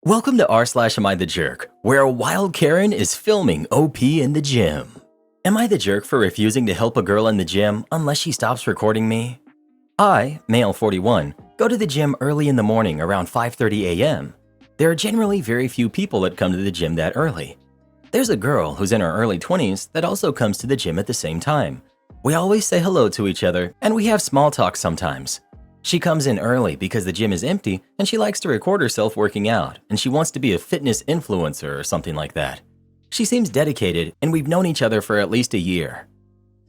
Welcome to r/Am I the Jerk, where a wild Karen is filming OP in the gym. Am I the jerk for refusing to help a girl in the gym unless she stops recording me? I, male 41, go to the gym early in the morning around 5:30 a.m. There are generally very few people that come to the gym that early. There's a girl who's in her early 20s that also comes to the gym at the same time. We always say hello to each other and we have small talk sometimes. She comes in early because the gym is empty and she likes to record herself working out and she wants to be a fitness influencer or something like that. She seems dedicated and we've known each other for at least a year.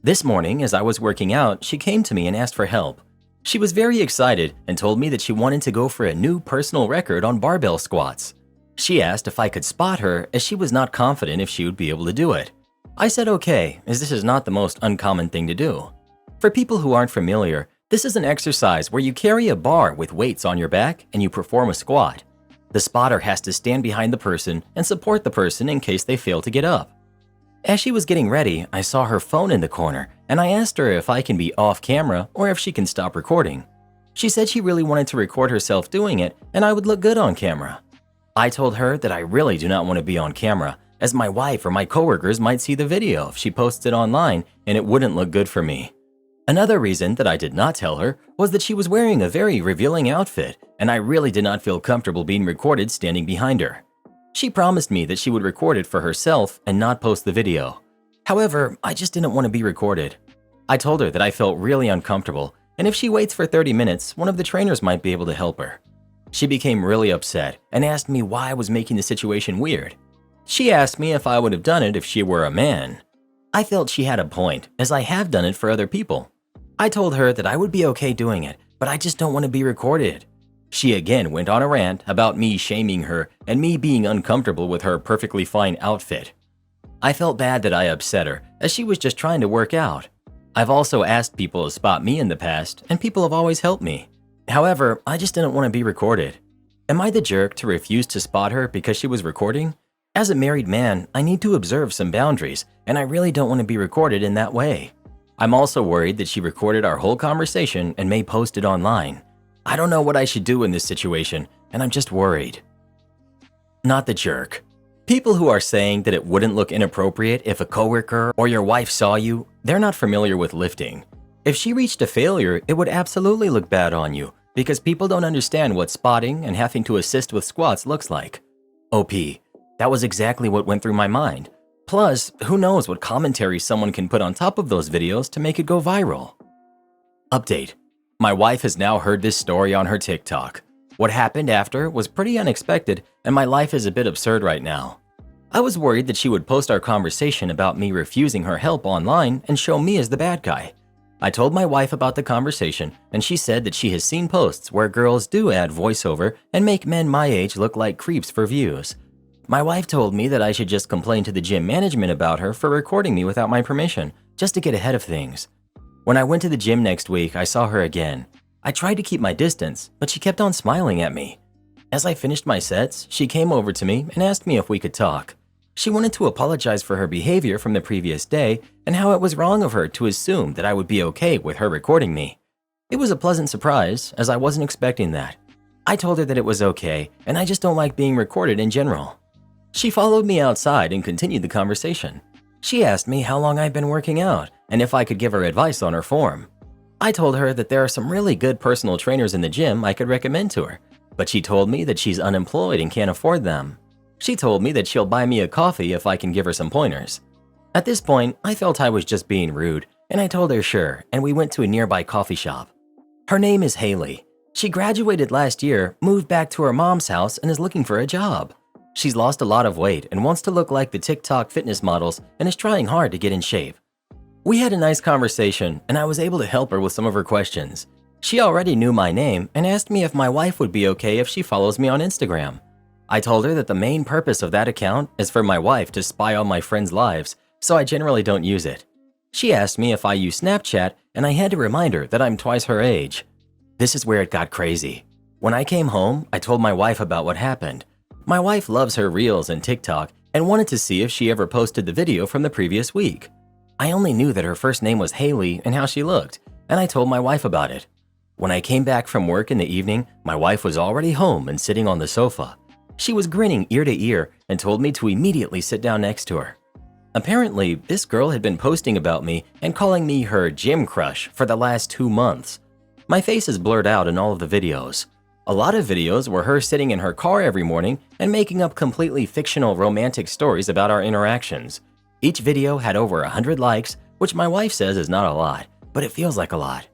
This morning, as I was working out, she came to me and asked for help. She was very excited and told me that she wanted to go for a new personal record on barbell squats. She asked if I could spot her as she was not confident if she would be able to do it. I said okay, as this is not the most uncommon thing to do. For people who aren't familiar, this is an exercise where you carry a bar with weights on your back and you perform a squat. The spotter has to stand behind the person and support the person in case they fail to get up. As she was getting ready, I saw her phone in the corner and I asked her if I can be off camera or if she can stop recording. She said she really wanted to record herself doing it and I would look good on camera. I told her that I really do not want to be on camera, as my wife or my coworkers might see the video if she posts it online and it wouldn't look good for me. Another reason that I did not tell her was that she was wearing a very revealing outfit and I really did not feel comfortable being recorded standing behind her. She promised me that she would record it for herself and not post the video. However, I just didn't want to be recorded. I told her that I felt really uncomfortable and if she waits for 30 minutes, one of the trainers might be able to help her. She became really upset and asked me why I was making the situation weird. She asked me if I would have done it if she were a man. I felt she had a point, as I have done it for other people. I told her that I would be okay doing it, but I just don't want to be recorded. She again went on a rant about me shaming her and me being uncomfortable with her perfectly fine outfit. I felt bad that I upset her, as she was just trying to work out. I've also asked people to spot me in the past, and people have always helped me. However, I just didn't want to be recorded. Am I the jerk to refuse to spot her because she was recording? As a married man, I need to observe some boundaries, and I really don't want to be recorded in that way. I'm also worried that she recorded our whole conversation and may post it online. I don't know what I should do in this situation, and I'm just worried. Not the jerk. People who are saying that it wouldn't look inappropriate if a coworker or your wife saw you, they're not familiar with lifting. If she reached a failure, it would absolutely look bad on you because people don't understand what spotting and having to assist with squats looks like. OP, that was exactly what went through my mind. Plus, who knows what commentary someone can put on top of those videos to make it go viral. Update. My wife has now heard this story on her TikTok. What happened after was pretty unexpected and my life is a bit absurd right now. I was worried that she would post our conversation about me refusing her help online and show me as the bad guy. I told my wife about the conversation and she said that she has seen posts where girls do add voiceover and make men my age look like creeps for views. My wife told me that I should just complain to the gym management about her for recording me without my permission, just to get ahead of things. When I went to the gym next week, I saw her again. I tried to keep my distance, but she kept on smiling at me. As I finished my sets, she came over to me and asked me if we could talk. She wanted to apologize for her behavior from the previous day and how it was wrong of her to assume that I would be okay with her recording me. It was a pleasant surprise, as I wasn't expecting that. I told her that it was okay, and I just don't like being recorded in general. She followed me outside and continued the conversation. She asked me how long I'd been working out and if I could give her advice on her form. I told her that there are some really good personal trainers in the gym I could recommend to her, but she told me that she's unemployed and can't afford them. She told me that she'll buy me a coffee if I can give her some pointers. At this point, I felt I was just being rude, and I told her sure, and we went to a nearby coffee shop. Her name is Haley. She graduated last year, moved back to her mom's house, and is looking for a job. She's lost a lot of weight and wants to look like the TikTok fitness models and is trying hard to get in shape. We had a nice conversation and I was able to help her with some of her questions. She already knew my name and asked me if my wife would be okay if she follows me on Instagram. I told her that the main purpose of that account is for my wife to spy on my friends' lives, so I generally don't use it. She asked me if I use Snapchat and I had to remind her that I'm twice her age. This is where it got crazy. When I came home, I told my wife about what happened. My wife loves her Reels and TikTok and wanted to see if she ever posted the video from the previous week. I only knew that her first name was Haley and how she looked, and I told my wife about it. When I came back from work in the evening, my wife was already home and sitting on the sofa. She was grinning ear to ear and told me to immediately sit down next to her. Apparently, this girl had been posting about me and calling me her gym crush for the last 2 months. My face is blurred out in all of the videos. A lot of videos were her sitting in her car every morning and making up completely fictional romantic stories about our interactions. Each video had over 100 likes, which my wife says is not a lot, but it feels like a lot.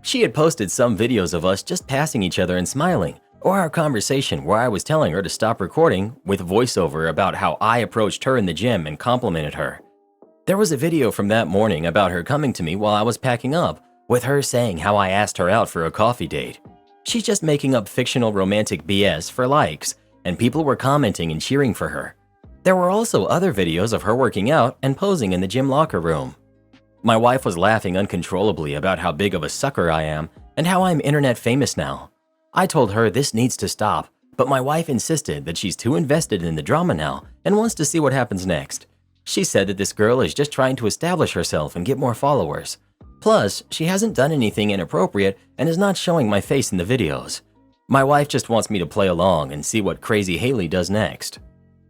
She had posted some videos of us just passing each other and smiling, or our conversation where I was telling her to stop recording with voiceover about how I approached her in the gym and complimented her. There was a video from that morning about her coming to me while I was packing up, with her saying how I asked her out for a coffee date. She's just making up fictional romantic BS for likes, and people were commenting and cheering for her. There were also other videos of her working out and posing in the gym locker room. My wife was laughing uncontrollably about how big of a sucker I am and how I'm internet famous now. I told her this needs to stop, but my wife insisted that she's too invested in the drama now and wants to see what happens next. She said that this girl is just trying to establish herself and get more followers. Plus, she hasn't done anything inappropriate and is not showing my face in the videos. My wife just wants me to play along and see what crazy Haley does next.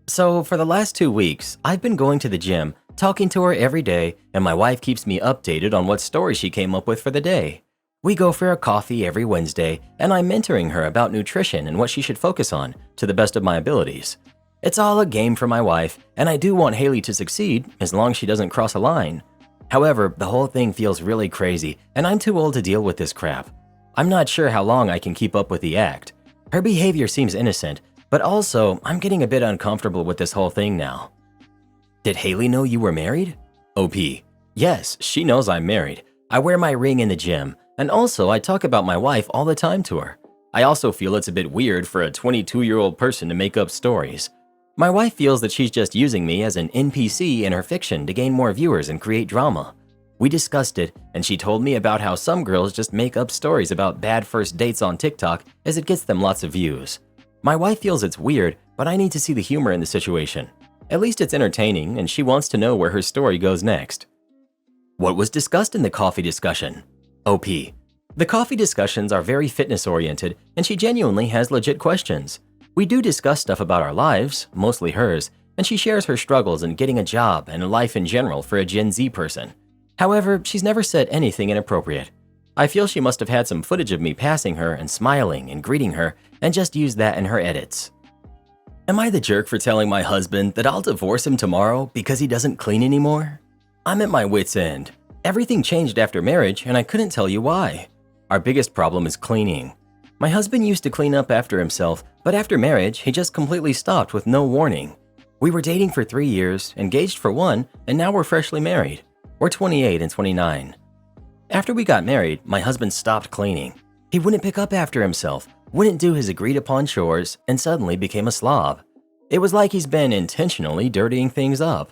So for the last 2 weeks, I've been going to the gym, talking to her every day, and my wife keeps me updated on what story she came up with for the day. We go for a coffee every Wednesday, and I'm mentoring her about nutrition and what she should focus on, to the best of my abilities. It's all a game for my wife, and I do want Haley to succeed as long as she doesn't cross a line. However, the whole thing feels really crazy, and I'm too old to deal with this crap. I'm not sure how long I can keep up with the act. Her behavior seems innocent, but also I'm getting a bit uncomfortable with this whole thing now. Did Haley know you were married? OP. Yes, she knows I'm married. I wear my ring in the gym, and also I talk about my wife all the time to her. I also feel it's a bit weird for a 22-year-old person to make up stories. My wife feels that she's just using me as an NPC in her fiction to gain more viewers and create drama. We discussed it, and she told me about how some girls just make up stories about bad first dates on TikTok as it gets them lots of views. My wife feels it's weird, but I need to see the humor in the situation. At least it's entertaining, and she wants to know where her story goes next. What was discussed in the coffee discussion? OP. The coffee discussions are very fitness-oriented, and she genuinely has legit questions. We do discuss stuff about our lives, mostly hers, and she shares her struggles in getting a job and life in general for a Gen Z person. However, she's never said anything inappropriate. I feel she must have had some footage of me passing her and smiling and greeting her and just used that in her edits. Am I the jerk for telling my husband that I'll divorce him tomorrow because he doesn't clean anymore? I'm at my wit's end. Everything changed after marriage and I couldn't tell you why. Our biggest problem is cleaning. My husband used to clean up after himself, but after marriage, he just completely stopped with no warning. We were dating for 3 years, engaged for 1, and now we're freshly married. We're 28 and 29. After we got married, my husband stopped cleaning. He wouldn't pick up after himself, wouldn't do his agreed upon chores, and suddenly became a slob. It was like he's been intentionally dirtying things up.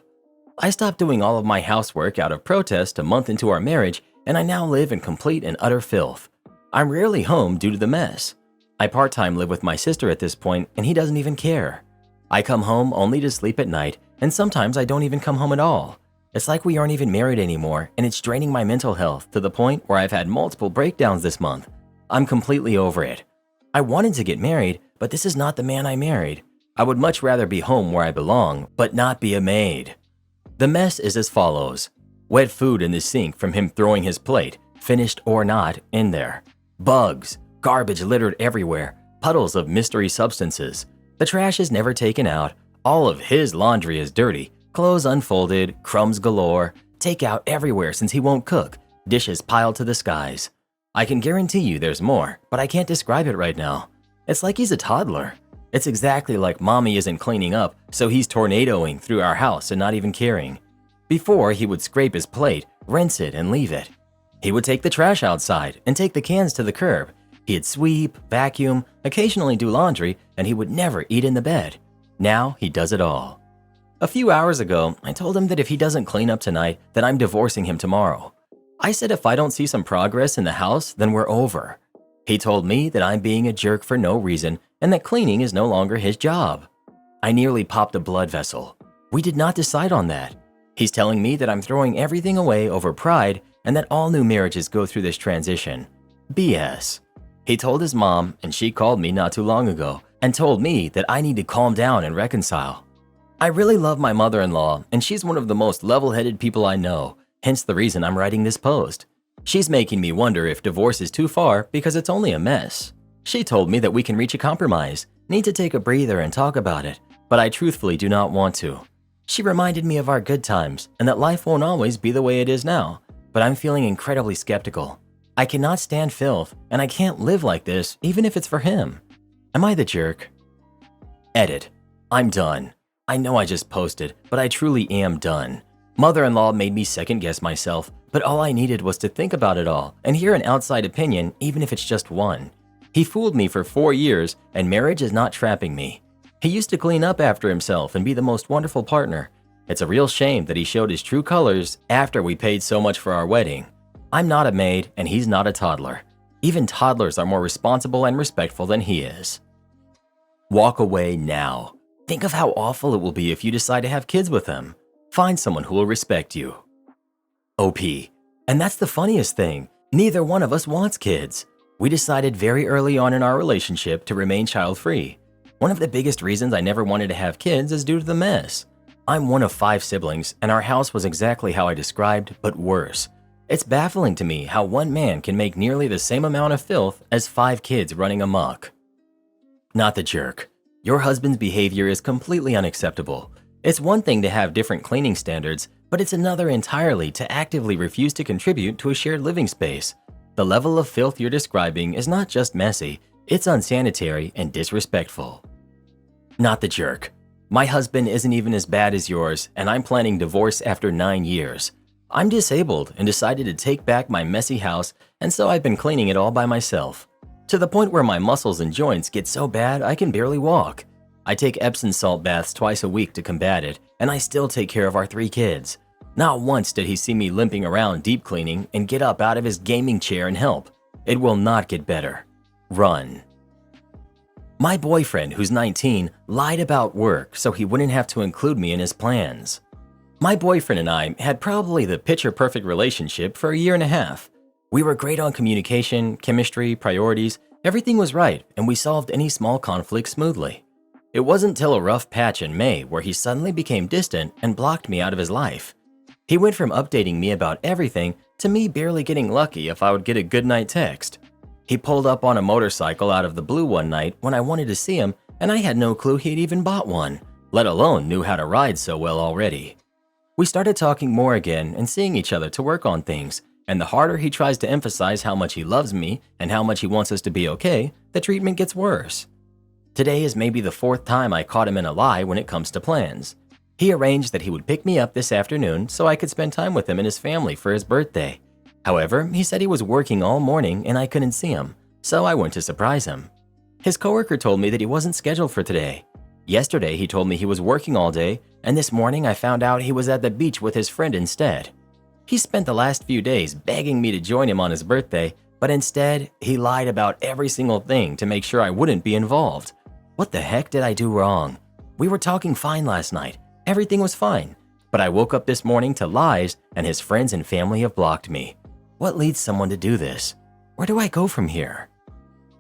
I stopped doing all of my housework out of protest a month into our marriage, and I now live in complete and utter filth. I'm rarely home due to the mess. I part-time live with my sister at this point, and he doesn't even care. I come home only to sleep at night, and sometimes I don't even come home at all. It's like we aren't even married anymore, and it's draining my mental health to the point where I've had multiple breakdowns this month. I'm completely over it. I wanted to get married, but this is not the man I married. I would much rather be home where I belong, but not be a maid. The mess is as follows. Wet food in the sink from him throwing his plate, finished or not, in there. Bugs, garbage littered everywhere, puddles of mystery substances. The trash is never taken out. All of his laundry is dirty. Clothes unfolded, crumbs galore, takeout everywhere since he won't cook, dishes piled to the skies. I can guarantee you there's more, but I can't describe it right now. It's like he's a toddler. It's exactly like mommy isn't cleaning up, so he's tornadoing through our house and not even caring. Before, he would scrape his plate, rinse it, and leave it. He would take the trash outside and take the cans to the curb. He'd sweep, vacuum, occasionally do laundry, and he would never eat in the bed. Now he does it all. A few hours ago, I told him that if he doesn't clean up tonight, then I'm divorcing him tomorrow. I said if I don't see some progress in the house, then we're over. He told me that I'm being a jerk for no reason and that cleaning is no longer his job. I nearly popped a blood vessel. We did not decide on that. He's telling me that I'm throwing everything away over pride and that all new marriages go through this transition. BS. He told his mom, and she called me not too long ago, and told me that I need to calm down and reconcile. I really love my mother-in-law, and she's one of the most level-headed people I know, hence the reason I'm writing this post. She's making me wonder if divorce is too far because it's only a mess. She told me that we can reach a compromise, need to take a breather and talk about it, but I truthfully do not want to. She reminded me of our good times and that life won't always be the way it is now, but I'm feeling incredibly skeptical. I cannot stand filth, and I can't live like this even if it's for him. Am I the jerk? Edit. I'm done. I know I just posted, but I truly am done. Mother-in-law made me second-guess myself, but all I needed was to think about it all and hear an outside opinion, even if it's just one. He fooled me for 4 years, and marriage is not trapping me. He used to clean up after himself and be the most wonderful partner. It's a real shame that he showed his true colors after we paid so much for our wedding. I'm not a maid, and he's not a toddler. Even toddlers are more responsible and respectful than he is. Walk away now. Think of how awful it will be if you decide to have kids with him. Find someone who will respect you. OP. And that's the funniest thing. Neither one of us wants kids. We decided very early on in our relationship to remain child-free. One of the biggest reasons I never wanted to have kids is due to the mess. I'm one of 5 siblings, and our house was exactly how I described, but worse. It's baffling to me how one man can make nearly the same amount of filth as 5 kids running amok. Not the jerk. Your husband's behavior is completely unacceptable. It's one thing to have different cleaning standards, but it's another entirely to actively refuse to contribute to a shared living space. The level of filth you're describing is not just messy, it's unsanitary and disrespectful. Not the jerk. My husband isn't even as bad as yours, and I'm planning divorce after 9 years. I'm disabled and decided to take back my messy house, and so I've been cleaning it all by myself. To the point where my muscles and joints get so bad I can barely walk. I take Epsom salt baths twice a week to combat it, and I still take care of our 3 kids. Not once did he see me limping around deep cleaning and get up out of his gaming chair and help. It will not get better. Run. My boyfriend, who's 19, lied about work so he wouldn't have to include me in his plans. My boyfriend and I had probably the picture-perfect relationship for a year and a half. We were great on communication, chemistry, priorities, everything was right, and we solved any small conflict smoothly. It wasn't till a rough patch in May where he suddenly became distant and blocked me out of his life. He went from updating me about everything to me barely getting lucky if I would get a goodnight text. He pulled up on a motorcycle out of the blue one night when I wanted to see him, and I had no clue he'd even bought one, let alone knew how to ride so well already. We started talking more again and seeing each other to work on things, and the harder he tries to emphasize how much he loves me and how much he wants us to be okay, the treatment gets worse. Today is maybe the 4th time I caught him in a lie when it comes to plans. He arranged that he would pick me up this afternoon so I could spend time with him and his family for his birthday. However, he said he was working all morning and I couldn't see him, so I went to surprise him. His coworker told me that he wasn't scheduled for today. Yesterday, he told me he was working all day, and this morning I found out he was at the beach with his friend instead. He spent the last few days begging me to join him on his birthday, but instead, he lied about every single thing to make sure I wouldn't be involved. What the heck did I do wrong? We were talking fine last night. Everything was fine. But I woke up this morning to lies, and his friends and family have blocked me. What leads someone to do this? Where do I go from here?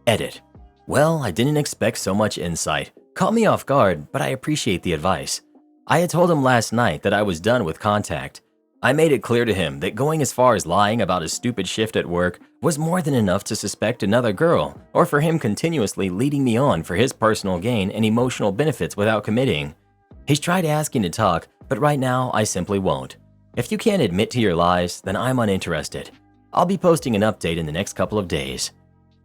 Edit. Well, I didn't expect so much insight. Caught me off guard, but I appreciate the advice. I had told him last night that I was done with contact. I made it clear to him that going as far as lying about his stupid shift at work was more than enough to suspect another girl, or for him continuously leading me on for his personal gain and emotional benefits without committing. He's tried asking to talk, but right now I simply won't. If you can't admit to your lies, then I'm uninterested. I'll be posting an update in the next couple of days.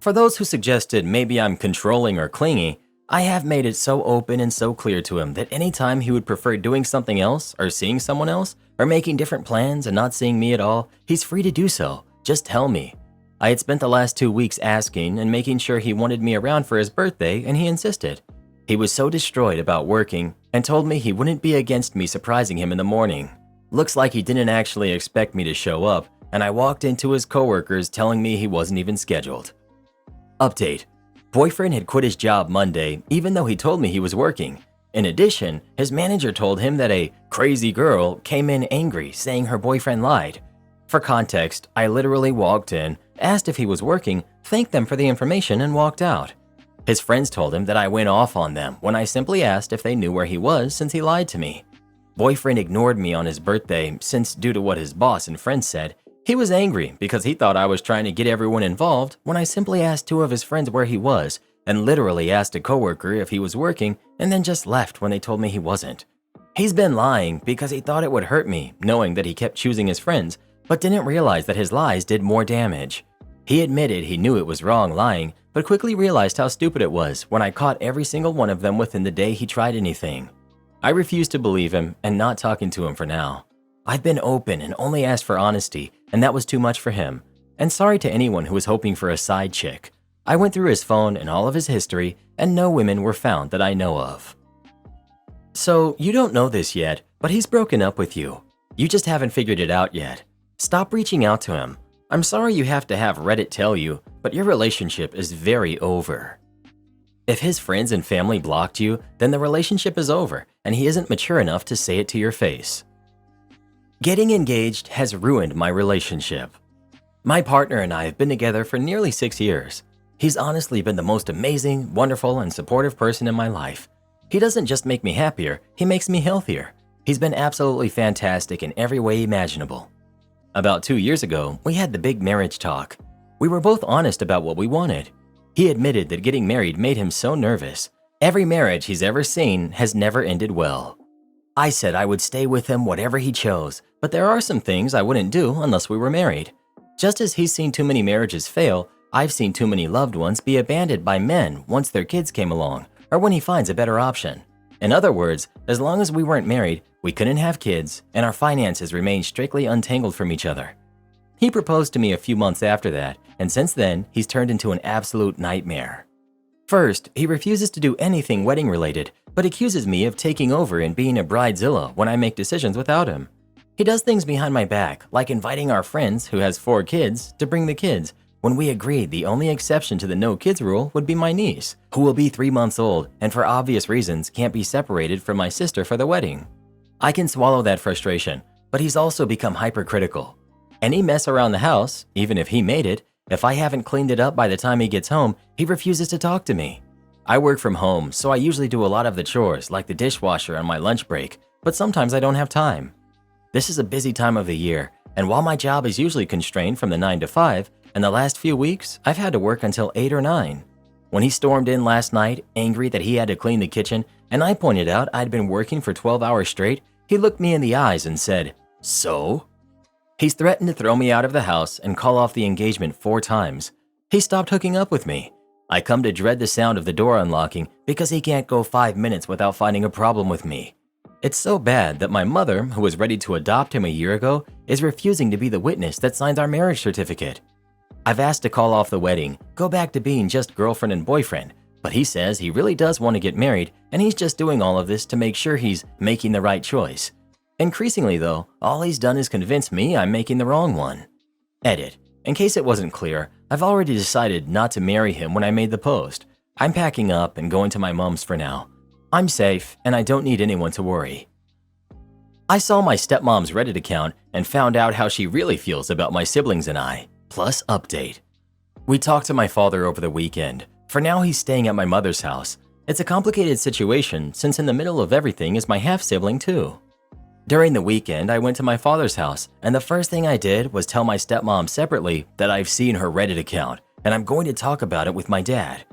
For those who suggested maybe I'm controlling or clingy, I have made it so open and so clear to him that anytime he would prefer doing something else or seeing someone else or making different plans and not seeing me at all, he's free to do so. Just tell me. I had spent the last 2 weeks asking and making sure he wanted me around for his birthday, and he insisted. He was so destroyed about working and told me he wouldn't be against me surprising him in the morning. Looks like he didn't actually expect me to show up, and I walked into his coworkers telling me he wasn't even scheduled. Update. Boyfriend had quit his job Monday, even though he told me he was working. In addition, his manager told him that a crazy girl came in angry, saying her boyfriend lied. For context, I literally walked in, asked if he was working, thanked them for the information, and walked out. His friends told him that I went off on them when I simply asked if they knew where he was since he lied to me. Boyfriend ignored me on his birthday since, due to what his boss and friends said, he was angry because he thought I was trying to get everyone involved when I simply asked two of his friends where he was and literally asked a coworker if he was working and then just left when they told me he wasn't. He's been lying because he thought it would hurt me, knowing that he kept choosing his friends, but didn't realize that his lies did more damage. He admitted he knew it was wrong lying, but quickly realized how stupid it was when I caught every single one of them within the day he tried anything. I refuse to believe him and not talking to him for now. I've been open and only asked for honesty, and that was too much for him. And sorry to anyone who was hoping for a side chick. I went through his phone and all of his history, and no women were found that I know of. So, you don't know this yet, but he's broken up with you. You just haven't figured it out yet. Stop reaching out to him. I'm sorry you have to have Reddit tell you, but your relationship is very over. If his friends and family blocked you, then the relationship is over, and he isn't mature enough to say it to your face. Getting engaged has ruined my relationship. My partner and I have been together for nearly 6 years. He's honestly been the most amazing, wonderful, and supportive person in my life. He doesn't just make me happier, he makes me healthier. He's been absolutely fantastic in every way imaginable. About 2 years ago, we had the big marriage talk. We were both honest about what we wanted. He admitted that getting married made him so nervous. Every marriage he's ever seen has never ended well. I said I would stay with him whatever he chose, but there are some things I wouldn't do unless we were married. Just as he's seen too many marriages fail, I've seen too many loved ones be abandoned by men once their kids came along, or when he finds a better option. In other words, as long as we weren't married, we couldn't have kids, and our finances remained strictly untangled from each other. He proposed to me a few months after that, and since then, he's turned into an absolute nightmare. First, he refuses to do anything wedding-related, but accuses me of taking over and being a bridezilla when I make decisions without him. He does things behind my back, like inviting our friends, who has 4 kids, to bring the kids, when we agreed the only exception to the no kids rule would be my niece, who will be 3 months old and for obvious reasons can't be separated from my sister for the wedding. I can swallow that frustration, but he's also become hypercritical. Any mess around the house, even if he made it, if I haven't cleaned it up by the time he gets home, he refuses to talk to me. I work from home, so I usually do a lot of the chores, like the dishwasher on my lunch break, but sometimes I don't have time. This is a busy time of the year, and while my job is usually constrained from the 9 to 5, in the last few weeks, I've had to work until 8 or 9. When he stormed in last night, angry that he had to clean the kitchen, and I pointed out I'd been working for 12 hours straight, he looked me in the eyes and said, "So?" He's threatened to throw me out of the house and call off the engagement 4 times. He stopped hooking up with me. I come to dread the sound of the door unlocking because he can't go 5 minutes without finding a problem with me. It's so bad that my mother, who was ready to adopt him a year ago, is refusing to be the witness that signs our marriage certificate. I've asked to call off the wedding, go back to being just girlfriend and boyfriend, but he says he really does want to get married and he's just doing all of this to make sure he's making the right choice. Increasingly though, all he's done is convince me I'm making the wrong one. Edit. In case it wasn't clear, I've already decided not to marry him when I made the post. I'm packing up and going to my mom's for now. I'm safe and I don't need anyone to worry. I saw my stepmom's Reddit account and found out how she really feels about my siblings and I. Plus update. We talked to my father over the weekend. For now, he's staying at my mother's house. It's a complicated situation since in the middle of everything is my half-sibling too. During the weekend, I went to my father's house, and the first thing I did was tell my stepmom separately that I've seen her Reddit account, and I'm going to talk about it with my dad.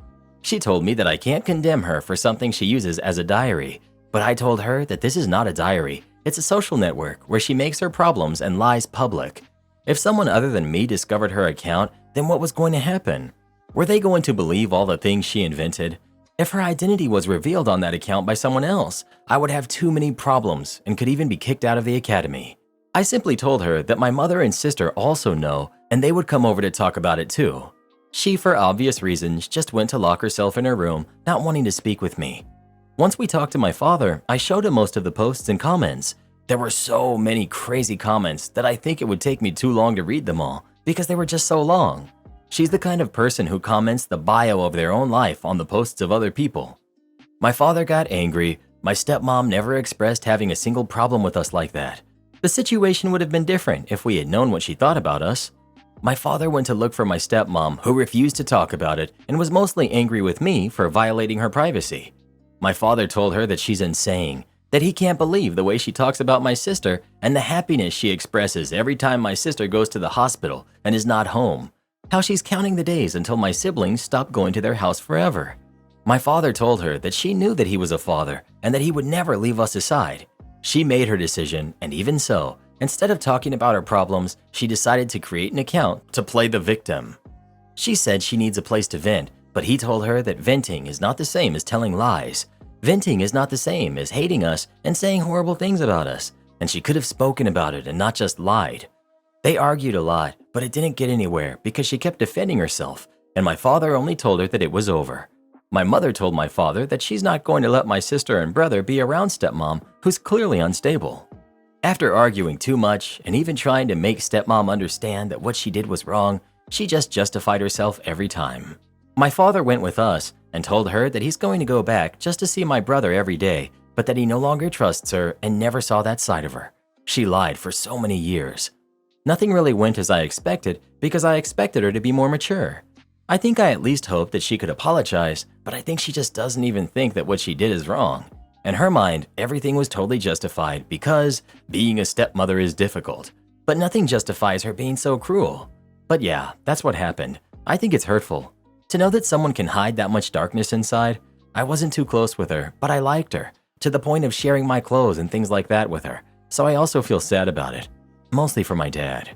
She told me that I can't condemn her for something she uses as a diary, but I told her that this is not a diary, it's a social network where she makes her problems and lies public. If someone other than me discovered her account, then what was going to happen? Were they going to believe all the things she invented? If her identity was revealed on that account by someone else, I would have too many problems and could even be kicked out of the academy. I simply told her that my mother and sister also know and they would come over to talk about it too. She, for obvious reasons, just went to lock herself in her room, not wanting to speak with me. Once we talked to my father, I showed him most of the posts and comments. There were so many crazy comments that I think it would take me too long to read them all because they were just so long. She's the kind of person who comments the bio of their own life on the posts of other people. My father got angry. My stepmom never expressed having a single problem with us like that. The situation would have been different if we had known what she thought about us. My father went to look for my stepmom, who refused to talk about it and was mostly angry with me for violating her privacy. My father told her that she's insane, that he can't believe the way she talks about my sister and the happiness she expresses every time my sister goes to the hospital and is not home, how she's counting the days until my siblings stop going to their house forever. My father told her that she knew that he was a father and that he would never leave us aside. She made her decision, and even so, instead of talking about her problems, she decided to create an account to play the victim. She said she needs a place to vent, but he told her that venting is not the same as telling lies. Venting is not the same as hating us and saying horrible things about us, and she could have spoken about it and not just lied. They argued a lot, but it didn't get anywhere because she kept defending herself, and my father only told her that it was over. My mother told my father that she's not going to let my sister and brother be around stepmom, who's clearly unstable. After arguing too much and even trying to make stepmom understand that what she did was wrong, she just justified herself every time. My father went with us and told her that he's going to go back just to see my brother every day, but that he no longer trusts her and never saw that side of her. She lied for so many years. Nothing really went as I expected because I expected her to be more mature. I think I at least hoped that she could apologize, but I think she just doesn't even think that what she did is wrong. In her mind, everything was totally justified because being a stepmother is difficult, but nothing justifies her being so cruel. But yeah, that's what happened. I think it's hurtful. To know that someone can hide that much darkness inside. I wasn't too close with her, but I liked her, to the point of sharing my clothes and things like that with her, so I also feel sad about it, mostly for my dad.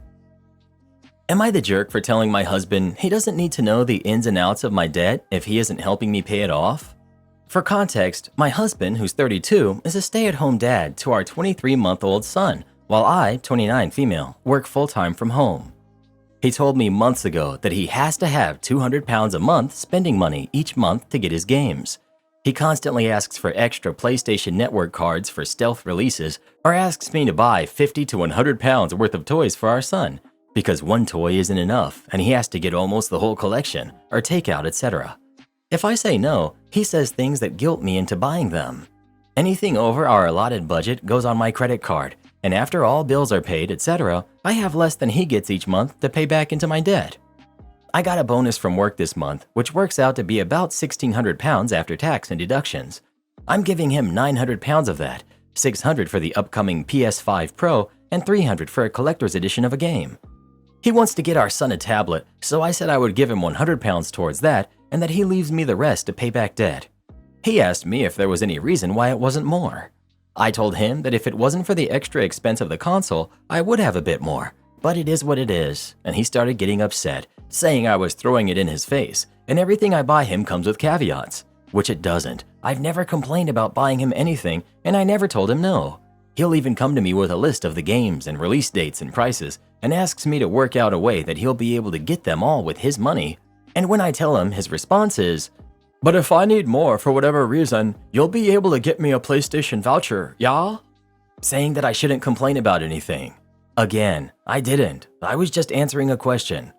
Am I the jerk for telling my husband he doesn't need to know the ins and outs of my debt if he isn't helping me pay it off? For context, my husband, who's 32, is a stay-at-home dad to our 23-month-old son, while I, 29 female, work full-time from home. He told me months ago that he has to have £200 a month spending money each month to get his games. He constantly asks for extra PlayStation Network cards for stealth releases or asks me to buy £50 to £100 worth of toys for our son, because one toy isn't enough and he has to get almost the whole collection or takeout, etc. If I say no, he says things that guilt me into buying them. Anything over our allotted budget goes on my credit card, and after all bills are paid, etc., I have less than he gets each month to pay back into my debt. I got a bonus from work this month, which works out to be about £1,600 after tax and deductions. I'm giving him £900 of that, $600 for the upcoming PS5 Pro, and $300 for a collector's edition of a game. He wants to get our son a tablet, so I said I would give him £100 towards that and that he leaves me the rest to pay back debt. He asked me if there was any reason why it wasn't more. I told him that if it wasn't for the extra expense of the console, I would have a bit more, but it is what it is, and he started getting upset, saying I was throwing it in his face, and everything I buy him comes with caveats, which it doesn't. I've never complained about buying him anything, and I never told him no. He'll even come to me with a list of the games and release dates and prices, and asks me to work out a way that he'll be able to get them all with his money. And when I tell him, his response is, "But if I need more for whatever reason, you'll be able to get me a PlayStation voucher, yeah?" Saying that I shouldn't complain about anything. Again, I didn't. I was just answering a question.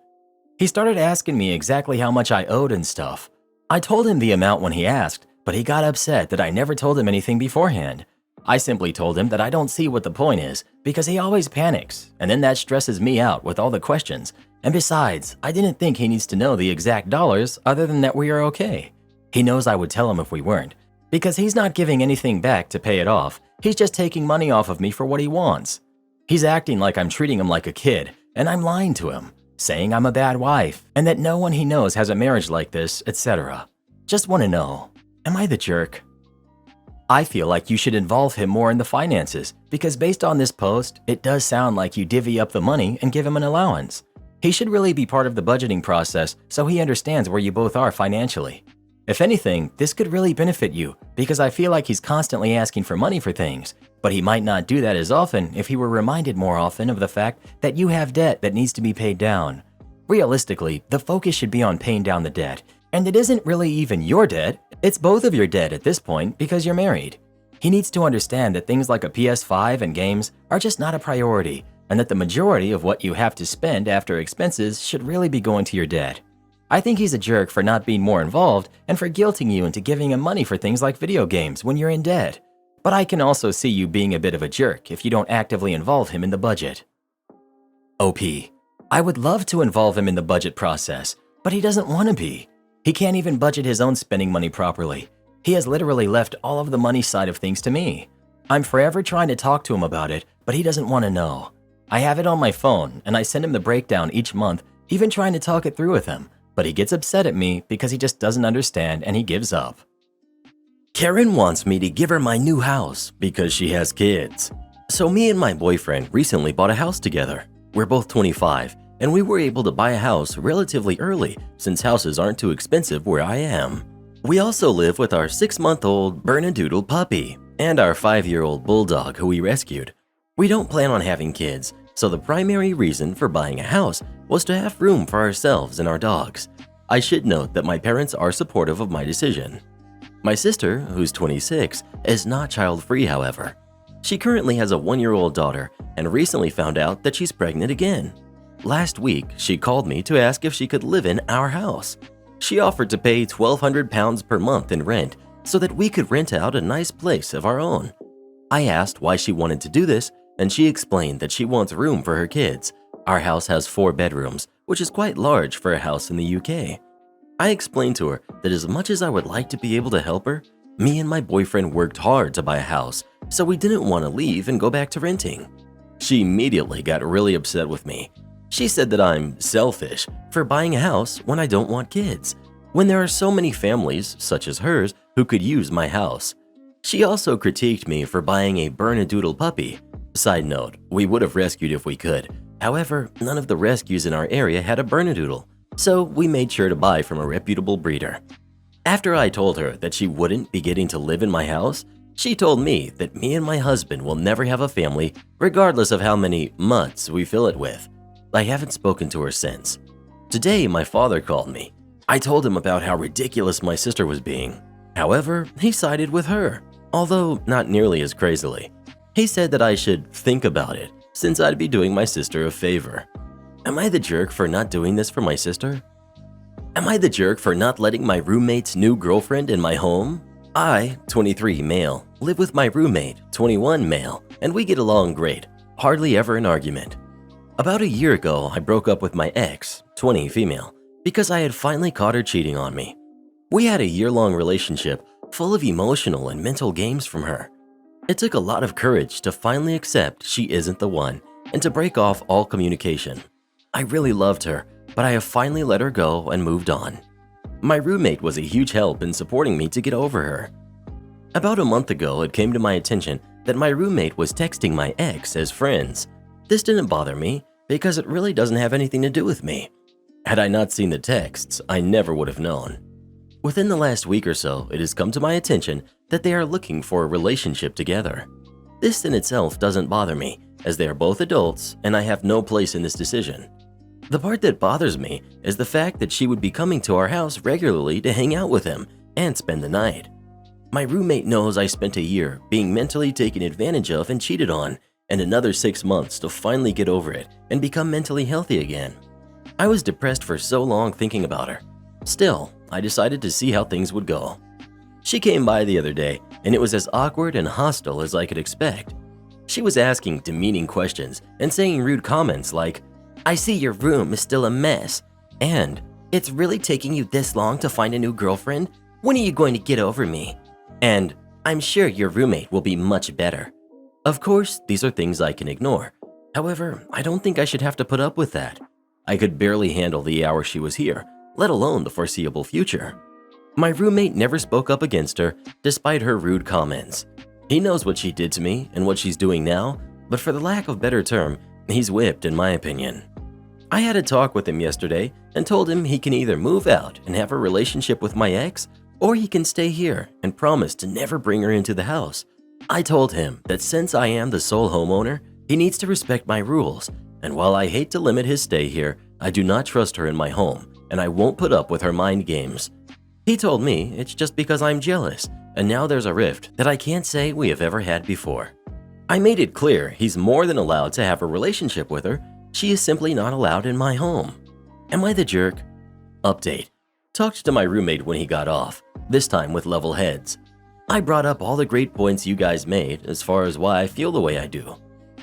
He started asking me exactly how much I owed and stuff. I told him the amount when he asked, but he got upset that I never told him anything beforehand. I simply told him that I don't see what the point is because he always panics, and then that stresses me out with all the questions. And besides, I didn't think he needs to know the exact dollars other than that we are okay. He knows I would tell him if we weren't, because he's not giving anything back to pay it off. He's just taking money off of me for what he wants. He's acting like I'm treating him like a kid, and I'm lying to him, saying I'm a bad wife, and that no one he knows has a marriage like this, etc. Just want to know, am I the jerk? I feel like you should involve him more in the finances, because based on this post, it does sound like you divvy up the money and give him an allowance. He should really be part of the budgeting process so he understands where you both are financially. If anything, this could really benefit you, because I feel like he's constantly asking for money for things, but he might not do that as often if he were reminded more often of the fact that you have debt that needs to be paid down. Realistically, the focus should be on paying down the debt, and it isn't really even your debt, it's both of your debt at this point because you're married. He needs to understand that things like a PS5 and games are just not a priority, and that the majority of what you have to spend after expenses should really be going to your debt. I think he's a jerk for not being more involved and for guilting you into giving him money for things like video games when you're in debt. But I can also see you being a bit of a jerk if you don't actively involve him in the budget. OP. I would love to involve him in the budget process, but he doesn't want to be. He can't even budget his own spending money properly. He has literally left all of the money side of things to me. I'm forever trying to talk to him about it, but he doesn't want to know. I have it on my phone, and I send him the breakdown each month, even trying to talk it through with him, but he gets upset at me because he just doesn't understand and he gives up. Karen wants me to give her my new house because she has kids. So me and my boyfriend recently bought a house together. We're both 25, and we were able to buy a house relatively early since houses aren't too expensive where I am. We also live with our 6-month-old Bernedoodle puppy and our 5-year-old bulldog who we rescued. We don't plan on having kids, so the primary reason for buying a house was to have room for ourselves and our dogs. I should note that my parents are supportive of my decision. My sister, who's 26, is not child-free, however. She currently has a 1-year-old daughter and recently found out that she's pregnant again. Last week, she called me to ask if she could live in our house. She offered to pay £1,200 per month in rent so that we could rent out a nice place of our own. I asked why she wanted to do this, and she explained that she wants room for her kids. Our house has 4 bedrooms, which is quite large for a house in the UK. I explained to her that as much as I would like to be able to help her, me and my boyfriend worked hard to buy a house, so we didn't want to leave and go back to renting. She immediately got really upset with me. She said that I'm selfish for buying a house when I don't want kids, when there are so many families, such as hers, who could use my house. She also critiqued me for buying a Bernedoodle puppy. Side note, we would have rescued if we could. However, none of the rescues in our area had a Bernedoodle, so we made sure to buy from a reputable breeder. After I told her that she wouldn't be getting to live in my house, she told me that me and my husband will never have a family regardless of how many mutts we fill it with. I haven't spoken to her since. Today, my father called me. I told him about how ridiculous my sister was being. However, he sided with her, although not nearly as crazily. He said that I should think about it since I'd be doing my sister a favor. Am I the jerk for not doing this for my sister? Am I the jerk for not letting my roommate's new girlfriend in my home? I, 23 male, live with my roommate, 21 male, and we get along great, hardly ever an argument. About a year ago, I broke up with my ex, 20 female, because I had finally caught her cheating on me. We had a year-long relationship full of emotional and mental games from her. It took a lot of courage to finally accept she isn't the one and to break off all communication. I really loved her, but I have finally let her go and moved on. My roommate was a huge help in supporting me to get over her. About a month ago, it came to my attention that my roommate was texting my ex as friends. This didn't bother me because it really doesn't have anything to do with me. Had I not seen the texts, I never would have known. Within the last week or so, it has come to my attention that they are looking for a relationship together. This in itself doesn't bother me, as they are both adults and I have no place in this decision. The part that bothers me is the fact that she would be coming to our house regularly to hang out with him and spend the night. My roommate knows I spent a year being mentally taken advantage of and cheated on, and another 6 months to finally get over it and become mentally healthy again. I was depressed for so long thinking about her. Still, I decided to see how things would go. She came by the other day, and it was as awkward and hostile as I could expect. She was asking demeaning questions and saying rude comments like, "I see your room is still a mess," and "It's really taking you this long to find a new girlfriend? When are you going to get over me?" And "I'm sure your roommate will be much better." Of course, these are things I can ignore. However, I don't think I should have to put up with that. I could barely handle the hour she was here, let alone the foreseeable future. My roommate never spoke up against her, despite her rude comments. He knows what she did to me and what she's doing now, but for the lack of a better term, he's whipped in my opinion. I had a talk with him yesterday and told him he can either move out and have a relationship with my ex, or he can stay here and promise to never bring her into the house. I told him that since I am the sole homeowner, he needs to respect my rules, and while I hate to limit his stay here, I do not trust her in my home, and I won't put up with her mind games. He told me it's just because I'm jealous, and now there's a rift that I can't say we have ever had before. I made it clear he's more than allowed to have a relationship with her, she is simply not allowed in my home. Am I the jerk? Update. Talked to my roommate when he got off, this time with level heads. I brought up all the great points you guys made as far as why I feel the way I do.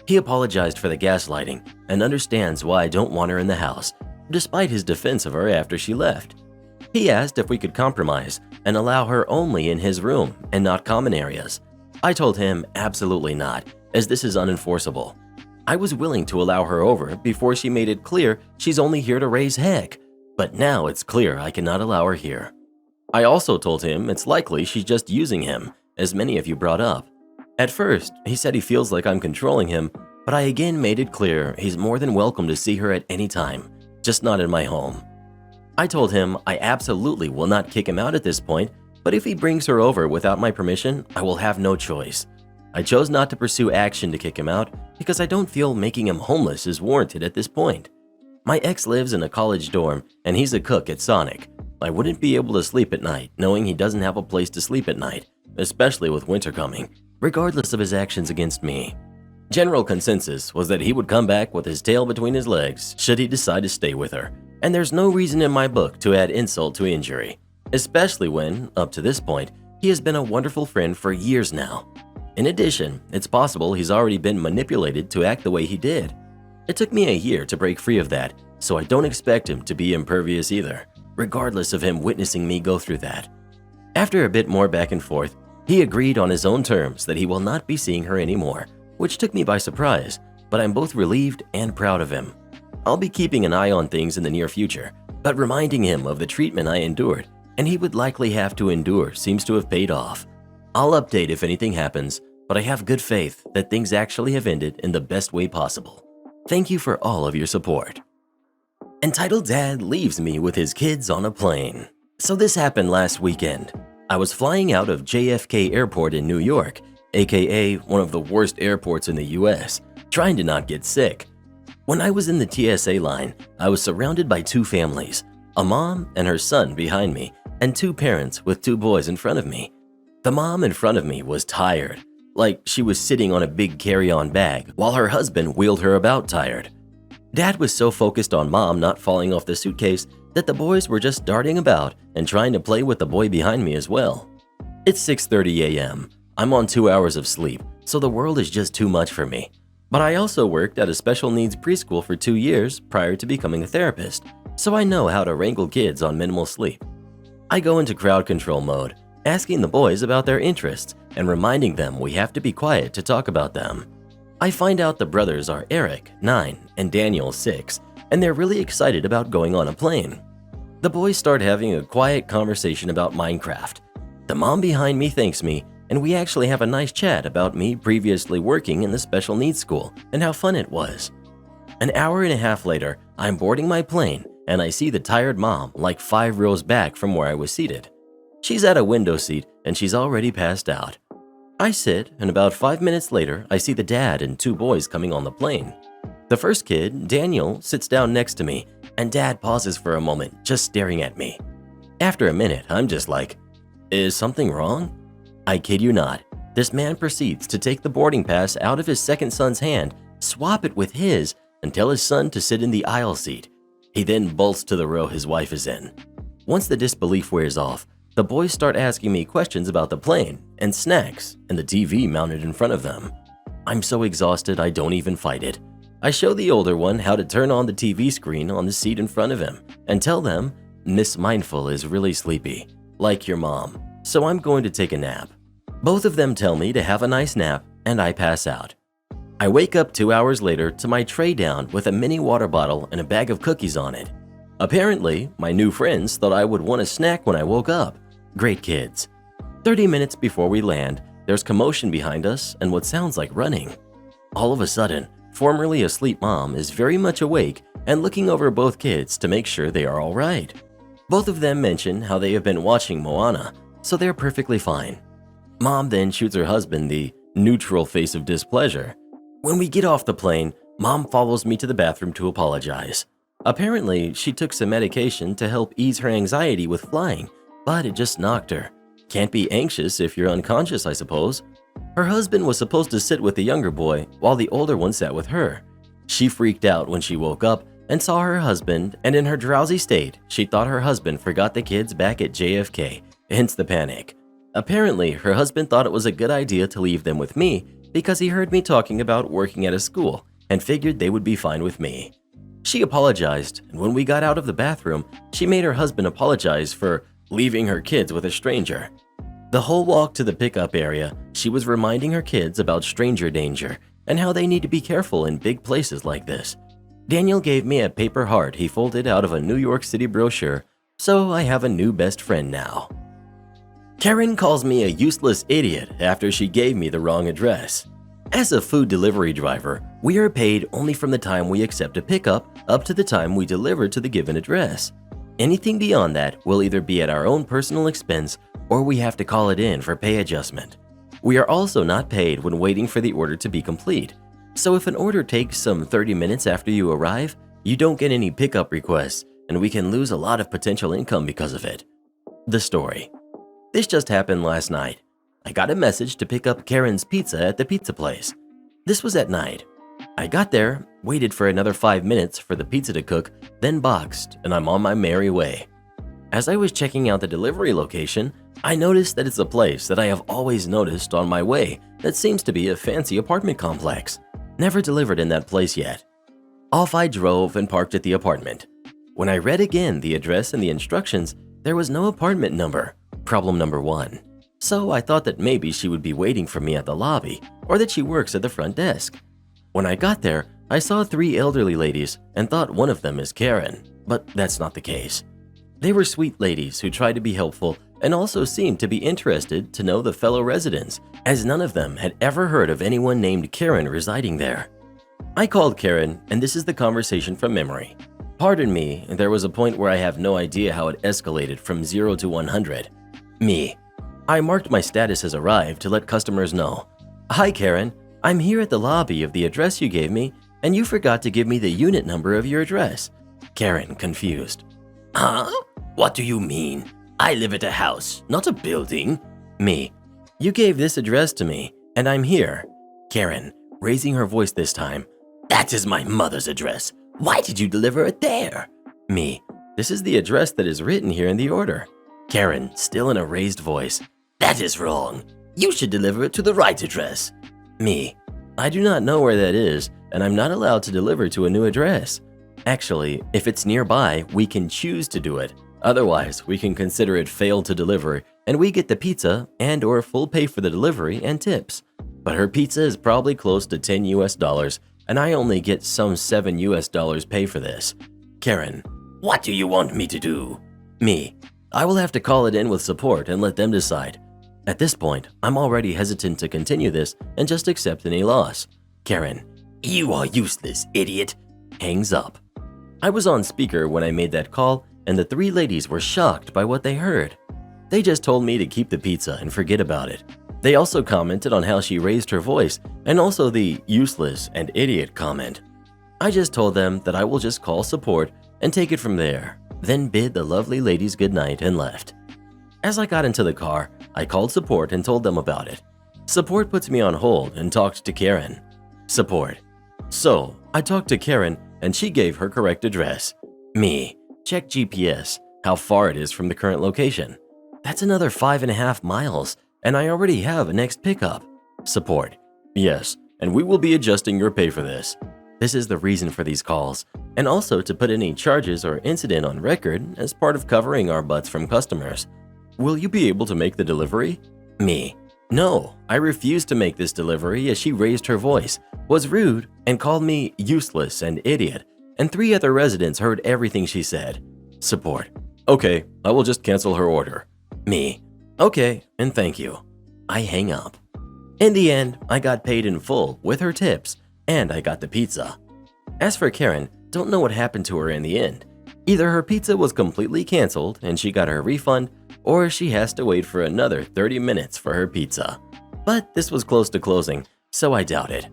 He apologized for the gaslighting and understands why I don't want her in the house, despite his defense of her after she left. He asked if we could compromise and allow her only in his room and not common areas. I told him absolutely not, as this is unenforceable. I was willing to allow her over before she made it clear she's only here to raise heck, but now it's clear I cannot allow her here. I also told him it's likely she's just using him, as many of you brought up. At first, he said he feels like I'm controlling him, but I again made it clear he's more than welcome to see her at any time, just not in my home. I told him I absolutely will not kick him out at this point, but if he brings her over without my permission, I will have no choice. I chose not to pursue action to kick him out because I don't feel making him homeless is warranted at this point. My ex lives in a college dorm and he's a cook at Sonic. I wouldn't be able to sleep at night knowing he doesn't have a place to sleep at night, especially with winter coming, regardless of his actions against me. General consensus was that he would come back with his tail between his legs should he decide to stay with her, and there's no reason in my book to add insult to injury, especially when, up to this point, he has been a wonderful friend for years now. In addition, it's possible he's already been manipulated to act the way he did. It took me a year to break free of that, so I don't expect him to be impervious either, regardless of him witnessing me go through that. After a bit more back and forth, he agreed on his own terms that he will not be seeing her anymore, which took me by surprise, but I'm both relieved and proud of him. I'll be keeping an eye on things in the near future, but reminding him of the treatment I endured, and he would likely have to endure, seems to have paid off. I'll update if anything happens, but I have good faith that things actually have ended in the best way possible. Thank you for all of your support. Entitled Dad leaves me with his kids on a plane. So this happened last weekend. I was flying out of JFK Airport in New York, aka one of the worst airports in the US, trying to not get sick. When I was in the TSA line, I was surrounded by two families, a mom and her son behind me, and two parents with two boys in front of me. The mom in front of me was tired, like she was sitting on a big carry-on bag while her husband wheeled her about tired. Dad was so focused on mom not falling off the suitcase that the boys were just darting about and trying to play with the boy behind me as well. It's 6:30 a.m. I'm on 2 hours of sleep, so the world is just too much for me. But I also worked at a special needs preschool for 2 years prior to becoming a therapist, so I know how to wrangle kids on minimal sleep. I go into crowd control mode, asking the boys about their interests and reminding them we have to be quiet to talk about them. I find out the brothers are Eric, 9, and Daniel, 6, and they're really excited about going on a plane. The boys start having a quiet conversation about Minecraft. The mom behind me thanks me, and we actually have a nice chat about me previously working in the special needs school and how fun it was. An hour and a half later, I'm boarding my plane and I see the tired mom like 5 rows back from where I was seated. She's at a window seat and she's already passed out. I sit, and about 5 minutes later, I see the dad and 2 boys coming on the plane. The first kid, Daniel, sits down next to me, and Dad pauses for a moment, just staring at me. After a minute, I'm just like, "Is something wrong?" I kid you not, this man proceeds to take the boarding pass out of his second son's hand, swap it with his, and tell his son to sit in the aisle seat. He then bolts to the row his wife is in. Once the disbelief wears off, the boys start asking me questions about the plane and snacks and the TV mounted in front of them. I'm so exhausted I don't even fight it. I show the older one how to turn on the TV screen on the seat in front of him and tell them, "Miss Mindful is really sleepy, like your mom, so I'm going to take a nap." Both of them tell me to have a nice nap and I pass out. I wake up 2 hours later to my tray down with a mini water bottle and a bag of cookies on it. Apparently, my new friends thought I would want a snack when I woke up. Great kids. 30 minutes before we land, there's commotion behind us and what sounds like running. All of a sudden, formerly asleep mom is very much awake and looking over both kids to make sure they are all right. Both of them mention how they have been watching Moana, so they're perfectly fine. Mom then shoots her husband the neutral face of displeasure. When we get off the plane, Mom follows me to the bathroom to apologize. Apparently, she took some medication to help ease her anxiety with flying, but it just knocked her. Can't be anxious if you're unconscious, I suppose. Her husband was supposed to sit with the younger boy while the older one sat with her. She freaked out when she woke up and saw her husband, and in her drowsy state, she thought her husband forgot the kids back at JFK, hence the panic. Apparently, her husband thought it was a good idea to leave them with me because he heard me talking about working at a school and figured they would be fine with me. She apologized, and when we got out of the bathroom, she made her husband apologize for leaving her kids with a stranger. The whole walk to the pickup area, she was reminding her kids about stranger danger and how they need to be careful in big places like this. Daniel gave me a paper heart he folded out of a New York City brochure, so I have a new best friend now. Karen calls me a useless idiot after she gave me the wrong address. As a food delivery driver, we are paid only from the time we accept a pickup up to the time we deliver to the given address. Anything beyond that will either be at our own personal expense or we have to call it in for pay adjustment. We are also not paid when waiting for the order to be complete. So if an order takes some 30 minutes after you arrive, you don't get any pickup requests, and we can lose a lot of potential income because of it. The story. This just happened last night. I got a message to pick up Karen's pizza at the pizza place. This was at night. I got there, waited for another 5 minutes for the pizza to cook, then boxed, and I'm on my merry way. As I was checking out the delivery location, I noticed that it's a place that I have always noticed on my way that seems to be a fancy apartment complex. Never delivered in that place yet. Off I drove and parked at the apartment. When I read again the address and the instructions, there was no apartment number. Problem number 1. So I thought that maybe she would be waiting for me at the lobby or that she works at the front desk. When I got there, I saw 3 elderly ladies and thought one of them is Karen, but that's not the case. They were sweet ladies who tried to be helpful and also seemed to be interested to know the fellow residents, as none of them had ever heard of anyone named Karen residing there. I called Karen, and this is the conversation from memory. Pardon me, there was a point where I have no idea how it escalated from 0 to 100. Me. I marked my status as arrived to let customers know. Hi Karen, I'm here at the lobby of the address you gave me, and you forgot to give me the unit number of your address. Karen, confused. Huh? What do you mean? I live at a house, not a building. Me. You gave this address to me, and I'm here. Karen, raising her voice this time. That is my mother's address. Why did you deliver it there? Me. This is the address that is written here in the order. Karen, still in a raised voice. That is wrong. You should deliver it to the right address. Me. I do not know where that is, and I'm not allowed to deliver to a new address. Actually, if it's nearby, we can choose to do it. Otherwise, we can consider it failed to deliver, and we get the pizza and or full pay for the delivery and tips. But her pizza is probably close to $10 US, and I only get some $7 US pay for this. Karen, what do you want me to do? Me, I will have to call it in with support and let them decide. At this point, I'm already hesitant to continue this and just accept any loss. Karen, you are useless, idiot. Hangs up. I was on speaker when I made that call, and the 3 ladies were shocked by what they heard. They just told me to keep the pizza and forget about it. They also commented on how she raised her voice and also the useless and idiot comment. I just told them that I will just call support and take it from there, then bid the lovely ladies goodnight and left. As I got into the car, I called support and told them about it. Support puts me on hold and talked to Karen. Support. So, I talked to Karen and she gave her correct address. Me. Check GPS, how far it is from the current location. That's another 5.5 miles, and I already have a next pickup. Support. Yes, and we will be adjusting your pay for this. This is the reason for these calls, and also to put any charges or incident on record as part of covering our butts from customers. Will you be able to make the delivery? Me. No, I refuse to make this delivery as she raised her voice, was rude, and called me useless and idiot, and 3 other residents heard everything she said. Support. Okay, I will just cancel her order. Me. Okay, and thank you. I hang up. In the end, I got paid in full with her tips, and I got the pizza. As for Karen, don't know what happened to her in the end. Either her pizza was completely canceled and she got her refund, or she has to wait for another 30 minutes for her pizza. But this was close to closing, so I doubt it.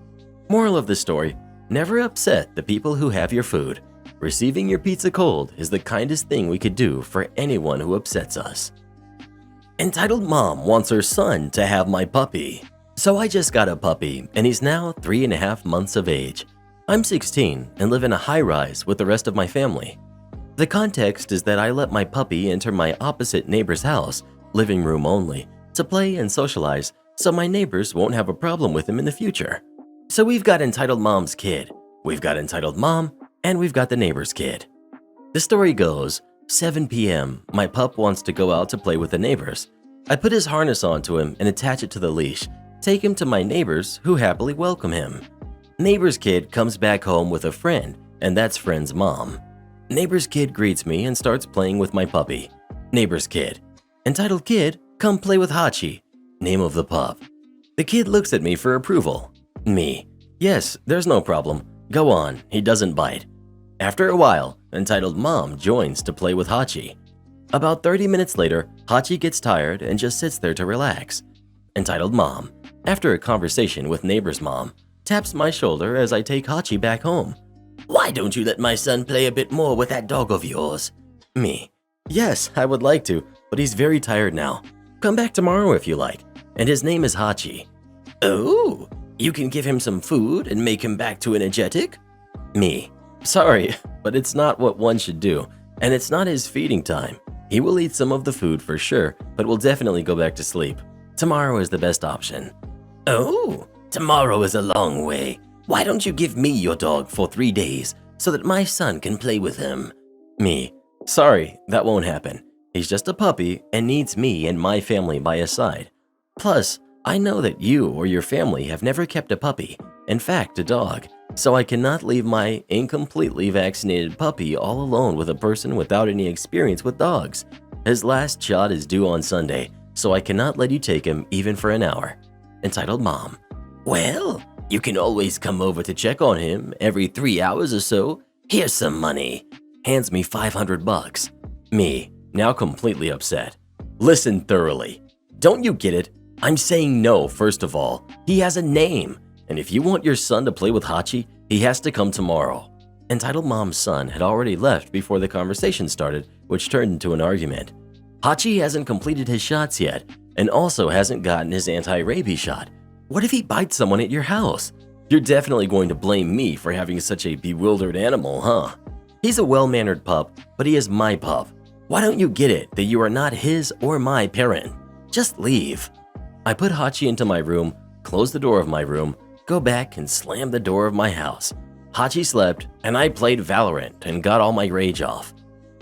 Moral of the story, never upset the people who have your food. Receiving your pizza cold is the kindest thing we could do for anyone who upsets us. Entitled mom wants her son to have my puppy. So I just got a puppy and he's now 3.5 months of age. I'm 16 and live in a high-rise with the rest of my family. The context is that I let my puppy enter my opposite neighbor's house, living room only, to play and socialize so my neighbors won't have a problem with him in the future. So we've got entitled mom's kid, we've got entitled mom, and we've got the neighbor's kid. The story goes, 7 p.m., my pup wants to go out to play with the neighbors. I put his harness onto him and attach it to the leash, take him to my neighbors who happily welcome him. Neighbor's kid comes back home with a friend, and that's friend's mom. Neighbor's kid greets me and starts playing with my puppy. Neighbor's kid. Entitled kid, come play with Hachi. Name of the pup. The kid looks at me for approval. Me. Yes, there's no problem. Go on, he doesn't bite. After a while, entitled mom joins to play with Hachi. About 30 minutes later, Hachi gets tired and just sits there to relax. Entitled mom, after a conversation with neighbor's mom, taps my shoulder as I take Hachi back home. Why don't you let my son play a bit more with that dog of yours? Me. Yes, I would like to, but he's very tired now. Come back tomorrow if you like, and his name is Hachi. Oh, you can give him some food and make him back to energetic? Me. Sorry, but it's not what one should do, and it's not his feeding time. He will eat some of the food for sure, but will definitely go back to sleep. Tomorrow is the best option. Oh, tomorrow is a long way. Why don't you give me your dog for 3 days so that my son can play with him? Me. Sorry, that won't happen. He's just a puppy and needs me and my family by his side. Plus, I know that you or your family have never kept a puppy, in fact a dog, so I cannot leave my incompletely vaccinated puppy all alone with a person without any experience with dogs. His last shot is due on Sunday, so I cannot let you take him even for an hour. Entitled mom. Well, you can always come over to check on him every 3 hours or so. Here's some money. Hands me $500. Me, now completely upset. Listen thoroughly. Don't you get it? I'm saying no, first of all. He has a name, and if you want your son to play with Hachi, he has to come tomorrow. Entitled mom's son had already left before the conversation started, which turned into an argument. Hachi hasn't completed his shots yet, and also hasn't gotten his anti-rabies shot. What if he bites someone at your house? You're definitely going to blame me for having such a bewildered animal, huh? He's a well-mannered pup, but he is my pup. Why don't you get it that you are not his or my parent? Just leave. I put Hachi into my room, closed the door of my room, go back and slam the door of my house. Hachi slept, and I played Valorant and got all my rage off.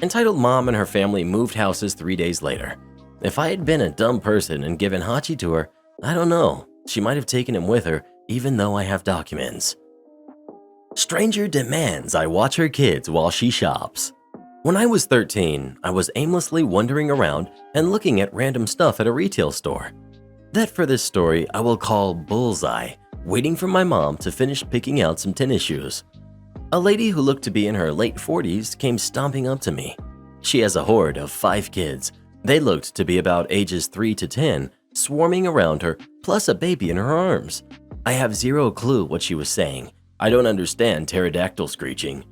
Entitled mom and her family moved houses 3 days later. If I had been a dumb person and given Hachi to her, I don't know, she might have taken him with her even though I have documents. Stranger demands I watch her kids while she shops. When I was 13, I was aimlessly wandering around and looking at random stuff at a retail store. That for this story I will call Bullseye, waiting for my mom to finish picking out some tennis shoes. A lady who looked to be in her late 40s came stomping up to me. She has a horde of 5 kids. They looked to be about ages 3 to 10, swarming around her, plus a baby in her arms. I have zero clue what she was saying. I don't understand pterodactyl screeching.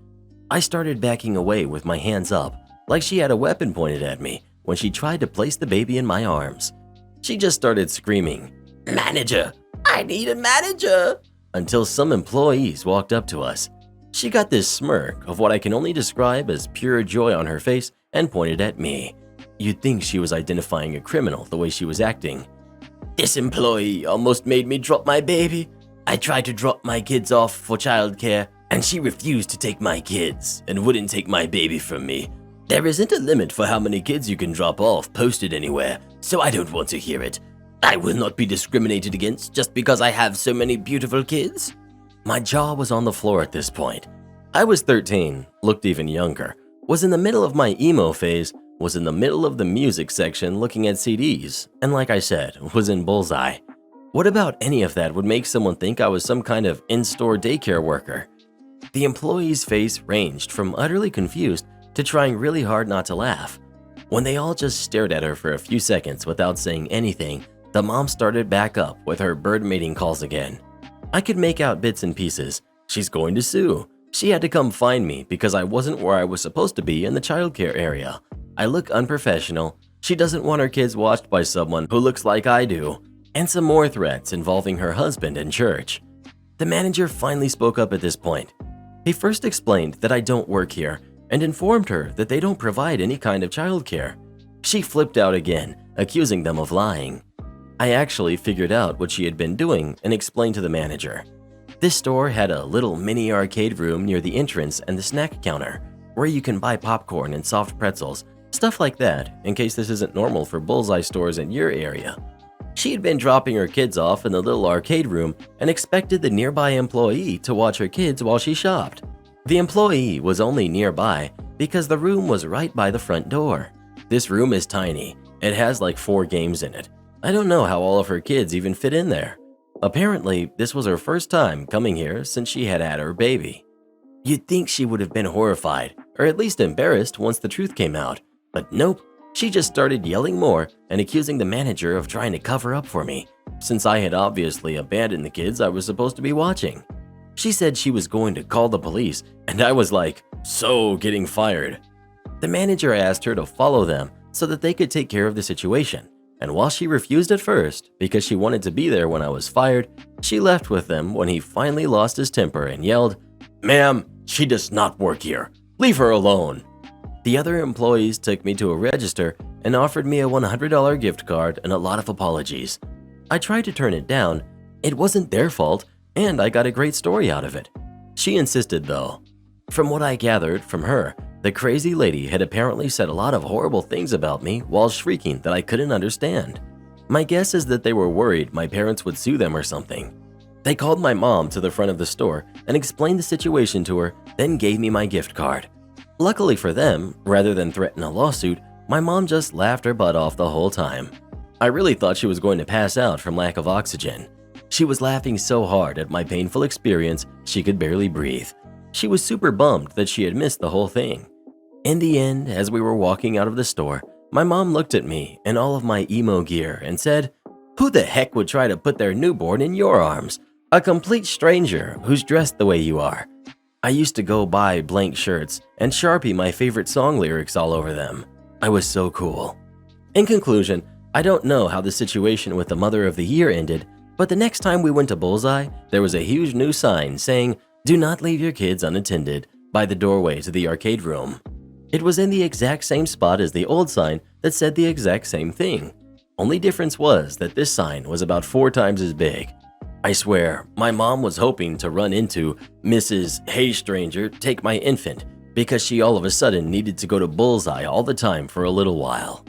I started backing away with my hands up, like she had a weapon pointed at me when she tried to place the baby in my arms. She just started screaming, "Manager! I need a manager!" until some employees walked up to us. She got this smirk of what I can only describe as pure joy on her face and pointed at me. You'd think she was identifying a criminal the way she was acting. "This employee almost made me drop my baby. I tried to drop my kids off for childcare, and she refused to take my kids and wouldn't take my baby from me. There isn't a limit for how many kids you can drop off posted anywhere, so I don't want to hear it. I will not be discriminated against just because I have so many beautiful kids." My jaw was on the floor at this point. I was 13, looked even younger, was in the middle of my emo phase, was in the middle of the music section looking at CDs, and like I said, was in Bullseye. What about any of that would make someone think I was some kind of in-store daycare worker? The employee's face ranged from utterly confused to trying really hard not to laugh. When they all just stared at her for a few seconds without saying anything, the mom started back up with her bird mating calls again. I could make out bits and pieces. She's going to sue. She had to come find me because I wasn't where I was supposed to be in the childcare area. I look unprofessional. She doesn't want her kids watched by someone who looks like I do. And some more threats involving her husband and church. The manager finally spoke up at this point. He first explained that I don't work here and informed her that they don't provide any kind of childcare. She flipped out again, accusing them of lying. I actually figured out what she had been doing and explained to the manager. This store had a little mini arcade room near the entrance and the snack counter, where you can buy popcorn and soft pretzels, stuff like that, in case this isn't normal for bullseye stores in your area. She had been dropping her kids off in the little arcade room and expected the nearby employee to watch her kids while she shopped. The employee was only nearby because the room was right by the front door. This room is tiny. It has like 4 games in it. I don't know how all of her kids even fit in there. Apparently, this was her first time coming here since she had her baby. You'd think she would have been horrified, or at least embarrassed once the truth came out. But nope, she just started yelling more and accusing the manager of trying to cover up for me, since I had obviously abandoned the kids I was supposed to be watching. She said she was going to call the police, and I was like, so getting fired. The manager asked her to follow them so that they could take care of the situation, and while she refused at first because she wanted to be there when I was fired, she left with them when he finally lost his temper and yelled, "Ma'am, she does not work here. Leave her alone." The other employees took me to a register and offered me a $100 gift card and a lot of apologies. I tried to turn it down. It wasn't their fault, and I got a great story out of it. She insisted though. From what I gathered from her, the crazy lady had apparently said a lot of horrible things about me while shrieking that I couldn't understand. My guess is that they were worried my parents would sue them or something. They called my mom to the front of the store and explained the situation to her, then gave me my gift card. Luckily for them, rather than threaten a lawsuit, my mom just laughed her butt off the whole time. I really thought she was going to pass out from lack of oxygen. She was laughing so hard at my painful experience, she could barely breathe. She was super bummed that she had missed the whole thing. In the end, as we were walking out of the store, my mom looked at me in all of my emo gear and said, "Who the heck would try to put their newborn in your arms? A complete stranger who's dressed the way you are." I used to go buy blank shirts and Sharpie my favorite song lyrics all over them. I was so cool. In conclusion, I don't know how the situation with the Mother of the Year ended, but the next time we went to Bullseye, there was a huge new sign saying, "Do not leave your kids unattended," by the doorway to the arcade room. It was in the exact same spot as the old sign that said the exact same thing. Only difference was that this sign was about 4 times as big. I swear, my mom was hoping to run into Mrs. Hey Stranger, take my infant, because she all of a sudden needed to go to Bullseye all the time for a little while.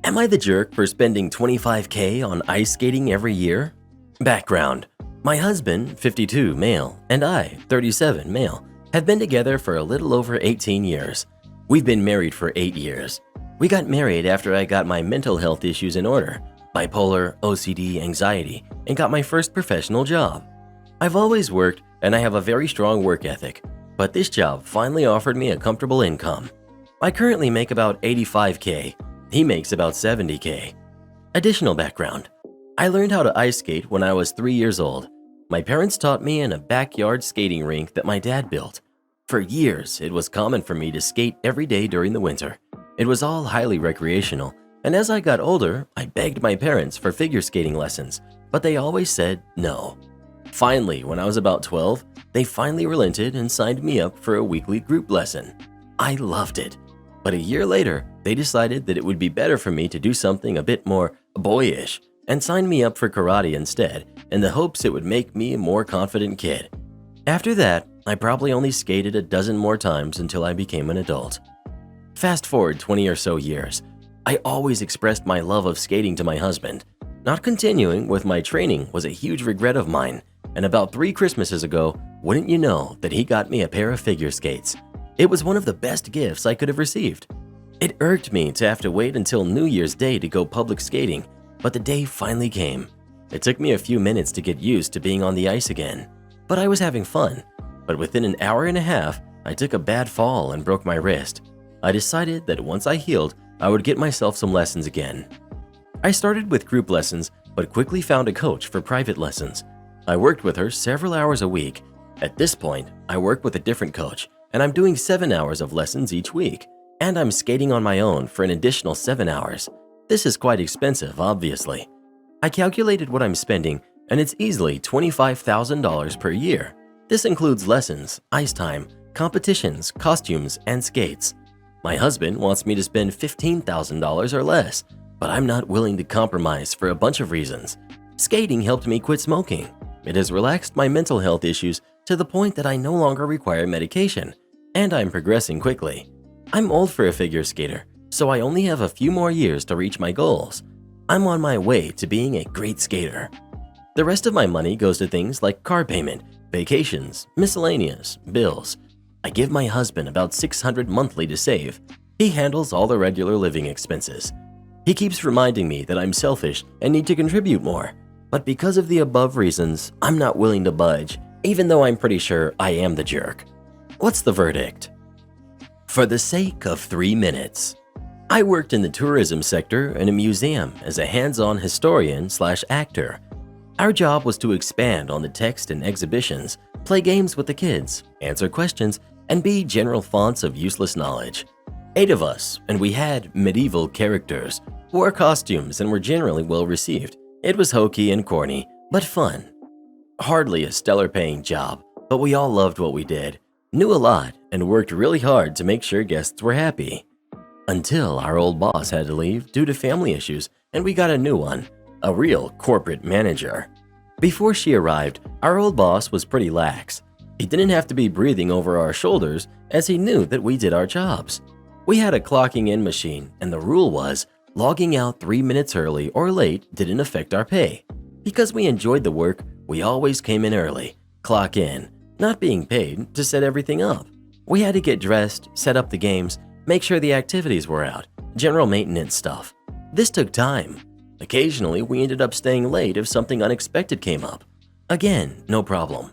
Am I the jerk for spending $25K on ice skating every year? Background: my husband, 52, male, and I, 37, male, have been together for a little over 18 years. We've been married for 8 years. We got married after I got my mental health issues in order, bipolar, OCD, anxiety, and got my first professional job. I've always worked and I have a very strong work ethic, but this job finally offered me a comfortable income. I currently make about 85K. He makes about 70K. Additional background: I learned how to ice skate when I was 3 years old. My parents taught me in a backyard skating rink that my dad built. For years, it was common for me to skate every day during the winter. It was all highly recreational, and as I got older, I begged my parents for figure skating lessons, but they always said no. Finally, when I was about 12, they finally relented and signed me up for a weekly group lesson. I loved it. But a year later, they decided that it would be better for me to do something a bit more boyish and signed me up for karate instead, in the hopes it would make me a more confident kid. After that, I probably only skated a dozen more times until I became an adult. Fast forward 20 or so years, I always expressed my love of skating to my husband. Not continuing with my training was a huge regret of mine, and about 3 Christmases ago, wouldn't you know that he got me a pair of figure skates. It was one of the best gifts I could have received. It irked me to have to wait until New Year's Day to go public skating, but the day finally came. It took me a few minutes to get used to being on the ice again, but I was having fun. But within an hour and a half, I took a bad fall and broke my wrist. I decided that once I healed, I would get myself some lessons again. I started with group lessons, but quickly found a coach for private lessons. I worked with her several hours a week. At this point, I work with a different coach, and I'm doing 7 hours of lessons each week, and I'm skating on my own for an additional 7 hours. This is quite expensive, obviously. I calculated what I'm spending, and it's easily $25,000 per year. This includes lessons, ice time, competitions, costumes, and skates. My husband wants me to spend $15,000 or less. but I'm not willing to compromise for a bunch of reasons. Skating helped me quit smoking. It has relaxed my mental health issues to the point that I no longer require medication, and I'm progressing quickly. I'm old for a figure skater, so I only have a few more years to reach my goals. I'm on my way to being a great skater. The rest of my money goes to things like car payment, vacations, miscellaneous, bills. I give my husband about $600 monthly to save. He handles all the regular living expenses. He keeps reminding me that I'm selfish and need to contribute more. But because of the above reasons, I'm not willing to budge, even though I'm pretty sure I am the jerk. What's the verdict? For the sake of 3 minutes. I worked in the tourism sector in a museum as a hands-on historian/actor. Our job was to expand on the text and exhibitions, play games with the kids, answer questions, and be general fonts of useless knowledge. 8 of us, and we had medieval characters, wore costumes, and were generally well received. It was hokey and corny, but fun. Hardly a stellar paying job, but we all loved what we did, knew a lot, and worked really hard to make sure guests were happy. Until our old boss had to leave due to family issues, and we got a new one, a real corporate manager. Before she arrived, our old boss was pretty lax. He didn't have to be breathing over our shoulders as he knew that we did our jobs. We had a clocking in machine, and the rule was logging out 3 minutes early or late didn't affect our pay. Because we enjoyed the work, we always came in early, clock in, not being paid to set everything up. We had to get dressed, set up the games, make sure the activities were out, general maintenance stuff. This took time. Occasionally, we ended up staying late if something unexpected came up. Again, no problem.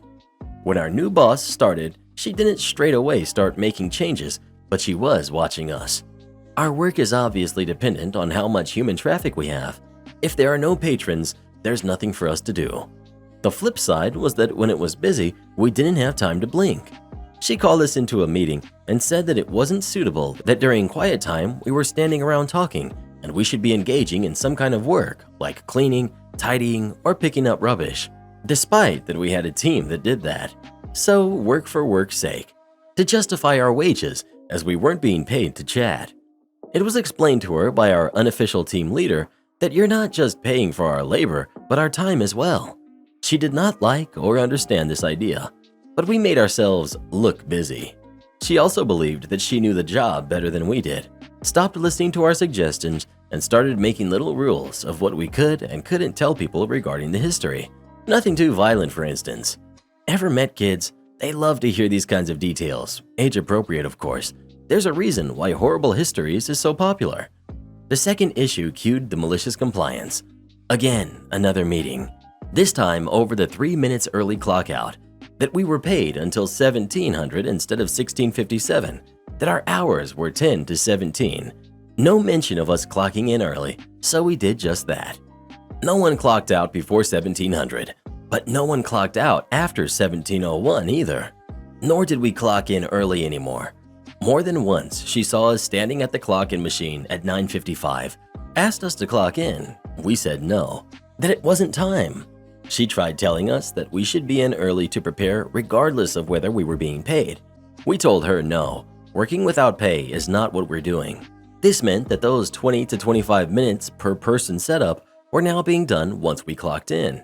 When our new boss started, she didn't straight away start making changes, but she was watching us. Our work is obviously dependent on how much human traffic we have. If there are no patrons, there's nothing for us to do. The flip side was that when it was busy, we didn't have time to blink. She called us into a meeting and said that it wasn't suitable that during quiet time we were standing around talking and we should be engaging in some kind of work like cleaning, tidying, or picking up rubbish, despite that we had a team that did that. So work for work's sake, to justify our wages as we weren't being paid to chat. It was explained to her by our unofficial team leader that you're not just paying for our labor, but our time as well. She did not like or understand this idea, but we made ourselves look busy. She also believed that she knew the job better than we did, stopped listening to our suggestions, and started making little rules of what we could and couldn't tell people regarding the history. Nothing too violent, for instance. Ever met kids? They love to hear these kinds of details, age appropriate of course. There's a reason why horrible histories is so popular. The second issue cued the malicious compliance. Again, another meeting. This time over the 3 minutes early clock out, that we were paid until 1700 instead of 1657, that our hours were 10 to 17. No mention of us clocking in early, so we did just that. No one clocked out before 1700, but no one clocked out after 1701 either. Nor did we clock in early anymore. More than once, she saw us standing at the clock-in machine at 9:55, asked us to clock in. We said no, that it wasn't time. She tried telling us that we should be in early to prepare regardless of whether we were being paid. We told her no, working without pay is not what we're doing. This meant that those 20 to 25 minutes per person setup were now being done once we clocked in.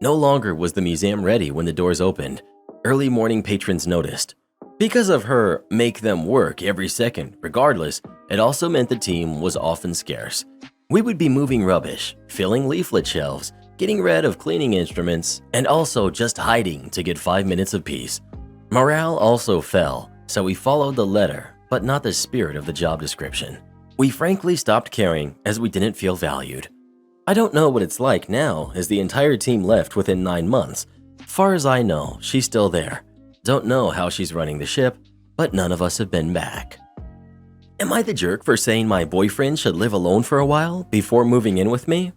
No longer was the museum ready when the doors opened. Early morning patrons noticed. Because of her make them work every second regardless, it also meant the team was often scarce. We would be moving rubbish, filling leaflet shelves, getting rid of cleaning instruments, and also just hiding to get 5 minutes of peace. Morale also fell, so we followed the letter, but not the spirit of the job description. We frankly stopped caring as we didn't feel valued. I don't know what it's like now as the entire team left within 9 months. Far as I know, she's still there. Don't know how she's running the ship, but none of us have been back. Am I the jerk for saying my boyfriend should live alone for a while before moving in with me?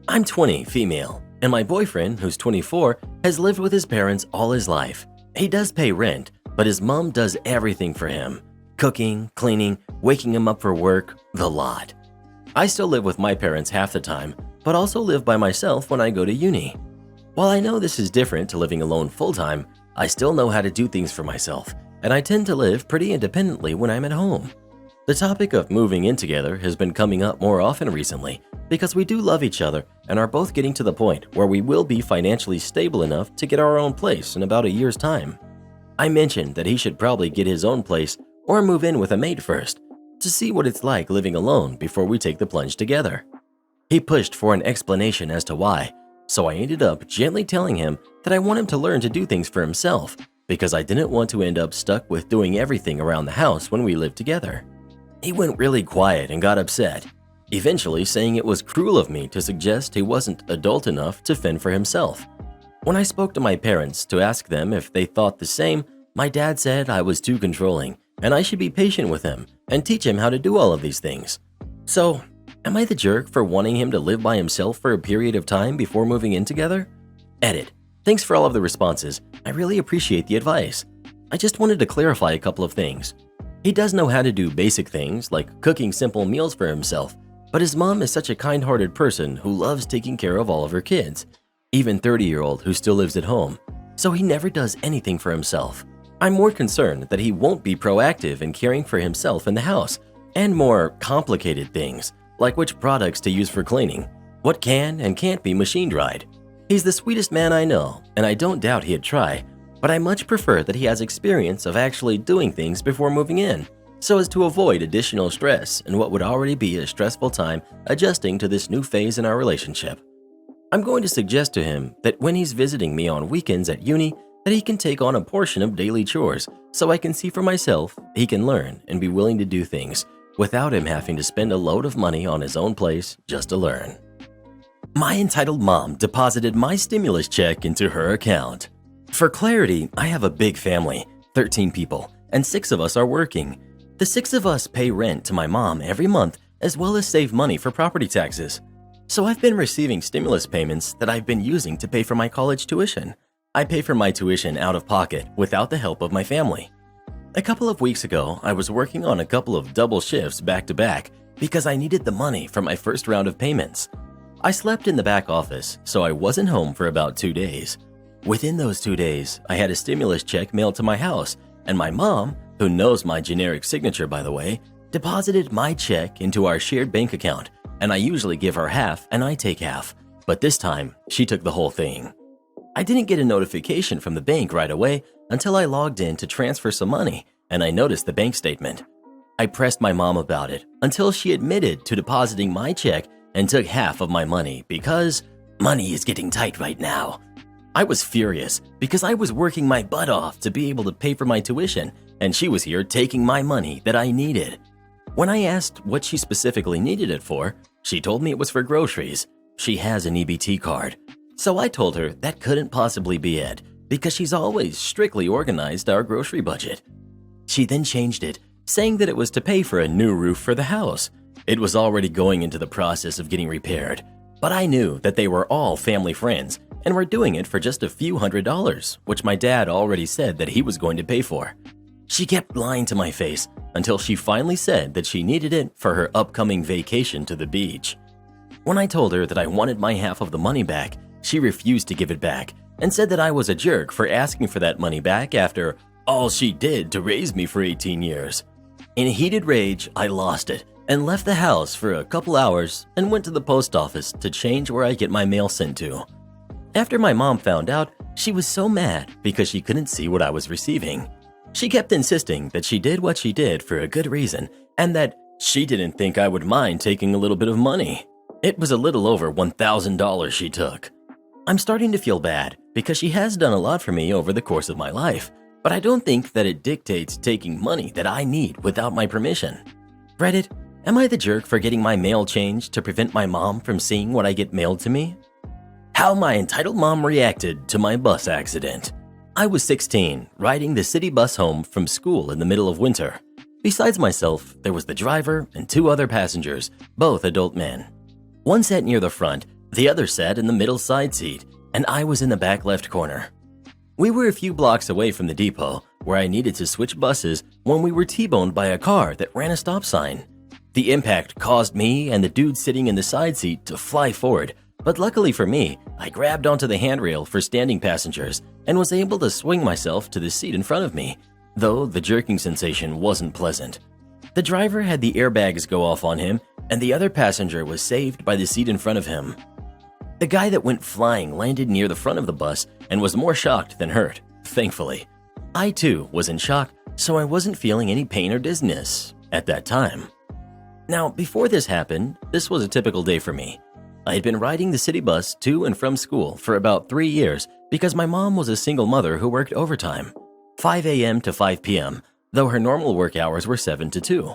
I'm 20, female, and my boyfriend, who's 24, has lived with his parents all his life. He does pay rent, but his mom does everything for him. Cooking, cleaning, waking him up for work, the lot. I still live with my parents half the time, but also live by myself when I go to uni. While I know this is different to living alone full-time, I still know how to do things for myself, and I tend to live pretty independently when I'm at home. The topic of moving in together has been coming up more often recently because we do love each other and are both getting to the point where we will be financially stable enough to get our own place in about a year's time. I mentioned that he should probably get his own place or move in with a mate first to see what it's like living alone before we take the plunge together. He pushed for an explanation as to why, so I ended up gently telling him that I want him to learn to do things for himself because I didn't want to end up stuck with doing everything around the house when we lived together. He went really quiet and got upset, eventually saying it was cruel of me to suggest he wasn't adult enough to fend for himself. When I spoke to my parents to ask them if they thought the same, my dad said I was too controlling and I should be patient with him and teach him how to do all of these things. So, am I the jerk for wanting him to live by himself for a period of time before moving in together? Edit. Thanks for all of the responses. I really appreciate the advice. I just wanted to clarify a couple of things. He does know how to do basic things like cooking simple meals for himself, but his mom is such a kind-hearted person who loves taking care of all of her kids, even 30-year-old who still lives at home, so he never does anything for himself. I'm more concerned that he won't be proactive in caring for himself in the house and more complicated things like which products to use for cleaning, what can and can't be machine dried. He's the sweetest man I know, and I don't doubt he'd try, but I much prefer that he has experience of actually doing things before moving in, so as to avoid additional stress in what would already be a stressful time adjusting to this new phase in our relationship. I'm going to suggest to him that when he's visiting me on weekends at uni, that he can take on a portion of daily chores so I can see for myself he can learn and be willing to do things without him having to spend a load of money on his own place just to learn. My entitled mom deposited my stimulus check into her account. For clarity, I have a big family, 13 people, and 6 of us are working. The 6 of us pay rent to my mom every month as well as save money for property taxes. So I've been receiving stimulus payments that I've been using to pay for my college tuition. I pay for my tuition out of pocket without the help of my family. A couple of weeks ago, I was working on a couple of double shifts back to back because I needed the money for my first round of payments. I slept in the back office, so I wasn't home for about 2 days. Within those 2 days, I had a stimulus check mailed to my house, and my mom, who knows my generic signature by the way, deposited my check into our shared bank account, and I usually give her half and I take half, but this time, she took the whole thing. I didn't get a notification from the bank right away until I logged in to transfer some money, and I noticed the bank statement. I pressed my mom about it until she admitted to depositing my check and took half of my money because money is getting tight right now. I was furious because I was working my butt off to be able to pay for my tuition, and she was here taking my money that I needed. When I asked what she specifically needed it for, she told me it was for groceries. She has an EBT card. So I told her that couldn't possibly be it because she's always strictly organized our grocery budget. She then changed it, saying that it was to pay for a new roof for the house. It was already going into the process of getting repaired, but I knew that they were all family friends and were doing it for just a few $100s, which my dad already said that he was going to pay for. She kept lying to my face until she finally said that she needed it for her upcoming vacation to the beach. When I told her that I wanted my half of the money back, she refused to give it back and said that I was a jerk for asking for that money back after all she did to raise me for 18 years. In heated rage, I lost it and left the house for a couple hours and went to the post office to change where I get my mail sent to. After my mom found out, she was so mad because she couldn't see what I was receiving. She kept insisting that she did what she did for a good reason and that she didn't think I would mind taking a little bit of money. It was a little over $1,000 she took. I'm starting to feel bad because she has done a lot for me over the course of my life, but I don't think that it dictates taking money that I need without my permission. Reddit, am I the jerk for getting my mail changed to prevent my mom from seeing what I get mailed to me? How my entitled mom reacted to my bus accident. I was 16, riding the city bus home from school in the middle of winter. Besides myself, there was the driver and 2 other passengers, both adult men. One sat near the front, the other sat in the middle side seat, and I was in the back left corner. We were a few blocks away from the depot, where I needed to switch buses when we were T-boned by a car that ran a stop sign. The impact caused me and the dude sitting in the side seat to fly forward, but luckily for me, I grabbed onto the handrail for standing passengers and was able to swing myself to the seat in front of me, though the jerking sensation wasn't pleasant. The driver had the airbags go off on him, and the other passenger was saved by the seat in front of him. The guy that went flying landed near the front of the bus and was more shocked than hurt, thankfully. I too was in shock, so I wasn't feeling any pain or dizziness at that time. Now, before this happened, this was a typical day for me. I had been riding the city bus to and from school for about 3 years because my mom was a single mother who worked overtime, 5 a.m. to 5 p.m., though her normal work hours were 7 to 2.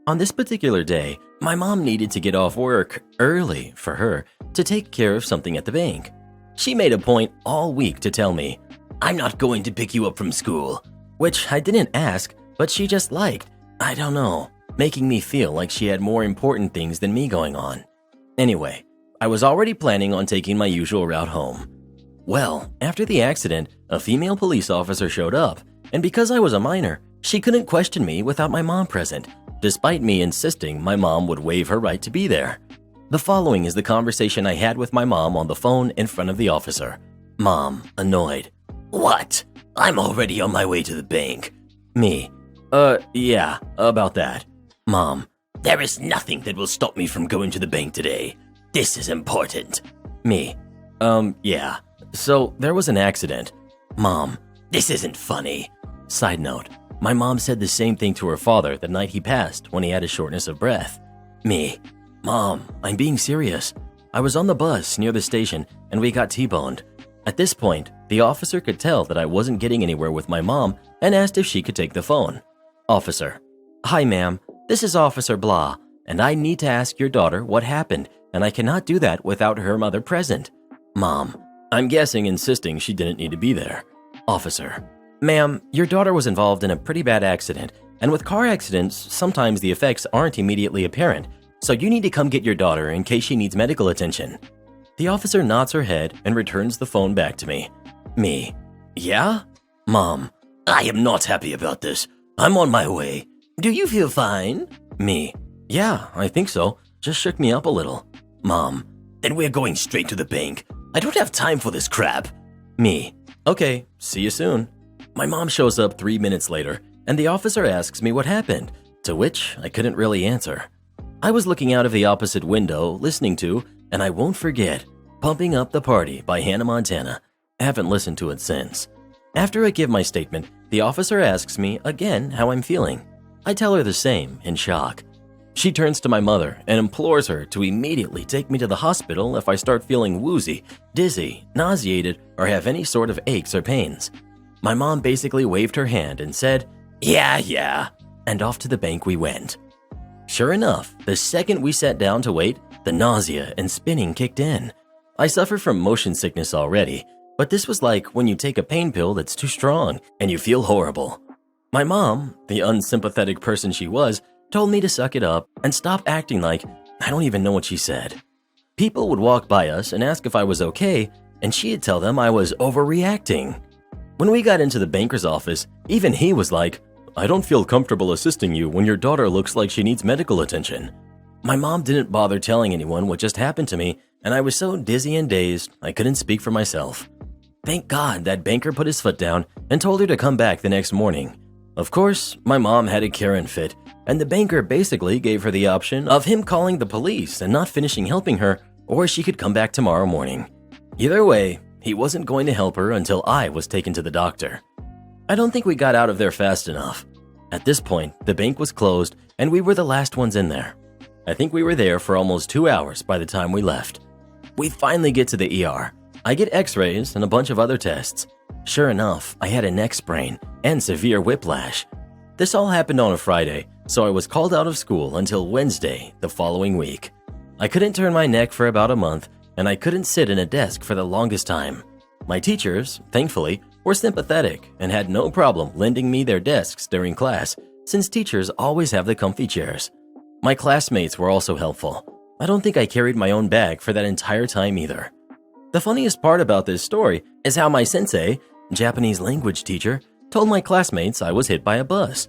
On this particular day, my mom needed to get off work early for her to take care of something at the bank. She made a point all week to tell me, "I'm not going to pick you up from school," which I didn't ask, but she just liked, I don't know, making me feel like she had more important things than me going on. Anyway, I was already planning on taking my usual route home. Well, after the accident, a female police officer showed up, and because I was a minor, she couldn't question me without my mom present, despite me insisting my mom would waive her right to be there. The following is the conversation I had with my mom on the phone in front of the officer. Mom, annoyed. "What? I'm already on my way to the bank." Me. Yeah, about that. Mom. "There is nothing that will stop me from going to the bank today. This is important." Me. Yeah. So there was an accident. Mom. "This isn't funny." Side note. My mom said the same thing to her father the night he passed when he had a shortness of breath. Me. "Mom, I'm being serious. I was on the bus near the station and we got T-boned." At this point, the officer could tell that I wasn't getting anywhere with my mom and asked if she could take the phone. Officer. "Hi, ma'am. This is Officer Blah, and I need to ask your daughter what happened, and I cannot do that without her mother present." Mom. I'm guessing insisting she didn't need to be there. Officer. "Ma'am, your daughter was involved in a pretty bad accident, and with car accidents, sometimes the effects aren't immediately apparent, so you need to come get your daughter in case she needs medical attention." The officer nods her head and returns the phone back to me. Me. "Yeah?" Mom. "I am not happy about this. I'm on my way. Do you feel fine?" Me. "Yeah, I think so. Just shook me up a little." Mom. "Then we're going straight to the bank. I don't have time for this crap." Me. "Okay, see you soon." My mom shows up 3 minutes later, and the officer asks me what happened, to which I couldn't really answer. I was looking out of the opposite window, listening to, and I won't forget, Pumping Up the Party by Hannah Montana. I haven't listened to it since. After I give my statement, the officer asks me again how I'm feeling. I tell her the same, in shock. She turns to my mother and implores her to immediately take me to the hospital if I start feeling woozy, dizzy, nauseated, or have any sort of aches or pains. My mom basically waved her hand and said, yeah, and off to the bank we went. Sure enough, the second we sat down to wait, the nausea and spinning kicked in. I suffer from motion sickness already, but this was like when you take a pain pill that's too strong and you feel horrible. My mom, the unsympathetic person she was, told me to suck it up and stop acting like I don't even know what she said. People would walk by us and ask if I was okay, and she'd tell them I was overreacting. When we got into the banker's office, even he was like, "I don't feel comfortable assisting you when your daughter looks like she needs medical attention." My mom didn't bother telling anyone what just happened to me, and I was so dizzy and dazed, I couldn't speak for myself. Thank God that banker put his foot down and told her to come back the next morning. Of course, my mom had a Karen fit, and the banker basically gave her the option of him calling the police and not finishing helping her, or she could come back tomorrow morning. Either way, he wasn't going to help her until I was taken to the doctor. I don't think we got out of there fast enough. At this point, the bank was closed and we were the last ones in there. I think we were there for almost 2 hours by the time we left. We finally get to the ER. I get x-rays and a bunch of other tests. Sure enough, I had a neck sprain and severe whiplash. This all happened on a Friday, so I was called out of school until Wednesday the following week. I couldn't turn my neck for about a month, and I couldn't sit in a desk for the longest time. My teachers, thankfully, were sympathetic and had no problem lending me their desks during class, since teachers always have the comfy chairs. My classmates were also helpful. I don't think I carried my own bag for that entire time either. The funniest part about this story is how my sensei, Japanese language teacher, told my classmates I was hit by a bus.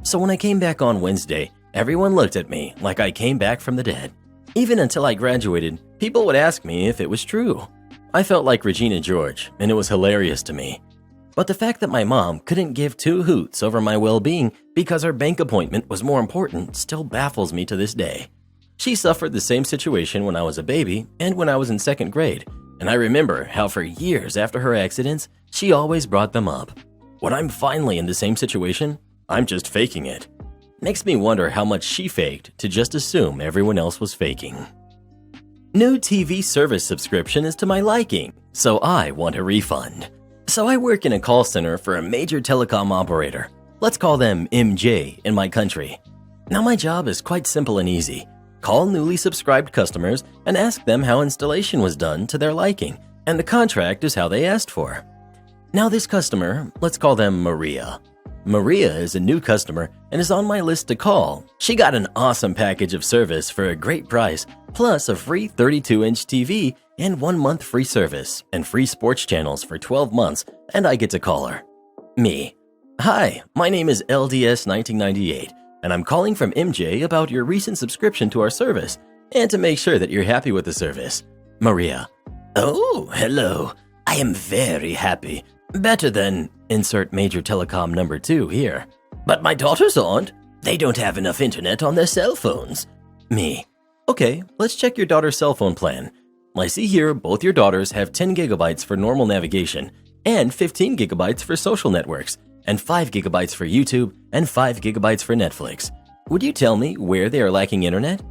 So when I came back on Wednesday, everyone looked at me like I came back from the dead. Even until I graduated, people would ask me if it was true. I felt like Regina George, and it was hilarious to me. But the fact that my mom couldn't give two hoots over my well-being because her bank appointment was more important still baffles me to this day. She suffered the same situation when I was a baby and when I was in second grade, and I remember how for years after her accidents, she always brought them up. When I'm finally in the same situation, I'm just faking it. Makes me wonder how much she faked to just assume everyone else was faking. New TV service subscription is to my liking, so I want a refund. So I work in a call center for a major telecom operator. Let's call them MJ in my country. Now my job is quite simple and easy. Call newly subscribed customers and ask them how installation was done to their liking, and the contract is how they asked for. Now this customer, let's call them Maria. Maria is a new customer and is on my list to call. She got an awesome package of service for a great price, plus a free 32-inch TV and 1 month free service and free sports channels for 12 months, and I get to call her. Me. Hi, my name is LDS1998, and I'm calling from MJ about your recent subscription to our service and to make sure that you're happy with the service. Maria. Oh, hello. I am very happy. Better than insert major telecom number 2 here. But my daughters aren't. They don't have enough internet on their cell phones. Me. Okay, let's check your daughter's cell phone plan. I see here both your daughters have 10 gigabytes for normal navigation and 15 gigabytes for social networks and 5 gigabytes for YouTube and 5 gigabytes for Netflix. Would you tell me where they are lacking internet?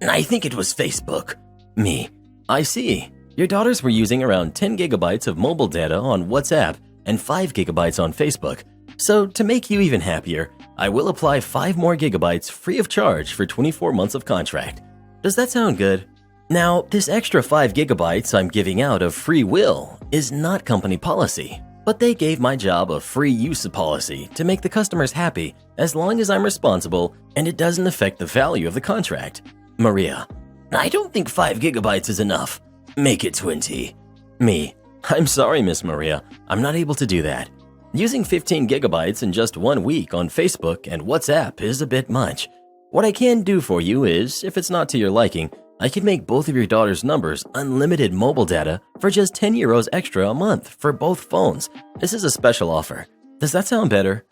I think it was Facebook. Me. I see. Your daughters were using around 10 gigabytes of mobile data on WhatsApp and 5 gigabytes on Facebook. So to make you even happier, I will apply 5 more gigabytes free of charge for 24 months of contract. Does that sound good? Now, this extra 5 gigabytes I'm giving out of free will is not company policy, but they gave my job a free use policy to make the customers happy as long as I'm responsible and it doesn't affect the value of the contract. Maria. I don't think 5 gigabytes is enough. Make it 20. Me. I'm sorry, Miss Maria. I'm not able to do that. Using 15 gigabytes in just 1 week on Facebook and WhatsApp is a bit much. What I can do for you is, if it's not to your liking, I can make both of your daughter's numbers unlimited mobile data for just 10 euros extra a month for both phones. This is a special offer. Does that sound better?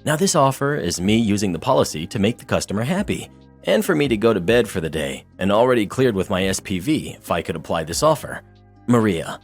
Now this offer is me using the policy to make the customer happy, and for me to go to bed for the day, and already cleared with my SPV if I could apply this offer. Maria.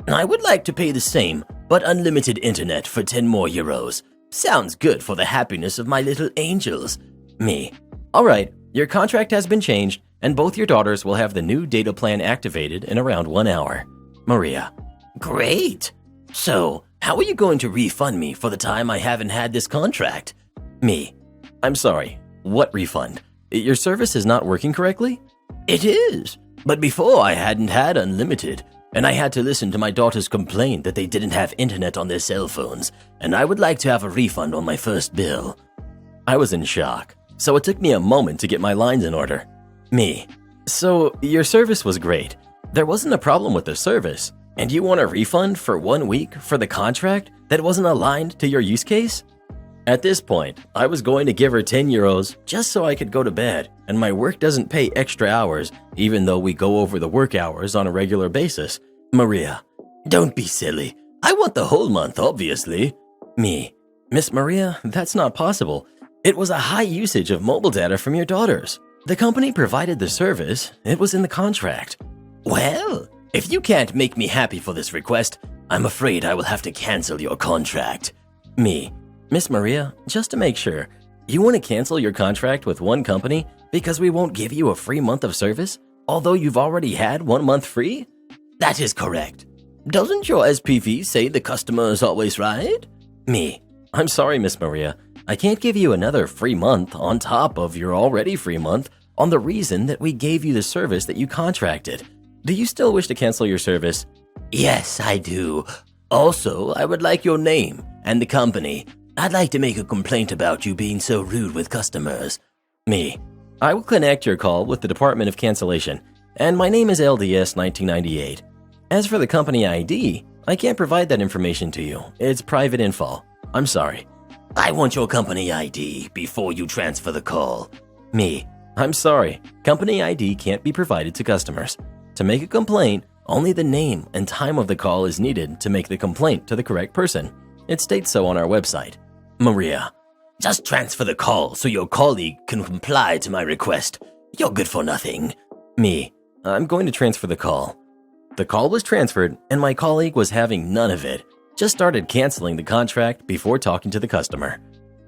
I would like to pay the same, but unlimited internet for 10 more euros. Sounds good for the happiness of my little angels. Me. Alright, your contract has been changed, and both your daughters will have the new data plan activated in around 1 hour. Maria. Great! So, how are you going to refund me for the time I haven't had this contract? Me. I'm sorry, what refund? Your service is not working correctly? It is, but before I hadn't had unlimited, and I had to listen to my daughters complain that they didn't have internet on their cell phones, and I would like to have a refund on my first bill. I was in shock, so it took me a moment to get my lines in order. Me. So, your service was great. There wasn't a problem with the service, and you want a refund for 1 week for the contract that wasn't aligned to your use case? At this point, I was going to give her 10 euros just so I could go to bed, and my work doesn't pay extra hours, even though we go over the work hours on a regular basis. Maria. Don't be silly. I want the whole month, obviously. Me. Miss Maria, that's not possible. It was a high usage of mobile data from your daughters. The company provided the service. It was in the contract. Well, if you can't make me happy for this request, I'm afraid I will have to cancel your contract. Me. Miss Maria, just to make sure, you want to cancel your contract with one company because we won't give you a free month of service, although you've already had 1 month free? That is correct. Doesn't your SPV say the customer is always right? Me. I'm sorry, Miss Maria. I can't give you another free month on top of your already free month on the reason that we gave you the service that you contracted. Do you still wish to cancel your service? Yes, I do. Also, I would like your name and the company. I'd like to make a complaint about you being so rude with customers. Me. I will connect your call with the Department of Cancellation, and my name is LDS1998. As for the company ID, I can't provide that information to you. It's private info. I'm sorry. I want your company ID before you transfer the call. Me. I'm sorry. Company ID can't be provided to customers. To make a complaint, only the name and time of the call is needed to make the complaint to the correct person. It states so on our website. Maria, just transfer the call so your colleague can comply to my request. You're good for nothing. Me, I'm going to transfer the call. The call was transferred and my colleague was having none of it. Just started canceling the contract before talking to the customer.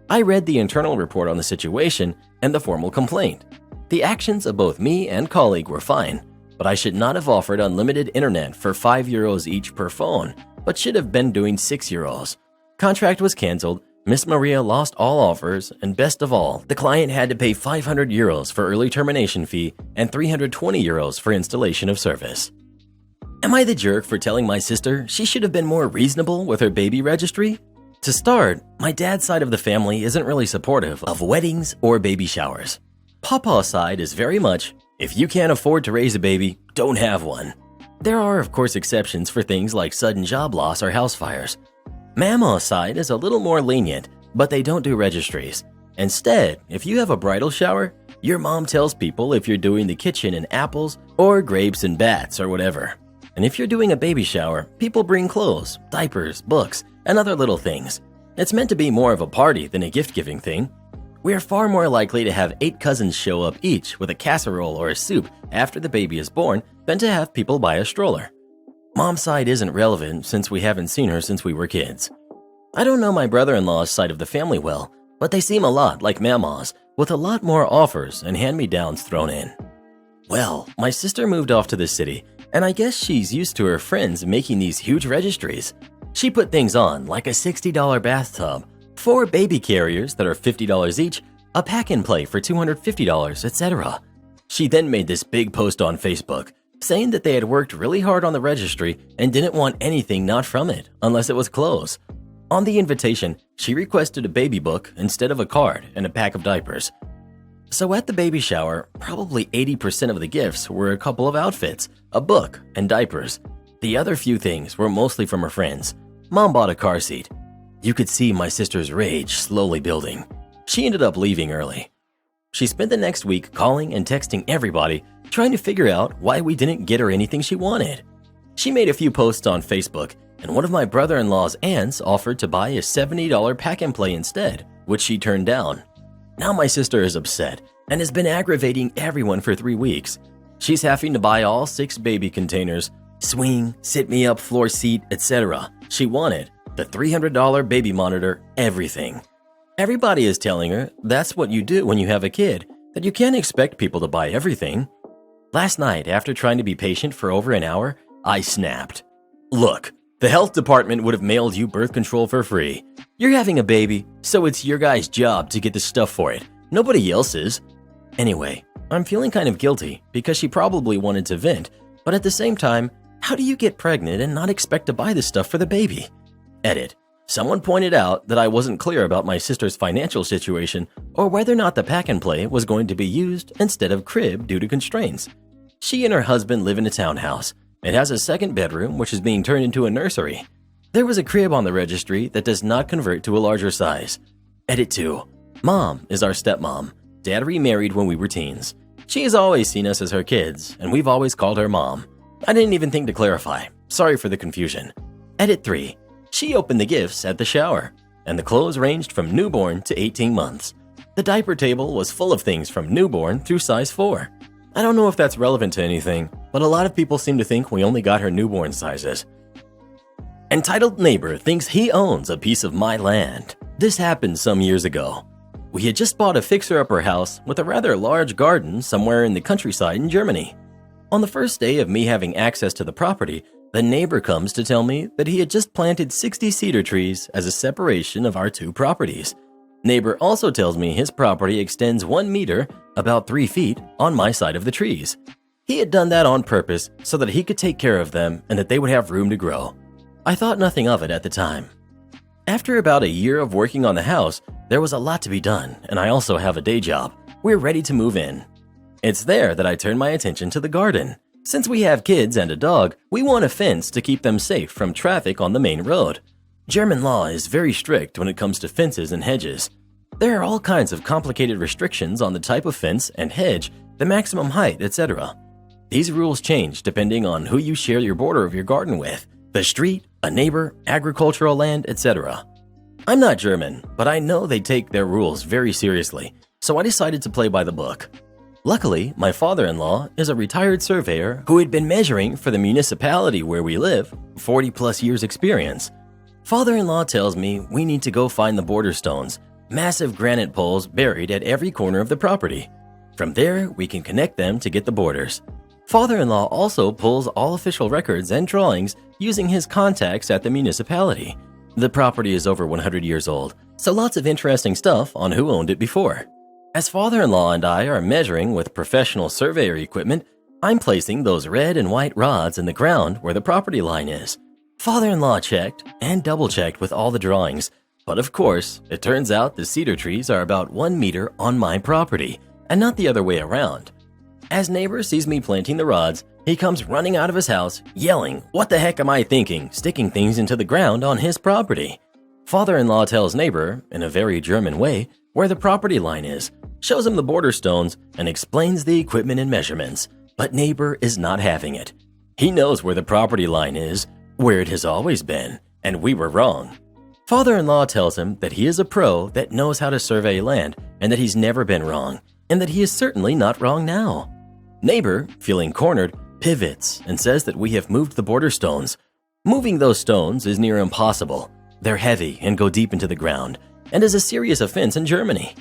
I read the internal report on the situation and the formal complaint. The actions of both me and colleague were fine, but I should not have offered unlimited internet for €5 each per phone, but should have been doing €6. Contract was cancelled, Miss Maria lost all offers, and best of all, the client had to pay €500 for early termination fee and €320 for installation of service. Am I the jerk for telling my sister she should have been more reasonable with her baby registry? To start, my dad's side of the family isn't really supportive of weddings or baby showers. Papa's side is very much, if you can't afford to raise a baby, don't have one. There are of course exceptions for things like sudden job loss or house fires. Mama's side is a little more lenient, but they don't do registries. Instead, if you have a bridal shower, your mom tells people if you're doing the kitchen and apples or grapes and bats or whatever. And if you're doing a baby shower, people bring clothes, diapers, books, and other little things. It's meant to be more of a party than a gift-giving thing. We're far more likely to have 8 cousins show up each with a casserole or a soup after the baby is born than to have people buy a stroller. Mom's side isn't relevant since we haven't seen her since we were kids. I don't know my brother-in-law's side of the family well, but they seem a lot like Mama's, with a lot more offers and hand-me-downs thrown in. Well, my sister moved off to the city, and I guess she's used to her friends making these huge registries. She put things on like a $60 bathtub, 4 baby carriers that are $50 each, a pack-and-play for $250, etc. She then made this big post on Facebook, saying that they had worked really hard on the registry and didn't want anything not from it, unless it was clothes. On the invitation, she requested a baby book instead of a card and a pack of diapers. So at the baby shower, probably 80% of the gifts were a couple of outfits, a book, and diapers. The other few things were mostly from her friends. Mom bought a car seat. You could see my sister's rage slowly building. She ended up leaving early. She spent the next week calling and texting everybody, trying to figure out why we didn't get her anything she wanted. She made a few posts on Facebook, and one of my brother-in-law's aunts offered to buy a $70 pack-and-play instead, which she turned down. Now my sister is upset and has been aggravating everyone for 3 weeks. She's having to buy all 6 baby containers, swing, sit-me-up floor seat, etc. She wanted the $300 baby monitor, everything. Everybody is telling her that's what you do when you have a kid, that you can't expect people to buy everything. Last night, after trying to be patient for over an hour, I snapped. Look, the health department would have mailed you birth control for free. You're having a baby, so it's your guy's job to get the stuff for it, nobody else's. Anyway, I'm feeling kind of guilty because she probably wanted to vent, but at the same time, how do you get pregnant and not expect to buy this stuff for the baby? Edit. Someone pointed out that I wasn't clear about my sister's financial situation or whether or not the pack-and-play was going to be used instead of crib due to constraints. She and her husband live in a townhouse. It has a 2nd bedroom which is being turned into a nursery. There was a crib on the registry that does not convert to a larger size. Edit 2. Mom is our stepmom. Dad remarried when we were teens. She has always seen us as her kids, and we've always called her Mom. I didn't even think to clarify. Sorry for the confusion. Edit 3. She opened the gifts at the shower, and the clothes ranged from newborn to 18 months. The diaper table was full of things from newborn through size 4. I don't know if that's relevant to anything, but a lot of people seem to think we only got her newborn sizes. Entitled neighbor thinks he owns a piece of my land. This happened some years ago. We had just bought a fixer-upper house with a rather large garden somewhere in the countryside in Germany. On the first day of me having access to the property, the neighbor comes to tell me that he had just planted 60 cedar trees as a separation of our 2 properties. Neighbor also tells me his property extends 1 meter, about 3 feet, on my side of the trees. He had done that on purpose so that he could take care of them and that they would have room to grow. I thought nothing of it at the time. After about a year of working on the house, there was a lot to be done, and I also have a day job. We're ready to move in. It's there that I turn my attention to the garden. Since we have kids and a dog, we want a fence to keep them safe from traffic on the main road. German law is very strict when it comes to fences and hedges. There are all kinds of complicated restrictions on the type of fence and hedge, the maximum height, etc. These rules change depending on who you share your border of your garden with, the street, a neighbor, agricultural land, etc. I'm not German, but I know they take their rules very seriously, so I decided to play by the book. Luckily, my father-in-law is a retired surveyor who had been measuring for the municipality where we live, 40 plus years experience. Father-in-law tells me we need to go find the border stones, massive granite poles buried at every corner of the property. From there, we can connect them to get the borders. Father-in-law also pulls all official records and drawings using his contacts at the municipality. The property is over 100 years old, so lots of interesting stuff on who owned it before. As father-in-law and I are measuring with professional surveyor equipment, I'm placing those red and white rods in the ground where the property line is. Father-in-law checked and double-checked with all the drawings, but of course, it turns out the cedar trees are about 1 meter on my property, and not the other way around. As neighbor sees me planting the rods, he comes running out of his house, yelling, "What the heck am I thinking, sticking things into the ground on his property?" Father-in-law tells neighbor, in a very German way, where the property line is, shows him the border stones, and explains the equipment and measurements, but neighbor is not having it. He knows where the property line is, where it has always been, and we were wrong. Father-in-law tells him that he is a pro that knows how to survey land and that he's never been wrong, and that he is certainly not wrong now. Neighbor, feeling cornered, pivots and says that we have moved the border stones. Moving those stones is near impossible. They're heavy and go deep into the ground, and is a serious offense in Germany.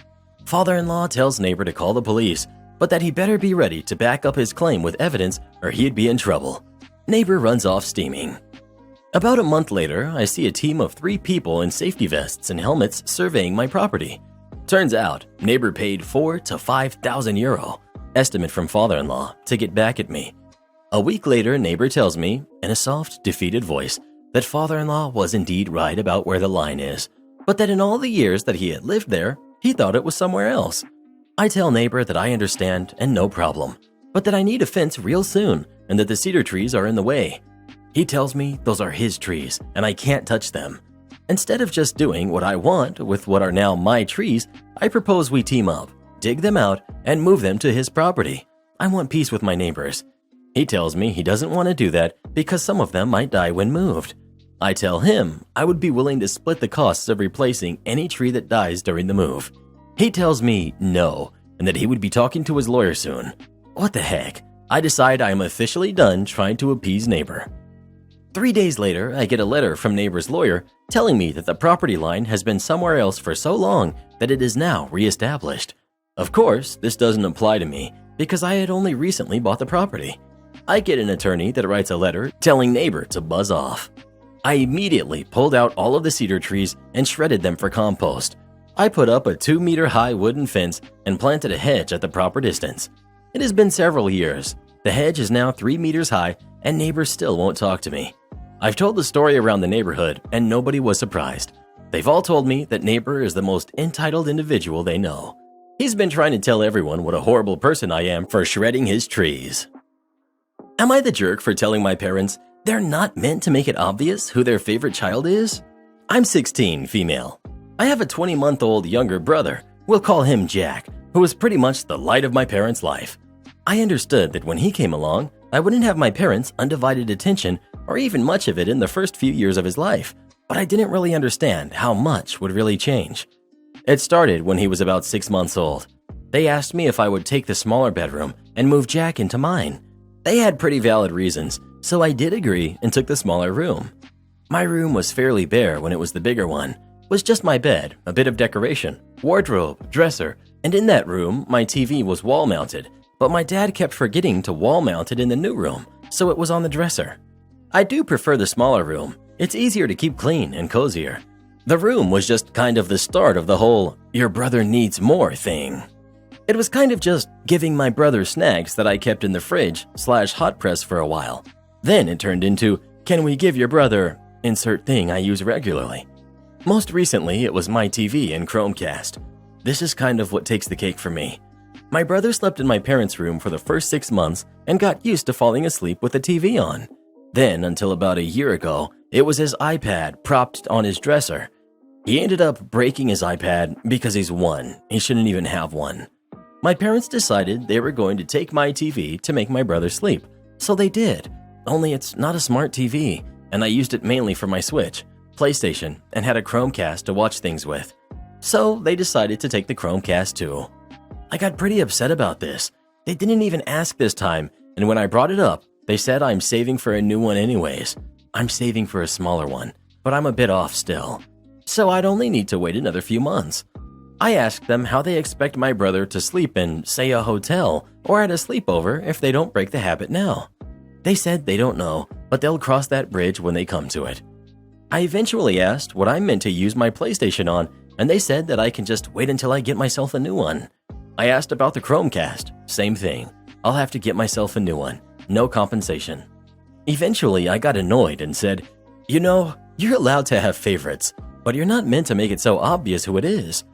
Father-in-law tells neighbor to call the police, but that he better be ready to back up his claim with evidence or he'd be in trouble. Neighbor runs off steaming. About a month later, I see a team of 3 people in safety vests and helmets surveying my property. Turns out, neighbor paid 4,000 to 5,000 euro, estimate from father-in-law, to get back at me. A week later, neighbor tells me, in a soft, defeated voice, that father-in-law was indeed right about where the line is, but that in all the years that he had lived there, he thought it was somewhere else. I tell neighbor that I understand and no problem, but that I need a fence real soon and that the cedar trees are in the way. He tells me those are his trees and I can't touch them. Instead of just doing what I want with what are now my trees, I propose we team up, dig them out, and move them to his property. I want peace with my neighbors. He tells me he doesn't want to do that because some of them might die when moved. I tell him I would be willing to split the costs of replacing any tree that dies during the move. He tells me no, and that he would be talking to his lawyer soon. What the heck? I decide I am officially done trying to appease neighbor. 3 days later, I get a letter from neighbor's lawyer telling me that the property line has been somewhere else for so long that it is now reestablished. Of course, this doesn't apply to me because I had only recently bought the property. I get an attorney that writes a letter telling neighbor to buzz off. I immediately pulled out all of the cedar trees and shredded them for compost. I put up a 2-meter-high wooden fence and planted a hedge at the proper distance. It has been several years. The hedge is now 3 meters high and neighbors still won't talk to me. I've told the story around the neighborhood and nobody was surprised. They've all told me that neighbor is the most entitled individual they know. He's been trying to tell everyone what a horrible person I am for shredding his trees. Am I the jerk for telling my parents they're not meant to make it obvious who their favorite child is? I'm 16, female. I have a 20-month-old younger brother, we'll call him Jack, who is pretty much the light of my parents' life. I understood that when he came along, I wouldn't have my parents' undivided attention or even much of it in the first few years of his life, but I didn't really understand how much would really change. It started when he was about 6 months old. They asked me if I would take the smaller bedroom and move Jack into mine. They had pretty valid reasons, so I did agree and took the smaller room. My room was fairly bare when it was the bigger one. It was just my bed, a bit of decoration, wardrobe, dresser, and in that room, my TV was wall-mounted, but my dad kept forgetting to wall-mount it in the new room, so it was on the dresser. I do prefer the smaller room. It's easier to keep clean and cozier. The room was just kind of the start of the whole "your brother needs more" thing. It was kind of just giving my brother snacks that I kept in the fridge/hot press for a while. Then it turned into, "Can we give your brother insert thing I use regularly?" Most recently, it was my TV and Chromecast. This is kind of what takes the cake for me. My brother slept in my parents' room for the first 6 months and got used to falling asleep with the TV on. Then, until about a year ago, it was his iPad propped on his dresser. He ended up breaking his iPad because he's 1. He shouldn't even have one. My parents decided they were going to take my TV to make my brother sleep, so they did. Only it's not a smart TV. and I used it mainly for my Switch, PlayStation, and had a Chromecast to watch things with. So they decided to take the Chromecast too. I got pretty upset about this. They didn't even ask this time, and when I brought it up, they said I'm saving for a new one anyways. I'm saving for a smaller one, but I'm a bit off still. So I'd only need to wait another few months. I asked them how they expect my brother to sleep in, say, a hotel or at a sleepover if they don't break the habit now. They said they don't know, but they'll cross that bridge when they come to it. I eventually asked what I meant to use my PlayStation on, and they said that I can just wait until I get myself a new one. I asked about the Chromecast, same thing. I'll have to get myself a new one, no compensation. Eventually, I got annoyed and said, you're allowed to have favorites, but you're not meant to make it so obvious who it is.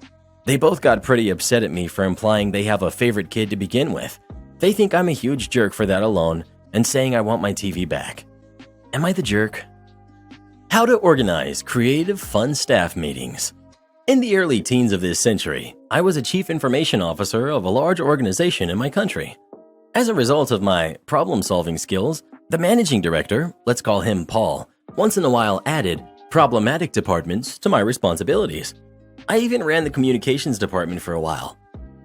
They both got pretty upset at me for implying they have a favorite kid to begin with. They think I'm a huge jerk for that alone and saying I want my TV back. Am I the jerk? How to organize creative, fun staff meetings. In the early teens of this century, I was a chief information officer of a large organization in my country. As a result of my problem-solving skills, the managing director, let's call him Paul, once in a while added problematic departments to my responsibilities. I even ran the communications department for a while.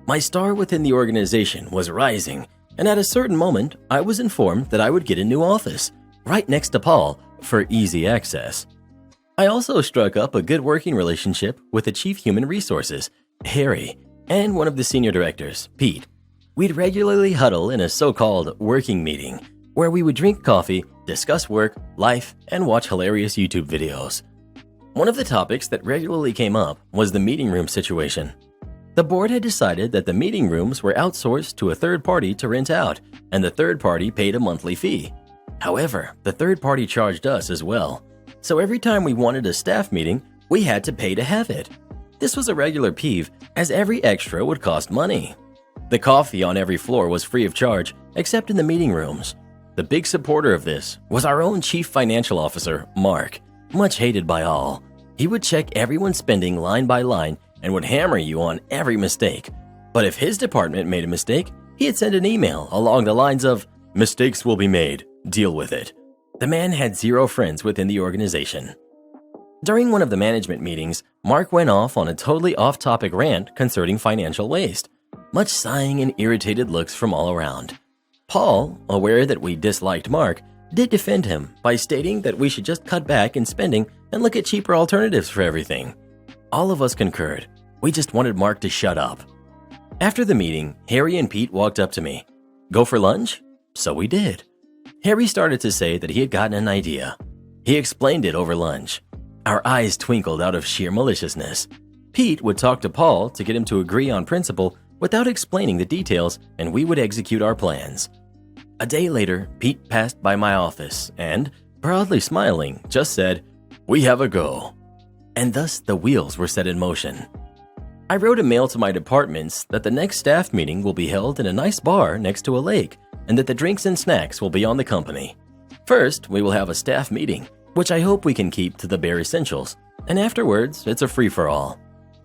My star within the organization was rising, and at a certain moment, I was informed that I would get a new office, right next to Paul, for easy access. I also struck up a good working relationship with the chief human resources, Harry, and one of the senior directors, Pete. We'd regularly huddle in a so-called working meeting, where we would drink coffee, discuss work, life, and watch hilarious YouTube videos. One of the topics that regularly came up was the meeting room situation. The board had decided that the meeting rooms were outsourced to a third party to rent out, and the third party paid a monthly fee. However, the third party charged us as well. So every time we wanted a staff meeting, we had to pay to have it. This was a regular peeve, as every extra would cost money. The coffee on every floor was free of charge, except in the meeting rooms. The big supporter of this was our own chief financial officer, Mark, much hated by all. He would check everyone's spending line by line and would hammer you on every mistake. But if his department made a mistake, he'd send an email along the lines of, "Mistakes will be made, deal with it." The man had zero friends within the organization. During one of the management meetings, Mark went off on a totally off-topic rant concerning financial waste. Much sighing and irritated looks from all around. Paul, aware that we disliked Mark, did defend him by stating that we should just cut back in spending and look at cheaper alternatives for everything. All of us concurred. We just wanted Mark to shut up. After the meeting, Harry and Pete walked up to me. Go for lunch? So we did. Harry started to say that he had gotten an idea. He explained it over lunch. Our eyes twinkled out of sheer maliciousness. Pete would talk to Paul to get him to agree on principle without explaining the details, and we would execute our plans. A day later, Pete passed by my office and, proudly smiling, just said, "We have a go." And thus the wheels were set in motion. I wrote a mail to my departments that the next staff meeting will be held in a nice bar next to a lake, and that the drinks and snacks will be on the company. First, we will have a staff meeting, which I hope we can keep to the bare essentials, and afterwards, it's a free-for-all.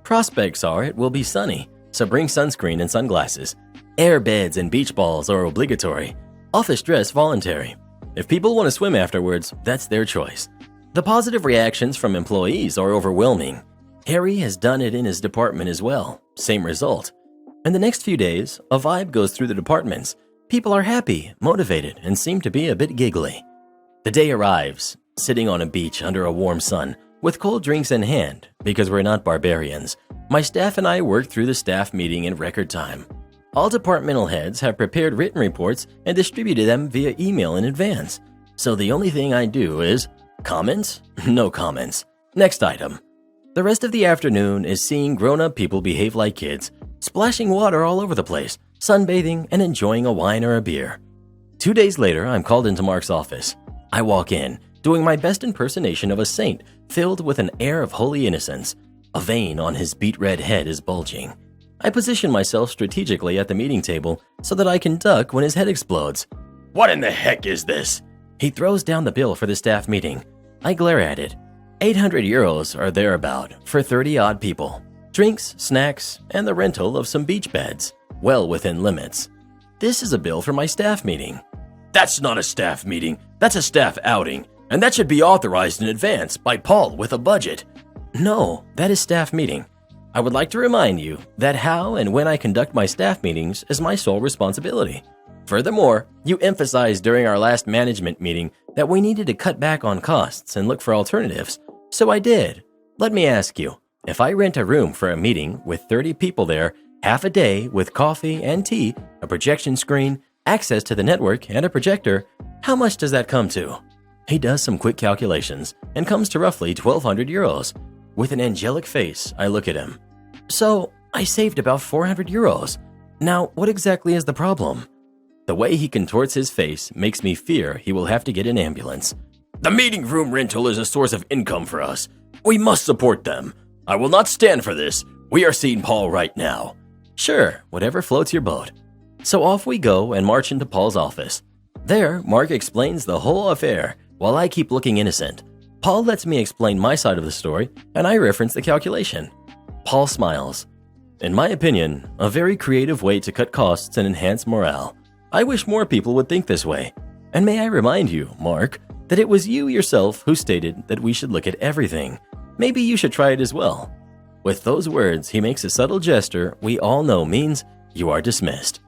Prospects are it will be sunny, so bring sunscreen and sunglasses. Air beds and beach balls are obligatory. Office dress voluntary. If people want to swim afterwards, that's their choice. The positive reactions from employees are overwhelming. Harry has done it in his department as well. Same result. In the next few days, a vibe goes through the departments. People are happy, motivated, and seem to be a bit giggly. The day arrives, sitting on a beach under a warm sun, with cold drinks in hand, because we're not barbarians. My staff and I worked through the staff meeting in record time. All departmental heads have prepared written reports and distributed them via email in advance. So the only thing I do is, comments? No comments. Next item. The rest of the afternoon is seeing grown-up people behave like kids, splashing water all over the place, sunbathing, and enjoying a wine or a beer. 2 days later, I'm called into Mark's office. I walk in, doing my best impersonation of a saint filled with an air of holy innocence. A vein on his beet-red head is bulging. I position myself strategically at the meeting table so that I can duck when his head explodes. "What in the heck is this?" He throws down the bill for the staff meeting. I glare at it. 800 euros or thereabout for 30-odd people. Drinks, snacks, and the rental of some beach beds. Well within limits. This is a bill for my staff meeting. "That's not a staff meeting. That's a staff outing. And that should be authorized in advance by Paul with a budget. No, that is staff meeting. I would like to remind you that how and when I conduct my staff meetings is my sole responsibility. Furthermore, you emphasized during our last management meeting that we needed to cut back on costs and look for alternatives. So I did. Let me ask you, if I rent a room for a meeting with 30 people there, half a day with coffee and tea, a projection screen, access to the network, and a projector, how much does that come to? He does some quick calculations and comes to roughly 1,200 euros. With an angelic face, I look at him. So, I saved about 400 euros. Now, what exactly is the problem? The way he contorts his face makes me fear he will have to get an ambulance. The meeting room rental is a source of income for us. We must support them. I will not stand for this. We are seeing Paul right now. Sure, whatever floats your boat. So off we go and march into Paul's office. There, Mark explains the whole affair while I keep looking innocent. Paul lets me explain my side of the story, and I reference the calculation. Paul smiles. In my opinion, a very creative way to cut costs and enhance morale. I wish more people would think this way. And may I remind you, Mark, that it was you yourself who stated that we should look at everything. Maybe you should try it as well. With those words, he makes a subtle gesture we all know means you are dismissed.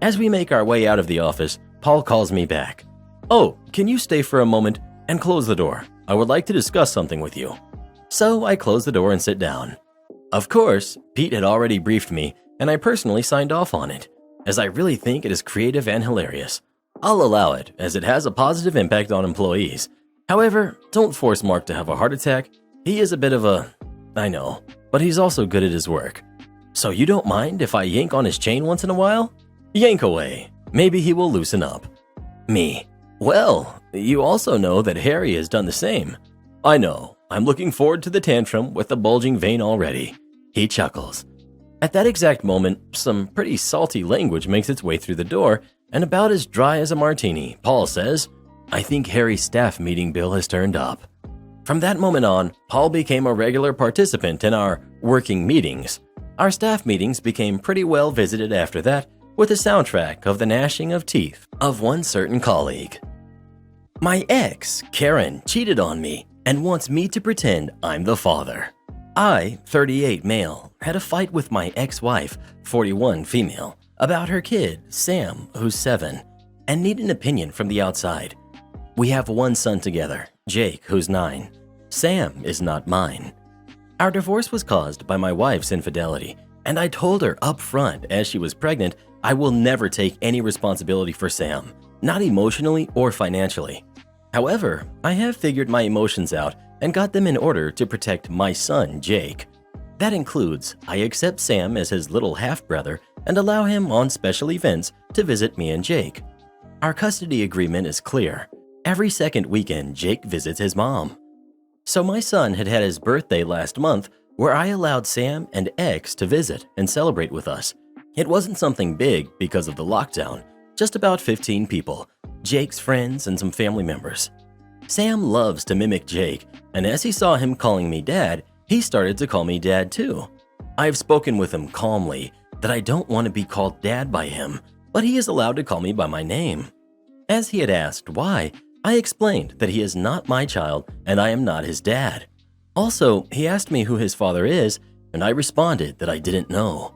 As we make our way out of the office, Paul calls me back. Oh, can you stay for a moment and close the door? I would like to discuss something with you. So I close the door and sit down. Of course, Pete had already briefed me, and I personally signed off on it, as I really think it is creative and hilarious. I'll allow it, as it has a positive impact on employees. However, don't force Mark to have a heart attack. He is a bit of a... I know, but he's also good at his work. So you don't mind if I yank on his chain once in a while? Yank away. Maybe he will loosen up. Me. Well, you also know that Harry has done the same. I know. I'm looking forward to the tantrum with the bulging vein already. He chuckles. At that exact moment, some pretty salty language makes its way through the door, and about as dry as a martini, Paul says, I think Harry's staff meeting bill has turned up. From that moment on, Paul became a regular participant in our working meetings. Our staff meetings became pretty well visited after that, with a soundtrack of the gnashing of teeth of one certain colleague. My ex, Karen, cheated on me and wants me to pretend I'm the father. I, 38 male, had a fight with my ex-wife, 41 female, about her kid, Sam, who's 7, and need an opinion from the outside. We have one son together, Jake, who's 9. Sam is not mine. Our divorce was caused by my wife's infidelity, and I told her up front as she was pregnant I will never take any responsibility for Sam, not emotionally or financially. However, I have figured my emotions out and got them in order to protect my son, Jake. That includes I accept Sam as his little half-brother and allow him on special events to visit me and Jake. Our custody agreement is clear. Every second weekend, Jake visits his mom. So my son had his birthday last month where I allowed Sam and X to visit and celebrate with us. It wasn't something big because of the lockdown, just about 15 people, Jake's friends and some family members. Sam loves to mimic Jake, and as he saw him calling me dad, he started to call me dad too. I've spoken with him calmly that I don't want to be called dad by him, but he is allowed to call me by my name. As he had asked why, I explained that he is not my child and I am not his dad. Also, he asked me who his father is, and I responded that I didn't know.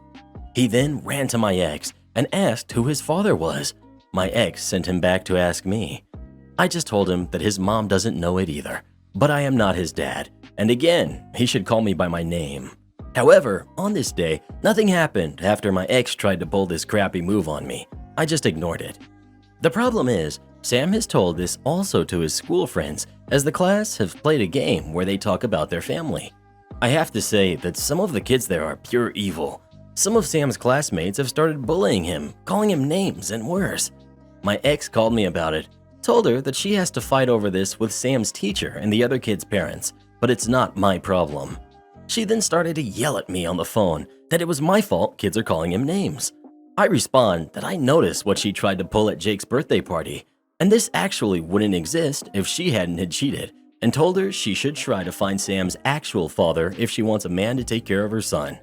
He then ran to my ex and asked who his father was. My ex sent him back to ask me. I just told him that his mom doesn't know it either, but I am not his dad, and again, he should call me by my name. However, on this day, nothing happened after my ex tried to pull this crappy move on me. I just ignored it. The problem is, Sam has told this also to his school friends, as the class have played a game where they talk about their family. I have to say that some of the kids there are pure evil. Some of Sam's classmates have started bullying him, calling him names and worse. My ex called me about it, told her that she has to fight over this with Sam's teacher and the other kids' parents, but it's not my problem. She then started to yell at me on the phone that it was my fault kids are calling him names. I respond that I noticed what she tried to pull at Jake's birthday party, and this actually wouldn't exist if she hadn't had cheated, and told her she should try to find Sam's actual father if she wants a man to take care of her son.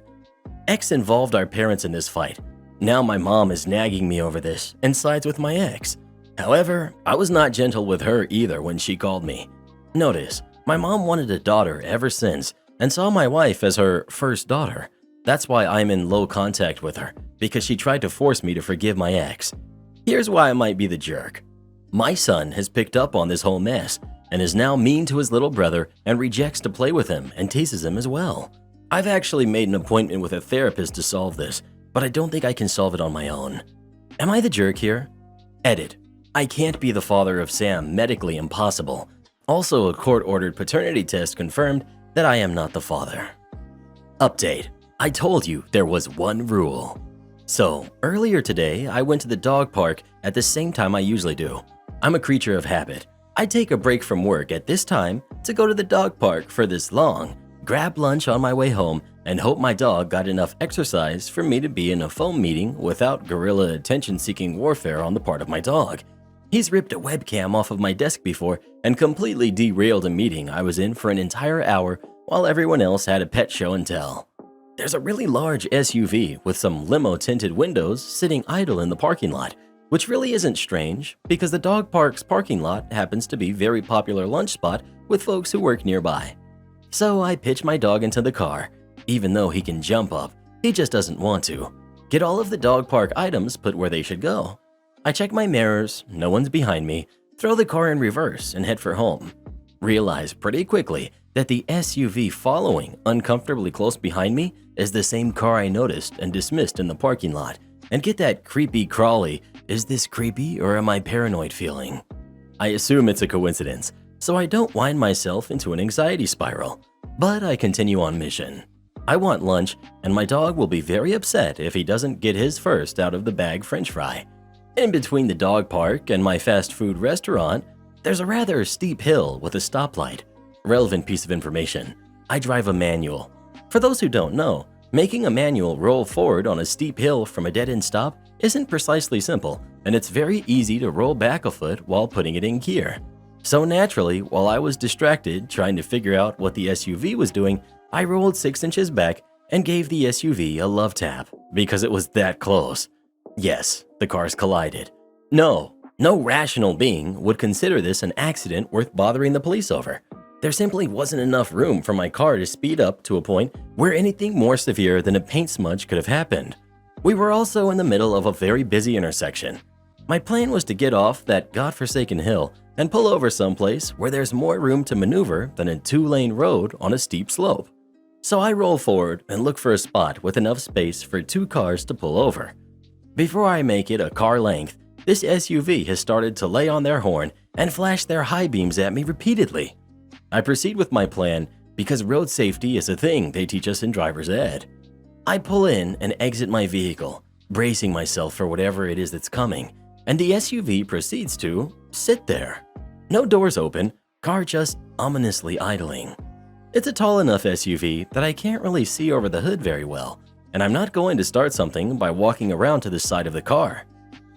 Ex involved our parents in this fight. Now my mom is nagging me over this and sides with my ex. However, I was not gentle with her either when she called me. Notice, my mom wanted a daughter ever since and saw my wife as her first daughter. That's why I'm in low contact with her, because she tried to force me to forgive my ex. Here's why I might be the jerk. My son has picked up on this whole mess and is now mean to his little brother and rejects to play with him and teases him as well. I've actually made an appointment with a therapist to solve this, but I don't think I can solve it on my own. Am I the jerk here? Edit. I can't be the father of Sam, medically impossible. Also, a court-ordered paternity test confirmed that I am not the father. Update. I told you there was one rule. So, earlier today, I went to the dog park at the same time I usually do. I'm a creature of habit. I take a break from work at this time to go to the dog park for this long, grab lunch on my way home, and hope my dog got enough exercise for me to be in a phone meeting without guerrilla attention-seeking warfare on the part of my dog. He's ripped a webcam off of my desk before and completely derailed a meeting I was in for an entire hour while everyone else had a pet show and tell. There's a really large SUV with some limo-tinted windows sitting idle in the parking lot, which really isn't strange because the dog park's parking lot happens to be a very popular lunch spot with folks who work nearby. So I pitch my dog into the car. Even though he can jump up, he just doesn't want to. Get all of the dog park items put where they should go. I check my mirrors, no one's behind me, throw the car in reverse and head for home. Realize pretty quickly that the SUV following uncomfortably close behind me is the same car I noticed and dismissed in the parking lot, and get that creepy crawly, is this creepy or am I paranoid feeling? I assume it's a coincidence, so I don't wind myself into an anxiety spiral, but I continue on mission. I want lunch, and my dog will be very upset if he doesn't get his first out of the bag french fry. In between the dog park and my fast food restaurant, there's a rather steep hill with a stoplight. Relevant piece of information. I drive a manual. For those who don't know, making a manual roll forward on a steep hill from a dead-end stop isn't precisely simple, and it's very easy to roll back a foot while putting it in gear. So naturally, while I was distracted trying to figure out what the SUV was doing, I rolled 6 inches back and gave the SUV a love tap because it was that close. Yes, the cars collided. No rational being would consider this an accident worth bothering the police over. There simply wasn't enough room for my car to speed up to a point where anything more severe than a paint smudge could have happened. We were also in the middle of a very busy intersection. My plan was to get off that godforsaken hill and pull over someplace where there's more room to maneuver than a 2-lane road on a steep slope. So I roll forward and look for a spot with enough space for 2 cars to pull over. Before I make it a car length, this SUV has started to lay on their horn and flash their high beams at me repeatedly. I proceed with my plan because road safety is a thing they teach us in driver's ed. I pull in and exit my vehicle, bracing myself for whatever it is that's coming, and the SUV proceeds to sit there. No doors open, car just ominously idling. It's a tall enough SUV that I can't really see over the hood very well, and I'm not going to start something by walking around to the side of the car.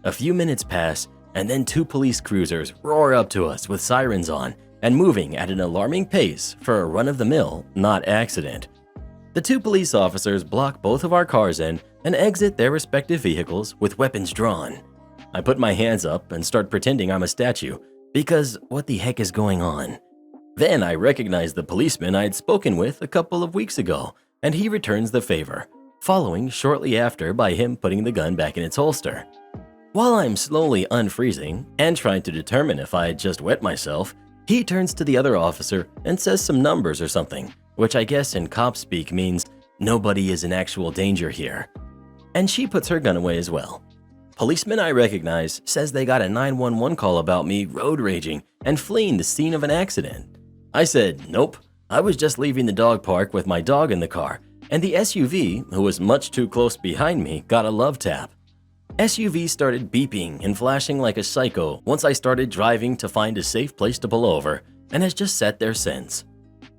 A few minutes pass, and then 2 police cruisers roar up to us with sirens on and moving at an alarming pace for a run-of-the-mill, not accident. The 2 police officers block both of our cars in and exit their respective vehicles with weapons drawn. I put my hands up and start pretending I'm a statue, because what the heck is going on? Then I recognize the policeman I had spoken with a couple of weeks ago, and he returns the favor, following shortly after by him putting the gun back in its holster. While I'm slowly unfreezing and trying to determine if I had just wet myself, he turns to the other officer and says some numbers or something, which I guess in cop speak means nobody is in actual danger here. And she puts her gun away as well. Policeman I recognize says they got a 911 call about me road raging and fleeing the scene of an accident. I said, nope, I was just leaving the dog park with my dog in the car, and the SUV, who was much too close behind me, got a love tap. SUV started beeping and flashing like a psycho once I started driving to find a safe place to pull over, and has just sat there since.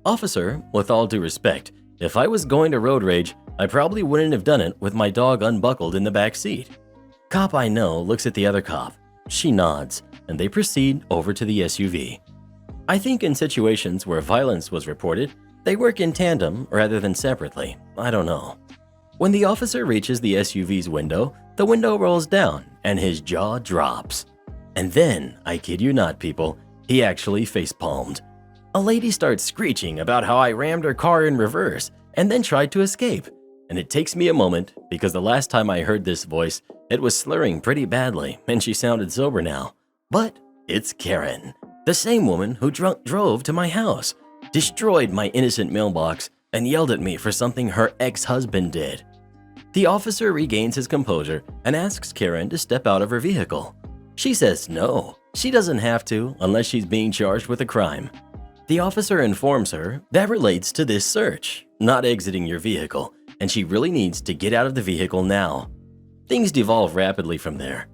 Officer, with all due respect, if I was going to road rage, I probably wouldn't have done it with my dog unbuckled in the back seat. Cop I know looks at the other cop. She nods, and they proceed over to the SUV. I think in situations where violence was reported, they work in tandem rather than separately. I don't know. When the officer reaches the SUV's window, the window rolls down and his jaw drops. And then, I kid you not people, he actually facepalmed. A lady starts screeching about how I rammed her car in reverse and then tried to escape. And it takes me a moment because the last time I heard this voice, it was slurring pretty badly and she sounded sober now. But it's Karen, the same woman who drove to my house, destroyed my innocent mailbox, and yelled at me for something her ex-husband did. The officer regains his composure and asks Karen to step out of her vehicle. She says no, she doesn't have to unless she's being charged with a crime. The officer informs her that relates to this search, not exiting your vehicle, and she really needs to get out of the vehicle now. Things devolve rapidly from there.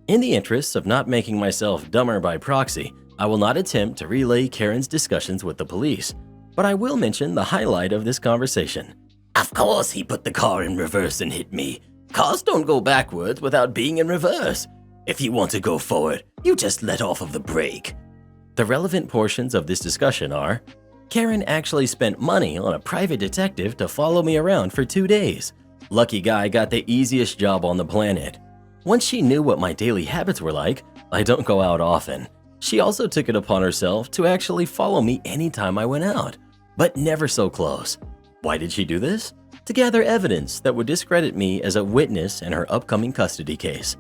In the interests of not making myself dumber by proxy, I will not attempt to relay Karen's discussions with the police, but I will mention the highlight of this conversation. Of course he put the car in reverse and hit me. Cars don't go backwards without being in reverse. If you want to go forward, you just let off of the brake. The relevant portions of this discussion are, Karen actually spent money on a private detective to follow me around for 2 days. Lucky guy got the easiest job on the planet. Once she knew what my daily habits were like, I don't go out often. She also took it upon herself to actually follow me anytime I went out, but never so close. Why did she do this? To gather evidence that would discredit me as a witness in her upcoming custody case.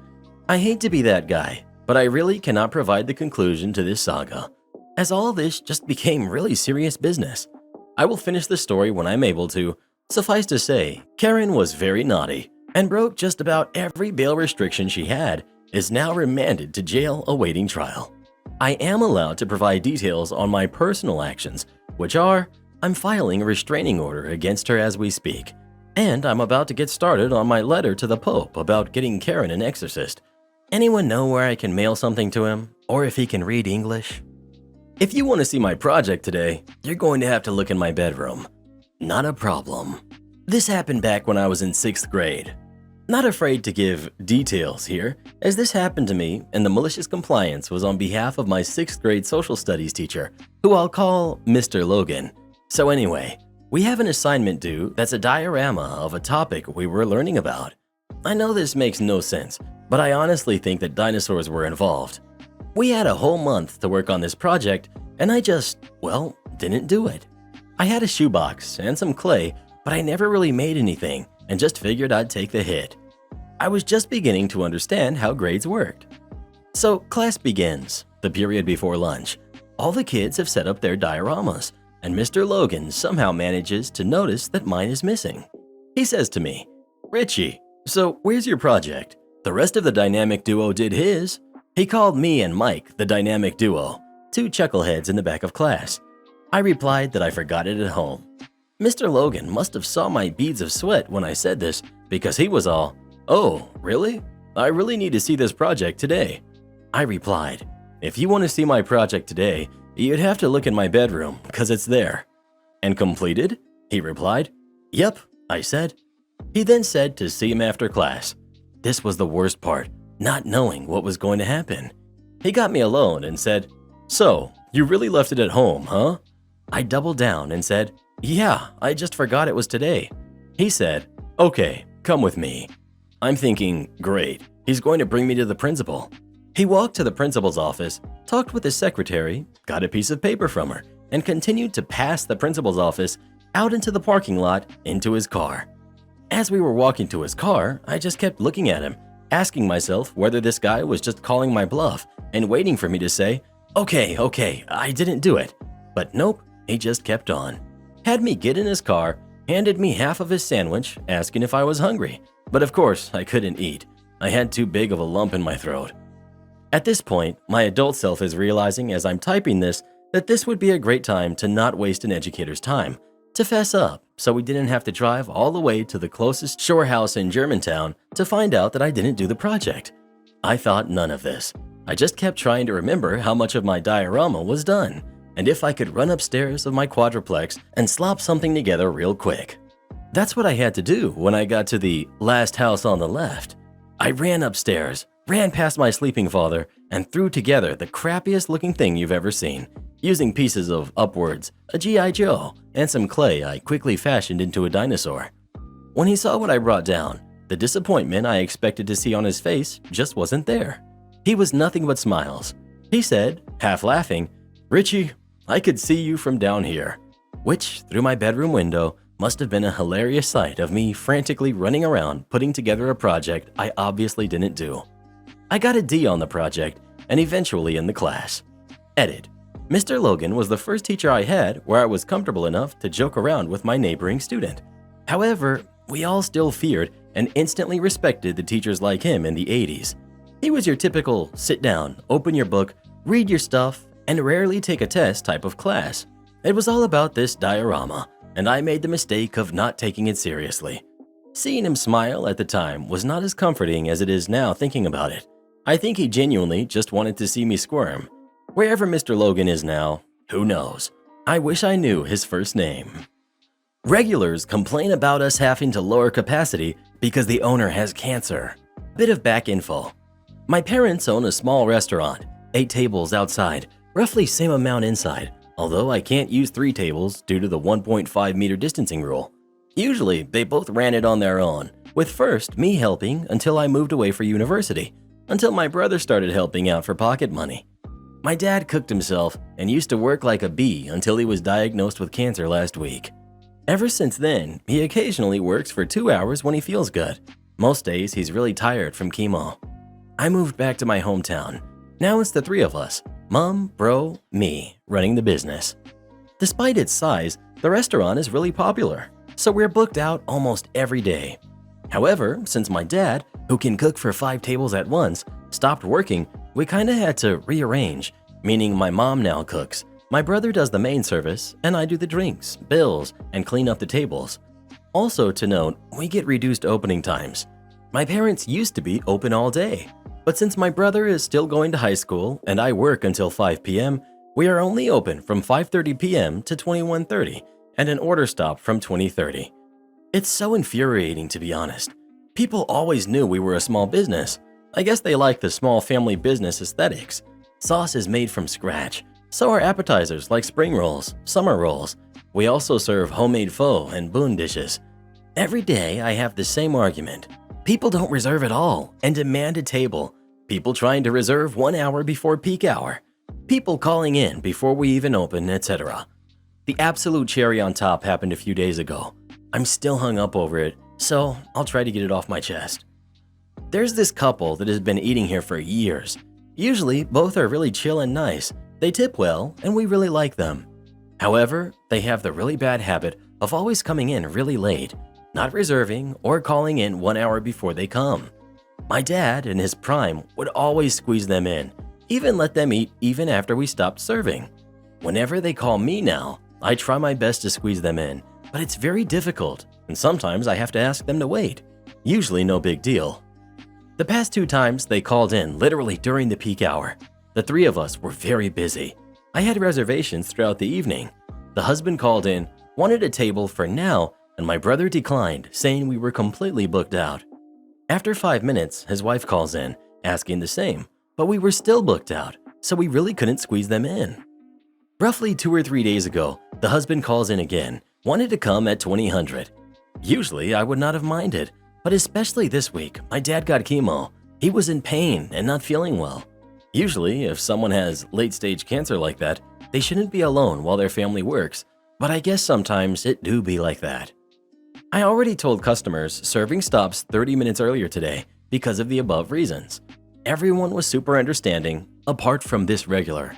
I hate to be that guy, but I really cannot provide the conclusion to this saga, as all this just became really serious business. I will finish the story when I'm able to. Suffice to say, Karen was very naughty and broke just about every bail restriction she had, is now remanded to jail awaiting trial. I am allowed to provide details on my personal actions, which are, I'm filing a restraining order against her as we speak, and I'm about to get started on my letter to the Pope about getting Karen an exorcist. Anyone know where I can mail something to him, or if he can read English? If you want to see my project today, you're going to have to look in my bedroom. Not a problem. This happened back when I was in 6th grade. Not afraid to give details here, as this happened to me and the malicious compliance was on behalf of my 6th grade social studies teacher, who I'll call Mr. Logan. So anyway, we have an assignment due that's a diorama of a topic we were learning about. I know this makes no sense, but I honestly think that dinosaurs were involved. We had a whole month to work on this project, and I just, well, didn't do it. I had a shoebox and some clay, but I never really made anything and just figured I'd take the hit. I was just beginning to understand how grades worked. So class begins, the period before lunch. All the kids have set up their dioramas, and Mr. Logan somehow manages to notice that mine is missing. He says to me, "Richie, so where's your project? The rest of the dynamic duo did his." He called me and Mike the dynamic duo, 2 chuckleheads in the back of class. I replied that I forgot it at home. Mr. Logan must have saw my beads of sweat when I said this, because he was all, "Oh, really? I really need to see this project today." I replied, "If you want to see my project today, you'd have to look in my bedroom, because it's there." "And completed?" he replied. "Yep," I said. He then said to see him after class. This was the worst part, not knowing what was going to happen. He got me alone and said, "So, you really left it at home, huh?" I doubled down and said, "Yeah, I just forgot it was today." He said, "Okay, come with me." I'm thinking, great, he's going to bring me to the principal. He walked to the principal's office, talked with his secretary, got a piece of paper from her, and continued to pass the principal's office out into the parking lot into his car. As we were walking to his car, I just kept looking at him, asking myself whether this guy was just calling my bluff and waiting for me to say, okay, I didn't do it. But nope, he just kept on. Had me get in his car, handed me half of his sandwich, asking if I was hungry. But of course, I couldn't eat. I had too big of a lump in my throat. At this point, my adult self is realizing as I'm typing this that this would be a great time to not waste an educator's time, to fess up so we didn't have to drive all the way to the closest shore house in Germantown to find out that I didn't do the project. I thought none of this. I just kept trying to remember how much of my diorama was done, and if I could run upstairs of my quadruplex and slop something together real quick. That's what I had to do when I got to the last house on the left. I ran upstairs, ran past my sleeping father, and threw together the crappiest looking thing you've ever seen, using pieces of Upwards, a G.I. Joe, and some clay I quickly fashioned into a dinosaur. When he saw what I brought down, the disappointment I expected to see on his face just wasn't there. He was nothing but smiles. He said, half laughing, "Richie, I could see you from down here. Which, through my bedroom window, must have been a hilarious sight of me frantically running around putting together a project I obviously didn't do. I got a D on the project and eventually in the class. Edit. Mr. Logan was the first teacher I had where I was comfortable enough to joke around with my neighboring student. However, we all still feared and instantly respected the teachers like him in the 80s. He was your typical sit down, open your book, read your stuff, and rarely take a test type of class. It was all about this diorama, and I made the mistake of not taking it seriously. Seeing him smile at the time was not as comforting as it is now thinking about it. I think he genuinely just wanted to see me squirm. Wherever Mr. Logan is now, who knows? I wish I knew his first name. Regulars complain about us having to lower capacity because the owner has cancer. Bit of back info. My parents own a small restaurant, 8 tables outside, roughly same amount inside, although I can't use 3 tables due to the 1.5 meter distancing rule. Usually, they both ran it on their own, with first me helping until I moved away for university, until my brother started helping out for pocket money. My dad cooked himself and used to work like a bee until he was diagnosed with cancer last week. Ever since then, he occasionally works for 2 hours when he feels good. Most days, he's really tired from chemo. I moved back to my hometown. Now it's the 3 of us, Mom, Bro, me, running the business. Despite its size, the restaurant is really popular, so we're booked out almost every day. However, since my dad, who can cook for 5 tables at once, stopped working, we kinda had to rearrange, meaning my mom now cooks, my brother does the main service, and I do the drinks, bills, and clean up the tables. Also to note, we get reduced opening times. My parents used to be open all day, but since my brother is still going to high school and I work until 5 p.m., we are only open from 5:30 p.m. to 21:30 and an order stop from 20:30. It's so infuriating, to be honest. People always knew we were a small business. I guess they like the small family business aesthetics. Sauce is made from scratch. So are appetizers like spring rolls, summer rolls. We also serve homemade pho and boon dishes. Every day I have the same argument. People don't reserve at all and demand a table. People trying to reserve 1 hour before peak hour. People calling in before we even open, etc. The absolute cherry on top happened a few days ago. I'm still hung up over it, so I'll try to get it off my chest. There's this couple that has been eating here for years. Usually, both are really chill and nice. They tip well, and we really like them. However, they have the really bad habit of always coming in really late, not reserving or calling in 1 hour before they come. My dad, in his prime, would always squeeze them in, even let them eat even after we stopped serving. Whenever they call me now, I try my best to squeeze them in, but it's very difficult, and sometimes I have to ask them to wait. Usually no big deal. The past 2 times they called in literally during the peak hour. The 3 of us were very busy. I had reservations throughout the evening. The husband called in, wanted a table for now, and my brother declined, saying we were completely booked out. After 5 minutes, his wife calls in, asking the same, but we were still booked out, so we really couldn't squeeze them in. Roughly 2 or 3 days ago, the husband calls in again, wanted to come at 2000. Usually, I would not have minded, but especially this week, my dad got chemo. He was in pain and not feeling well. Usually, if someone has late-stage cancer like that, they shouldn't be alone while their family works, but I guess sometimes it do be like that. I already told customers serving stops 30 minutes earlier today because of the above reasons. Everyone was super understanding, apart from this regular.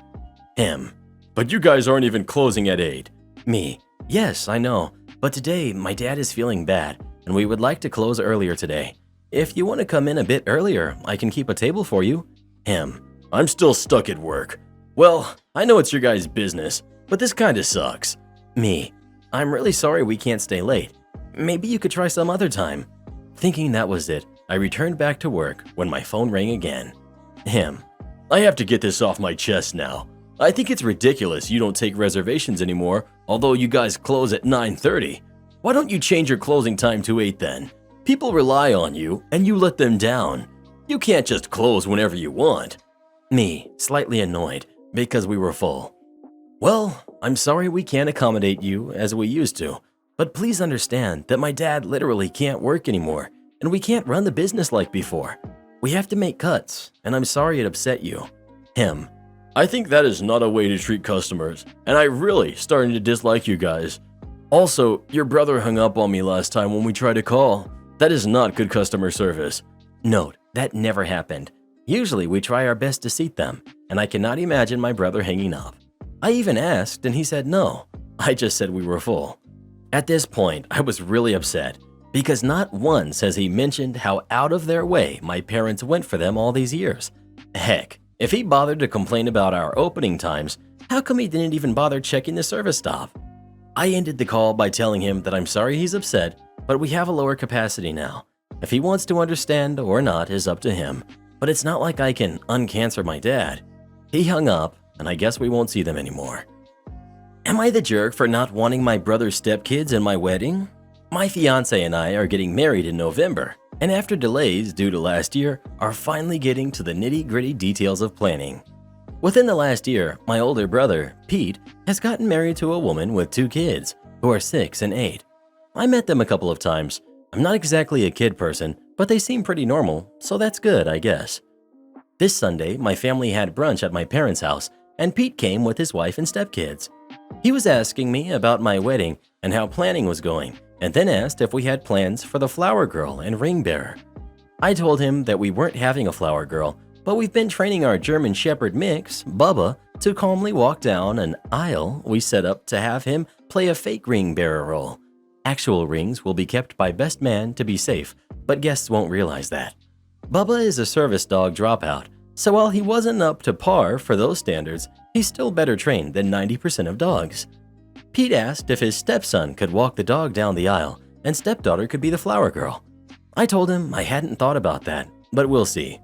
Him. But you guys aren't even closing at 8. Me. Yes, I know, but today my dad is feeling bad, and we would like to close earlier today. If you want to come in a bit earlier, I can keep a table for you. Him. I'm still stuck at work. Well, I know it's your guys' business, but this kinda sucks. Me. I'm really sorry we can't stay late. Maybe you could try some other time. Thinking that was it, I returned back to work when my phone rang again. Him. I have to get this off my chest now. I think it's ridiculous you don't take reservations anymore, although you guys close at 9:30. Why don't you change your closing time to 8 then? People rely on you, and you let them down. You can't just close whenever you want. Me, slightly annoyed, because we were full. Well, I'm sorry we can't accommodate you as we used to, but please understand that my dad literally can't work anymore, and we can't run the business like before. We have to make cuts, and I'm sorry it upset you. Him. I think that is not a way to treat customers, and I really starting to dislike you guys. Also, your brother hung up on me last time when we tried to call. That is not good customer service. Note, that never happened. Usually we try our best to seat them, and I cannot imagine my brother hanging up. I even asked and he said no. I just said we were full. At this point, I was really upset because not once has he mentioned how out of their way my parents went for them all these years. Heck, if he bothered to complain about our opening times, how come he didn't even bother checking the service stop? I ended the call by telling him that I'm sorry he's upset, but we have a lower capacity now. If he wants to understand or not is up to him, but it's not like I can uncancer my dad. He hung up, and I guess we won't see them anymore. Am I the jerk for not wanting my brother's stepkids in my wedding? My fiance and I are getting married in November, and after delays due to last year, are finally getting to the nitty-gritty details of planning. Within the last year, my older brother, Pete, has gotten married to a woman with 2 kids, who are 6 and 8. I met them a couple of times. I'm not exactly a kid person, but they seem pretty normal, so that's good, I guess. This Sunday, my family had brunch at my parents' house, and Pete came with his wife and stepkids. He was asking me about my wedding and how planning was going, and then asked if we had plans for the flower girl and ring bearer. I told him that we weren't having a flower girl, but we've been training our German Shepherd mix, Bubba, to calmly walk down an aisle we set up to have him play a fake ring bearer role. Actual rings will be kept by best man to be safe, but guests won't realize that. Bubba is a service dog dropout, so while he wasn't up to par for those standards, he's still better trained than 90% of dogs. Pete asked if his stepson could walk the dog down the aisle and stepdaughter could be the flower girl. I told him I hadn't thought about that, but we'll see.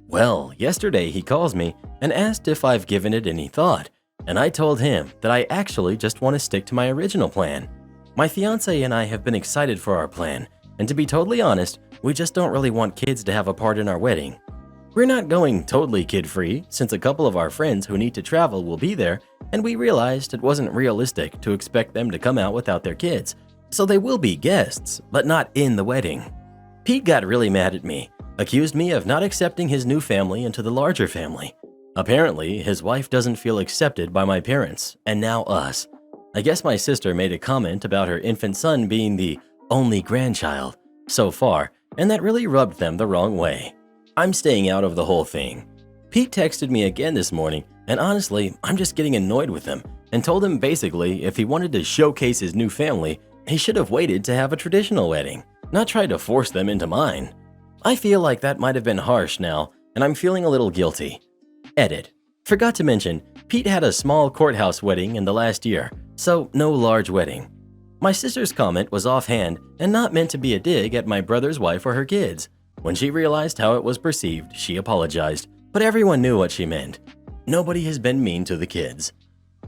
Well, yesterday he calls me and asked if I've given it any thought, and I told him that I actually just want to stick to my original plan. My fiance and I have been excited for our plan, and to be totally honest, we just don't really want kids to have a part in our wedding. We're not going totally kid-free since a couple of our friends who need to travel will be there, and we realized it wasn't realistic to expect them to come out without their kids, so they will be guests, but not in the wedding. Pete got really mad at me, accused me of not accepting his new family into the larger family. Apparently, his wife doesn't feel accepted by my parents, and now us. I guess my sister made a comment about her infant son being the only grandchild so far, and that really rubbed them the wrong way. I'm staying out of the whole thing. Pete texted me again this morning, and honestly, I'm just getting annoyed with him and told him basically if he wanted to showcase his new family, he should have waited to have a traditional wedding, not try to force them into mine. I feel like that might have been harsh now, and I'm feeling a little guilty. Edit. Forgot to mention, Pete had a small courthouse wedding in the last year, so no large wedding. My sister's comment was offhand and not meant to be a dig at my brother's wife or her kids. When she realized how it was perceived, she apologized, but everyone knew what she meant. Nobody has been mean to the kids.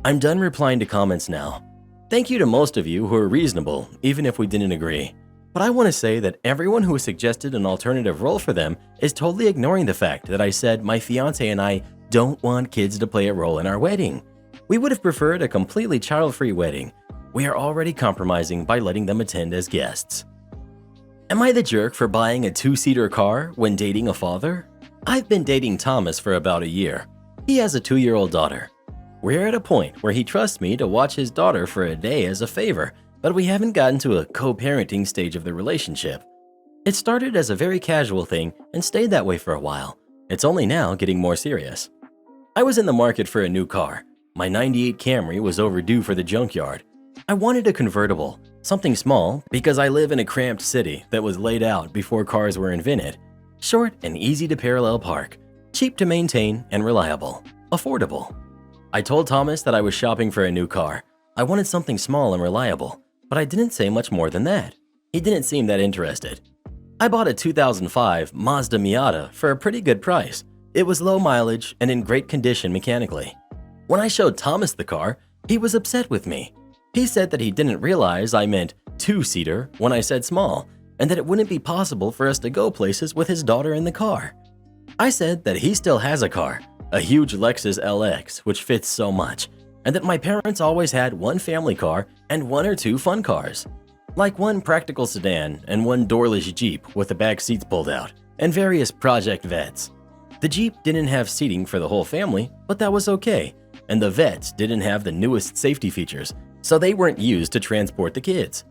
I'm done replying to comments now. Thank you to most of you who are reasonable, even if we didn't agree. But I want to say that everyone who suggested an alternative role for them is totally ignoring the fact that I said my fiance and I don't want kids to play a role in our wedding. We would have preferred a completely child-free wedding. We are already compromising by letting them attend as guests. Am I the jerk for buying a 2-seater car when dating a father? I've been dating Thomas for about a year. He has a 2-year-old daughter. We're at a point where he trusts me to watch his daughter for a day as a favor, but we haven't gotten to a co-parenting stage of the relationship. It started as a very casual thing and stayed that way for a while. It's only now getting more serious. I was in the market for a new car. My '98 Camry was overdue for the junkyard. I wanted a convertible, something small, because I live in a cramped city that was laid out before cars were invented. Short and easy to parallel park, cheap to maintain and reliable, affordable. I told Thomas that I was shopping for a new car. I wanted something small and reliable, but I didn't say much more than that. He didn't seem that interested. I bought a 2005 Mazda Miata for a pretty good price. It was low mileage and in great condition mechanically. When I showed Thomas the car, he was upset with me. He said that he didn't realize I meant 2-seater when I said small, and that it wouldn't be possible for us to go places with his daughter in the car. I said that he still has a car, a huge Lexus LX, which fits so much, and that my parents always had one family car and 1 or 2 fun cars, like one practical sedan and one doorless Jeep with the back seats pulled out, and various project vets. The Jeep didn't have seating for the whole family, but that was okay, and the vets didn't have the newest safety features, so they weren't used to transport the kids.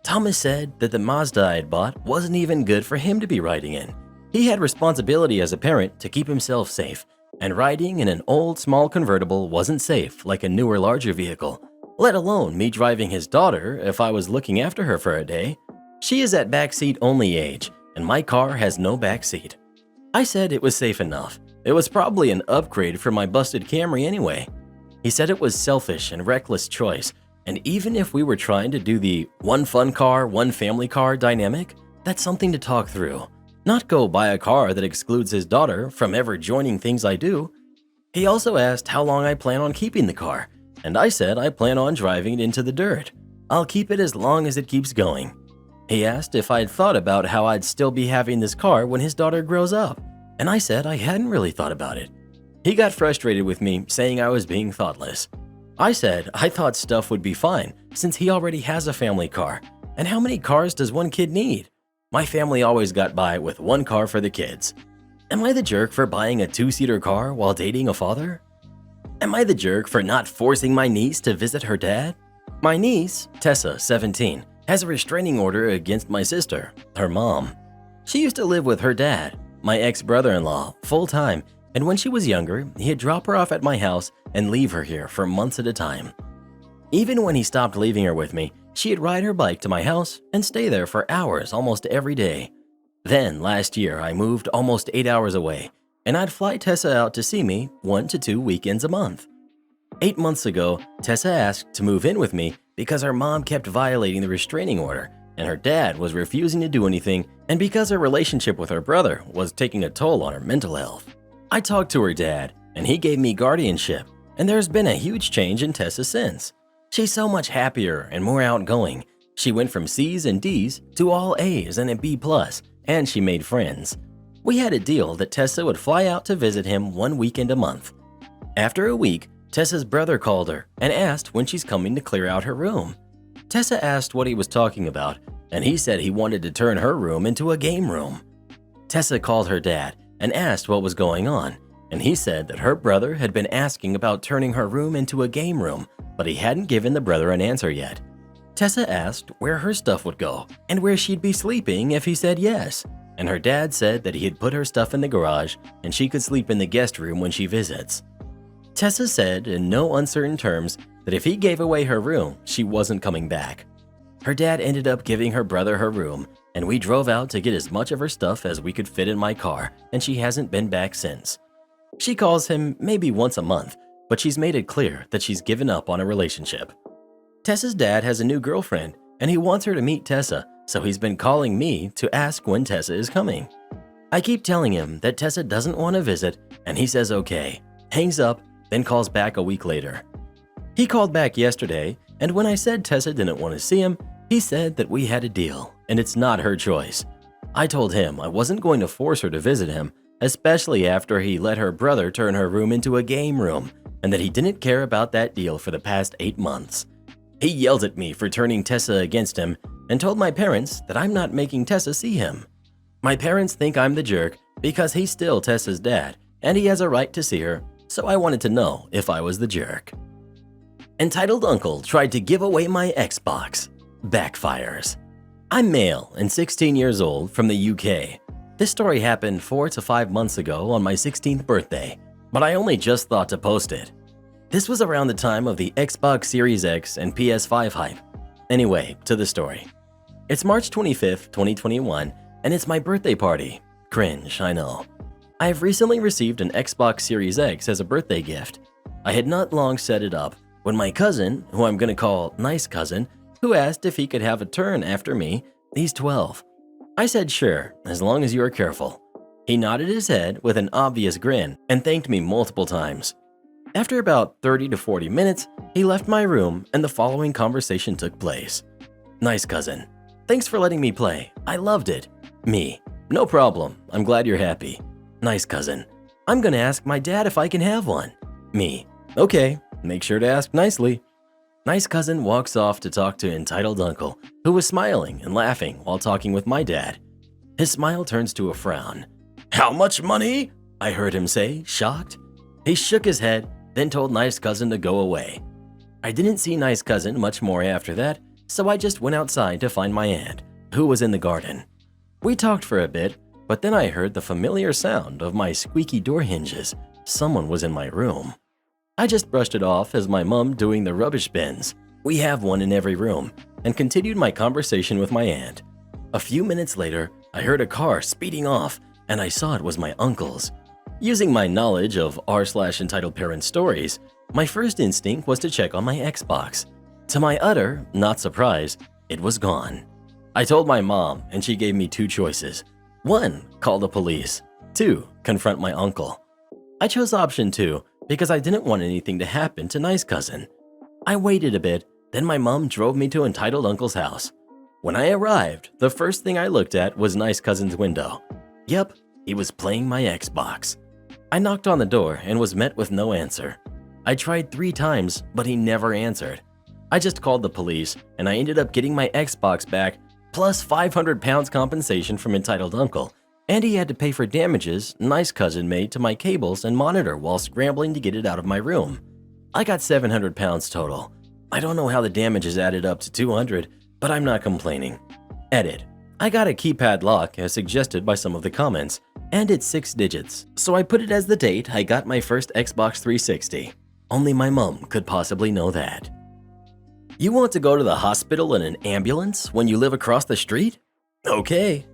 Thomas said that the Mazda I had bought wasn't even good for him to be riding in. He had responsibility as a parent to keep himself safe, and riding in an old small convertible wasn't safe like a newer larger vehicle, let alone me driving his daughter if I was looking after her for a day. She is at backseat only age, and my car has no backseat. I said it was safe enough. It was probably an upgrade from my busted Camry anyway. He said it was selfish and reckless choice, and even if we were trying to do the one fun car, one family car dynamic, that's something to talk through, not go buy a car that excludes his daughter from ever joining things I do. He also asked how long I plan on keeping the car, and I said I plan on driving it into the dirt. I'll keep it as long as it keeps going. He asked if I'd thought about how I'd still be having this car when his daughter grows up, and I said I hadn't really thought about it. He got frustrated with me, saying I was being thoughtless. I said I thought stuff would be fine since he already has a family car, and how many cars does one kid need? My family always got by with one car for the kids. Am I the jerk for buying a two-seater car while dating a father? Am I the jerk for not forcing my niece to visit her dad? My niece, Tessa, 17, has a restraining order against my sister, her mom. She used to live with her dad, my ex-brother-in-law, full-time, and when she was younger, he'd drop her off at my house and leave her here for months at a time. Even when he stopped leaving her with me, she'd ride her bike to my house and stay there for hours almost every day. Then, last year, I moved almost 8 hours away, and I'd fly Tessa out to see me 1 to 2 weekends a month. 8 months ago, Tessa asked to move in with me because her mom kept violating the restraining order, and her dad was refusing to do anything, and because her relationship with her brother was taking a toll on her mental health. I talked to her dad, and he gave me guardianship, and there's been a huge change in Tessa since. She's so much happier and more outgoing. She went from C's and D's to all A's and a B+, and she made friends. We had a deal that Tessa would fly out to visit him 1 weekend a month. After a week, Tessa's brother called her and asked when she's coming to clear out her room. Tessa asked what he was talking about, and he said he wanted to turn her room into a game room. Tessa called her dad and asked what was going on, and he said that her brother had been asking about turning her room into a game room, but he hadn't given the brother an answer yet. Tessa asked where her stuff would go and where she'd be sleeping if he said yes, and her dad said that he had put her stuff in the garage and she could sleep in the guest room when she visits. Tessa said in no uncertain terms that if he gave away her room, she wasn't coming back. Her dad ended up giving her brother her room, and we drove out to get as much of her stuff as we could fit in my car, and she hasn't been back since. She calls him maybe once a month, but she's made it clear that she's given up on a relationship. Tessa's dad has a new girlfriend, and he wants her to meet Tessa, so he's been calling me to ask when Tessa is coming. I keep telling him that Tessa doesn't want to visit, and he says okay, hangs up, then calls back a week later. He called back yesterday, and when I said Tessa didn't want to see him, he said that we had a deal, and it's not her choice. I told him I wasn't going to force her to visit him, especially after he let her brother turn her room into a game room, and that he didn't care about that deal for the past 8 months. He yelled at me for turning Tessa against him and told my parents that I'm not making Tessa see him. My parents think I'm the jerk because he's still Tessa's dad, and he has a right to see her, so I wanted to know if I was the jerk. Entitled uncle tried to give away my Xbox. Backfires. I'm male and 16 years old from the UK. This story happened 4 to 5 months ago on my 16th birthday, but I only just thought to post it. This was around the time of the Xbox Series X and PS5 hype. Anyway, to the story. It's March 25th, 2021, and it's my birthday party. Cringe, I know. I have recently received an Xbox Series X as a birthday gift. I had not long set it up when my cousin, who I'm gonna call Nice Cousin, who asked if he could have a turn after me, he's 12. I said sure, as long as you are careful. He nodded his head with an obvious grin and thanked me multiple times. After about 30 to 40 minutes, he left my room and the following conversation took place. Nice Cousin, thanks for letting me play. I loved it. Me, no problem. I'm glad you're happy. Nice Cousin, I'm gonna ask my dad if I can have one. Me, okay, make sure to ask nicely. Nice Cousin walks off to talk to entitled uncle, who was smiling and laughing while talking with my dad. His smile turns to a frown. How much money? I heard him say, shocked. He shook his head, then told nice cousin to go away. I didn't see nice cousin much more after that, so I just went outside to find my aunt, who was in the garden. We talked for a bit, but then I heard the familiar sound of my squeaky door hinges. Someone was in my room. I just brushed it off as my mom doing the rubbish bins. We have one in every room, and continued my conversation with my aunt. A few minutes later, I heard a car speeding off, and I saw it was my uncle's. Using my knowledge of r/entitled parent stories, my first instinct was to check on my Xbox. To my utter not surprise, it was gone. I told my mom, and she gave me two choices. 1. Call the police. 2. Confront my uncle. I chose option 2 because I didn't want anything to happen to nice cousin. I waited a bit, then my mom drove me to entitled uncle's house. When I arrived, the first thing I looked at was nice cousin's window. Yep, he was playing my Xbox. I knocked on the door and was met with no answer. I tried 3 times, but he never answered. I just called the police, and I ended up getting my Xbox back, plus 500 pounds compensation from entitled uncle, and he had to pay for damages nice cousin made to my cables and monitor while scrambling to get it out of my room. I got 700 pounds total. I don't know how the damages added up to 200, but I'm not complaining. Edit. I got a keypad lock as suggested by some of the comments, and it's 6 digits, so I put it as the date I got my first Xbox 360. Only my mom could possibly know that. You want to go to the hospital in an ambulance when you live across the street? Okay.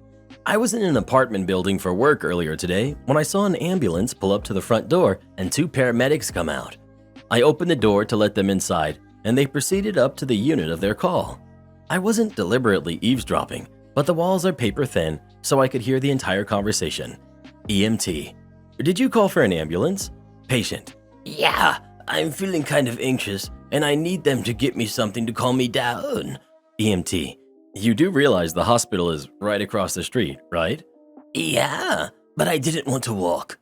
I was in an apartment building for work earlier today when I saw an ambulance pull up to the front door and 2 paramedics come out. I opened the door to let them inside, and they proceeded up to the unit of their call. I wasn't deliberately eavesdropping, but the walls are paper thin, so I could hear the entire conversation. EMT. Did you call for an ambulance? Patient. Yeah, I'm feeling kind of anxious, and I need them to get me something to calm me down. EMT. You do realize the hospital is right across the street, right? Yeah, but I didn't want to walk.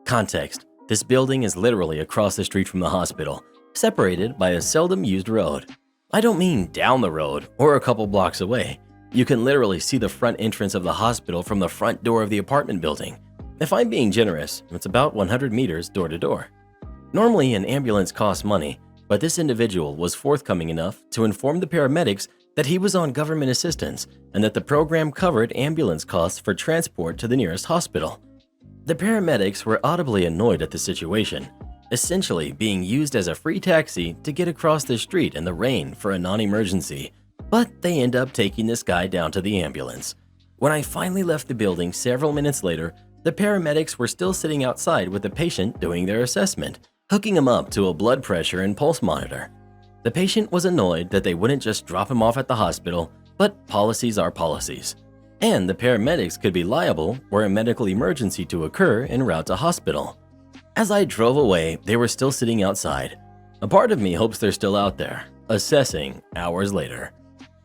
Context. This building is literally across the street from the hospital, separated by a seldom used road. I don't mean down the road or a couple blocks away. You can literally see the front entrance of the hospital from the front door of the apartment building. If I'm being generous, it's about 100 meters door to door. Normally, an ambulance costs money, but this individual was forthcoming enough to inform the paramedics that he was on government assistance and that the program covered ambulance costs for transport to the nearest hospital. The paramedics were audibly annoyed at the situation, essentially being used as a free taxi to get across the street in the rain for a non-emergency, but they end up taking this guy down to the ambulance. When I finally left the building several minutes later, the paramedics were still sitting outside with the patient doing their assessment, hooking him up to a blood pressure and pulse monitor. The patient was annoyed that they wouldn't just drop him off at the hospital, but policies are policies. And the paramedics could be liable were a medical emergency to occur en route to hospital. As I drove away, they were still sitting outside. A part of me hopes they're still out there, assessing hours later.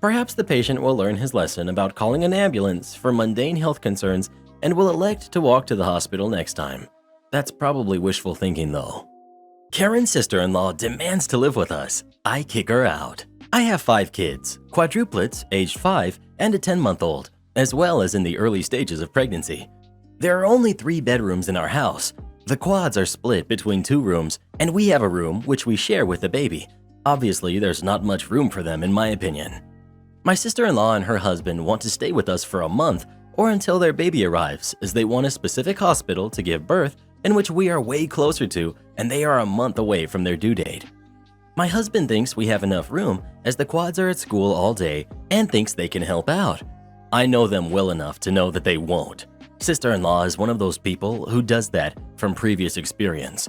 Perhaps the patient will learn his lesson about calling an ambulance for mundane health concerns and will elect to walk to the hospital next time. That's probably wishful thinking though. Karen's sister-in-law demands to live with us. I kick her out. I have 5 kids, quadruplets aged 5 and a 10-month-old, as well as in the early stages of pregnancy. There are only 3 bedrooms in our house. The quads are split between 2 rooms, and we have a room which we share with the baby. Obviously, there's not much room for them in my opinion. My sister-in-law and her husband want to stay with us for a month or until their baby arrives, as they want a specific hospital to give birth in which we are way closer to, and they are a month away from their due date. My husband thinks we have enough room as the quads are at school all day and thinks they can help out. I know them well enough to know that they won't. Sister-in-law is one of those people who does that from previous experience.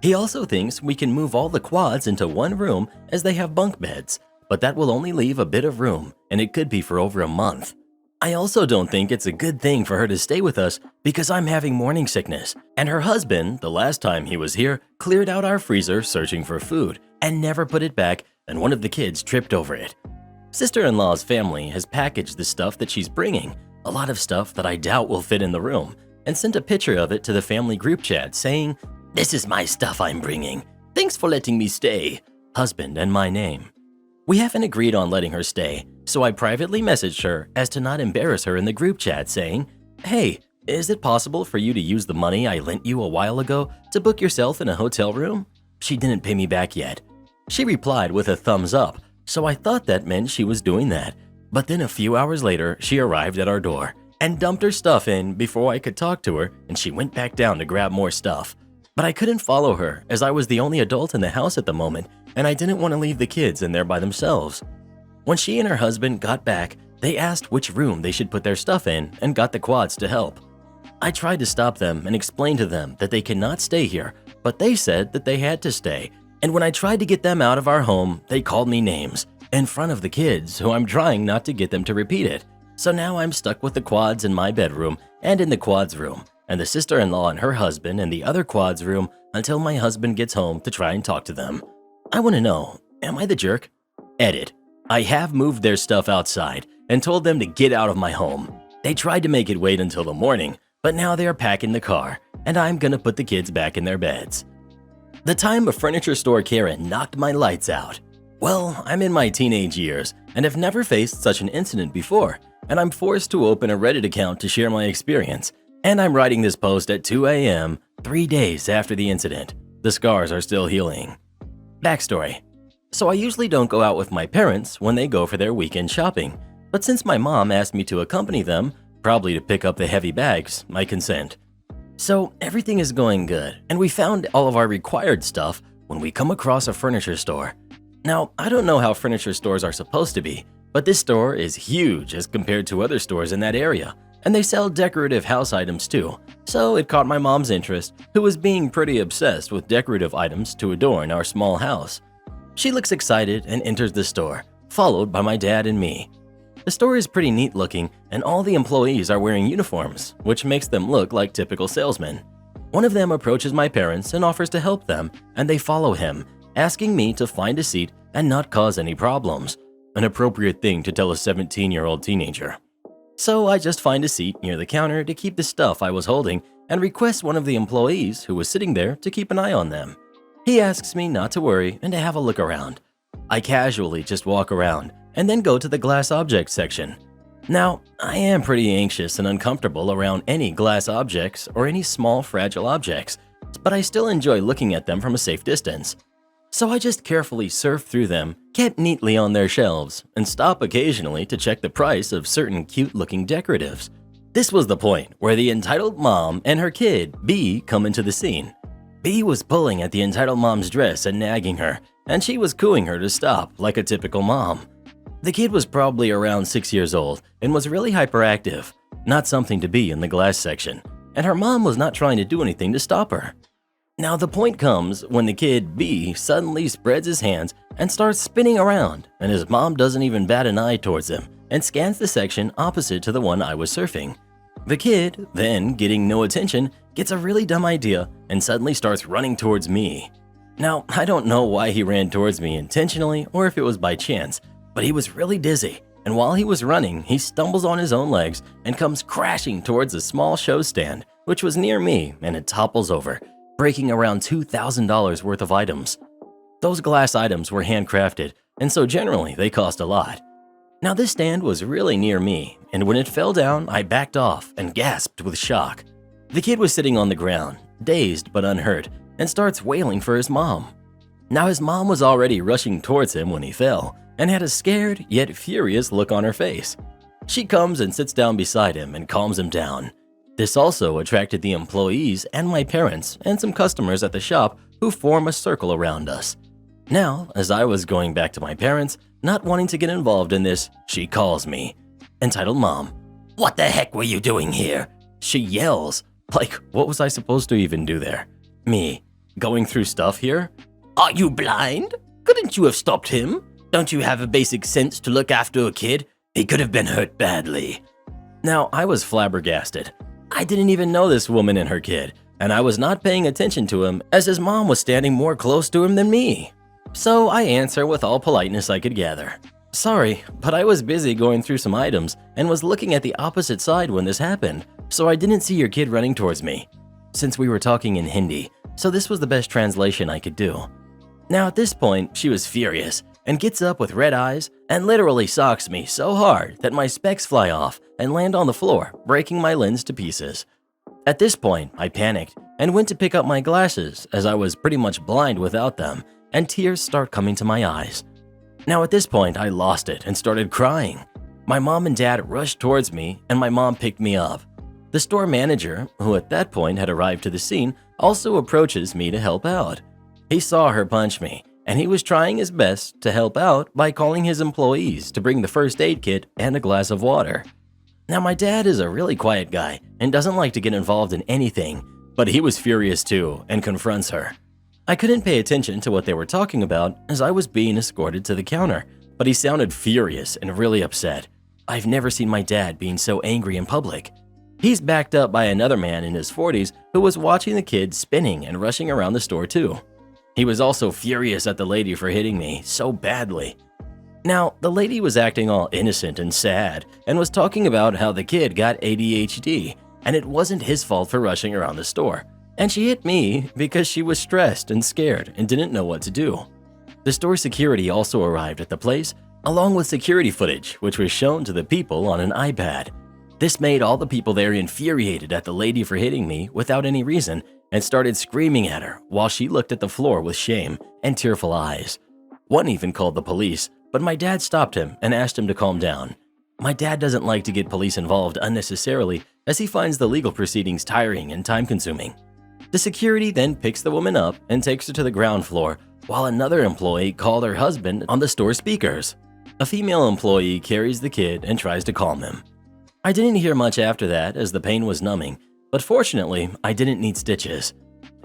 He also thinks we can move all the quads into one room as they have bunk beds, but that will only leave a bit of room, and it could be for over a month. I also don't think it's a good thing for her to stay with us because I'm having morning sickness, and her husband, the last time he was here, cleared out our freezer searching for food and never put it back, and one of the kids tripped over it. Sister-in-law's family has packaged the stuff that she's bringing, a lot of stuff that I doubt will fit in the room, and sent a picture of it to the family group chat saying, "This is my stuff I'm bringing. Thanks for letting me stay. Husband and my name." We haven't agreed on letting her stay, so I privately messaged her as to not embarrass her in the group chat saying, "Hey, Is it possible for you to use the money I lent you a while ago to book yourself in a hotel room? She didn't pay me back yet. She replied with a thumbs up, so I thought that meant she was doing that. But then a few hours later, she arrived at our door and dumped her stuff in before I could talk to her, and she went back down to grab more stuff. But I couldn't follow her as I was the only adult in the house at the moment, and I didn't want to leave the kids in there by themselves. When she and her husband got back, they asked which room they should put their stuff in and got the quads to help. I tried to stop them and explain to them that they cannot stay here, but they said that they had to stay. And when I tried to get them out of our home, they called me names in front of the kids, who I'm trying not to get them to repeat it. So now I'm stuck with the quads in my bedroom and in the quads room, and the sister-in-law and her husband in the other quads room until my husband gets home to try and talk to them. I want to know, am I the jerk? Edit. I have moved their stuff outside and told them to get out of my home. They tried to make it wait until the morning, but now they are packing the car, and I'm gonna put the kids back in their beds. The time a furniture store Karen knocked my lights out. Well, I'm in my teenage years and have never faced such an incident before, and I'm forced to open a Reddit account to share my experience. And I'm writing this post at 2 a.m., 3 days after the incident. The scars are still healing. Backstory. So I usually don't go out with my parents when they go for their weekend shopping, but since my mom asked me to accompany them, probably to pick up the heavy bags, I consent. So everything is going good, and we found all of our required stuff when we come across a furniture store. Now, I don't know how furniture stores are supposed to be, but this store is huge as compared to other stores in that area, and they sell decorative house items too, so it caught my mom's interest, who was being pretty obsessed with decorative items to adorn our small house. She looks excited and enters the store, followed by my dad and me. The store is pretty neat looking, and all the employees are wearing uniforms, which makes them look like typical salesmen. One of them approaches my parents and offers to help them, and they follow him, asking me to find a seat and not cause any problems, an appropriate thing to tell a 17-year-old teenager. So I just find a seat near the counter to keep the stuff I was holding and request one of the employees who was sitting there to keep an eye on them. He asks me not to worry and to have a look around. I casually just walk around and then go to the glass objects section. Now, I am pretty anxious and uncomfortable around any glass objects or any small fragile objects, but I still enjoy looking at them from a safe distance. So I just carefully surf through them, kept neatly on their shelves, and stop occasionally to check the price of certain cute-looking decoratives. This was the point where the entitled mom and her kid, B, come into the scene. B was pulling at the entitled mom's dress and nagging her, and she was cooing her to stop like a typical mom. The kid was probably around 6 years old and was really hyperactive, not something to be in the glass section, and her mom was not trying to do anything to stop her. Now the point comes when the kid B suddenly spreads his hands and starts spinning around, and his mom doesn't even bat an eye towards him and scans the section opposite to the one I was surfing. The kid, then getting no attention, gets a really dumb idea and suddenly starts running towards me. Now, I don't know why he ran towards me intentionally or if it was by chance, but he was really dizzy, and while he was running, he stumbles on his own legs and comes crashing towards a small show stand, which was near me, and it topples over, breaking around $2,000 worth of items. Those glass items were handcrafted, and so generally they cost a lot. Now this stand was really near me, and when it fell down, I backed off and gasped with shock. The kid was sitting on the ground, dazed but unhurt, and starts wailing for his mom. Now his mom was already rushing towards him when he fell, and had a scared yet furious look on her face. She comes and sits down beside him and calms him down. This also attracted the employees and my parents and some customers at the shop who form a circle around us. Now, as I was going back to my parents, not wanting to get involved in this, she calls me. Entitled mom, "What the heck were you doing here?" She yells. Like, what was I supposed to even do there? Me, going through stuff here? "Are you blind? Couldn't you have stopped him? Don't you have a basic sense to look after a kid? He could have been hurt badly." Now, I was flabbergasted. I didn't even know this woman and her kid, and I was not paying attention to him as his mom was standing more close to him than me. So I answer with all politeness I could gather. "Sorry, but I was busy going through some items and was looking at the opposite side when this happened, so I didn't see your kid running towards me." Since we were talking in Hindi, so this was the best translation I could do. Now at this point, she was furious and gets up with red eyes and literally socks me so hard that my specs fly off and land on the floor, breaking my lens to pieces. At this point, I panicked and went to pick up my glasses as I was pretty much blind without them, and tears start coming to my eyes. Now at this point, I lost it and started crying. My mom and dad rushed towards me, and my mom picked me up. The store manager, who at that point had arrived to the scene, also approaches me to help out. He saw her punch me, and he was trying his best to help out by calling his employees to bring the first aid kit and a glass of water. Now my dad is a really quiet guy and doesn't like to get involved in anything, but he was furious too and confronts her. I couldn't pay attention to what they were talking about as I was being escorted to the counter, but he sounded furious and really upset. I've never seen my dad being so angry in public. He's backed up by another man in his 40s who was watching the kid spinning and rushing around the store too. He was also furious at the lady for hitting me so badly. Now, the lady was acting all innocent and sad and was talking about how the kid got ADHD and it wasn't his fault for rushing around the store. And she hit me because she was stressed and scared and didn't know what to do. The store security also arrived at the place, along with security footage, which was shown to the people on an iPad. This made all the people there infuriated at the lady for hitting me without any reason and started screaming at her while she looked at the floor with shame and tearful eyes. One even called the police, but my dad stopped him and asked him to calm down. My dad doesn't like to get police involved unnecessarily as he finds the legal proceedings tiring and time-consuming. The security then picks the woman up and takes her to the ground floor, while another employee called her husband on the store speakers. A female employee carries the kid and tries to calm him. I didn't hear much after that as the pain was numbing, but fortunately, I didn't need stitches.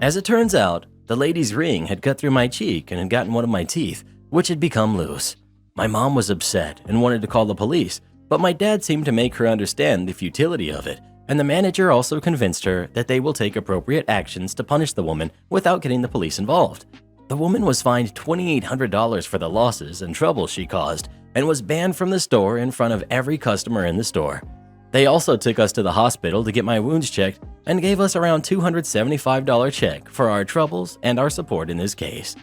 As it turns out, the lady's ring had cut through my cheek and had gotten one of my teeth, which had become loose. My mom was upset and wanted to call the police, but my dad seemed to make her understand the futility of it, and the manager also convinced her that they will take appropriate actions to punish the woman without getting the police involved. The woman was fined $2,800 for the losses and trouble she caused and was banned from the store in front of every customer in the store. They also took us to the hospital to get my wounds checked and gave us around $275 check for our troubles and our support in this case.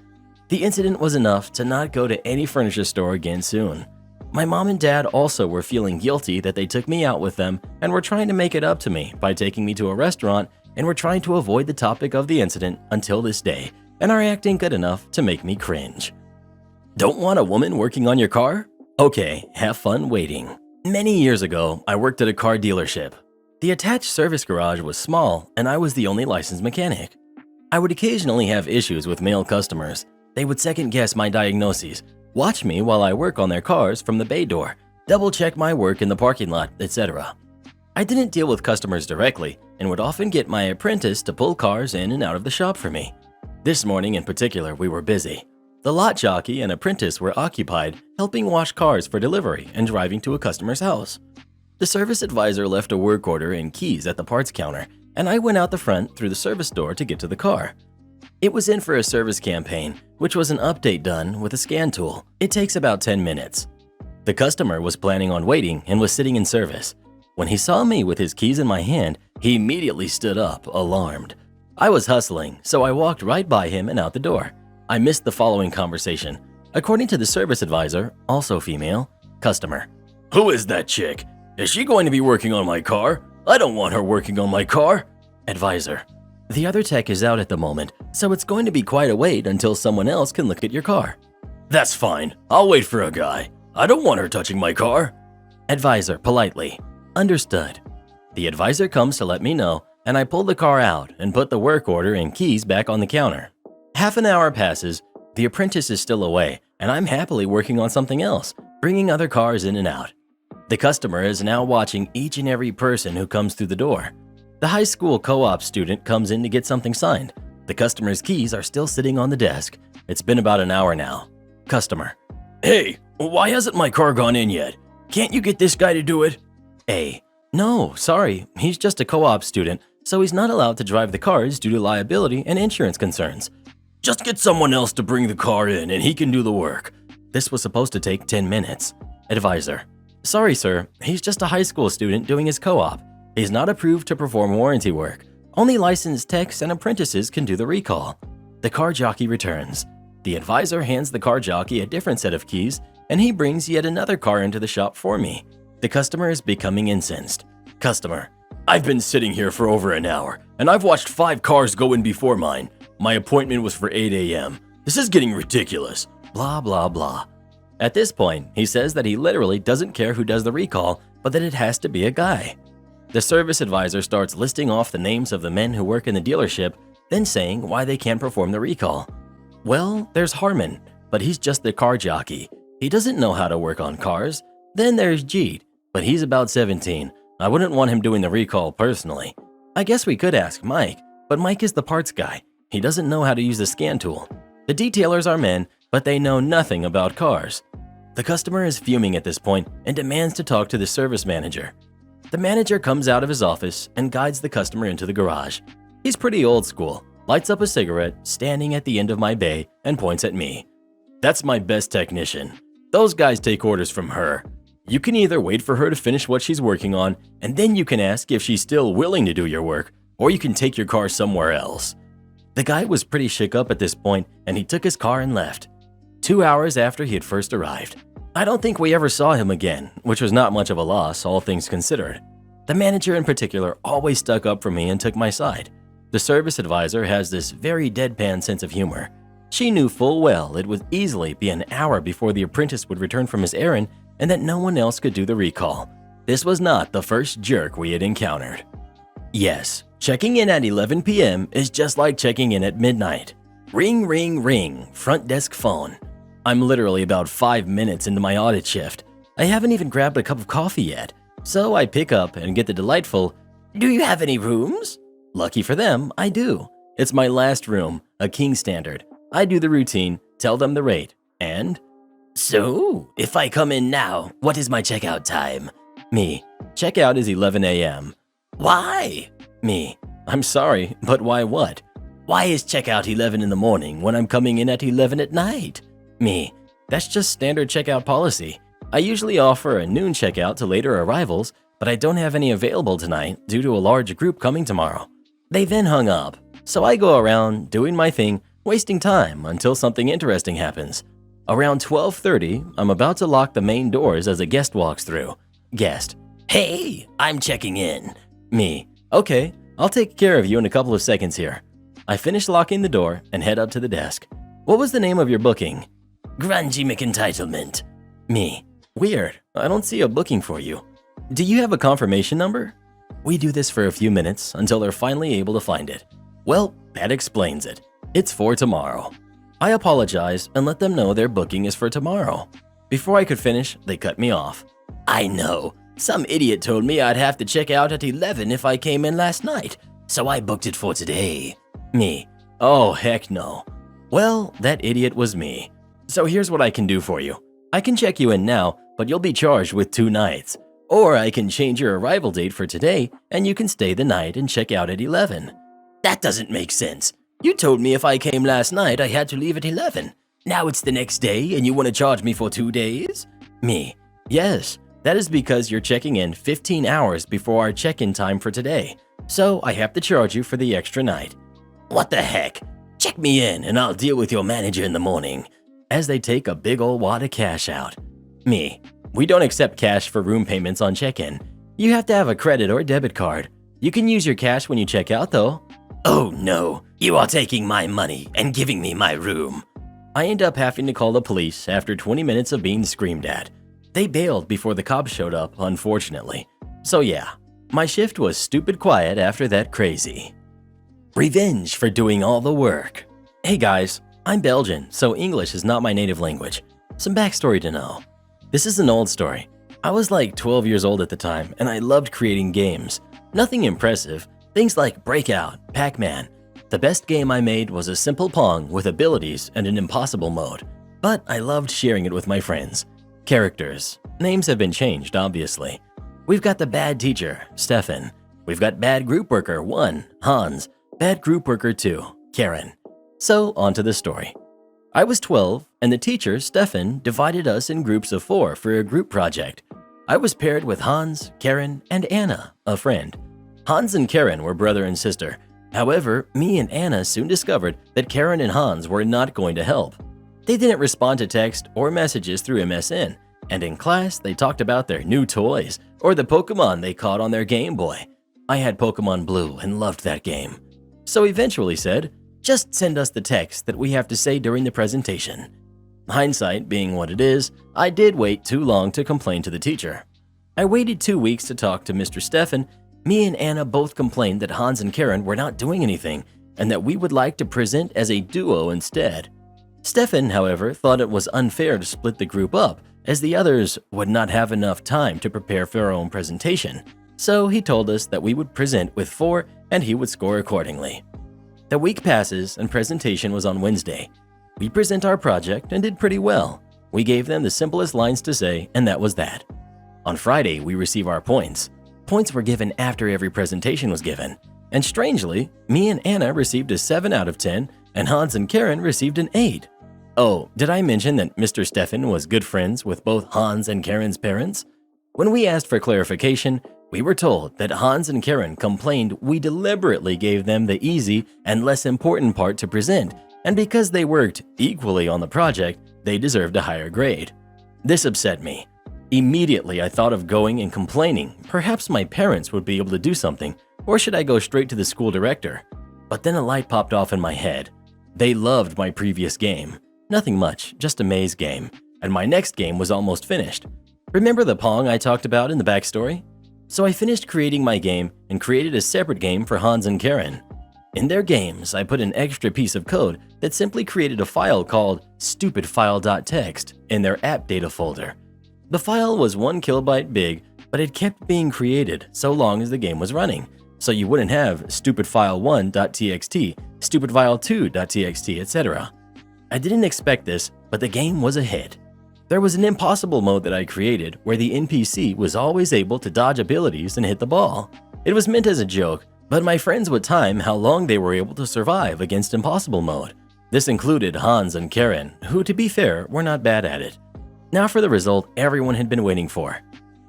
The incident was enough to not go to any furniture store again soon. My mom and dad also were feeling guilty that they took me out with them and were trying to make it up to me by taking me to a restaurant and were trying to avoid the topic of the incident until this day and are acting good enough to make me cringe. Don't want a woman working on your car? Okay, have fun waiting. Many years ago, I worked at a car dealership. The attached service garage was small and I was the only licensed mechanic. I would occasionally have issues with male customers. They would second guess my diagnoses, watch me while I work on their cars from the bay door, double check my work in the parking lot, etc. I didn't deal with customers directly and would often get my apprentice to pull cars in and out of the shop for me. This morning in particular, we were busy. The lot jockey and apprentice were occupied helping wash cars for delivery and driving to a customer's house. The service advisor left a work order and keys at the parts counter, and I went out the front through the service door to get to the car. It was in for a service campaign, which was an update done with a scan tool. It takes about 10 minutes. The customer was planning on waiting and was sitting in service. When he saw me with his keys in my hand, he immediately stood up, alarmed. I was hustling, so I walked right by him and out the door. I missed the following conversation. According to the service advisor, also female, customer. Who is that chick? Is she going to be working on my car? I don't want her working on my car. Advisor. The other tech is out at the moment, so it's going to be quite a wait until someone else can look at your car. That's fine. I'll wait for a guy. I don't want her touching my car. Advisor politely. Understood. The advisor comes to let me know, and I pull the car out and put the work order and keys back on the counter. Half an hour passes, the apprentice is still away, and I'm happily working on something else, bringing other cars in and out. The customer is now watching each and every person who comes through the door. The high school co-op student comes in to get something signed. The customer's keys are still sitting on the desk. It's been about an hour now. Customer. Hey, why hasn't my car gone in yet? Can't you get this guy to do it? A. No, sorry, he's just a co-op student, so he's not allowed to drive the cars due to liability and insurance concerns. Just get someone else to bring the car in and he can do the work. This was supposed to take 10 minutes. Advisor. Sorry, sir, he's just a high school student doing his co-op. He's not approved to perform warranty work. Only licensed techs and apprentices can do the recall. The car jockey returns. The advisor hands the car jockey a different set of keys, and he brings yet another car into the shop for me. The customer is becoming incensed. Customer: I've been sitting here for over an hour, and I've watched 5 cars go in before mine. My appointment was for 8 a.m. This is getting ridiculous. Blah, blah, blah. At this point, he says that he literally doesn't care who does the recall, but that it has to be a guy. The service advisor starts listing off the names of the men who work in the dealership, then saying why they can't perform the recall. Well, there's Harmon, but he's just the car jockey. He doesn't know how to work on cars. Then there's Jeet, but he's about 17. I wouldn't want him doing the recall personally. I guess we could ask Mike, but Mike is the parts guy. He doesn't know how to use the scan tool. The detailers are men, but they know nothing about cars. The customer is fuming at this point and demands to talk to the service manager. The manager comes out of his office and guides the customer into the garage. He's pretty old school, lights up a cigarette, standing at the end of my bay, and points at me. That's my best technician. Those guys take orders from her. You can either wait for her to finish what she's working on, and then you can ask if she's still willing to do your work, or you can take your car somewhere else. The guy was pretty shook up at this point, and he took his car and left. 2 hours after he had first arrived. I don't think we ever saw him again, which was not much of a loss, all things considered. The manager in particular always stuck up for me and took my side. The service advisor has this very deadpan sense of humor. She knew full well it would easily be an hour before the apprentice would return from his errand and that no one else could do the recall. This was not the first jerk we had encountered. Yes, checking in at 11 p.m. is just like checking in at midnight. Ring, ring, ring, front desk phone. I'm literally about 5 minutes into my audit shift. I haven't even grabbed a cup of coffee yet, so I pick up and get the delightful, "Do you have any rooms?" Lucky for them, I do. It's my last room, a king standard. I do the routine, tell them the rate, and... "So, if I come in now, what is my checkout time?" Me: "Checkout is 11 a.m. "Why?" Me: "I'm sorry, but why what?" "Why is checkout 11 in the morning when I'm coming in at 11 at night?" Me: "That's just standard checkout policy. I usually offer a noon checkout to later arrivals, but I don't have any available tonight due to a large group coming tomorrow." They then hung up, so I go around doing my thing, wasting time until something interesting happens. Around 12:30, I'm about to lock the main doors as a guest walks through. Guest: "Hey, I'm checking in." Me: "Okay, I'll take care of you in a couple of seconds here." I finish locking the door and head up to the desk. "What was the name of your booking?" "Grungy McEntitlement." Me: "Weird, I don't see a booking for you. Do you have a confirmation number?" We do this for a few minutes until they're finally able to find it. Well, that explains it. It's for tomorrow. I apologize and let them know their booking is for tomorrow. Before I could finish, they cut me off. "I know. Some idiot told me I'd have to check out at 11 if I came in last night, so I booked it for today." Me: "Oh, heck no." Well, that idiot was me. So here's what I can do for you. I can check you in now, but you'll be charged with 2 nights. Or I can change your arrival date for today, and you can stay the night and check out at 11. "That doesn't make sense. You told me if I came last night, I had to leave at 11. Now it's the next day, and you want to charge me for 2 days? Me: "Yes, that is because you're checking in 15 hours before our check-in time for today, so I have to charge you for the extra night." "What the heck? Check me in, and I'll deal with your manager in the morning." As they take a big ol' wad of cash out. Me: "We don't accept cash for room payments on check-in. You have to have a credit or debit card. You can use your cash when you check out, though." "Oh no, you are taking my money and giving me my room." I end up having to call the police after 20 minutes of being screamed at. They bailed before the cops showed up, unfortunately. So yeah, my shift was stupid quiet after that crazy. Revenge for doing all the work. Hey guys, I'm Belgian, so English is not my native language. Some backstory to know. This is an old story. I was like 12 years old at the time, and I loved creating games. Nothing impressive, things like Breakout, Pac-Man. The best game I made was a simple Pong with abilities and an impossible mode, but I loved sharing it with my friends. Characters. Names have been changed, obviously. We've got the bad teacher, Stefan. We've got bad group worker 1, Hans. Bad group worker 2, Karen. So, on to the story. I was 12, and the teacher, Stefan, divided us in groups of 4 for a group project. I was paired with Hans, Karen, and Anna, a friend. Hans and Karen were brother and sister. However, me and Anna soon discovered that Karen and Hans were not going to help. They didn't respond to text or messages through MSN. And in class, they talked about their new toys or the Pokemon they caught on their Game Boy. I had Pokemon Blue and loved that game. So eventually said, just send us the text that we have to say during the presentation. Hindsight being what it is, I did wait too long to complain to the teacher. I waited 2 weeks to talk to Mr. Stefan. Me and Anna both complained that Hans and Karen were not doing anything and that we would like to present as a duo instead. Stefan, however, thought it was unfair to split the group up as the others would not have enough time to prepare for our own presentation. So he told us that we would present with 4 and he would score accordingly. The week passes and presentation was on Wednesday. We present our project and did pretty well. We gave them the simplest lines to say, and that was that. On Friday, we receive our points. Points were given after every presentation was given. And strangely, me and Anna received a 7 out of 10 and Hans and Karen received an 8. Oh, did I mention that Mr. Stefan was good friends with both Hans and Karen's parents? When we asked for clarification, we were told that Hans and Karen complained we deliberately gave them the easy and less important part to present, and because they worked equally on the project, they deserved a higher grade. This upset me. Immediately, I thought of going and complaining. Perhaps my parents would be able to do something, or should I go straight to the school director? But then a light popped off in my head. They loved my previous game. Nothing much, just a maze game. And my next game was almost finished. Remember the Pong I talked about in the backstory? So I finished creating my game and created a separate game for Hans and Karen. In their games, I put an extra piece of code that simply created a file called stupidfile.txt in their app data folder. The file was 1 kilobyte big, but it kept being created so long as the game was running, so you wouldn't have stupidfile1.txt, stupidfile2.txt, etc. I didn't expect this, but the game was a hit. There was an impossible mode that I created where the NPC was always able to dodge abilities and hit the ball. It was meant as a joke, but my friends would time how long they were able to survive against impossible mode. This included Hans and Karen, who, to be fair, were not bad at it. Now for the result everyone had been waiting for.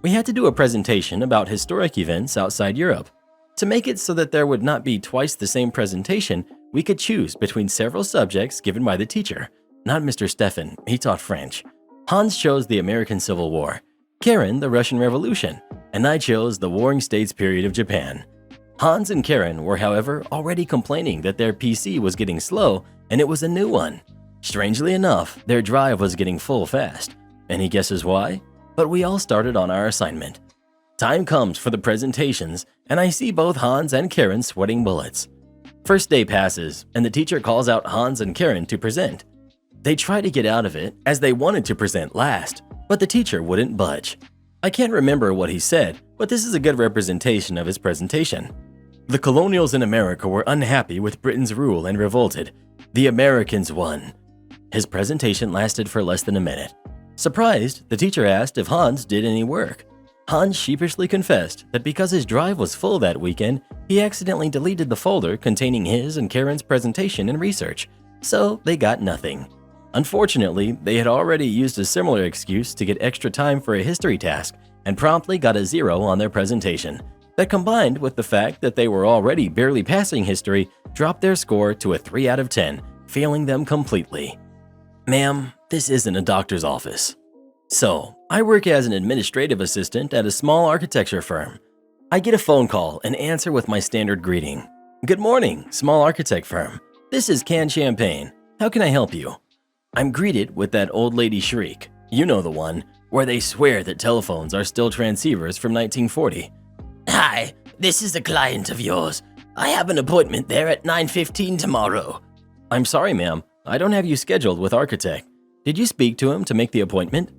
We had to do a presentation about historic events outside Europe. To make it so that there would not be twice the same presentation, we could choose between several subjects given by the teacher. Not Mr. Stefan, he taught French. Hans chose the American Civil War, Karen the Russian Revolution, and I chose the Warring States period of Japan. Hans and Karen were, however, already complaining that their PC was getting slow and it was a new one. Strangely enough, their drive was getting full fast. Any guesses why? But we all started on our assignment. Time comes for the presentations, and I see both Hans and Karen sweating bullets. First day passes, and the teacher calls out Hans and Karen to present. They try to get out of it, as they wanted to present last, but the teacher wouldn't budge. I can't remember what he said, but this is a good representation of his presentation. The colonials in America were unhappy with Britain's rule and revolted. The Americans won. His presentation lasted for less than a minute. Surprised, the teacher asked if Hans did any work. Hans sheepishly confessed that because his drive was full that weekend, he accidentally deleted the folder containing his and Karen's presentation and research, so they got nothing. Unfortunately, they had already used a similar excuse to get extra time for a history task and promptly got a 0 on their presentation. That, combined with the fact that they were already barely passing history, dropped their score to a 3 out of 10, failing them completely. Ma'am, this isn't a doctor's office. So, I work as an administrative assistant at a small architecture firm. I get a phone call and answer with my standard greeting. Good morning, small architect firm. This is canned champagne. How can I help you? I'm greeted with that old lady shriek. You know the one, where they swear that telephones are still transceivers from 1940. Hi, this is a client of yours. I have an appointment there at 9:15 tomorrow. I'm sorry, ma'am. I don't have you scheduled with architect. Did you speak to him to make the appointment?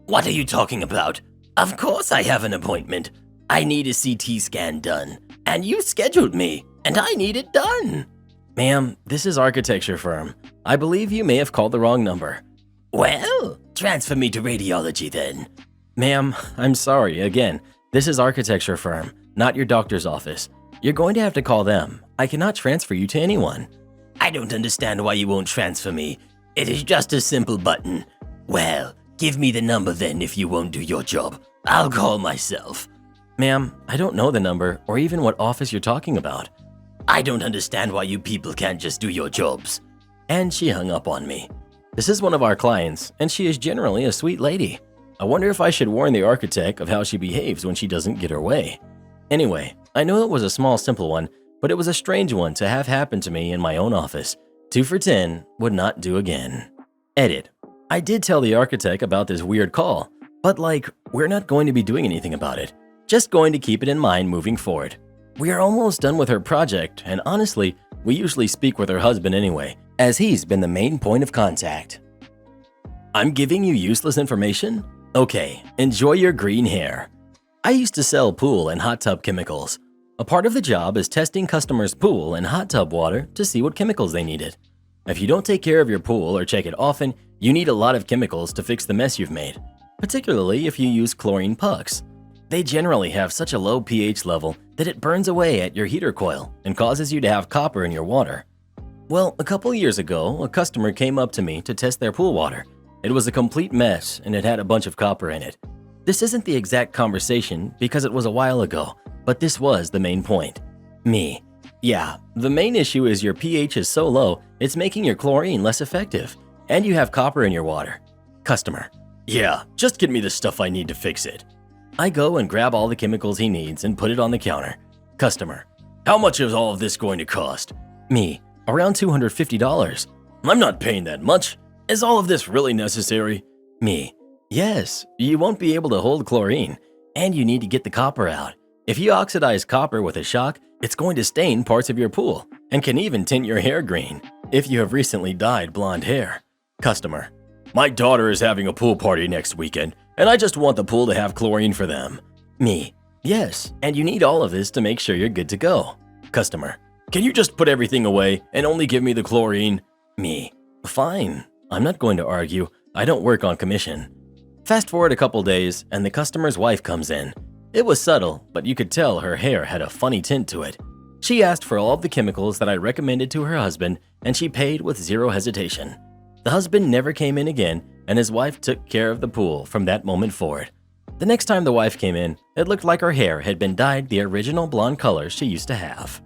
What are you talking about? Of course I have an appointment. I need a CT scan done, and you scheduled me, and I need it done. Ma'am, this is architecture firm. I believe you may have called the wrong number. Well, transfer me to radiology then. Ma'am, I'm sorry, again, this is architecture firm, not your doctor's office. You're going to have to call them. I cannot transfer you to anyone. I don't understand why you won't transfer me. It is just a simple button. Well, give me the number then if you won't do your job. I'll call myself. Ma'am, I don't know the number or even what office you're talking about. I don't understand why you people can't just do your jobs. And she hung up on me. This is one of our clients, and she is generally a sweet lady. I wonder if I should warn the architect of how she behaves when she doesn't get her way. Anyway, I know it was a small simple one, but it was a strange one to have happen to me in my own office. 2 for 10 would not do again. Edit. I did tell the architect about this weird call, but we're not going to be doing anything about it. Just going to keep it in mind moving forward. We are almost done with her project, and honestly, we usually speak with her husband anyway, as he's been the main point of contact. I'm giving you useless information? Okay, enjoy your green hair. I used to sell pool and hot tub chemicals. A part of the job is testing customers' pool and hot tub water to see what chemicals they needed. If you don't take care of your pool or check it often, you need a lot of chemicals to fix the mess you've made, particularly if you use chlorine pucks. They generally have such a low pH level that it burns away at your heater coil and causes you to have copper in your water. Well, a couple years ago, a customer came up to me to test their pool water. It was a complete mess and it had a bunch of copper in it. This isn't the exact conversation because it was a while ago, but this was the main point. Me. Yeah, the main issue is your pH is so low, it's making your chlorine less effective, and you have copper in your water. Customer. Yeah, just get me the stuff I need to fix it. I go and grab all the chemicals he needs and put it on the counter. Customer. How much is all of this going to cost? Me. Around $250. I'm not paying that much. Is all of this really necessary? Me. Yes, you won't be able to hold chlorine, and you need to get the copper out. If you oxidize copper with a shock, it's going to stain parts of your pool and can even tint your hair green if you have recently dyed blonde hair. Customer. My daughter is having a pool party next weekend, and I just want the pool to have chlorine for them. Me. Yes, and you need all of this to make sure you're good to go. Customer. Can you just put everything away and only give me the chlorine? Me. Fine. I'm not going to argue. I don't work on commission. Fast forward a couple days, and the customer's wife comes in. It was subtle, but you could tell her hair had a funny tint to it. She asked for all of the chemicals that I recommended to her husband, and she paid with zero hesitation. The husband never came in again, and his wife took care of the pool from that moment forward. The next time the wife came in, it looked like her hair had been dyed the original blonde color she used to have.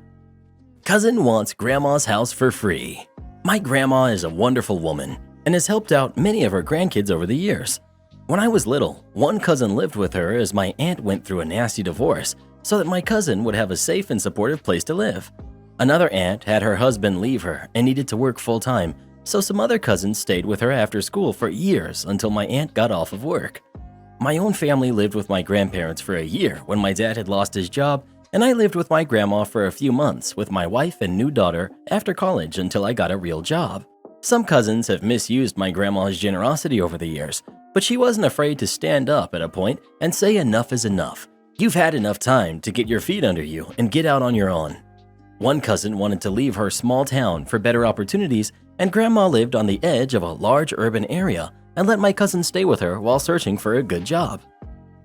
Cousin wants grandma's house for free. My grandma is a wonderful woman and has helped out many of her grandkids over the years. When I was little, one cousin lived with her as my aunt went through a nasty divorce so that my cousin would have a safe and supportive place to live. Another aunt had her husband leave her and needed to work full-time, so some other cousins stayed with her after school for years until my aunt got off of work. My own family lived with my grandparents for a year when my dad had lost his job, and I lived with my grandma for a few months with my wife and new daughter after college until I got a real job. Some cousins have misused my grandma's generosity over the years, but she wasn't afraid to stand up at a point and say enough is enough. You've had enough time to get your feet under you and get out on your own. One cousin wanted to leave her small town for better opportunities, and grandma lived on the edge of a large urban area and let my cousin stay with her while searching for a good job.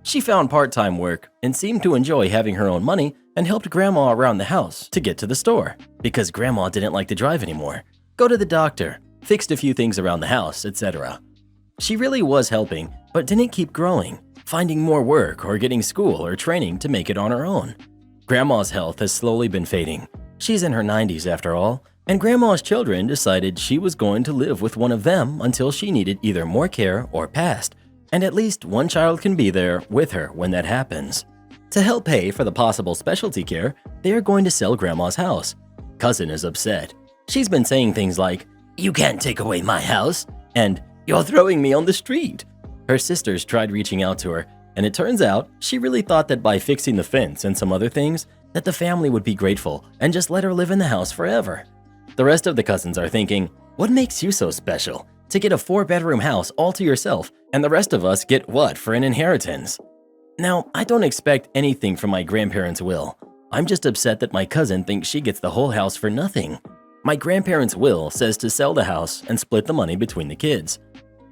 She found part-time work and seemed to enjoy having her own money and helped grandma around the house to get to the store because grandma didn't like to drive anymore, go to the doctor, fixed a few things around the house, etc. She really was helping, but didn't keep growing, finding more work or getting school or training to make it on her own. Grandma's health has slowly been fading. She's in her 90s after all, and grandma's children decided she was going to live with one of them until she needed either more care or passed, and at least one child can be there with her when that happens. To help pay for the possible specialty care, they are going to sell grandma's house. Cousin is upset. She's been saying things like, "You can't take away my house," and "You're throwing me on the street." Her sisters tried reaching out to her, and it turns out she really thought that by fixing the fence and some other things, that the family would be grateful and just let her live in the house forever. The rest of the cousins are thinking, what makes you so special to get a 4-bedroom house all to yourself, and the rest of us get what for an inheritance? Now, I don't expect anything from my grandparents' will. I'm just upset that my cousin thinks she gets the whole house for nothing. My grandparents' will says to sell the house and split the money between the kids.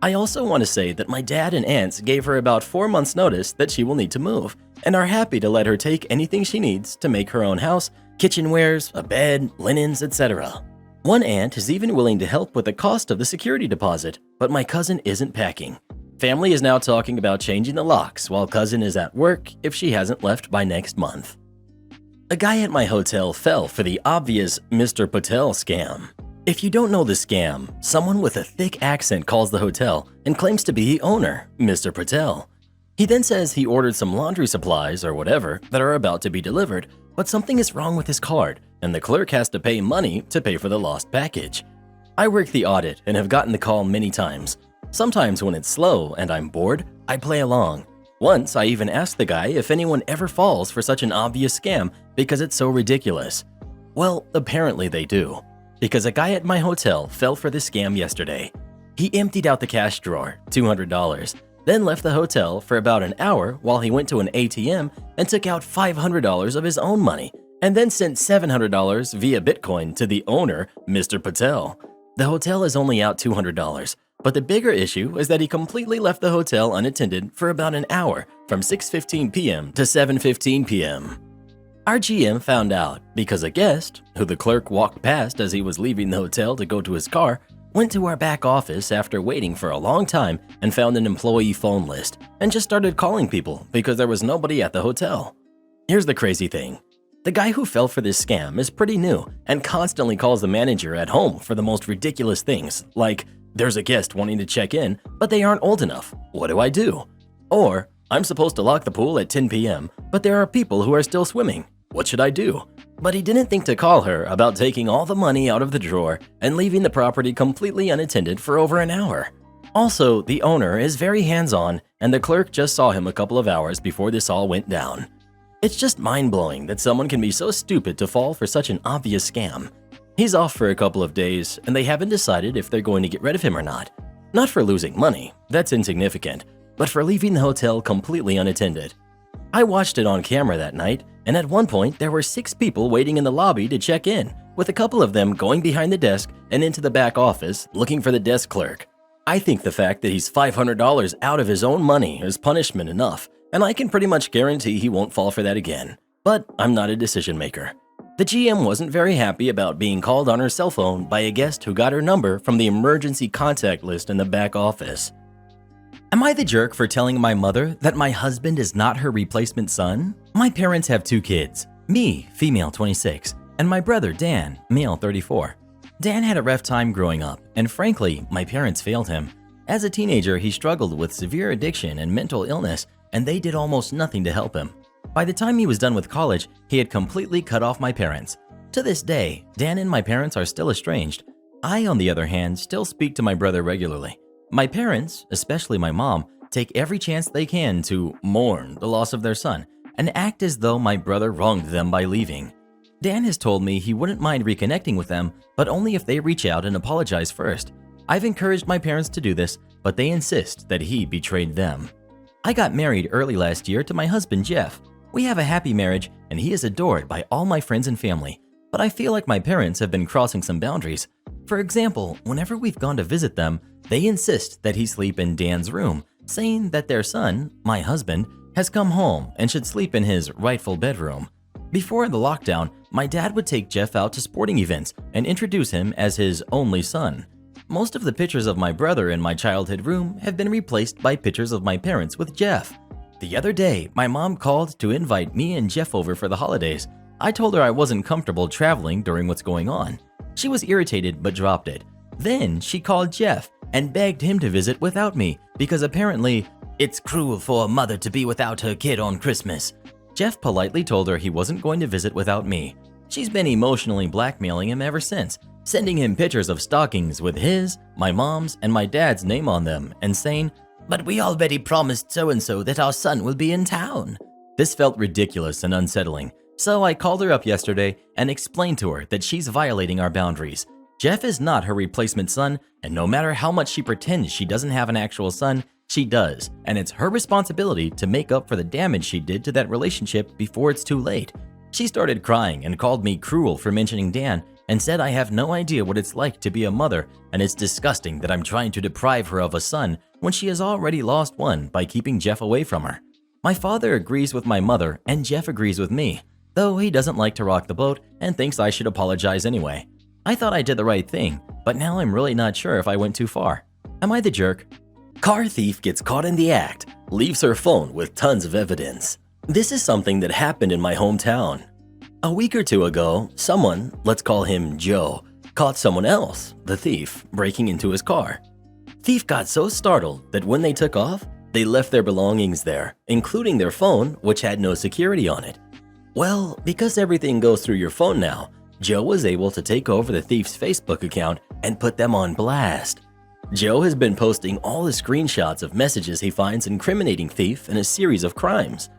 I also want to say that my dad and aunts gave her about 4 months' notice that she will need to move, and are happy to let her take anything she needs to make her own house, kitchenwares, a bed, linens, etc. One aunt is even willing to help with the cost of the security deposit, but my cousin isn't packing. Family is now talking about changing the locks while cousin is at work if she hasn't left by next month. A guy at my hotel fell for the obvious Mr. Patel scam. If you don't know the scam, someone with a thick accent calls the hotel and claims to be the owner, Mr. Patel. He then says he ordered some laundry supplies or whatever that are about to be delivered, but something is wrong with his card and the clerk has to pay money to pay for the lost package. I work the audit and have gotten the call many times. Sometimes when it's slow and I'm bored, I play along. Once I even asked the guy if anyone ever falls for such an obvious scam because it's so ridiculous. Well, apparently they do. Because a guy at my hotel fell for this scam yesterday. He emptied out the cash drawer, $200, then left the hotel for about an hour while he went to an ATM and took out $500 of his own money, and then sent $700 via Bitcoin to the owner, Mr. Patel. The hotel is only out $200, but the bigger issue is that he completely left the hotel unattended for about an hour, from 6:15 p.m. to 7:15 p.m. Our GM found out because a guest, who the clerk walked past as he was leaving the hotel to go to his car, went to our back office after waiting for a long time and found an employee phone list and just started calling people because there was nobody at the hotel. Here's the crazy thing. The guy who fell for this scam is pretty new and constantly calls the manager at home for the most ridiculous things, like, there's a guest wanting to check in, but they aren't old enough. What do I do? Or, I'm supposed to lock the pool at 10 p.m., but there are people who are still swimming. What should I do? But he didn't think to call her about taking all the money out of the drawer and leaving the property completely unattended for over an hour. Also, the owner is very hands-on and the clerk just saw him a couple of hours before this all went down. It's just mind-blowing that someone can be so stupid to fall for such an obvious scam. He's off for a couple of days and they haven't decided if they're going to get rid of him or not. Not for losing money, that's insignificant, but for leaving the hotel completely unattended. I watched it on camera that night, and at one point there were 6 people waiting in the lobby to check in, with a couple of them going behind the desk and into the back office looking for the desk clerk. I think the fact that he's $500 out of his own money is punishment enough, and I can pretty much guarantee he won't fall for that again. But I'm not a decision maker. The GM wasn't very happy about being called on her cell phone by a guest who got her number from the emergency contact list in the back office. Am I the jerk for telling my mother that my husband is not her replacement son? My parents have 2 kids, me, female 26, and my brother Dan, male 34. Dan had a rough time growing up, and frankly, my parents failed him. As a teenager, he struggled with severe addiction and mental illness, and they did almost nothing to help him. By the time he was done with college, he had completely cut off my parents. To this day, Dan and my parents are still estranged. I, on the other hand, still speak to my brother regularly. My parents, especially my mom, take every chance they can to mourn the loss of their son and act as though my brother wronged them by leaving. Dan has told me he wouldn't mind reconnecting with them, but only if they reach out and apologize first. I've encouraged my parents to do this, but they insist that he betrayed them. I got married early last year to my husband Jeff. We have a happy marriage and he is adored by all my friends and family, but I feel like my parents have been crossing some boundaries. For example, whenever we've gone to visit them, they insist that he sleep in Dan's room, saying that their son, my husband, has come home and should sleep in his rightful bedroom. Before the lockdown, my dad would take Jeff out to sporting events and introduce him as his only son. Most of the pictures of my brother in my childhood room have been replaced by pictures of my parents with Jeff. The other day, my mom called to invite me and Jeff over for the holidays. I told her I wasn't comfortable traveling during what's going on. She was irritated but dropped it. Then she called Jeff and begged him to visit without me because apparently, it's cruel for a mother to be without her kid on Christmas. Jeff politely told her he wasn't going to visit without me. She's been emotionally blackmailing him ever since, sending him pictures of stockings with his, my mom's, and my dad's name on them and saying, "But we already promised so-and-so that our son will be in town." This felt ridiculous and unsettling, so I called her up yesterday and explained to her that she's violating our boundaries. Jeff is not her replacement son, and no matter how much she pretends she doesn't have an actual son, she does, and it's her responsibility to make up for the damage she did to that relationship before it's too late. She started crying and called me cruel for mentioning Dan and said I have no idea what it's like to be a mother and it's disgusting that I'm trying to deprive her of a son when she has already lost one by keeping Jeff away from her. My father agrees with my mother and Jeff agrees with me, though he doesn't like to rock the boat and thinks I should apologize anyway. I thought I did the right thing, but now I'm really not sure if I went too far. Am I the jerk? Car thief gets caught in the act, leaves her phone with tons of evidence. This is something that happened in my hometown. A week or two ago, someone, let's call him Joe, caught someone else, the thief, breaking into his car. Thief got so startled that when they took off, they left their belongings there, including their phone, which had no security on it. Well, because everything goes through your phone now, Joe was able to take over the thief's Facebook account and put them on blast. Joe has been posting all the screenshots of messages he finds incriminating Thief in a series of crimes.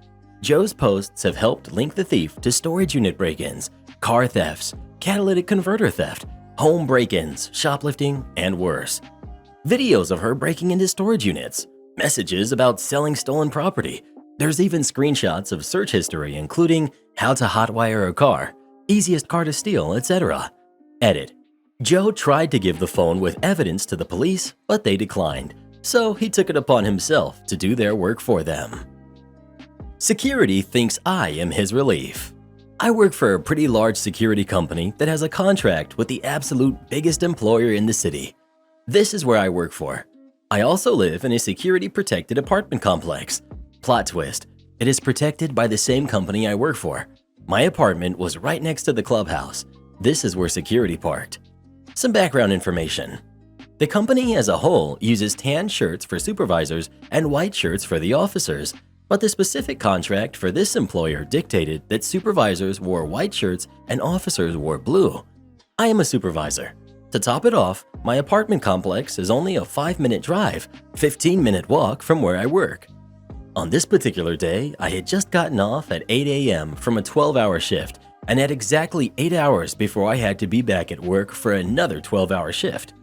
Joe's posts have helped link the thief to storage unit break-ins, car thefts, catalytic converter theft, home break-ins, shoplifting, and worse. Videos of her breaking into storage units, messages about selling stolen property. There's even screenshots of search history including how to hotwire a car, easiest car to steal, etc. Edit. Joe tried to give the phone with evidence to the police, but they declined, so he took it upon himself to do their work for them. Security thinks I am his relief. I work for a pretty large security company that has a contract with the absolute biggest employer in the city. This is where I work for. I also live in a security-protected apartment complex. Plot twist, it is protected by the same company I work for. My apartment was right next to the clubhouse. This is where security parked. Some background information. The company as a whole uses tan shirts for supervisors and white shirts for the officers, but the specific contract for this employer dictated that supervisors wore white shirts and officers wore blue. I am a supervisor. To top it off, my apartment complex is only a 5-minute drive, 15-minute walk from where I work. On this particular day, I had just gotten off at 8 a.m. from a 12-hour shift and had exactly 8 hours before I had to be back at work for another 12-hour shift.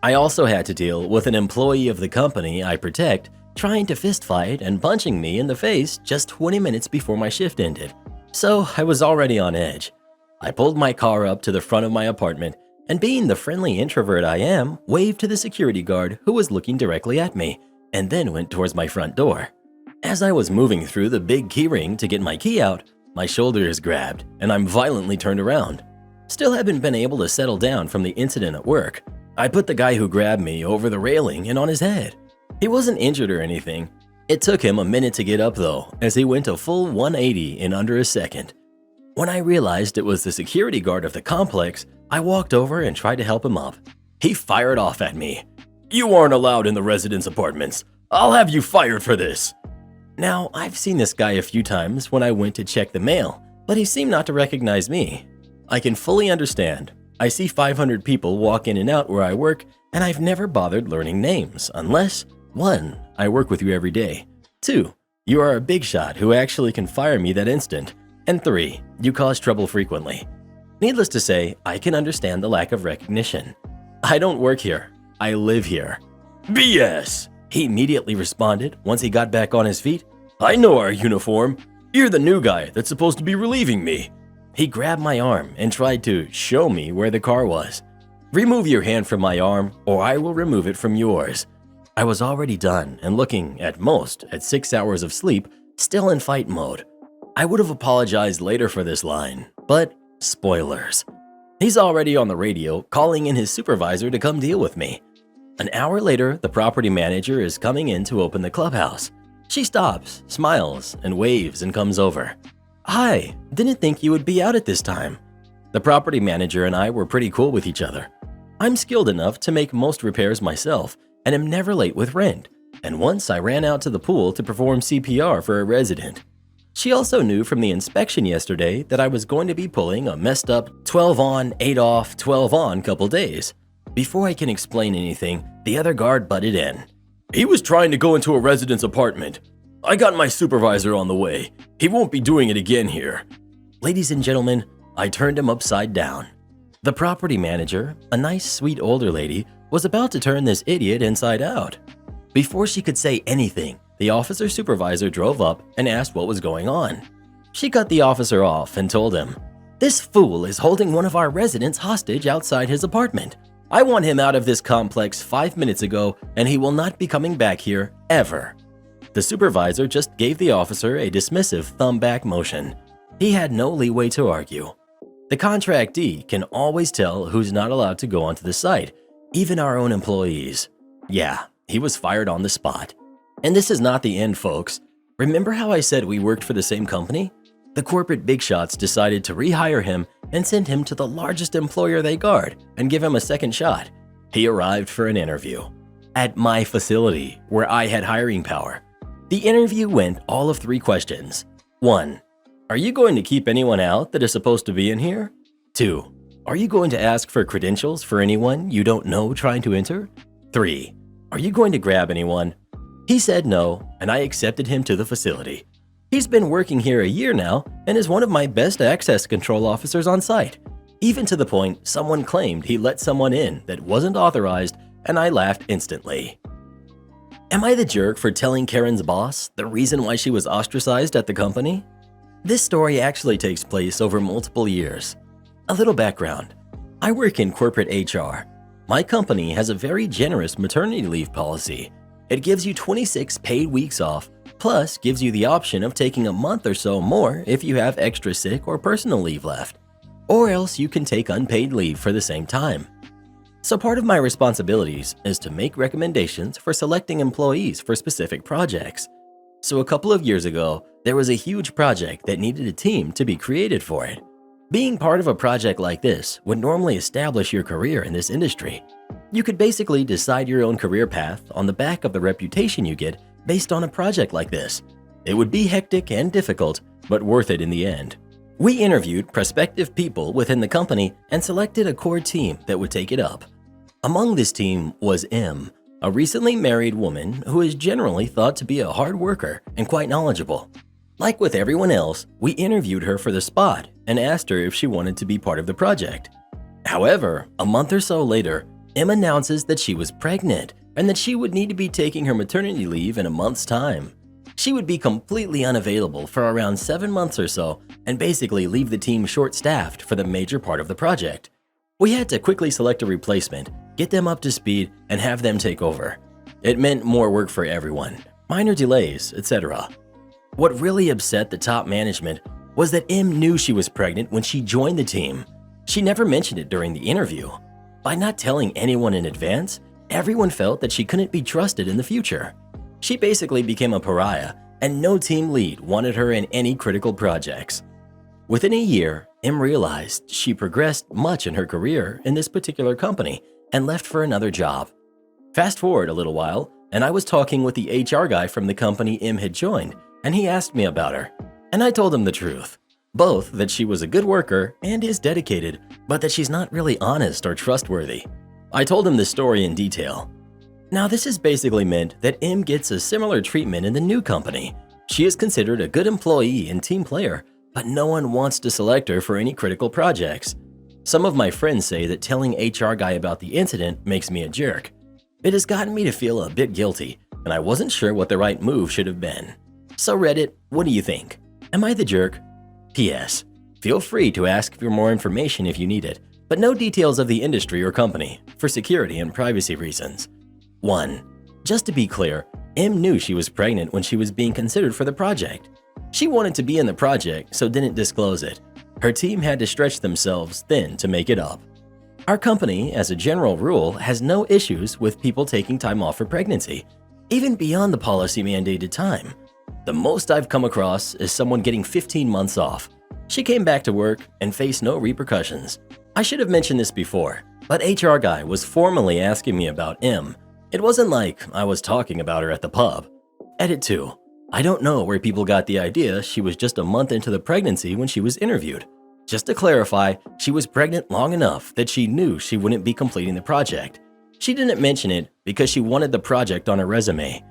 I also had to deal with an employee of the company I protect trying to fistfight and punching me in the face just 20 minutes before my shift ended. So I was already on edge. I pulled my car up to the front of my apartment and, being the friendly introvert I am, waved to the security guard who was looking directly at me and then went towards my front door. As I was moving through the big keyring to get my key out, my shoulder is grabbed and I'm violently turned around. Still haven't been able to settle down from the incident at work. I put the guy who grabbed me over the railing and on his head. He wasn't injured or anything. It took him a minute to get up though, as he went a full 180 in under a second. When I realized it was the security guard of the complex, I walked over and tried to help him up. He fired off at me. "You aren't allowed in the residence apartments. I'll have you fired for this." Now, I've seen this guy a few times when I went to check the mail, but he seemed not to recognize me. I can fully understand. I see 500 people walk in and out where I work, and I've never bothered learning names unless 1. I work with you every day. 2. You are a big shot who actually can fire me that instant. And 3. You cause trouble frequently. Needless to say, I can understand the lack of recognition. I don't work here. I live here. "BS!" he immediately responded once he got back on his feet. "I know our uniform. You're the new guy that's supposed to be relieving me." He grabbed my arm and tried to show me where the car was. "Remove your hand from my arm or I will remove it from yours." I was already done and looking at most at 6 hours of sleep, still in fight mode. I would have apologized later for this line, but spoilers. He's already on the radio calling in his supervisor to come deal with me. An hour later, the property manager is coming in to open the clubhouse. She stops, smiles, and waves and comes over. "Hi, didn't think you would be out at this time." The property manager and I were pretty cool with each other. I'm skilled enough to make most repairs myself and am never late with rent, and once I ran out to the pool to perform CPR for a resident. She also knew from the inspection yesterday that I was going to be pulling a messed up 12 on, 8 off, 12 on couple days. Before I can explain anything, the other guard butted in. "He was trying to go into a resident's apartment. I got my supervisor on the way. He won't be doing it again here." Ladies and gentlemen, I turned him upside down. The property manager, a nice sweet older lady, was about to turn this idiot inside out. Before she could say anything, the officer supervisor drove up and asked what was going on. She cut the officer off and told him, "This fool is holding one of our residents hostage outside his apartment. I want him out of this complex 5 minutes ago and he will not be coming back here ever." The supervisor just gave the officer a dismissive thumb back motion. He had no leeway to argue. The contractee can always tell who's not allowed to go onto the site, even our own employees. Yeah, he was fired on the spot. And this is not the end, folks. Remember how I said we worked for the same company? The corporate big shots decided to rehire him and send him to the largest employer they guard and give him a second shot. He arrived for an interview at my facility where I had hiring power. The interview went all of 3 questions. 1. Are you going to keep anyone out that is supposed to be in here? 2. Are you going to ask for credentials for anyone you don't know trying to enter? 3. Are you going to grab anyone? He said no, and I accepted him to the facility. He's been working here a year now and is one of my best access control officers on site, even to the point someone claimed he let someone in that wasn't authorized, and I laughed instantly. Am I the jerk for telling Karen's boss the reason why she was ostracized at the company? This story actually takes place over multiple years. A little background. I work in corporate HR. My company has a very generous maternity leave policy. It gives you 26 paid weeks off, plus gives you the option of taking a month or so more if you have extra sick or personal leave left. Or else you can take unpaid leave for the same time. So part of my responsibilities is to make recommendations for selecting employees for specific projects. So a couple of years ago, there was a huge project that needed a team to be created for it. Being part of a project like this would normally establish your career in this industry. You could basically decide your own career path on the back of the reputation you get based on a project like this. It would be hectic and difficult, but worth it in the end. We interviewed prospective people within the company and selected a core team that would take it up. Among this team was M, a recently married woman who is generally thought to be a hard worker and quite knowledgeable. Like with everyone else, we interviewed her for the spot and asked her if she wanted to be part of the project. However, a month or so later, M announces that she was pregnant and that she would need to be taking her maternity leave in a month's time. She would be completely unavailable for around 7 months or so and basically leave the team short-staffed for the major part of the project. We had to quickly select a replacement, get them up to speed, and have them take over. It meant more work for everyone, minor delays, etc. What really upset the top management was that M knew she was pregnant when she joined the team. She never mentioned it during the interview. By not telling anyone in advance, everyone felt that she couldn't be trusted in the future. She basically became a pariah, and no team lead wanted her in any critical projects. Within a year, M realized she progressed much in her career in this particular company and left for another job. Fast forward a little while, and I was talking with the HR guy from the company M had joined, and he asked me about her. And I told him the truth. Both that she was a good worker and is dedicated, but that she's not really honest or trustworthy. I told him this story in detail. Now this has basically meant that M gets a similar treatment in the new company. She is considered a good employee and team player, but no one wants to select her for any critical projects. Some of my friends say that telling HR guy about the incident makes me a jerk. It has gotten me to feel a bit guilty, and I wasn't sure what the right move should have been. So Reddit, what do you think? Am I the jerk? P.S. Feel free to ask for more information if you need it, but no details of the industry or company, for security and privacy reasons. 1. Just to be clear, M knew she was pregnant when she was being considered for the project. She wanted to be in the project, so didn't disclose it. Her team had to stretch themselves thin to make it up. Our company, as a general rule, has no issues with people taking time off for pregnancy, even beyond the policy-mandated time. The most I've come across is someone getting 15 months off. She came back to work and faced no repercussions. I should have mentioned this before, but HR guy was formally asking me about M. It wasn't like I was talking about her at the pub. Edit 2. I don't know where people got the idea she was just a month into the pregnancy when she was interviewed. Just to clarify, she was pregnant long enough that she knew she wouldn't be completing the project. She didn't mention it because she wanted the project on her resume.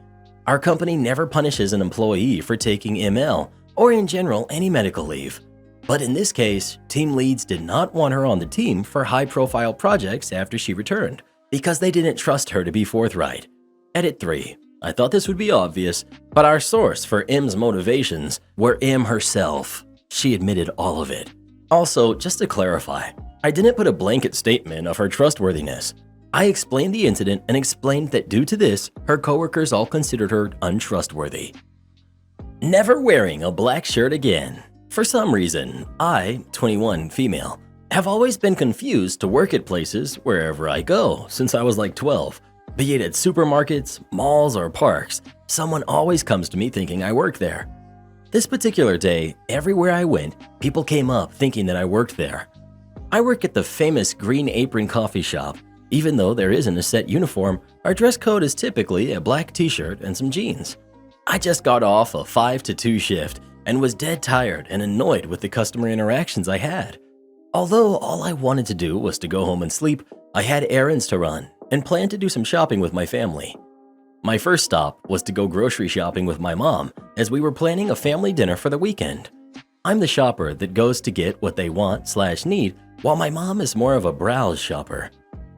Our company never punishes an employee for taking ML or in general any medical leave. But in this case, team leads did not want her on the team for high-profile projects after she returned because they didn't trust her to be forthright. Edit 3. I thought this would be obvious, but our source for M's motivations were M herself. She admitted all of it. Also, just to clarify, I didn't put a blanket statement of her trustworthiness. I explained the incident and explained that due to this, her coworkers all considered her untrustworthy. Never wearing a black shirt again. For some reason, I, 21 female, have always been confused to work at places wherever I go since I was like 12. Be it at supermarkets, malls, or parks, someone always comes to me thinking I work there. This particular day, everywhere I went, people came up thinking that I worked there. I work at the famous Green Apron coffee shop. Even though there isn't a set uniform, our dress code is typically a black t-shirt and some jeans. I just got off a 5 to 2 shift and was dead tired and annoyed with the customer interactions I had. Although all I wanted to do was to go home and sleep, I had errands to run and planned to do some shopping with my family. My first stop was to go grocery shopping with my mom as we were planning a family dinner for the weekend. I'm the shopper that goes to get what they want/need, while my mom is more of a browse shopper.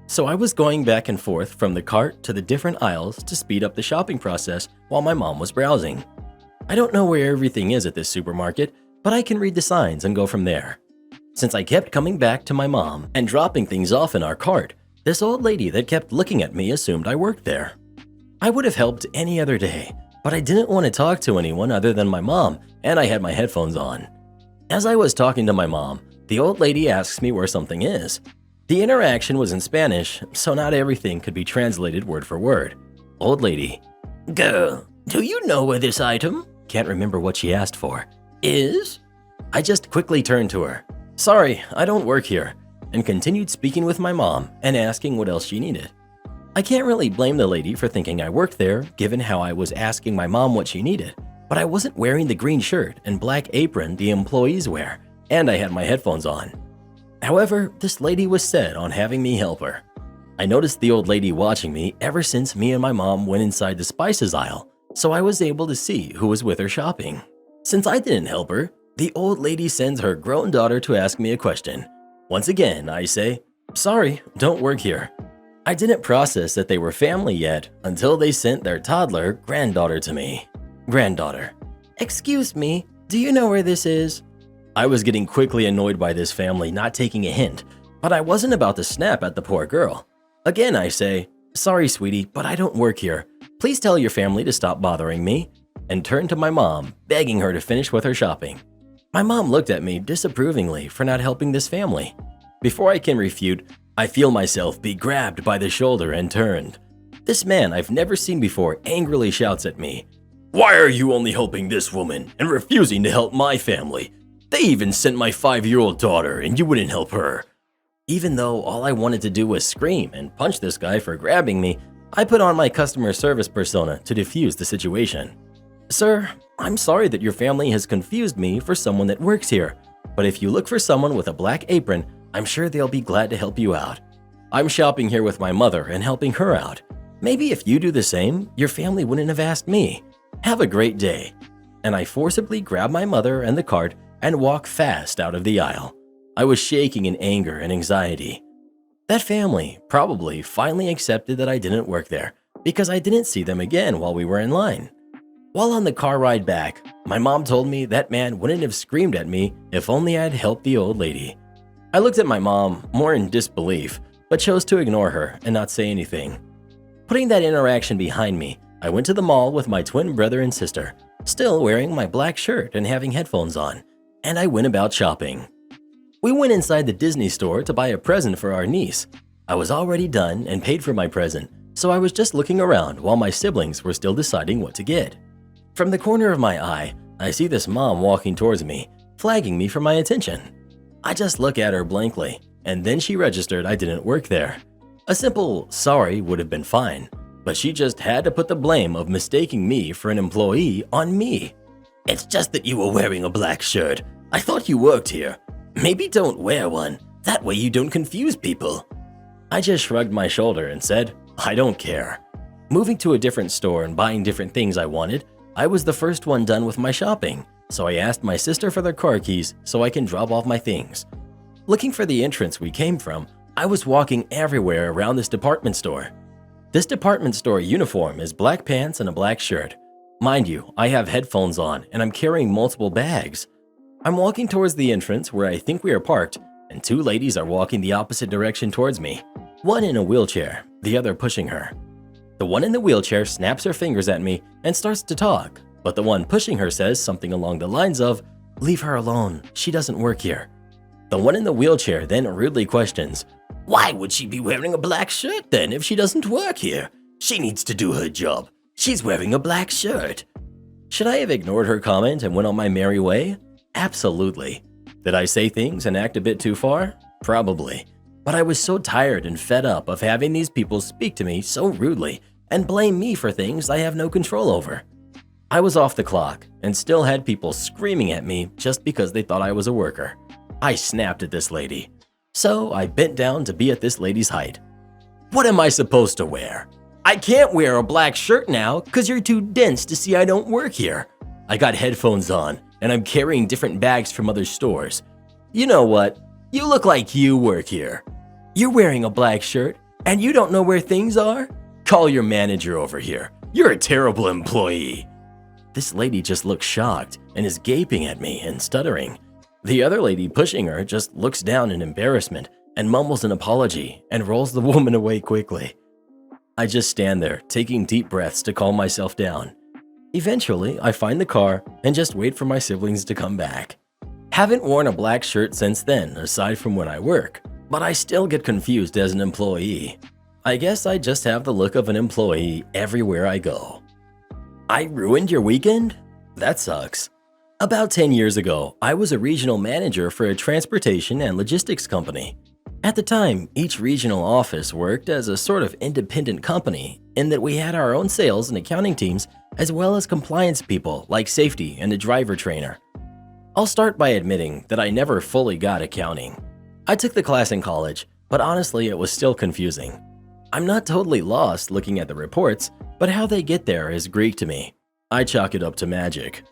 So I was going back and forth from the cart to the different aisles to speed up the shopping process while my mom was browsing. I don't know where everything is at this supermarket, but I can read the signs and go from there. Since I kept coming back to my mom and dropping things off in our cart, this old lady that kept looking at me assumed I worked there. I would have helped any other day, but I didn't want to talk to anyone other than my mom, and I had my headphones on. As I was talking to my mom, the old lady asks me where something is. The interaction was in Spanish, so not everything could be translated word for word. Old lady: "Girl, do you know where this item," can't remember what she asked for, "is?" I just quickly turned to her: "Sorry, I don't work here," and continued speaking with my mom and asking what else she needed. I can't really blame the lady for thinking I worked there, given how I was asking my mom what she needed, but I wasn't wearing the green shirt and black apron the employees wear, and I had my headphones on. However, this lady was set on having me help her. I noticed the old lady watching me ever since me and my mom went inside the spices aisle, so I was able to see who was with her shopping. Since I didn't help her, the old lady sends her grown daughter to ask me a question. Once again, I say, "Sorry, don't work here." I didn't process that they were family yet until they sent their toddler granddaughter to me. Granddaughter: "Excuse me, do you know where this is?" I was getting quickly annoyed by this family not taking a hint, but I wasn't about to snap at the poor girl. Again, I say, "Sorry, sweetie, but I don't work here. Please tell your family to stop bothering me," and turn to my mom, begging her to finish with her shopping. My mom looked at me disapprovingly for not helping this family. Before I can refute, I feel myself be grabbed by the shoulder and turned. This man I've never seen before angrily shouts at me: "Why are you only helping this woman and refusing to help my family? They even sent my 5-year-old daughter and you wouldn't help her." Even though all I wanted to do was scream and punch this guy for grabbing me, I put on my customer service persona to defuse the situation. "Sir, I'm sorry that your family has confused me for someone that works here, but if you look for someone with a black apron, I'm sure they'll be glad to help you out. I'm shopping here with my mother and helping her out. Maybe if you do the same, your family wouldn't have asked me. Have a great day." And I forcibly grab my mother and the cart and walk fast out of the aisle. I was shaking in anger and anxiety. That family probably finally accepted that I didn't work there because I didn't see them again while we were in line. While on the car ride back, my mom told me that man wouldn't have screamed at me if only I'd helped the old lady. I looked at my mom more in disbelief, but chose to ignore her and not say anything. Putting that interaction behind me, I went to the mall with my twin brother and sister, still wearing my black shirt and having headphones on, and I went about shopping. We went inside the Disney store to buy a present for our niece. I was already done and paid for my present, so I was just looking around while my siblings were still deciding what to get. From the corner of my eye, I see this mom walking towards me, flagging me for my attention. I just look at her blankly, and then she registered I didn't work there. A simple "sorry" would have been fine, but she just had to put the blame of mistaking me for an employee on me. "It's just that you were wearing a black shirt. I thought you worked here. Maybe don't wear one. That way you don't confuse people." I just shrugged my shoulder and said, "I don't care." Moving to a different store and buying different things I wanted, I was the first one done with my shopping, so I asked my sister for their car keys so I can drop off my things. Looking for the entrance we came from, I was walking everywhere around this department store. This department store uniform is black pants and a black shirt. Mind you, I have headphones on and I'm carrying multiple bags. I'm walking towards the entrance where I think we are parked, and 2 ladies are walking the opposite direction towards me, one in a wheelchair, the other pushing her. The one in the wheelchair snaps her fingers at me and starts to talk, but the one pushing her says something along the lines of, "Leave her alone, she doesn't work here." The one in the wheelchair then rudely questions, "Why would she be wearing a black shirt then if she doesn't work here? She needs to do her job. She's wearing a black shirt." Should I have ignored her comment and went on my merry way? Absolutely. Did I say things and act a bit too far? Probably. But I was so tired and fed up of having these people speak to me so rudely and blame me for things I have no control over. I was off the clock and still had people screaming at me just because they thought I was a worker. I snapped at this lady. So I bent down to be at this lady's height. What am I supposed to wear? I can't wear a black shirt now because you're too dense to see I don't work here. I got headphones on and I'm carrying different bags from other stores. You know what? You look like you work here. You're wearing a black shirt and you don't know where things are? Call your manager over here. You're a terrible employee. This lady just looks shocked and is gaping at me and stuttering. The other lady pushing her just looks down in embarrassment and mumbles an apology and rolls the woman away quickly. I just stand there, taking deep breaths to calm myself down. Eventually, I find the car and just wait for my siblings to come back. Haven't worn a black shirt since then, aside from when I work, but I still get confused as an employee. I guess I just have the look of an employee everywhere I go. I ruined your weekend? That sucks. About 10 years ago, I was a regional manager for a transportation and logistics company. At the time, each regional office worked as a sort of independent company in that we had our own sales and accounting teams as well as compliance people like safety and a driver trainer. I'll start by admitting that I never fully got accounting. I took the class in college, but honestly it was still confusing. I'm not totally lost looking at the reports, but how they get there is Greek to me. I chalk it up to magic.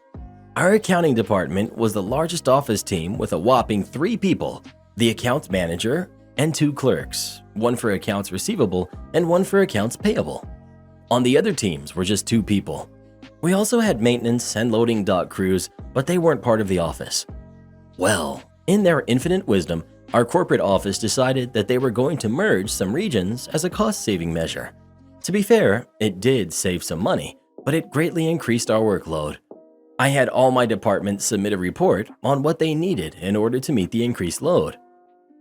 Our accounting department was the largest office team with a whopping 3 people, the accounts manager, and 2 clerks, one for accounts receivable and one for accounts payable. On the other teams were just 2 people. We also had maintenance and loading dock crews, but they weren't part of the office. Well, in their infinite wisdom, our corporate office decided that they were going to merge some regions as a cost-saving measure. To be fair, it did save some money, but it greatly increased our workload. I had all my departments submit a report on what they needed in order to meet the increased load.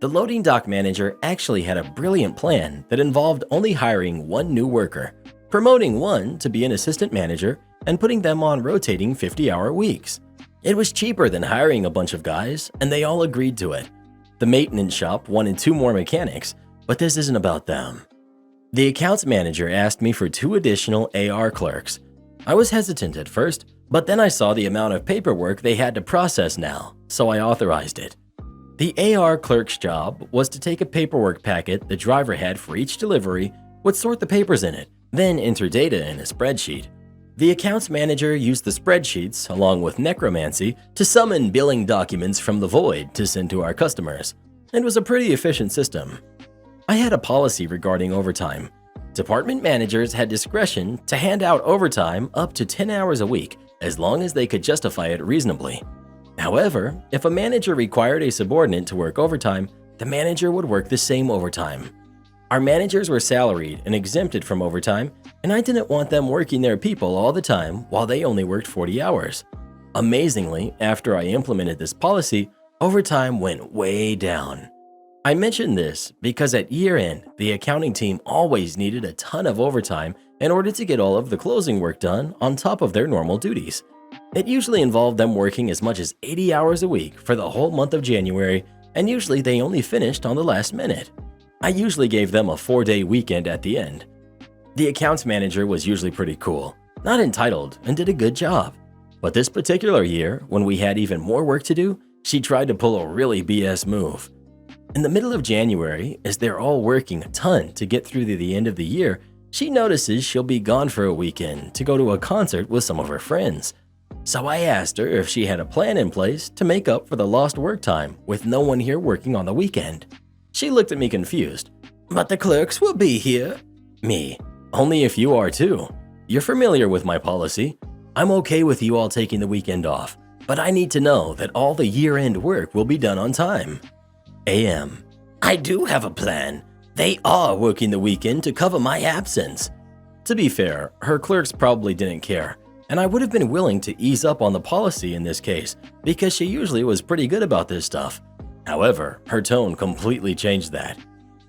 The loading dock manager actually had a brilliant plan that involved only hiring 1 new worker, promoting one to be an assistant manager, and putting them on rotating 50-hour weeks. It was cheaper than hiring a bunch of guys, and they all agreed to it. The maintenance shop wanted 2 more mechanics, but this isn't about them. The accounts manager asked me for 2 additional AR clerks. I was hesitant at first, but then I saw the amount of paperwork they had to process now, so I authorized it. The AR clerk's job was to take a paperwork packet the driver had for each delivery, would sort the papers in it, then enter data in a spreadsheet. The accounts manager used the spreadsheets, along with necromancy, to summon billing documents from the void to send to our customers. It was a pretty efficient system. I had a policy regarding overtime. Department managers had discretion to hand out overtime up to 10 hours a week, as long as they could justify it reasonably. However, if a manager required a subordinate to work overtime, the manager would work the same overtime. Our managers were salaried and exempted from overtime, and I didn't want them working their people all the time while they only worked 40 hours. Amazingly, after I implemented this policy, overtime went way down. I mention this because at year-end, the accounting team always needed a ton of overtime in order to get all of the closing work done on top of their normal duties. It usually involved them working as much as 80 hours a week for the whole month of January, and usually they only finished on the last minute. I usually gave them a 4-day weekend at the end. The accounts manager was usually pretty cool, not entitled, and did a good job. But this particular year, when we had even more work to do, she tried to pull a really BS move. In the middle of January, as they're all working a ton to get through to the end of the year, she notices she'll be gone for a weekend to go to a concert with some of her friends. So I asked her if she had a plan in place to make up for the lost work time with no one here working on the weekend. She looked at me confused. "But the clerks will be here." Me. "Only if you are too. You're familiar with my policy. I'm okay with you all taking the weekend off, but I need to know that all the year-end work will be done on time." AM. "I do have a plan. They are working the weekend to cover my absence." To be fair, her clerks probably didn't care, and I would have been willing to ease up on the policy in this case because she usually was pretty good about this stuff. However, her tone completely changed that.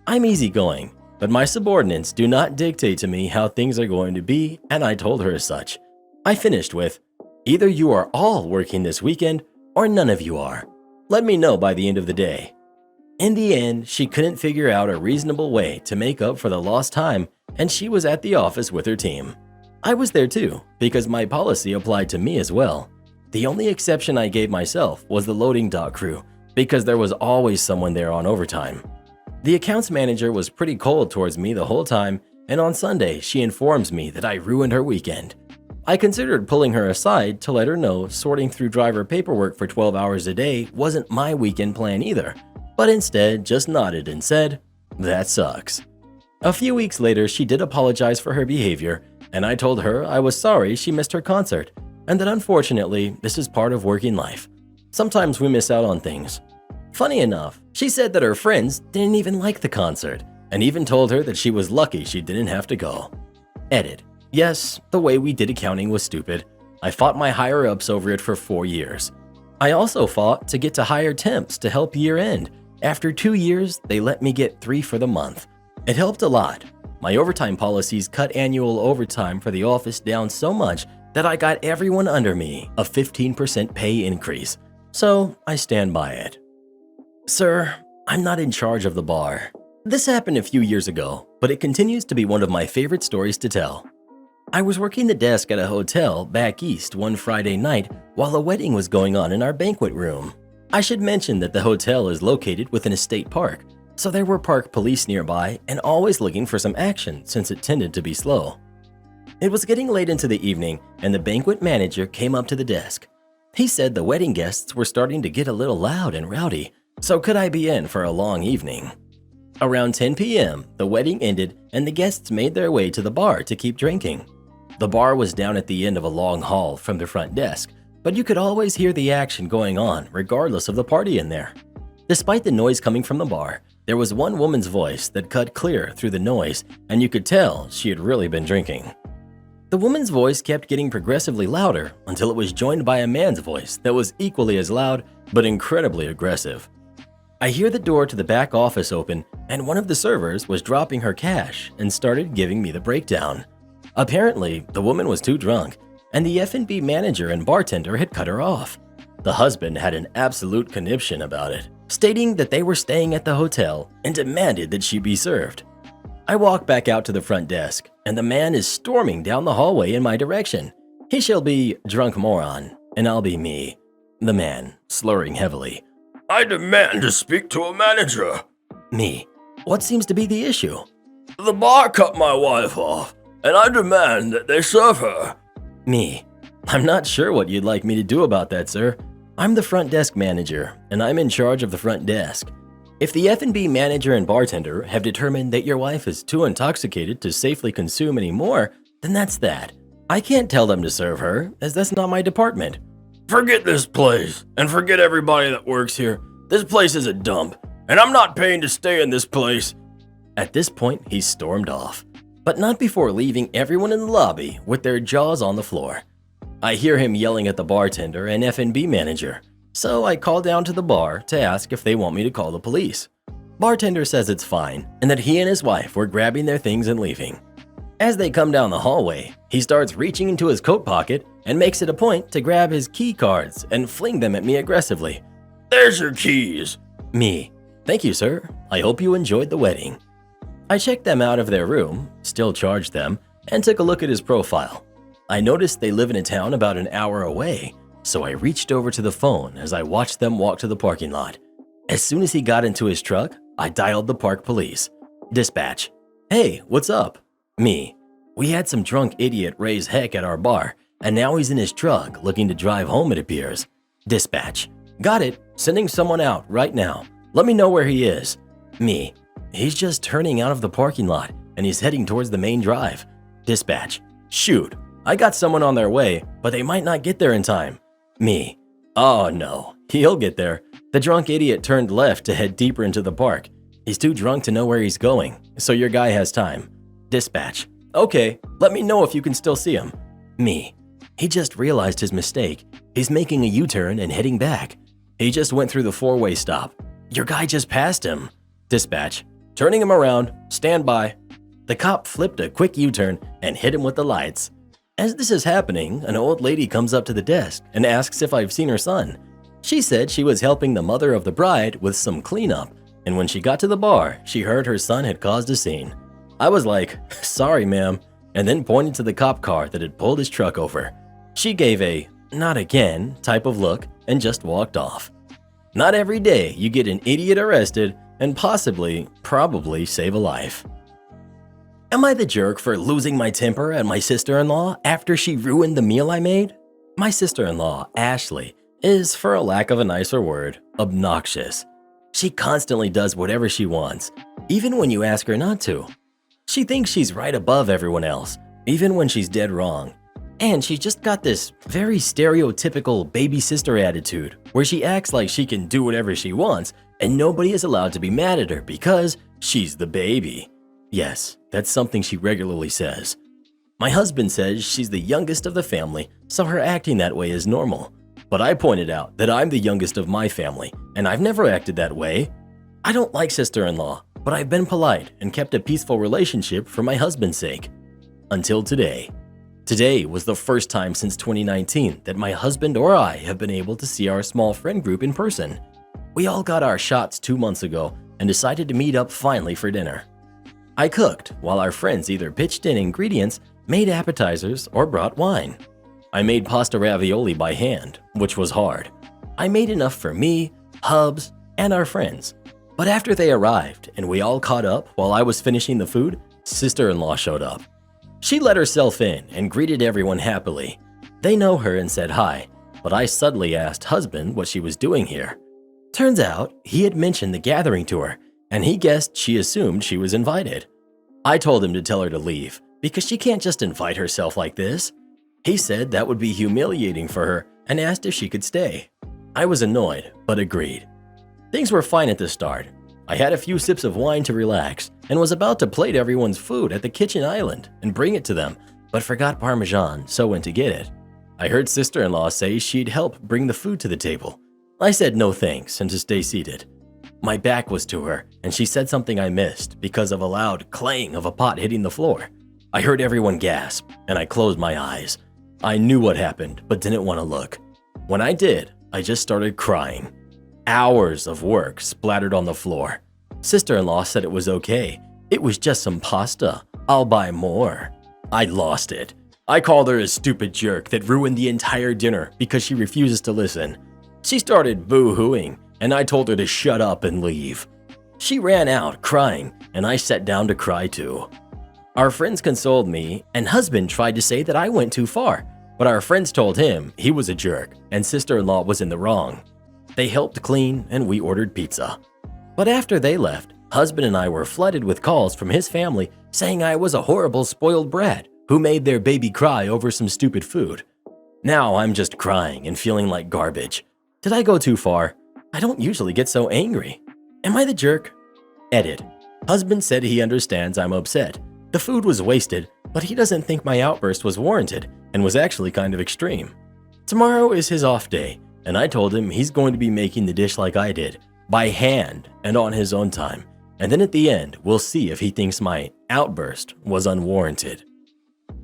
I'm easygoing, but my subordinates do not dictate to me how things are going to be, and I told her as such. I finished with, Either you are all working this weekend or none of you are. Let me know by the end of the day. In the end, she couldn't figure out a reasonable way to make up for the lost time, and she was at the office with her team. I was there too, because my policy applied to me as well. The only exception I gave myself was the loading dock crew, because there was always someone there on overtime. The accounts manager was pretty cold towards me the whole time, and on Sunday she informs me that I ruined her weekend. I considered pulling her aside to let her know sorting through driver paperwork for 12 hours a day wasn't my weekend plan either, but instead just nodded and said, "That sucks." A few weeks later, she did apologize for her behavior, and I told her I was sorry she missed her concert, and that unfortunately, this is part of working life. Sometimes we miss out on things. Funny enough, she said that her friends didn't even like the concert, and even told her that she was lucky she didn't have to go. Edit. Yes, the way we did accounting was stupid. I fought my higher-ups over it for 4 years. I also fought to get to hire temps to help year end. After 2 years, they let me get 3 for the month. It helped a lot. My overtime policies cut annual overtime for the office down so much that I got everyone under me a 15% pay increase. So I stand by it. Sir, I'm not in charge of the bar. This happened a few years ago, but it continues to be one of my favorite stories to tell. I was working the desk at a hotel back east one Friday night while a wedding was going on in our banquet room. I should mention that the hotel is located within a state park, so there were park police nearby and always looking for some action since it tended to be slow. It was getting late into the evening and the banquet manager came up to the desk. He said the wedding guests were starting to get a little loud and rowdy, so could I be in for a long evening? Around 10 p.m., the wedding ended and the guests made their way to the bar to keep drinking. The bar was down at the end of a long hall from the front desk, but you could always hear the action going on regardless of the party in there. Despite the noise coming from the bar, there was one woman's voice that cut clear through the noise, and you could tell she had really been drinking. The woman's voice kept getting progressively louder until it was joined by a man's voice that was equally as loud but incredibly aggressive. I hear the door to the back office open, and one of the servers was dropping her cash and started giving me the breakdown. Apparently, the woman was too drunk, and the F&B manager and bartender had cut her off. The husband had an absolute conniption about it, stating that they were staying at the hotel and demanded that she be served. I walk back out to the front desk, and the man is storming down the hallway in my direction. He shall be drunk moron, and I'll be me. The man, slurring heavily. I demand to speak to a manager. Me. What seems to be the issue? The bar cut my wife off, and I demand that they serve her. Me. I'm not sure what you'd like me to do about that, sir. I'm the front desk manager, and I'm in charge of the front desk. If the F&B manager and bartender have determined that your wife is too intoxicated to safely consume any more, then that's that. I can't tell them to serve her, as that's not my department. Forget this place, and forget everybody that works here. This place is a dump, and I'm not paying to stay in this place. At this point, he stormed off, but not before leaving everyone in the lobby with their jaws on the floor. I hear him yelling at the bartender and F&B manager, so I call down to the bar to ask if they want me to call the police. Bartender says it's fine, and that he and his wife were grabbing their things and leaving. As they come down the hallway, he starts reaching into his coat pocket and makes it a point to grab his key cards and fling them at me aggressively. There's your keys. Me. Thank you, sir. I hope you enjoyed the wedding. I checked them out of their room, still charged them, and took a look at his profile. I noticed they live in a town about an hour away, so I reached over to the phone as I watched them walk to the parking lot. As soon as he got into his truck, I dialed the park police. Dispatch. Hey, what's up? Me. We had some drunk idiot raise heck at our bar, and now he's in his truck looking to drive home, it appears. Dispatch. Got it. Sending someone out right now. Let me know where he is. Me. He's just turning out of the parking lot, and he's heading towards the main drive. Dispatch. Shoot. I got someone on their way, but they might not get there in time. Me. Oh no, he'll get there. The drunk idiot turned left to head deeper into the park. He's too drunk to know where he's going, so your guy has time. Dispatch. Okay, let me know if you can still see him. Me. He just realized his mistake. He's making a U-turn and heading back. He just went through the four-way stop. Your guy just passed him. Dispatch. Turning him around. Stand by. The cop flipped a quick U-turn and hit him with the lights. As this is happening, an old lady comes up to the desk and asks if I've seen her son. She said she was helping the mother of the bride with some cleanup, and when she got to the bar, she heard her son had caused a scene. I was like, "Sorry, ma'am," and then pointed to the cop car that had pulled his truck over. She gave a "not again" type of look and just walked off. Not every day you get an idiot arrested and probably save a life. Am I the jerk for losing my temper at my sister-in-law after she ruined the meal I made? My sister-in-law, Ashley, is, for a lack of a nicer word, obnoxious. She constantly does whatever she wants, even when you ask her not to. She thinks she's right above everyone else, even when she's dead wrong. And she's just got this very stereotypical baby sister attitude where she acts like she can do whatever she wants and nobody is allowed to be mad at her because she's the baby. Yes, that's something she regularly says. My husband says she's the youngest of the family, so her acting that way is normal. But I pointed out that I'm the youngest of my family, and I've never acted that way. I don't like sister-in-law, but I've been polite and kept a peaceful relationship for my husband's sake. Until today. Today was the first time since 2019 that my husband or I have been able to see our small friend group in person. We all got our shots 2 months ago and decided to meet up finally for dinner. I cooked while our friends either pitched in ingredients, made appetizers, or brought wine. I made pasta ravioli by hand, which was hard. I made enough for me, Hubs, and our friends. But after they arrived and we all caught up while I was finishing the food, sister-in-law showed up. She let herself in and greeted everyone happily. They know her and said hi, but I subtly asked husband what she was doing here. Turns out he had mentioned the gathering to her, and he guessed she assumed she was invited. I told him to tell her to leave, because she can't just invite herself like this. He said that would be humiliating for her and asked if she could stay. I was annoyed, but agreed. Things were fine at the start. I had a few sips of wine to relax and was about to plate everyone's food at the kitchen island and bring it to them, but forgot Parmesan, so went to get it. I heard sister-in-law say she'd help bring the food to the table. I said no thanks and to stay seated. My back was to her, and she said something I missed because of a loud clang of a pot hitting the floor. I heard everyone gasp, and I closed my eyes. I knew what happened, but didn't want to look. When I did, I just started crying. Hours of work splattered on the floor. Sister-in-law said it was okay. It was just some pasta. I'll buy more. I lost it. I called her a stupid jerk that ruined the entire dinner because she refuses to listen. She started boo-hooing, and I told her to shut up and leave. She ran out crying, and I sat down to cry too. Our friends consoled me, and husband tried to say that I went too far, but our friends told him he was a jerk and sister-in-law was in the wrong. They helped clean and we ordered pizza. But after they left, husband and I were flooded with calls from his family saying I was a horrible spoiled brat who made their baby cry over some stupid food. Now I'm just crying and feeling like garbage. Did I go too far? I don't usually get so angry. Am I the jerk? Edit. Husband said he understands I'm upset. The food was wasted, but he doesn't think my outburst was warranted and was actually kind of extreme. Tomorrow is his off day, and I told him he's going to be making the dish like I did, by hand and on his own time, and then at the end, we'll see if he thinks my outburst was unwarranted.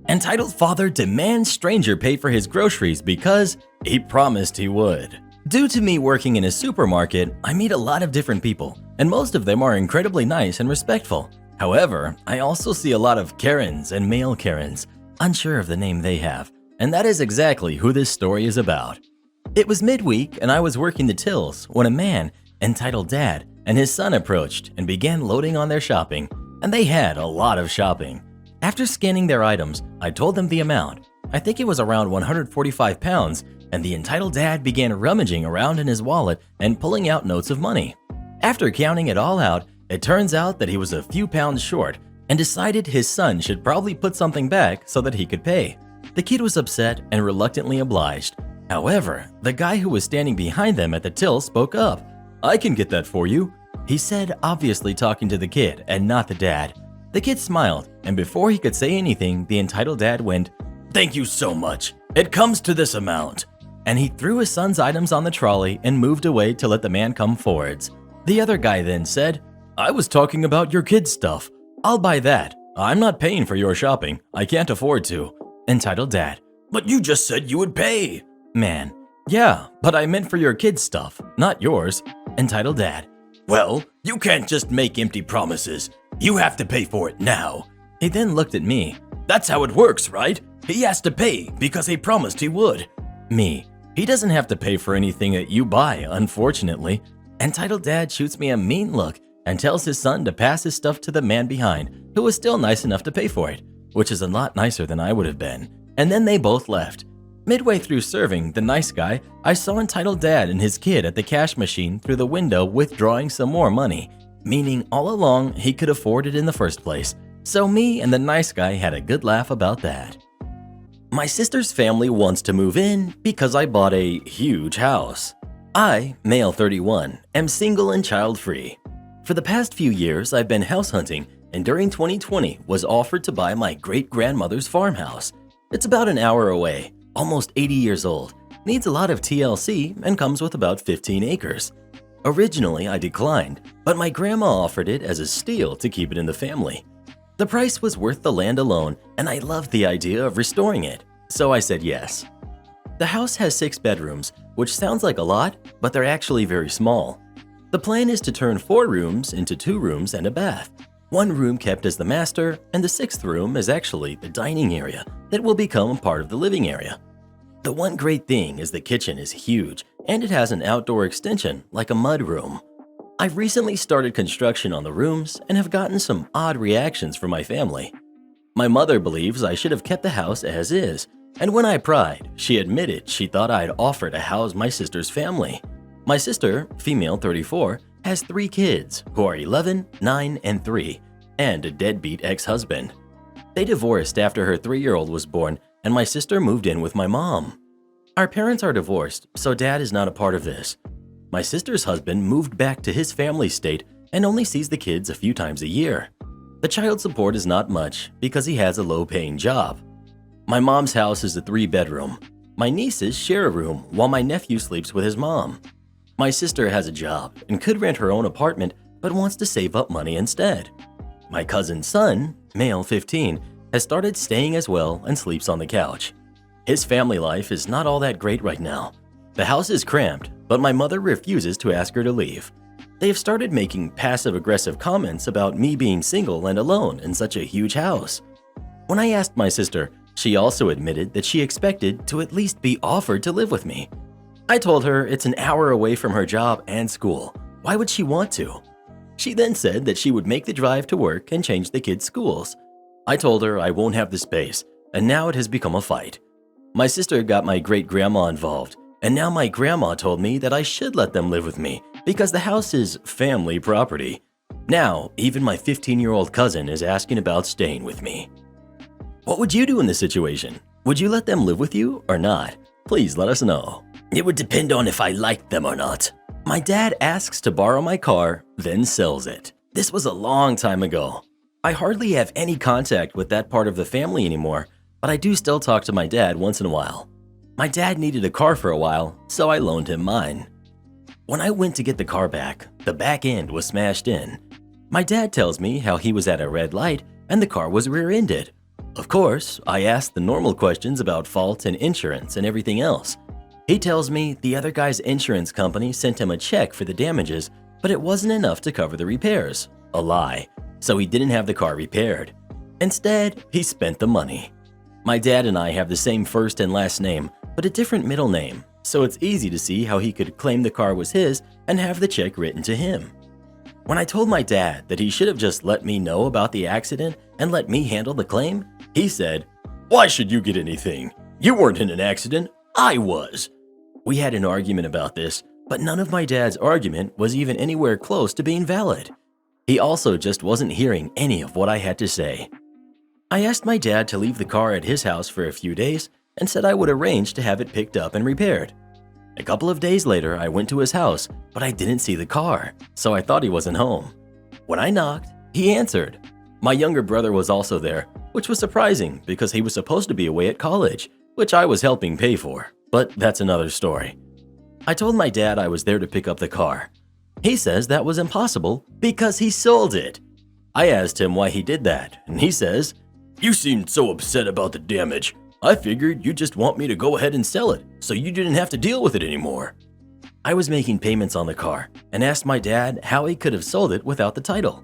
Entitled father demands stranger pay for his groceries because he promised he would. Due to me working in a supermarket, I meet a lot of different people, and most of them are incredibly nice and respectful. However, I also see a lot of Karens and male Karens, unsure of the name they have, and that is exactly who this story is about. It was midweek and I was working the tills when a man, entitled Dad, and his son approached and began loading on their shopping, and they had a lot of shopping. After scanning their items, I told them the amount. I think it was around 145 pounds, and the entitled dad began rummaging around in his wallet and pulling out notes of money. After counting it all out, it turns out that he was a few pounds short and decided his son should probably put something back so that he could pay. The kid was upset and reluctantly obliged. However, the guy who was standing behind them at the till spoke up. "I can get that for you," he said, obviously talking to the kid and not the dad. The kid smiled, and before he could say anything, the entitled dad went, "Thank you so much. It comes to this amount." And he threw his son's items on the trolley and moved away to let the man come forwards. The other guy then said, "I was talking about your kid's stuff. I'll buy that. I'm not paying for your shopping. I can't afford to." Entitled Dad. But you just said you would pay. Man. Yeah, but I meant for your kids' stuff, not yours. Entitled Dad. Well, you can't just make empty promises. You have to pay for it now. He then looked at me. That's how it works, right? He has to pay because he promised he would. Me. He doesn't have to pay for anything that you buy, unfortunately. Entitled Dad shoots me a mean look and tells his son to pass his stuff to the man behind, who was still nice enough to pay for it, which is a lot nicer than I would have been. And then they both left. Midway through serving the nice guy, I saw Entitled Dad and his kid at the cash machine through the window withdrawing some more money, meaning all along he could afford it in the first place. So me and the nice guy had a good laugh about that. My sister's family wants to move in because I bought a huge house. I, male 31, am single and child-free. For the past few years, I've been house hunting, and during 2020 was offered to buy my great-grandmother's farmhouse. It's about an hour away, almost 80 years old, needs a lot of TLC, and comes with about 15 acres. Originally, I declined, but my grandma offered it as a steal to keep it in the family. The price was worth the land alone, and I loved the idea of restoring it, so I said yes. The house has 6 bedrooms, which sounds like a lot, but they're actually very small. The plan is to turn 4 rooms into 2 rooms and a bath. 1 room kept as the master, and the 6th room is actually the dining area that will become part of the living area. The one great thing is the kitchen is huge, and it has an outdoor extension like a mud room. I've recently started construction on the rooms and have gotten some odd reactions from my family. My mother believes I should have kept the house as is, and when I pried, she admitted she thought I'd offer to house my sister's family. My sister, female 34, has 3 kids who are 11, 9, and 3, and a deadbeat ex-husband. They divorced after her 3-year-old was born, and my sister moved in with my mom. Our parents are divorced, so Dad is not a part of this. My sister's husband moved back to his family state and only sees the kids a few times a year. The child support is not much because he has a low-paying job. My mom's house is a 3-bedroom. My nieces share a room while my nephew sleeps with his mom. My sister has a job and could rent her own apartment but wants to save up money instead. My cousin's son, male 15, has started staying as well and sleeps on the couch. His family life is not all that great right now. The house is cramped, but my mother refuses to ask her to leave. They have started making passive-aggressive comments about me being single and alone in such a huge house. When I asked my sister, she also admitted that she expected to at least be offered to live with me. I told her it's an hour away from her job and school. Why would she want to? She then said that she would make the drive to work and change the kids' schools. I told her I won't have the space, and now it has become a fight. My sister got my great-grandma involved, and now my grandma told me that I should let them live with me because the house is family property. Now, even my 15-year-old cousin is asking about staying with me. What would you do in this situation? Would you let them live with you or not? Please let us know. It would depend on if I liked them or not. My dad asks to borrow my car, then sells it. This was a long time ago. I hardly have any contact with that part of the family anymore, but I do still talk to my dad once in a while. My dad needed a car for a while, so I loaned him mine. When I went to get the car back, the back end was smashed in. My dad tells me how he was at a red light and the car was rear-ended. Of course, I asked the normal questions about fault and insurance and everything else. He tells me the other guy's insurance company sent him a check for the damages, but it wasn't enough to cover the repairs. A lie. So he didn't have the car repaired. Instead, he spent the money. My dad and I have the same first and last name, but a different middle name, so it's easy to see how he could claim the car was his and have the check written to him. When I told my dad that he should have just let me know about the accident and let me handle the claim, he said, "Why should you get anything? You weren't in an accident. I was." We had an argument about this, but none of my dad's argument was even anywhere close to being valid. He also just wasn't hearing any of what I had to say. I asked my dad to leave the car at his house for a few days and said I would arrange to have it picked up and repaired. A couple of days later, I went to his house, but I didn't see the car, so I thought he wasn't home. When I knocked, he answered. My younger brother was also there, which was surprising because he was supposed to be away at college, which I was helping pay for, but that's another story. I told my dad I was there to pick up the car. He says that was impossible because he sold it. I asked him why he did that, and he says, "You seemed so upset about the damage. I figured you just want me to go ahead and sell it so you didn't have to deal with it anymore. I was making payments on the car and asked my dad how he could have sold it without the title.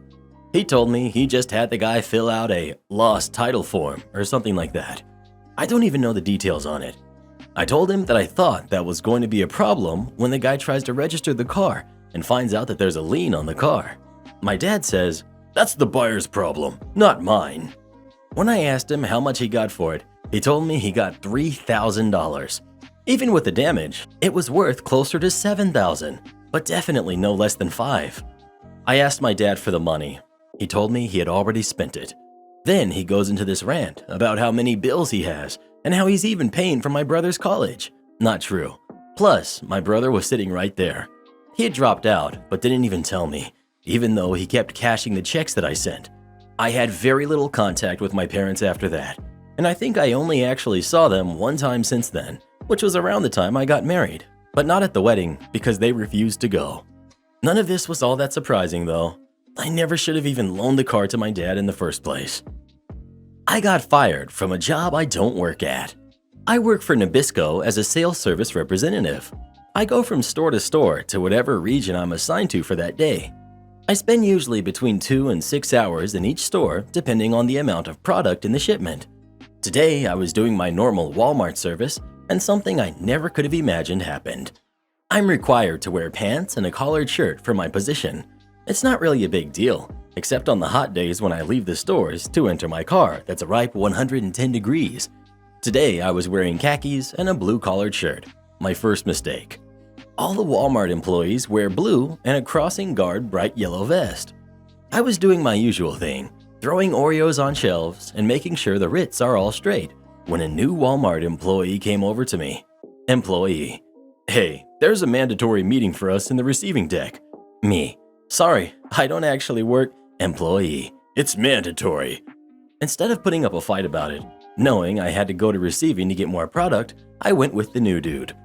He told me he just had the guy fill out a lost title form or something like that. I don't even know the details on it. I told him that I thought that was going to be a problem when the guy tries to register the car and finds out that there's a lien on the car. My dad says, "That's the buyer's problem, not mine." When I asked him how much he got for it, he told me he got $3,000. Even with the damage, it was worth closer to $7,000, but definitely no less than $5,000. I asked my dad for the money. He told me he had already spent it. Then he goes into this rant about how many bills he has and how he's even paying for my brother's college. Not true. Plus, my brother was sitting right there. He had dropped out, but didn't even tell me, even though he kept cashing the checks that I sent. I had very little contact with my parents after that, and I think I only actually saw them one time since then, which was around the time I got married, but not at the wedding because they refused to go. None of this was all that surprising though. I never should have even loaned the car to my dad in the first place. I got fired from a job I don't work at. I work for Nabisco as a sales service representative. I go from store to store to whatever region I'm assigned to for that day. I spend usually between 2 and 6 hours in each store depending on the amount of product in the shipment. Today I was doing my normal Walmart service and something I never could have imagined happened. I'm required to wear pants and a collared shirt for my position. It's not really a big deal, except on the hot days when I leave the stores to enter my car that's a ripe 110 degrees. Today I was wearing khakis and a blue collared shirt, my first mistake. All the Walmart employees wear blue and a crossing guard bright yellow vest. I was doing my usual thing, throwing Oreos on shelves and making sure the Ritz are all straight, when a new Walmart employee came over to me. Employee: "Hey, there's a mandatory meeting for us in the receiving deck." Me: "Sorry, I don't actually work." Employee: "It's mandatory." Instead of putting up a fight about it, knowing I had to go to receiving to get more product, I went with the new dude.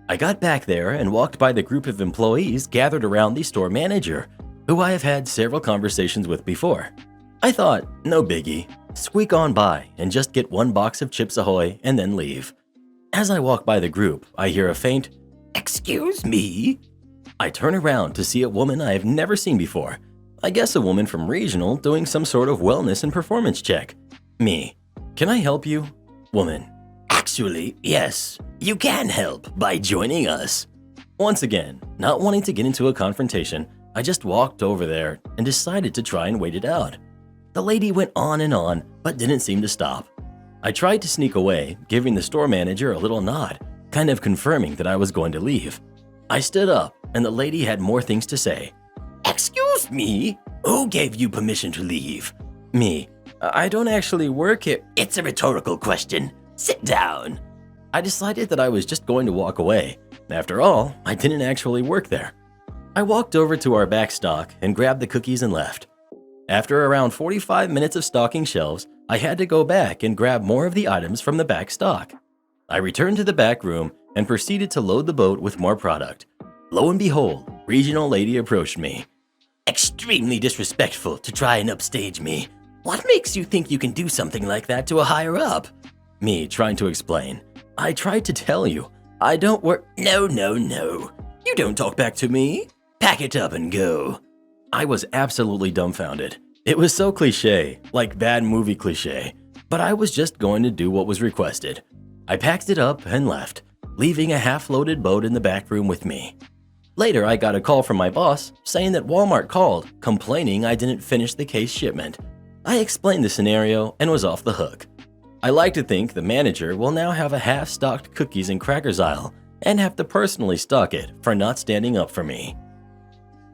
I got back there and walked by the group of employees gathered around the store manager, who I have had several conversations with before. I thought, no biggie, squeak on by and just get one box of Chips Ahoy and then leave. As I walk by the group, I hear a faint, "Excuse me?" I turn around to see a woman I have never seen before. I guess a woman from regional doing some sort of wellness and performance check. Me: "Can I help you?" Woman: "Actually, yes, you can help by joining us." Once again, not wanting to get into a confrontation, I just walked over there and decided to try and wait it out. The lady went on, but didn't seem to stop. I tried to sneak away, giving the store manager a little nod, kind of confirming that I was going to leave. I stood up, and the lady had more things to say. "Excuse me? Who gave you permission to leave?" Me: "I don't actually work here." "It's a rhetorical question. Sit down." I decided that I was just going to walk away. After all, I didn't actually work there. I walked over to our back stock and grabbed the cookies and left. After around 45 minutes of stocking shelves, I had to go back and grab more of the items from the back stock. I returned to the back room and proceeded to load the boat with more product. Lo and behold, regional lady approached me. "Extremely disrespectful to try and upstage me. What makes you think you can do something like that to a higher up?" Me trying to explain. "I tried to tell you, I don't work." No. You don't talk back to me. Pack it up and go." I was absolutely dumbfounded. It was so cliche, like bad movie cliche, but I was just going to do what was requested. I packed it up and left, leaving a half-loaded boat in the back room with me. Later, I got a call from my boss saying that Walmart called, complaining I didn't finish the case shipment. I explained the scenario and was off the hook. I like to think the manager will now have a half-stocked cookies and crackers aisle and have to personally stock it for not standing up for me.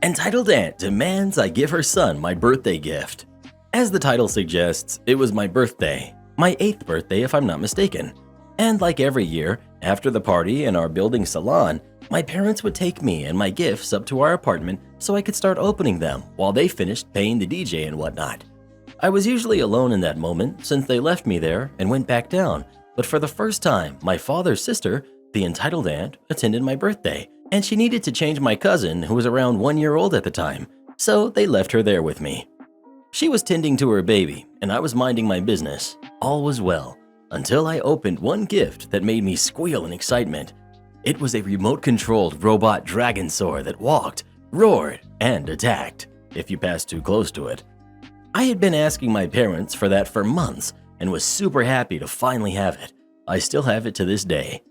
Entitled Aunt demands I give her son my birthday gift. As the title suggests, it was my birthday, my 8th birthday if I'm not mistaken. And like every year, after the party in our building salon, my parents would take me and my gifts up to our apartment so I could start opening them while they finished paying the DJ and whatnot. I was usually alone in that moment since they left me there and went back down, but for the first time, my father's sister, the entitled aunt, attended my birthday, and she needed to change my cousin who was around 1 year old at the time, so they left her there with me. She was tending to her baby, and I was minding my business. All was well. until I opened one gift that made me squeal in excitement. It was a remote-controlled robot dragon sword that walked, roared, and attacked if you passed too close to it. I had been asking my parents for that for months and was super happy to finally have it. I still have it to this day.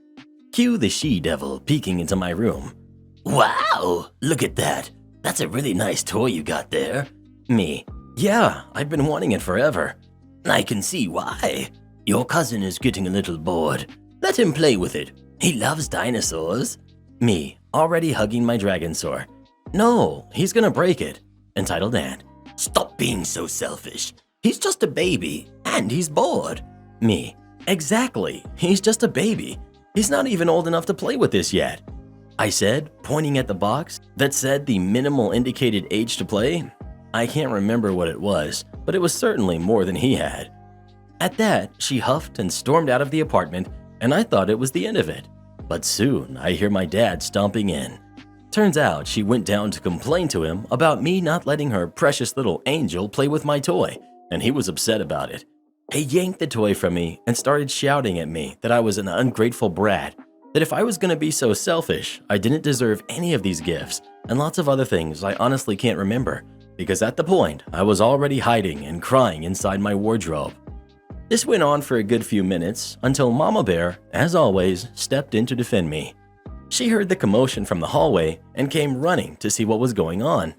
Cue the she-devil peeking into my room. "Wow, look at that. That's a really nice toy you got there." Me. "Yeah, I've been wanting it forever." "I can see why. Your cousin is getting a little bored. Let him play with it. He loves dinosaurs." Me, already hugging my dragon sword. "No, he's gonna break it." Entitled Aunt. "Stop being so selfish. He's just a baby, and he's bored." Me. "Exactly, he's just a baby. He's not even old enough to play with this yet." I said, pointing at the box that said the minimal indicated age to play. I can't remember what it was, but it was certainly more than he had. At that, she huffed and stormed out of the apartment, and I thought it was the end of it. But soon, I hear my dad stomping in. Turns out she went down to complain to him about me not letting her precious little angel play with my toy, and he was upset about it. He yanked the toy from me and started shouting at me that I was an ungrateful brat, that if I was going to be so selfish, I didn't deserve any of these gifts, and lots of other things I honestly can't remember, because at the point, I was already hiding and crying inside my wardrobe. This went on for a good few minutes until Mama Bear, as always, stepped in to defend me. She heard the commotion from the hallway and came running to see what was going on.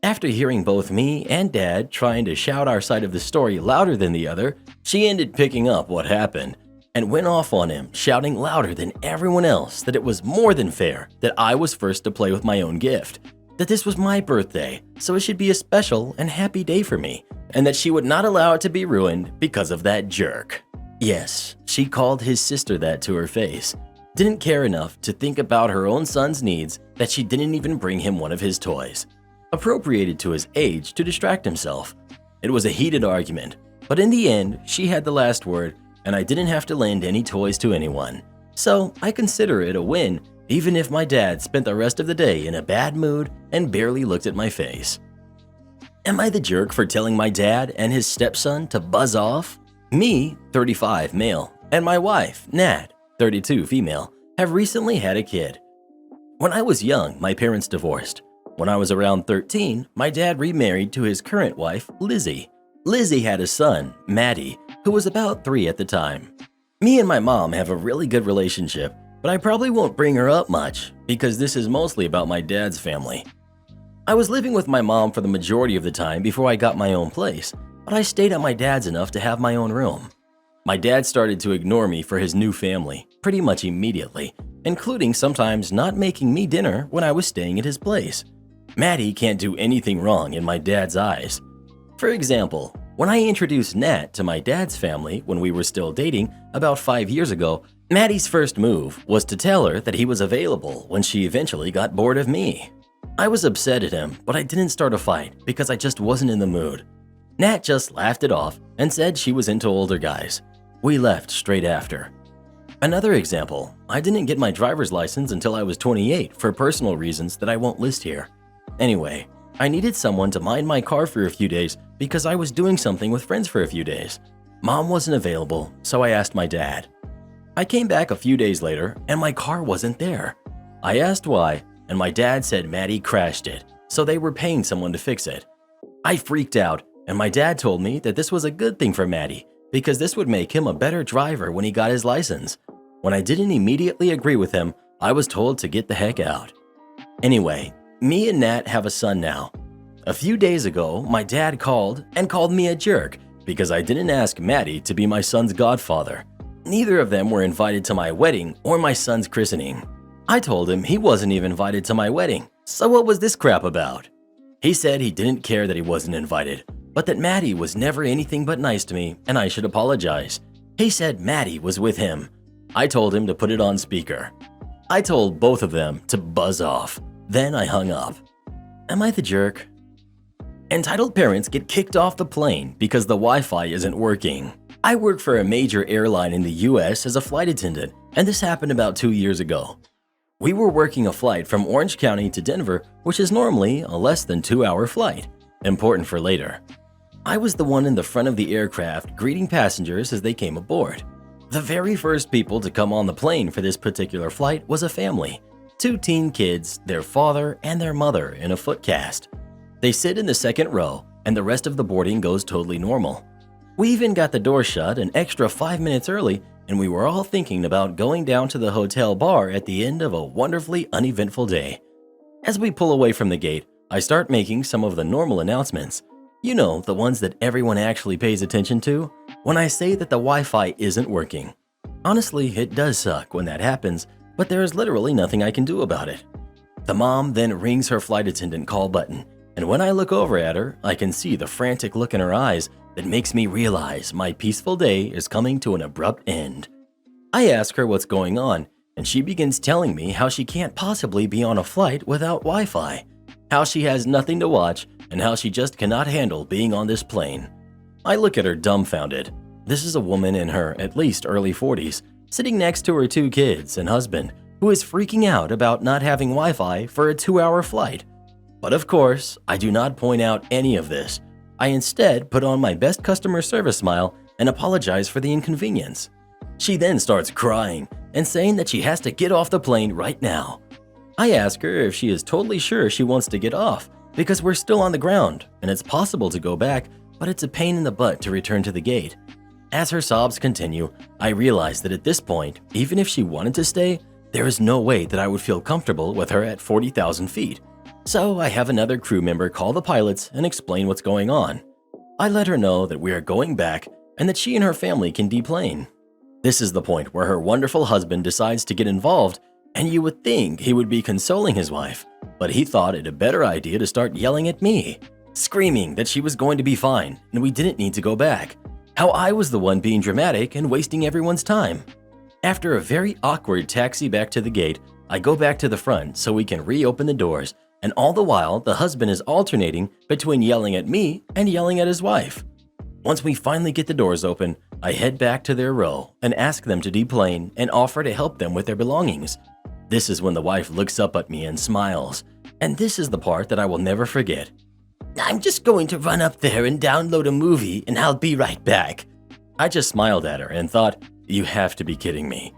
After hearing both me and Dad trying to shout our side of the story louder than the other, she ended picking up what happened and went off on him, shouting louder than everyone else that it was more than fair that I was first to play with my own gift, that this was my birthday, so it should be a special and happy day for me, and that she would not allow it to be ruined because of that jerk. Yes, she called his sister that to her face. Didn't care enough to think about her own son's needs that she didn't even bring him one of his toys. Appropriated to his age to distract himself. It was a heated argument, but in the end, she had the last word, and I didn't have to lend any toys to anyone. So I consider it a win, even if my dad spent the rest of the day in a bad mood and barely looked at my face. Am I the jerk for telling my dad and his stepson to buzz off? Me, 35 male, and my wife, Nat, 32 female, have recently had a kid. When I was young, my parents divorced. When I was around 13, my dad remarried to his current wife, Lizzie. Lizzie had a son, Maddie, who was about 3 at the time. Me and my mom have a really good relationship, but I probably won't bring her up much because this is mostly about my dad's family. I was living with my mom for the majority of the time before I got my own place, but I stayed at my dad's enough to have my own room. My dad started to ignore me for his new family pretty much immediately, including sometimes not making me dinner when I was staying at his place. Maddie can't do anything wrong in my dad's eyes. For example, when I introduced Nat to my dad's family when we were still dating about 5 years ago, Maddie's first move was to tell her that he was available when she eventually got bored of me. I was upset at him, but I didn't start a fight because I just wasn't in the mood. Nat just laughed it off and said she was into older guys. We left straight after. Another example, I didn't get my driver's license until I was 28 for personal reasons that I won't list here. Anyway, I needed someone to mind my car for a few days because I was doing something with friends for a few days. Mom wasn't available, so I asked my dad. I came back a few days later and my car wasn't there. I asked why, and my dad said Maddie crashed it, so they were paying someone to fix it. I freaked out, and my dad told me that this was a good thing for Maddie because this would make him a better driver when he got his license. When I didn't immediately agree with him, I was told to get the heck out. Anyway, me and Nat have a son now. A few days ago, my dad called me a jerk because I didn't ask Maddie to be my son's godfather. Neither of them were invited to my wedding or my son's christening. I told him he wasn't even invited to my wedding, so what was this crap about? He said he didn't care that he wasn't invited, but that Maddie was never anything but nice to me and I should apologize. He said Maddie was with him. I told him to put it on speaker. I told both of them to buzz off. Then I hung up. Am I the jerk? Entitled parents get kicked off the plane because the Wi-Fi isn't working. I work for a major airline in the US as a flight attendant, and this happened about 2 years ago. We were working a flight from Orange County to Denver, which is normally a less than 2-hour flight. Important for later. I was the one in the front of the aircraft greeting passengers as they came aboard. The very first people to come on the plane for this particular flight was a family. 2 teen kids, their father, and their mother in a footcast. They sit in the second row, and the rest of the boarding goes totally normal. We even got the door shut an extra 5 minutes early, and we were all thinking about going down to the hotel bar at the end of a wonderfully uneventful day. As we pull away from the gate, I start making some of the normal announcements. You know, the ones that everyone actually pays attention to, when I say that the Wi-Fi isn't working. Honestly, it does suck when that happens, but there is literally nothing I can do about it. The mom then rings her flight attendant call button, and when I look over at her, I can see the frantic look in her eyes that makes me realize my peaceful day is coming to an abrupt end. I ask her what's going on, and she begins telling me how she can't possibly be on a flight without Wi-Fi, how she has nothing to watch, and how she just cannot handle being on this plane. I look at her dumbfounded. This is a woman in her at least early 40s, sitting next to her 2 kids and husband, who is freaking out about not having Wi-Fi for a 2-hour flight. But of course, I do not point out any of this. I instead put on my best customer service smile and apologize for the inconvenience. She then starts crying and saying that she has to get off the plane right now. I ask her if she is totally sure she wants to get off, because we're still on the ground and it's possible to go back, but it's a pain in the butt to return to the gate. As her sobs continue, I realize that at this point, even if she wanted to stay, there is no way that I would feel comfortable with her at 40,000 feet. So I have another crew member call the pilots and explain what's going on. I let her know that we are going back and that she and her family can deplane. This is the point where her wonderful husband decides to get involved, and you would think he would be consoling his wife, but he thought it a better idea to start yelling at me, screaming that she was going to be fine and we didn't need to go back, how I was the one being dramatic and wasting everyone's time. After a very awkward taxi back to the gate, I go back to the front so we can reopen the doors, and all the while the husband is alternating between yelling at me and yelling at his wife. Once we finally get the doors open, I head back to their row and ask them to deplane and offer to help them with their belongings. This is when the wife looks up at me and smiles, and this is the part that I will never forget. "I'm just going to run up there and download a movie and I'll be right back." I just smiled at her and thought, you have to be kidding me.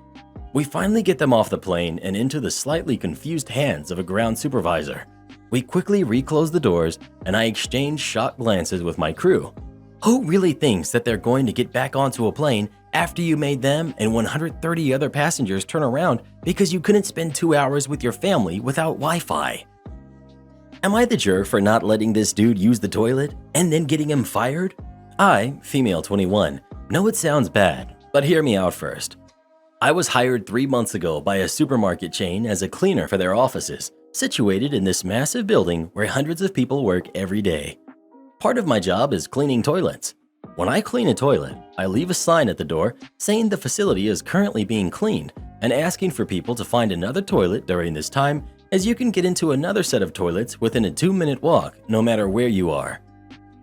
We finally get them off the plane and into the slightly confused hands of a ground supervisor. We quickly reclose the doors and I exchange shocked glances with my crew. Who really thinks that they're going to get back onto a plane after you made them and 130 other passengers turn around because you couldn't spend 2 hours with your family without Wi-Fi? Am I the jerk for not letting this dude use the toilet and then getting him fired? I, female 21, know it sounds bad, but hear me out first. I was hired 3 months ago by a supermarket chain as a cleaner for their offices, situated in this massive building where hundreds of people work every day. Part of my job is cleaning toilets. When I clean a toilet, I leave a sign at the door saying the facility is currently being cleaned and asking for people to find another toilet during this time, as you can get into another set of toilets within a 2-minute walk no matter where you are.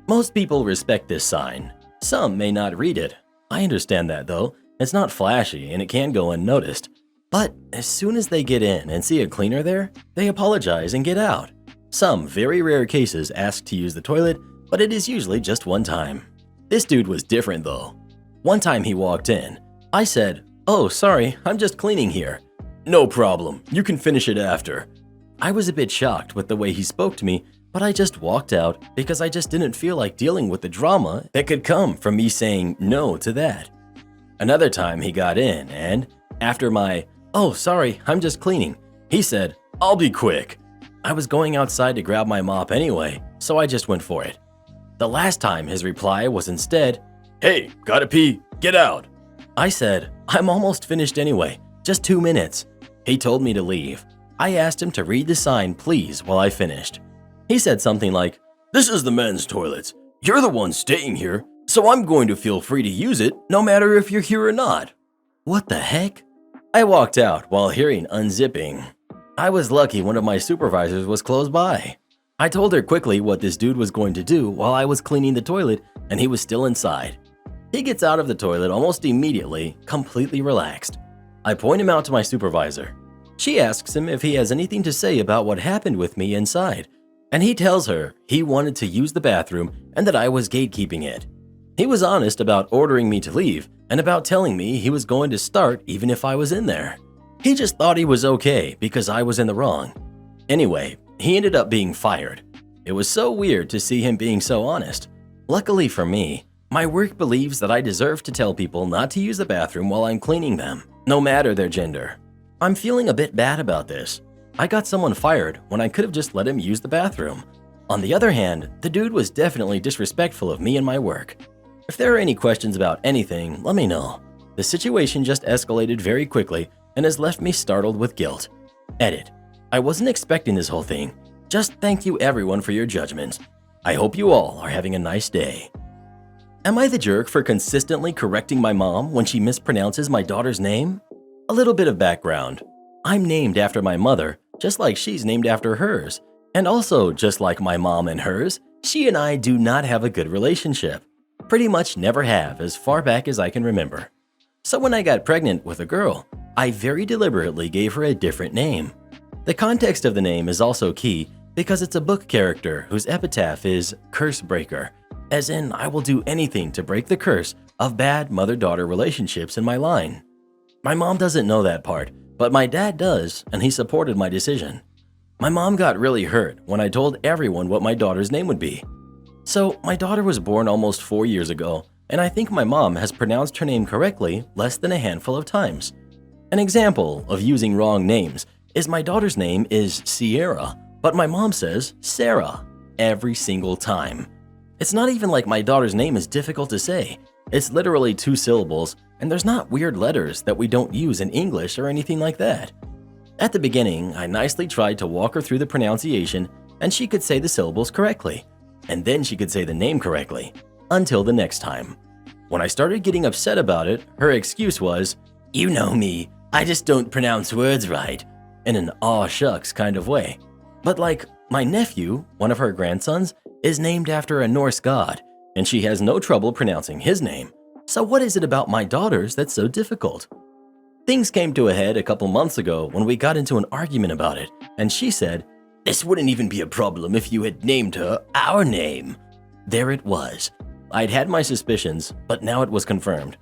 Most people respect this sign. Some may not read it. I understand that though. It's not flashy and it can go unnoticed. But as soon as they get in and see a cleaner there, they apologize and get out. Some very rare cases ask to use the toilet, but it is usually just one time. This dude was different though. One time he walked in. I said, "Oh, sorry, I'm just cleaning here." "No problem, you can finish it after." I was a bit shocked with the way he spoke to me, but I just walked out because I just didn't feel like dealing with the drama that could come from me saying no to that. Another time he got in and, after my, "Oh, sorry, I'm just cleaning," he said, "I'll be quick." I was going outside to grab my mop anyway, so I just went for it. The last time his reply was instead, "Hey, gotta pee, get out." I said, "I'm almost finished anyway, just 2 minutes." He told me to leave. I asked him to read the sign, please, while I finished. He said something like, "This is the men's toilets. You're the one staying here, so I'm going to feel free to use it no matter if you're here or not." What the heck? I walked out while hearing unzipping. I was lucky one of my supervisors was close by. I told her quickly what this dude was going to do while I was cleaning the toilet, and he was still inside. He gets out of the toilet almost immediately, completely relaxed. I point him out to my supervisor. She asks him if he has anything to say about what happened with me inside, and he tells her he wanted to use the bathroom and that I was gatekeeping it. He was honest about ordering me to leave, and about telling me he was going to start even if I was in there. He just thought he was okay because I was in the wrong. Anyway, he ended up being fired. It was so weird to see him being so honest. Luckily for me, my work believes that I deserve to tell people not to use the bathroom while I'm cleaning them, no matter their gender. I'm feeling a bit bad about this. I got someone fired when I could have just let him use the bathroom. On the other hand, the dude was definitely disrespectful of me and my work. If there are any questions about anything, let me know. The situation just escalated very quickly and has left me startled with guilt. Edit. I wasn't expecting this whole thing. Just thank you everyone for your judgments. I hope you all are having a nice day. Am I the jerk for consistently correcting my mom when she mispronounces my daughter's name? A little bit of background. I'm named after my mother, just like she's named after hers. And also, just like my mom and hers, she and I do not have a good relationship. Pretty much never have as far back as I can remember. So when I got pregnant with a girl, I very deliberately gave her a different name. The context of the name is also key because it's a book character whose epitaph is curse breaker, as in I will do anything to break the curse of bad mother-daughter relationships in my line. My mom doesn't know that part, but my dad does, and he supported my decision. My mom got really hurt when I told everyone what my daughter's name would be. So my daughter was born almost 4 years ago, and I think my mom has pronounced her name correctly less than a handful of times. An example of using wrong names is my daughter's name is Sierra, but my mom says Sarah every single time. It's not even like my daughter's name is difficult to say. It's literally 2 syllables, and there's not weird letters that we don't use in English or anything like that. At the beginning, I nicely tried to walk her through the pronunciation, and she could say the syllables correctly. And then she could say the name correctly, until the next time. When I started getting upset about it, her excuse was, "You know me, I just don't pronounce words right," in an aw shucks kind of way. But like, my nephew, one of her grandsons, is named after a Norse god, and she has no trouble pronouncing his name. So what is it about my daughters that's so difficult? Things came to a head a couple months ago when we got into an argument about it, and she said, "This wouldn't even be a problem if you had named her our name." There it was. I'd had my suspicions, but now it was confirmed.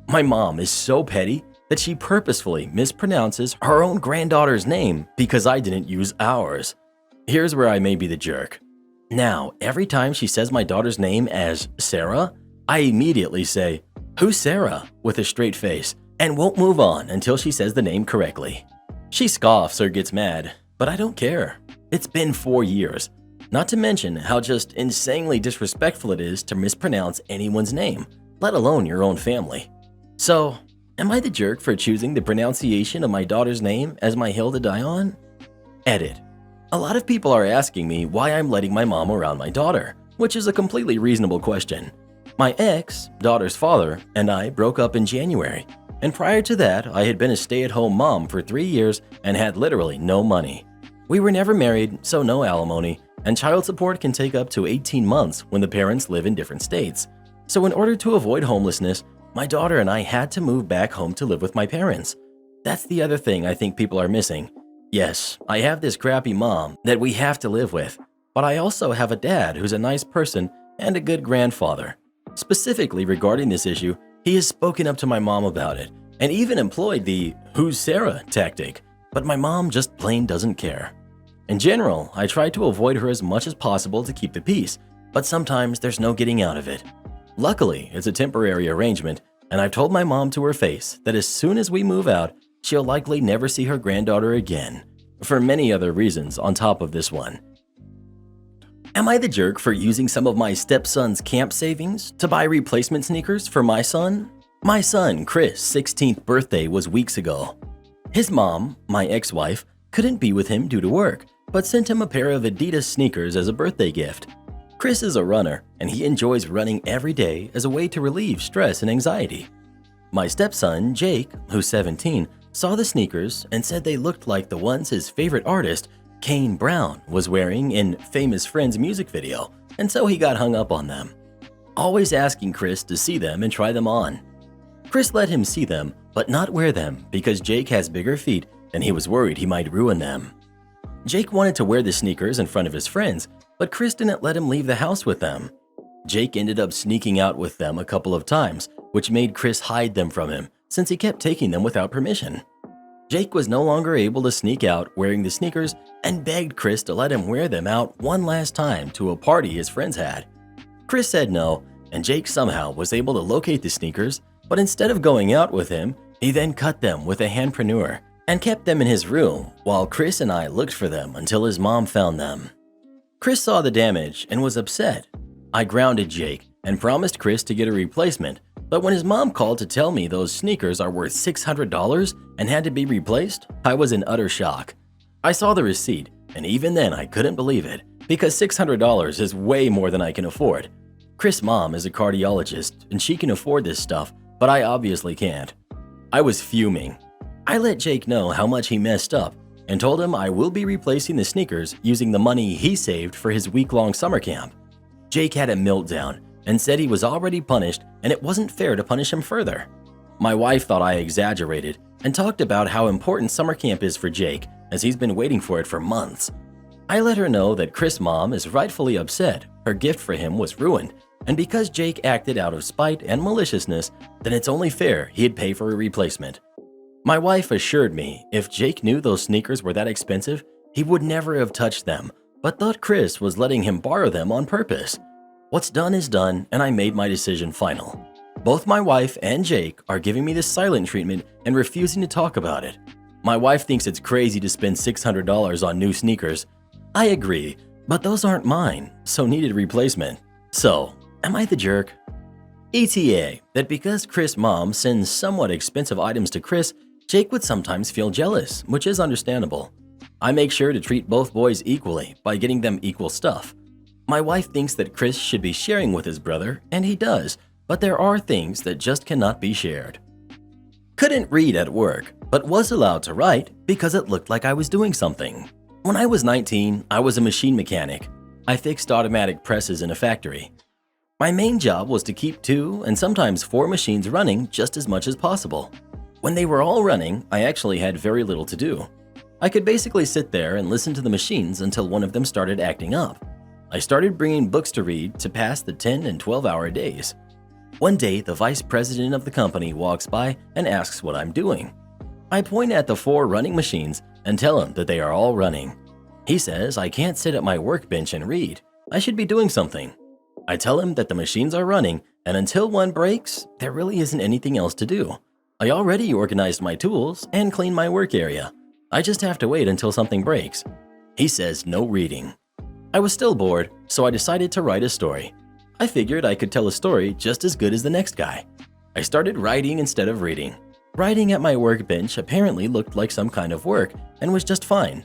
My mom is so petty that she purposefully mispronounces her own granddaughter's name because I didn't use ours. Here's where I may be the jerk. Now, every time she says my daughter's name as Sarah, I immediately say, "Who's Sarah?" with a straight face, and won't move on until she says the name correctly. She scoffs or gets mad, but I don't care. It's been 4 years. Not to mention how just insanely disrespectful it is to mispronounce anyone's name, let alone your own family. So, am I the jerk for choosing the pronunciation of my daughter's name as my hill to die on? Edit. A lot of people are asking me why I'm letting my mom around my daughter, which is a completely reasonable question. My ex, daughter's father, and I broke up in January, and prior to that, I had been a stay-at-home mom for 3 years and had literally no money. We were never married, so no alimony, and child support can take up to 18 months when the parents live in different states. So in order to avoid homelessness, my daughter and I had to move back home to live with my parents. That's the other thing I think people are missing. Yes, I have this crappy mom that we have to live with, but I also have a dad who's a nice person and a good grandfather. Specifically regarding this issue, he has spoken up to my mom about it and even employed the "Who's Sarah" tactic, but my mom just plain doesn't care. In general, I try to avoid her as much as possible to keep the peace, but sometimes there's no getting out of it. Luckily, it's a temporary arrangement, and I've told my mom to her face that as soon as we move out, she'll likely never see her granddaughter again, for many other reasons on top of this one. Am I the jerk for using some of my stepson's camp savings to buy replacement sneakers for my son? My son, Chris' 16th birthday was weeks ago. His mom, my ex-wife, couldn't be with him due to work, but sent him a pair of Adidas sneakers as a birthday gift. Chris is a runner, and he enjoys running every day as a way to relieve stress and anxiety. My stepson, Jake, who's 17, saw the sneakers and said they looked like the ones his favorite artist, Kane Brown, was wearing in Famous Friends music video, and so he got hung up on them. Always asking Chris to see them and try them on. Chris let him see them, but not wear them because Jake has bigger feet and he was worried he might ruin them. Jake wanted to wear the sneakers in front of his friends, but Chris didn't let him leave the house with them. Jake ended up sneaking out with them a couple of times, which made Chris hide them from him since he kept taking them without permission. Jake was no longer able to sneak out wearing the sneakers and begged Chris to let him wear them out one last time to a party his friends had. Chris said no, and Jake somehow was able to locate the sneakers, but instead of going out with him, he then cut them with a handpreneur and kept them in his room while Chris and I looked for them until his mom found them. Chris saw the damage and was upset. I grounded Jake and promised Chris to get a replacement, but when his mom called to tell me those sneakers are worth $600 and had to be replaced, I was in utter shock. I saw the receipt, and even then I couldn't believe it, because $600 is way more than I can afford. Chris' mom is a cardiologist, and she can afford this stuff, but I obviously can't. I was fuming. I let Jake know how much he messed up and told him I will be replacing the sneakers using the money he saved for his week-long summer camp. Jake had a meltdown and said he was already punished and it wasn't fair to punish him further. My wife thought I exaggerated and talked about how important summer camp is for Jake, as he's been waiting for it for months. I let her know that Chris' mom is rightfully upset her gift for him was ruined, and because Jake acted out of spite and maliciousness, then it's only fair he'd pay for a replacement. My wife assured me if Jake knew those sneakers were that expensive, he would never have touched them, but thought Chris was letting him borrow them on purpose. What's done is done, and I made my decision final. Both my wife and Jake are giving me the silent treatment and refusing to talk about it. My wife thinks it's crazy to spend $600 on new sneakers. I agree, but those aren't mine, so needed replacement. So, am I the jerk? ETA, that because Chris' mom sends somewhat expensive items to Chris, Jake would sometimes feel jealous, which is understandable. I make sure to treat both boys equally by getting them equal stuff. My wife thinks that Chris should be sharing with his brother, and he does, but there are things that just cannot be shared. Couldn't read at work, but was allowed to write because it looked like I was doing something. When I was 19, I was a machine mechanic. I fixed automatic presses in a factory. My main job was to keep 2 and sometimes 4 machines running just as much as possible. When they were all running, I actually had very little to do. I could basically sit there and listen to the machines until one of them started acting up. I started bringing books to read to pass the 10 and 12-hour days. One day, the vice president of the company walks by and asks what I'm doing. I point at the 4 running machines and tell him that they are all running. He says I can't sit at my workbench and read. I should be doing something. I tell him that the machines are running, and until one breaks, there really isn't anything else to do. I already organized my tools and cleaned my work area. I just have to wait until something breaks. He says no reading. I was still bored, so I decided to write a story. I figured I could tell a story just as good as the next guy. I started writing instead of reading. Writing at my workbench apparently looked like some kind of work and was just fine.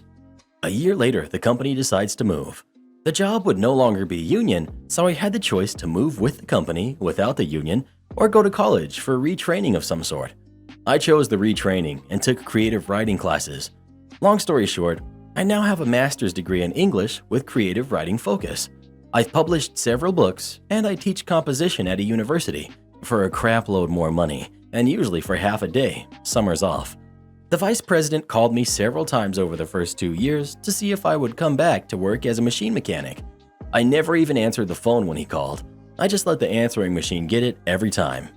A year later, the company decides to move. The job would no longer be union, so I had the choice to move with the company without the union or go to college for retraining of some sort. I chose the retraining and took creative writing classes. Long story short, I now have a master's degree in English with creative writing focus. I've published several books, and I teach composition at a university for a crap load more money, and usually for half a day, summers off. The vice president called me several times over the first 2 years to see if I would come back to work as a machine mechanic. I never even answered the phone when he called. I just let the answering machine get it every time.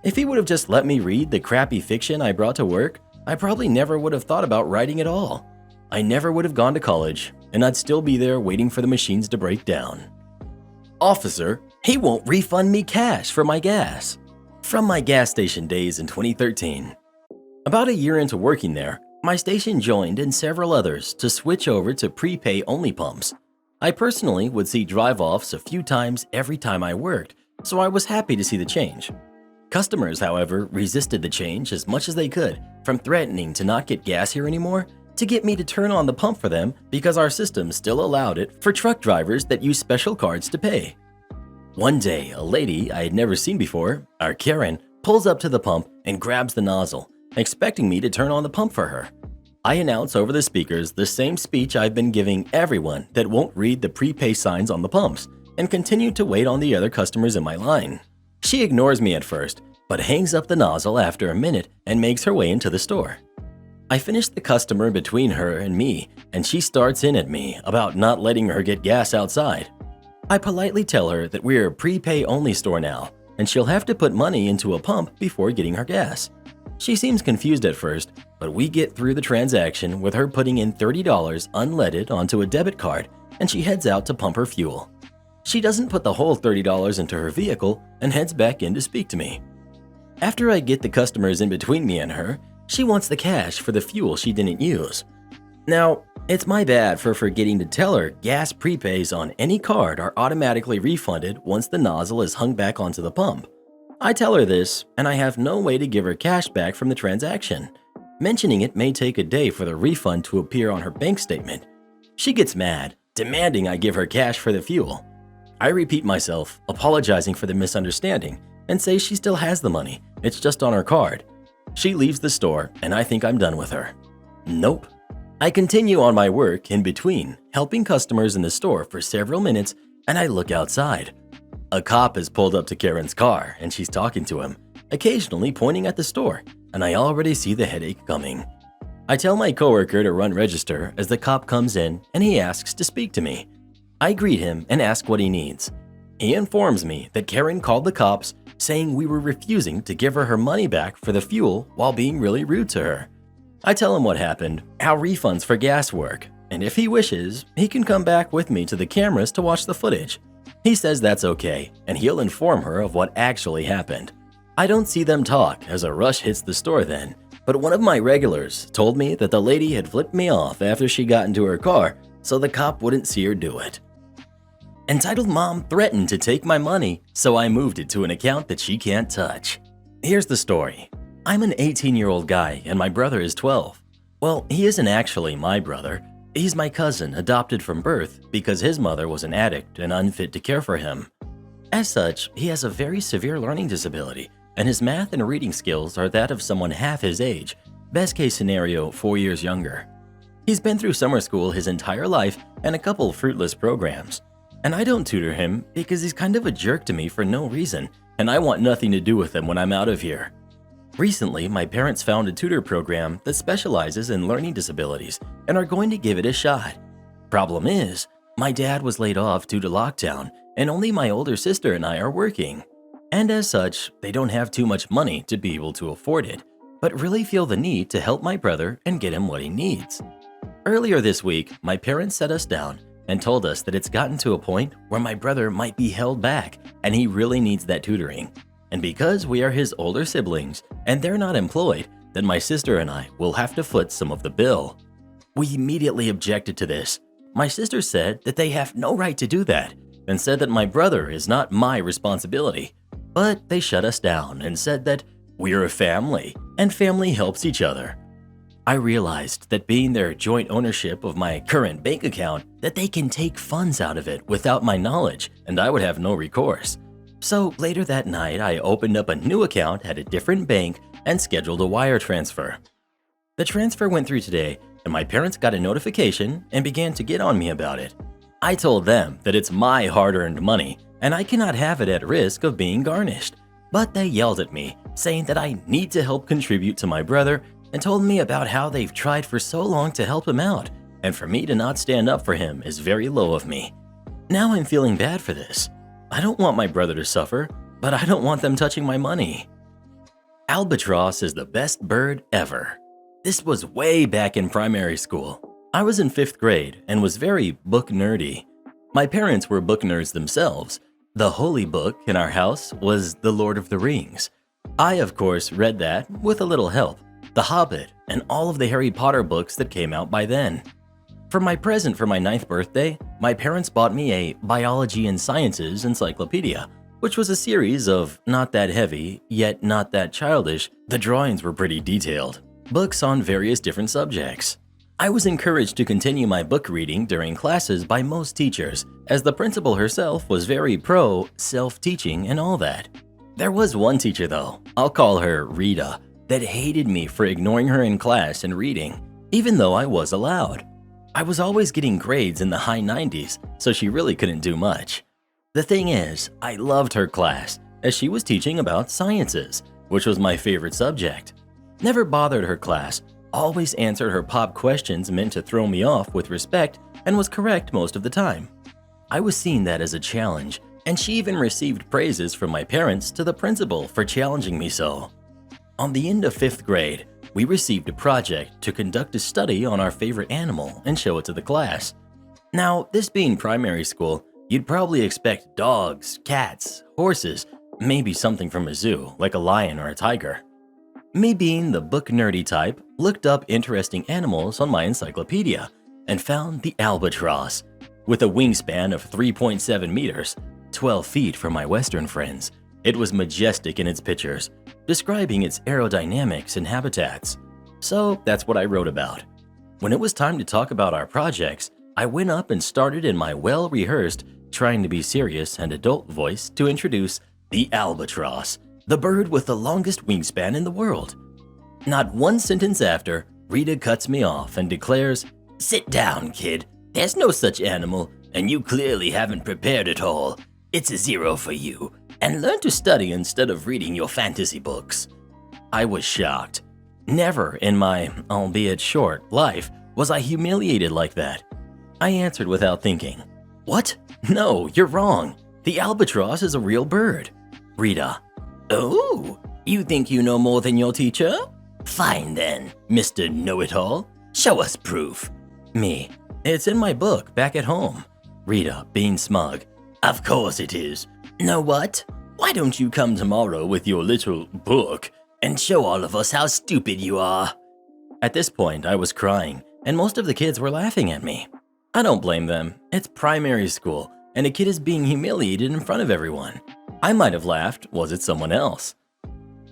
If he would have just let me read the crappy fiction I brought to work, I probably never would have thought about writing at all. I never would have gone to college, and I'd still be there waiting for the machines to break down. Officer, he won't refund me cash for my gas. From my gas station days in 2013. About a year into working there, my station joined and several others to switch over to prepay only pumps. I personally would see drive-offs a few times every time I worked, so I was happy to see the change. Customers, however, resisted the change as much as they could, from threatening to not get gas here anymore to get me to turn on the pump for them because our system still allowed it for truck drivers that use special cards to pay. One day, a lady I had never seen before, our Karen, pulls up to the pump and grabs the nozzle, expecting me to turn on the pump for her. I announce over the speakers the same speech I've been giving everyone that won't read the prepay signs on the pumps and continue to wait on the other customers in my line. She ignores me at first, but hangs up the nozzle after a minute and makes her way into the store. I finish the customer between her and me, and she starts in at me about not letting her get gas outside. I politely tell her that we're a prepay only store now, and she'll have to put money into a pump before getting her gas. She seems confused at first, but we get through the transaction with her putting in $30 unleaded onto a debit card, and she heads out to pump her fuel. She doesn't put the whole $30 into her vehicle and heads back in to speak to me. After I get the customers in between me and her, she wants the cash for the fuel she didn't use. Now, it's my bad for forgetting to tell her gas prepays on any card are automatically refunded once the nozzle is hung back onto the pump. I tell her this, and I have no way to give her cash back from the transaction. Mentioning it may take a day for the refund to appear on her bank statement. She gets mad, demanding I give her cash for the fuel. I repeat myself, apologizing for the misunderstanding, and say she still has the money, it's just on her card. She leaves the store, and I think I'm done with her. Nope. I continue on my work in between, helping customers in the store for several minutes, and I look outside. A cop has pulled up to Karen's car, and she's talking to him, occasionally pointing at the store, and I already see the headache coming. I tell my coworker to run register as the cop comes in, and he asks to speak to me. I greet him and ask what he needs. He informs me that Karen called the cops, saying we were refusing to give her her money back for the fuel while being really rude to her. I tell him what happened, how refunds for gas work, and if he wishes, he can come back with me to the cameras to watch the footage. He says that's okay, and he'll inform her of what actually happened. I don't see them talk as a rush hits the store then, but one of my regulars told me that the lady had flipped me off after she got into her car, so the cop wouldn't see her do it. Entitled mom threatened to take my money, so I moved it to an account that she can't touch. Here's the story. I'm an 18-year-old guy and my brother is 12. Well, he isn't actually my brother. He's my cousin, adopted from birth because his mother was an addict and unfit to care for him. As such, he has a very severe learning disability, and his math and reading skills are that of someone half his age, best case scenario 4 years younger. He's been through summer school his entire life and a couple fruitless programs. And I don't tutor him because he's kind of a jerk to me for no reason, and I want nothing to do with him when I'm out of here. Recently, my parents found a tutor program that specializes in learning disabilities and are going to give it a shot. Problem is, my dad was laid off due to lockdown, and only my older sister and I are working. And as such, they don't have too much money to be able to afford it, but really feel the need to help my brother and get him what he needs. Earlier this week, my parents sat us down and told us that it's gotten to a point where my brother might be held back and he really needs that tutoring. And because we are his older siblings and they're not employed, then my sister and I will have to foot some of the bill. We immediately objected to this. My sister said that they have no right to do that and said that my brother is not my responsibility. But they shut us down and said that we're a family and family helps each other. I realized that being their joint ownership of my current bank account, that they can take funds out of it without my knowledge and I would have no recourse. So later that night, I opened up a new account at a different bank and scheduled a wire transfer. The transfer went through today and my parents got a notification and began to get on me about it. I told them that it's my hard-earned money and I cannot have it at risk of being garnished. But they yelled at me, saying that I need to help contribute to my brother and told me about how they've tried for so long to help him out, and for me to not stand up for him is very low of me. Now I'm feeling bad for this. I don't want my brother to suffer, but I don't want them touching my money. Albatross is the best bird ever. This was way back in primary school. I was in 5th grade and was very book nerdy. My parents were book nerds themselves. The holy book in our house was The Lord of the Rings. I, of course, read that with a little help. The Hobbit, and all of the Harry Potter books that came out by then. For my present for my 9th birthday, my parents bought me a Biology and Sciences encyclopedia, which was a series of not that heavy, yet not that childish. The drawings were pretty detailed. Books on various different subjects. I was encouraged to continue my book reading during classes by most teachers, as the principal herself was very pro self-teaching and all that. There was one teacher though, I'll call her Rita, that hated me for ignoring her in class and reading, even though I was allowed. I was always getting grades in the high 90s, so she really couldn't do much. The thing is, I loved her class, as she was teaching about sciences, which was my favorite subject. Never bothered her class, always answered her pop questions meant to throw me off with respect, and was correct most of the time. I was seeing that as a challenge, and she even received praises from my parents to the principal for challenging me so. On the end of 5th grade, we received a project to conduct a study on our favorite animal and show it to the class. Now, this being primary school, you'd probably expect dogs, cats, horses, maybe something from a zoo like a lion or a tiger. Me being the book nerdy type, looked up interesting animals on my encyclopedia and found the albatross. With a wingspan of 3.7 meters, 12 feet for my Western friends, it was majestic in its pictures, describing its aerodynamics and habitats. So that's what I wrote about. When it was time to talk about our projects, I went up and started in my well-rehearsed, trying to be serious and adult voice to introduce the albatross, the bird with the longest wingspan in the world. Not one sentence after, Rita cuts me off and declares, "Sit down, kid. There's no such animal, and you clearly haven't prepared at all. It's a 0 for you, and learn to study instead of reading your fantasy books." I was shocked. Never in my, albeit short, life was I humiliated like that. I answered without thinking, "What? No, you're wrong. The albatross is a real bird." Rita, "Oh, you think you know more than your teacher? Fine then, Mr. Know-It-All. Show us proof." Me, "It's in my book back at home." Rita, being smug, "Of course it is. Know what? Why don't you come tomorrow with your little book and show all of us how stupid you are?" At this point, I was crying, and most of the kids were laughing at me. I don't blame them. It's primary school, and a kid is being humiliated in front of everyone. I might have laughed, was it someone else?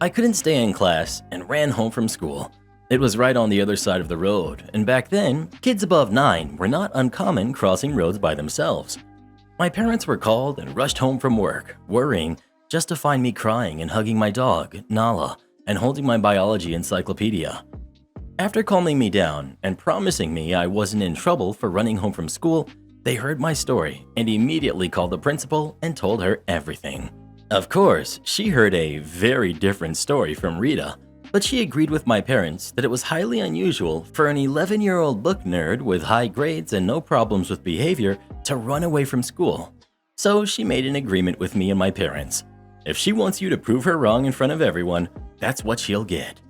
I couldn't stay in class and ran home from school. It was right on the other side of the road, and back then, kids above 9 were not uncommon crossing roads by themselves. My parents were called and rushed home from work, worrying, just to find me crying and hugging my dog, Nala, and holding my biology encyclopedia. After calming me down and promising me I wasn't in trouble for running home from school, they heard my story and immediately called the principal and told her everything. Of course, she heard a very different story from Rita, but she agreed with my parents that it was highly unusual for an 11-year-old book nerd with high grades and no problems with behavior to run away from school. So she made an agreement with me and my parents. If she wants you to prove her wrong in front of everyone, that's what she'll get.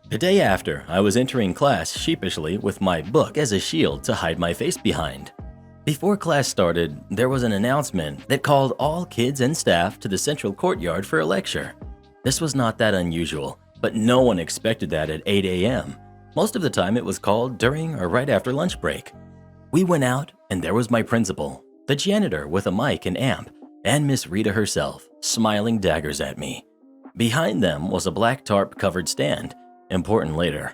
The day after, I was entering class sheepishly with my book as a shield to hide my face behind. Before class started, there was an announcement that called all kids and staff to the central courtyard for a lecture. This was not that unusual, but no one expected that at 8 a.m. Most of the time it was called during or right after lunch break. We went out, and there was my principal, the janitor with a mic and amp, and Miss Rita herself, smiling daggers at me. Behind them was a black tarp-covered stand, important later.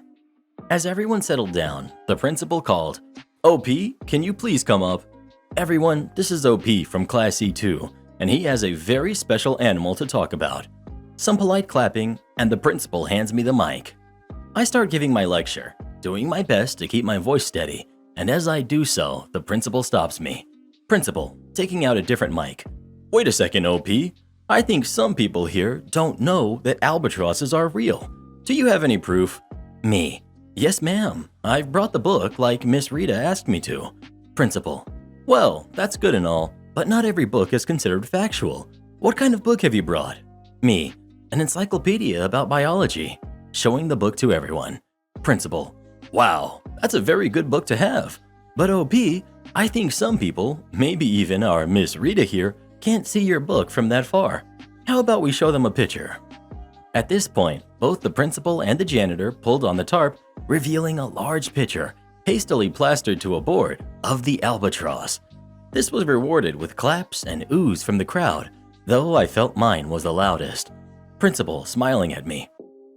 As everyone settled down, the principal called, "OP, can you please come up? Everyone, this is OP from Class E2, and he has a very special animal to talk about." Some polite clapping, and the principal hands me the mic. I start giving my lecture, doing my best to keep my voice steady, and as I do so, the principal stops me. Principal, taking out a different mic. "Wait a second, OP. I think some people here don't know that albatrosses are real. Do you have any proof?" Me, "Yes, ma'am. I've brought the book like Miss Rita asked me to." Principal, "Well, that's good and all, but not every book is considered factual. What kind of book have you brought?" Me, "An encyclopedia about biology," showing the book to everyone. Principal, "Wow, that's a very good book to have. But OP, I think some people, maybe even our Miss Rita here, can't see your book from that far. How about we show them a picture?" At this point, both the principal and the janitor pulled on the tarp, revealing a large picture, hastily plastered to a board, of the albatross. This was rewarded with claps and oohs from the crowd, though I felt mine was the loudest. Principal smiling at me.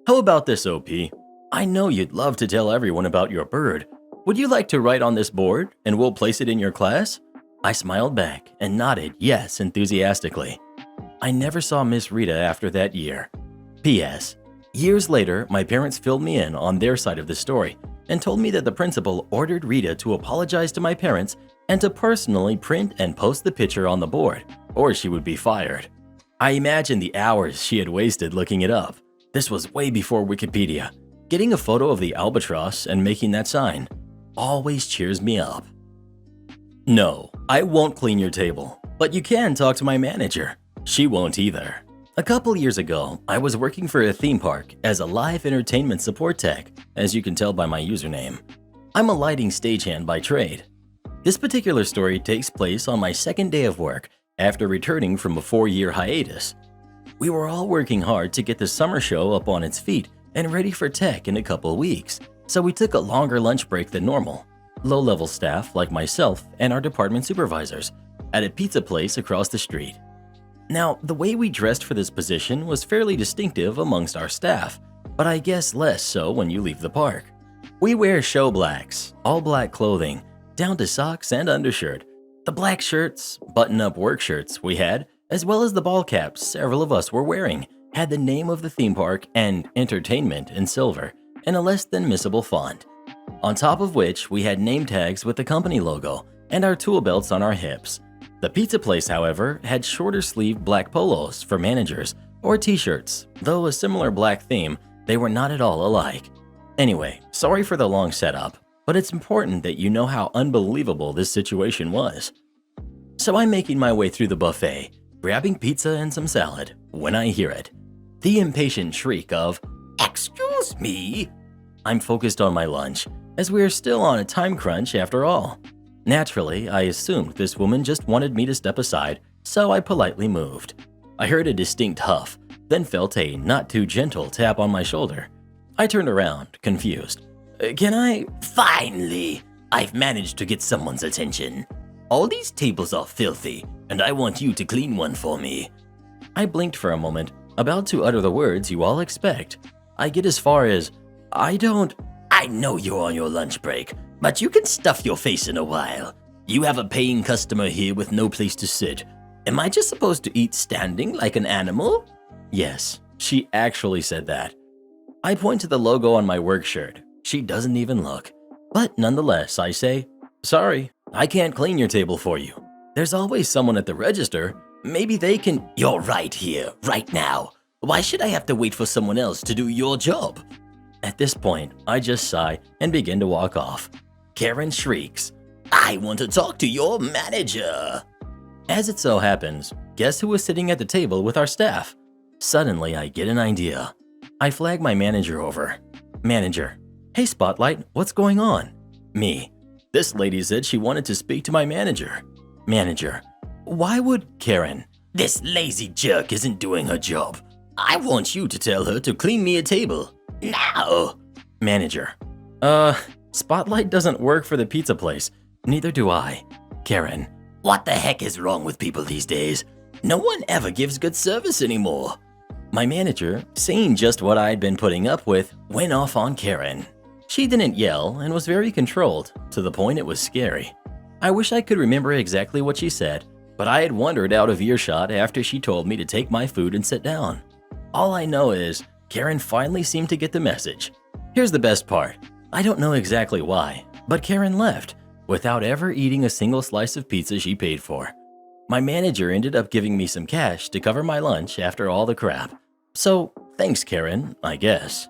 "How about this, OP? I know you'd love to tell everyone about your bird. Would you like to write on this board, and we'll place it in your class?" I smiled back and nodded yes enthusiastically. I never saw Miss Rita after that year. P.S. Years later, my parents filled me in on their side of the story and told me that the principal ordered Rita to apologize to my parents and to personally print and post the picture on the board, or she would be fired. I imagine the hours she had wasted looking it up. This was way before Wikipedia. Getting a photo of the albatross and making that sign always cheers me up. No, I won't clean your table, but you can talk to my manager. She won't either. A couple years ago, I was working for a theme park as a live entertainment support tech, as you can tell by my username. I'm a lighting stagehand by trade. This particular story takes place on my second day of work after returning from a 4-year hiatus. We were all working hard to get the summer show up on its feet and ready for tech in a couple weeks, so we took a longer lunch break than normal. Low-level staff like myself and our department supervisors at a pizza place across the street. Now, the way we dressed for this position was fairly distinctive amongst our staff, but I guess less so when you leave the park. We wear show blacks, all black clothing, down to socks and undershirt. The black shirts, button-up work shirts we had, as well as the ball caps several of us were wearing, had the name of the theme park and entertainment in silver in a less than missable font. On top of which, we had name tags with the company logo and our tool belts on our hips. The pizza place, however, had shorter sleeved black polos for managers or t-shirts, though a similar black theme, they were not at all alike. Anyway, sorry for the long setup, but it's important that you know how unbelievable this situation was. So I'm making my way through the buffet, grabbing pizza and some salad, when I hear it. The impatient shriek of, "Excuse me!" I'm focused on my lunch, as we are still on a time crunch after all. Naturally, I assumed this woman just wanted me to step aside, so I politely moved. I heard a distinct huff, then felt a not too gentle tap on my shoulder. I turned around, confused. "Can I—" "Finally! I've managed to get someone's attention. All these tables are filthy, and I want you to clean one for me." I blinked for a moment, about to utter the words you all expect. I get as far as, "I know you're on your lunch break, but you can stuff your face in a while. You have a paying customer here with no place to sit. Am I just supposed to eat standing like an animal?" Yes, she actually said that. I point to the logo on my work shirt. She doesn't even look. But nonetheless, I say, "Sorry, I can't clean your table for you. There's always someone at the register. Maybe they can—" "You're right here, right now. Why should I have to wait for someone else to do your job?" At this point, I just sigh and begin to walk off. Karen shrieks, "I want to talk to your manager." As it so happens, guess who was sitting at the table with our staff? Suddenly, I get an idea. I flag my manager over. Manager, "Hey Spotlight, what's going on?" Me, "This lady said she wanted to speak to my manager." Manager, "Why would—" Karen, "This lazy jerk isn't doing her job. I want you to tell her to clean me a table. Now!" Manager, Spotlight doesn't work for the pizza place. Neither do I." Karen, "What the heck is wrong with people these days? No one ever gives good service anymore." My manager, seeing just what I'd been putting up with, went off on Karen. She didn't yell and was very controlled, to the point it was scary. I wish I could remember exactly what she said, but I had wandered out of earshot after she told me to take my food and sit down. All I know is, Karen finally seemed to get the message. Here's the best part. I don't know exactly why, but Karen left, without ever eating a single slice of pizza she paid for. My manager ended up giving me some cash to cover my lunch after all the crap. So, thanks Karen, I guess.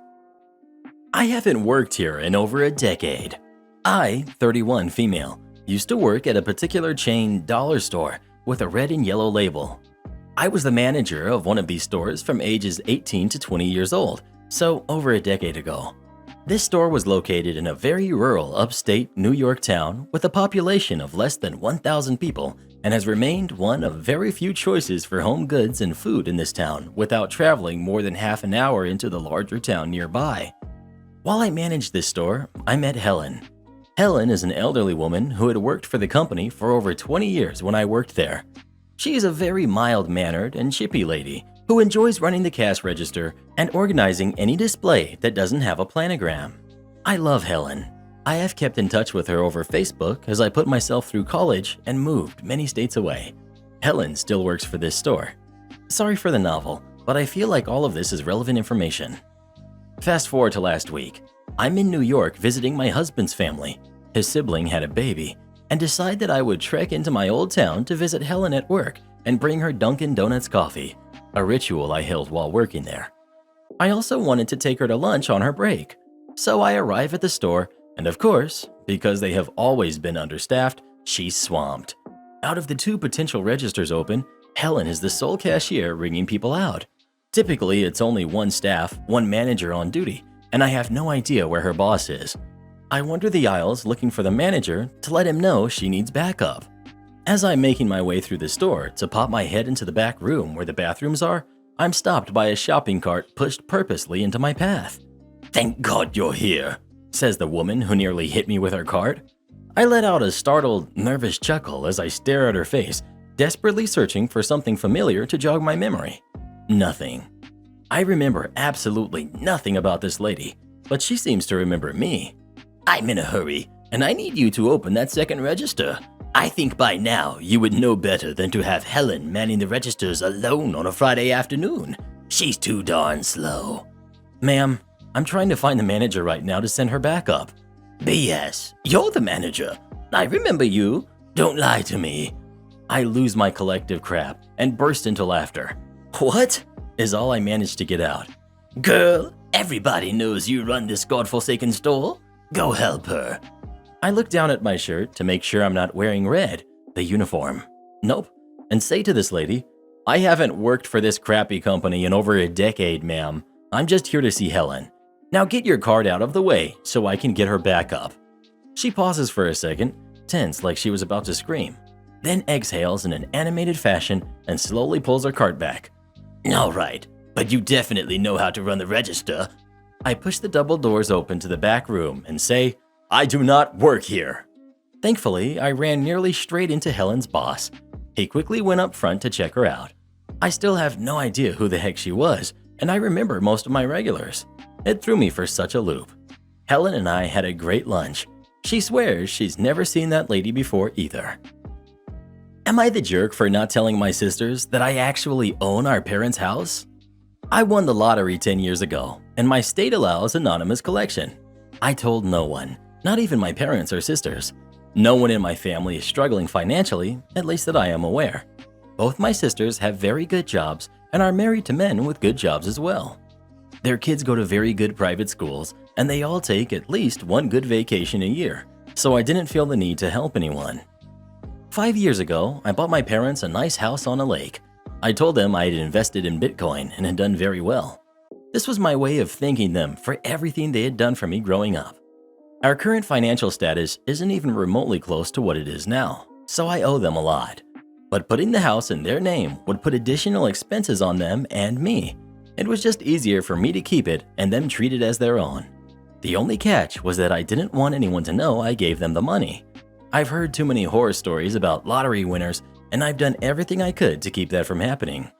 I haven't worked here in over a decade. I, 31 female, used to work at a particular chain dollar store with a red and yellow label. I was the manager of one of these stores from ages 18 to 20 years old, so over a decade ago. This store was located in a very rural upstate New York town with a population of less than 1,000 people and has remained one of very few choices for home goods and food in this town without traveling more than half an hour into the larger town nearby. While I managed this store, I met Helen. Helen is an elderly woman who had worked for the company for over 20 years when I worked there. She is a very mild-mannered and chippy lady who enjoys running the cash register and organizing any display that doesn't have a planogram. I love Helen. I have kept in touch with her over Facebook as I put myself through college and moved many states away. Helen still works for this store. Sorry for the novel, but I feel like all of this is relevant information. Fast forward to last week. I'm in New York visiting my husband's family. His sibling had a baby, and decided that I would trek into my old town to visit Helen at work and bring her Dunkin' Donuts coffee, a ritual I held while working there. I also wanted to take her to lunch on her break. So I arrive at the store, and of course, because they have always been understaffed, she's swamped. Out of the 2 potential registers open, Helen is the sole cashier ringing people out. Typically, it's only 1 staff, 1 manager on duty, and I have no idea where her boss is. I wander the aisles looking for the manager to let him know she needs backup. As I'm making my way through the store to pop my head into the back room where the bathrooms are, I'm stopped by a shopping cart pushed purposely into my path. "Thank God you're here," says the woman who nearly hit me with her cart. I let out a startled, nervous chuckle as I stare at her face, desperately searching for something familiar to jog my memory. Nothing. I remember absolutely nothing about this lady, but she seems to remember me. "I'm in a hurry, and I need you to open that second register. I think by now you would know better than to have Helen manning the registers alone on a Friday afternoon. She's too darn slow." "Ma'am, I'm trying to find the manager right now to send her back up." "BS, you're the manager. I remember you. Don't lie to me." I lose my collective crap and burst into laughter. "What?" is all I managed to get out. "Girl, everybody knows you run this godforsaken store. Go help her." I look down at my shirt to make sure I'm not wearing red, the uniform. Nope. And say to this lady, "I haven't worked for this crappy company in over a decade, ma'am. I'm just here to see Helen. Now get your card out of the way so I can get her back up." She pauses for a second, tense like she was about to scream, then exhales in an animated fashion and slowly pulls her cart back. "All right, but you definitely know how to run the register." I push the double doors open to the back room and say, "I do not work here." Thankfully, I ran nearly straight into Helen's boss. He quickly went up front to check her out. I still have no idea who the heck she was, and I remember most of my regulars. It threw me for such a loop. Helen and I had a great lunch. She swears she's never seen that lady before either. Am I the jerk for not telling my sisters that I actually own our parents' house? I won the lottery 10 years ago, and my state allows anonymous collection. I told no one, not even my parents or sisters. No one in my family is struggling financially, at least that I am aware. Both my sisters have very good jobs and are married to men with good jobs as well. Their kids go to very good private schools, and they all take at least 1 good vacation a year, so I didn't feel the need to help anyone. 5 years ago, I bought my parents a nice house on a lake. I told them I had invested in Bitcoin and had done very well. This was my way of thanking them for everything they had done for me growing up. Our current financial status isn't even remotely close to what it is now, so I owe them a lot. But putting the house in their name would put additional expenses on them and me. It was just easier for me to keep it and them treat it as their own. The only catch was that I didn't want anyone to know I gave them the money. I've heard too many horror stories about lottery winners, and I've done everything I could to keep that from happening.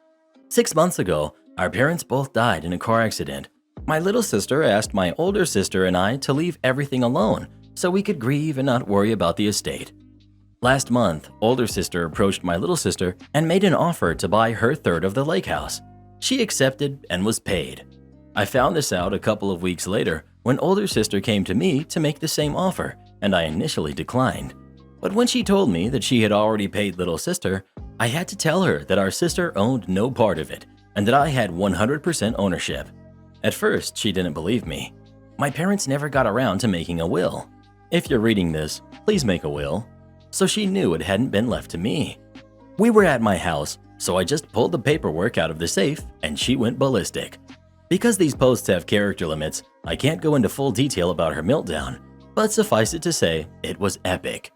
6 months ago, our parents both died in a car accident. My little sister asked my older sister and I to leave everything alone so we could grieve and not worry about the estate. Last month, older sister approached my little sister and made an offer to buy her third of the lake house. She accepted and was paid. I found this out a couple of weeks later when older sister came to me to make the same offer, and I initially declined. But when she told me that she had already paid little sister, I had to tell her that our sister owned no part of it and that I had 100% ownership. At first, she didn't believe me. My parents never got around to making a will. If you're reading this, please make a will. So she knew it hadn't been left to me. We were at my house, so I just pulled the paperwork out of the safe and she went ballistic. Because these posts have character limits, I can't go into full detail about her meltdown, but suffice it to say, it was epic.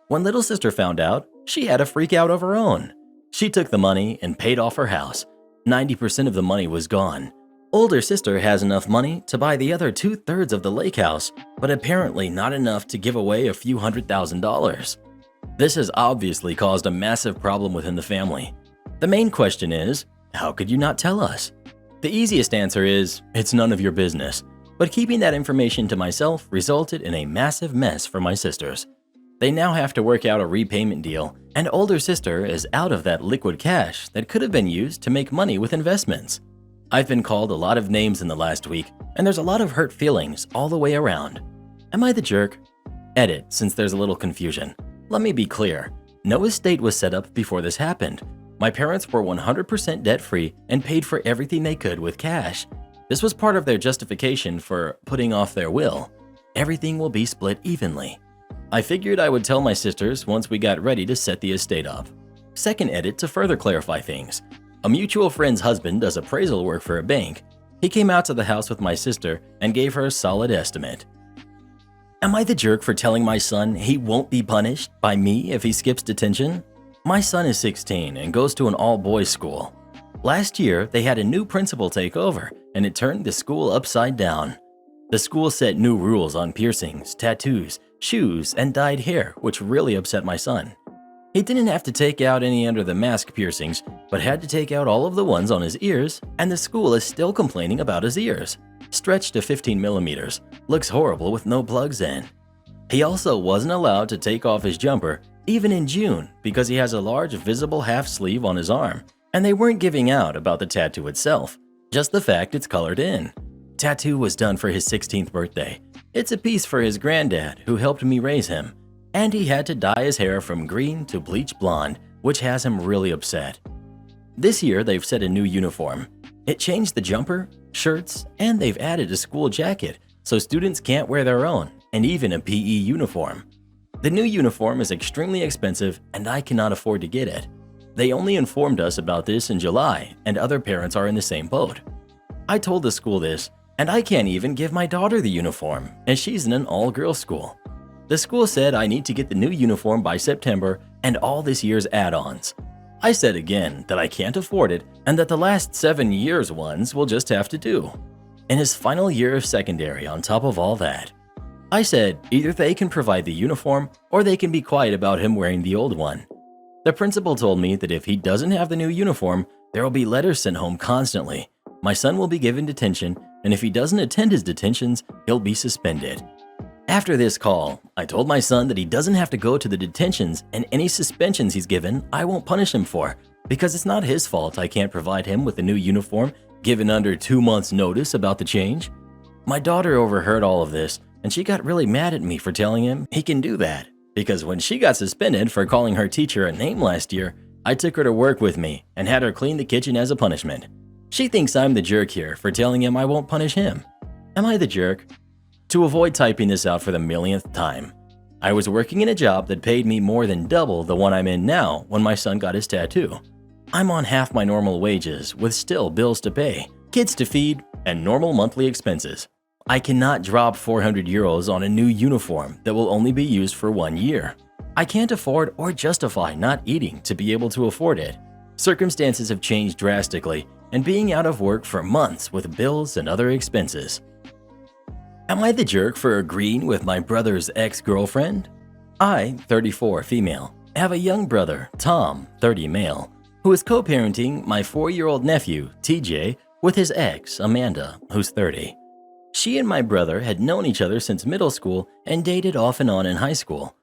When little sister found out, she had a freak out of her own. She took the money and paid off her house. 90% of the money was gone. Older sister has enough money to buy the other 2/3 of the lake house, but apparently not enough to give away a few $100,000. This has obviously caused a massive problem within the family. The main question is, how could you not tell us? The easiest answer is, it's none of your business. But keeping that information to myself resulted in a massive mess for my sisters. They now have to work out a repayment deal, and older sister is out of that liquid cash that could have been used to make money with investments. I've been called a lot of names in the last week, and there's a lot of hurt feelings all the way around. Am I the jerk? Edit, since there's a little confusion. Let me be clear. No estate was set up before this happened. My parents were 100% debt-free and paid for everything they could with cash. This was part of their justification for putting off their will. Everything will be split evenly. I figured I would tell my sisters once we got ready to set the estate up. Second edit to further clarify things. A mutual friend's husband does appraisal work for a bank. He came out to the house with my sister and gave her a solid estimate. Am I the jerk for telling my son he won't be punished by me if he skips detention? My son is 16 and goes to an all-boys school. Last year, they had a new principal take over, and it turned the school upside down. The school set new rules on piercings, tattoos, shoes, and dyed hair, which really upset my son. He didn't have to take out any under the mask piercings, but had to take out all of the ones on his ears, and the school is still complaining about his ears. Stretched to 15 millimeters, looks horrible with no plugs in. He also wasn't allowed to take off his jumper, even in June, because he has a large visible half sleeve on his arm, and they weren't giving out about the tattoo itself, just the fact it's colored in. Tattoo was done for his 16th birthday. It's a piece for his granddad who helped me raise him, and he had to dye his hair from green to bleach blonde, which has him really upset. This year they've set a new uniform. It changed the jumper, shirts, and they've added a school jacket so students can't wear their own, and even a PE uniform. The new uniform is extremely expensive and I cannot afford to get it. They only informed us about this in July, and other parents are in the same boat. I told the school this, and I can't even give my daughter the uniform, and she's in an all-girls school. The school said I need to get the new uniform by September and all this year's add-ons. I said again that I can't afford it and that the last 7 years' ones will just have to do. In his final year of secondary on top of all that. I said either they can provide the uniform or they can be quiet about him wearing the old one. The principal told me that if he doesn't have the new uniform, there will be letters sent home constantly. My son will be given detention, and if he doesn't attend his detentions, he'll be suspended. After this call, I told my son that he doesn't have to go to the detentions, and any suspensions he's given, I won't punish him for, because it's not his fault I can't provide him with a new uniform given under 2 months' notice about the change. My daughter overheard all of this, and she got really mad at me for telling him he can do that, because when she got suspended for calling her teacher a name last year, I took her to work with me and had her clean the kitchen as a punishment. She thinks I'm the jerk here for telling him I won't punish him. Am I the jerk? To avoid typing this out for the millionth time, I was working in a job that paid me more than double the one I'm in now when my son got his tattoo. I'm on half my normal wages with still bills to pay, kids to feed, and normal monthly expenses. I cannot drop 400 euros on a new uniform that will only be used for 1 year. I can't afford or justify not eating to be able to afford it. Circumstances have changed drastically, and being out of work for months with bills and other expenses. Am I the jerk for agreeing with my brother's ex-girlfriend? I, 34 female, have a young brother, Tom, 30 male, who is co-parenting my 4-year-old nephew, TJ, with his ex, Amanda, who's 30. She and my brother had known each other since middle school and dated off and on in high school.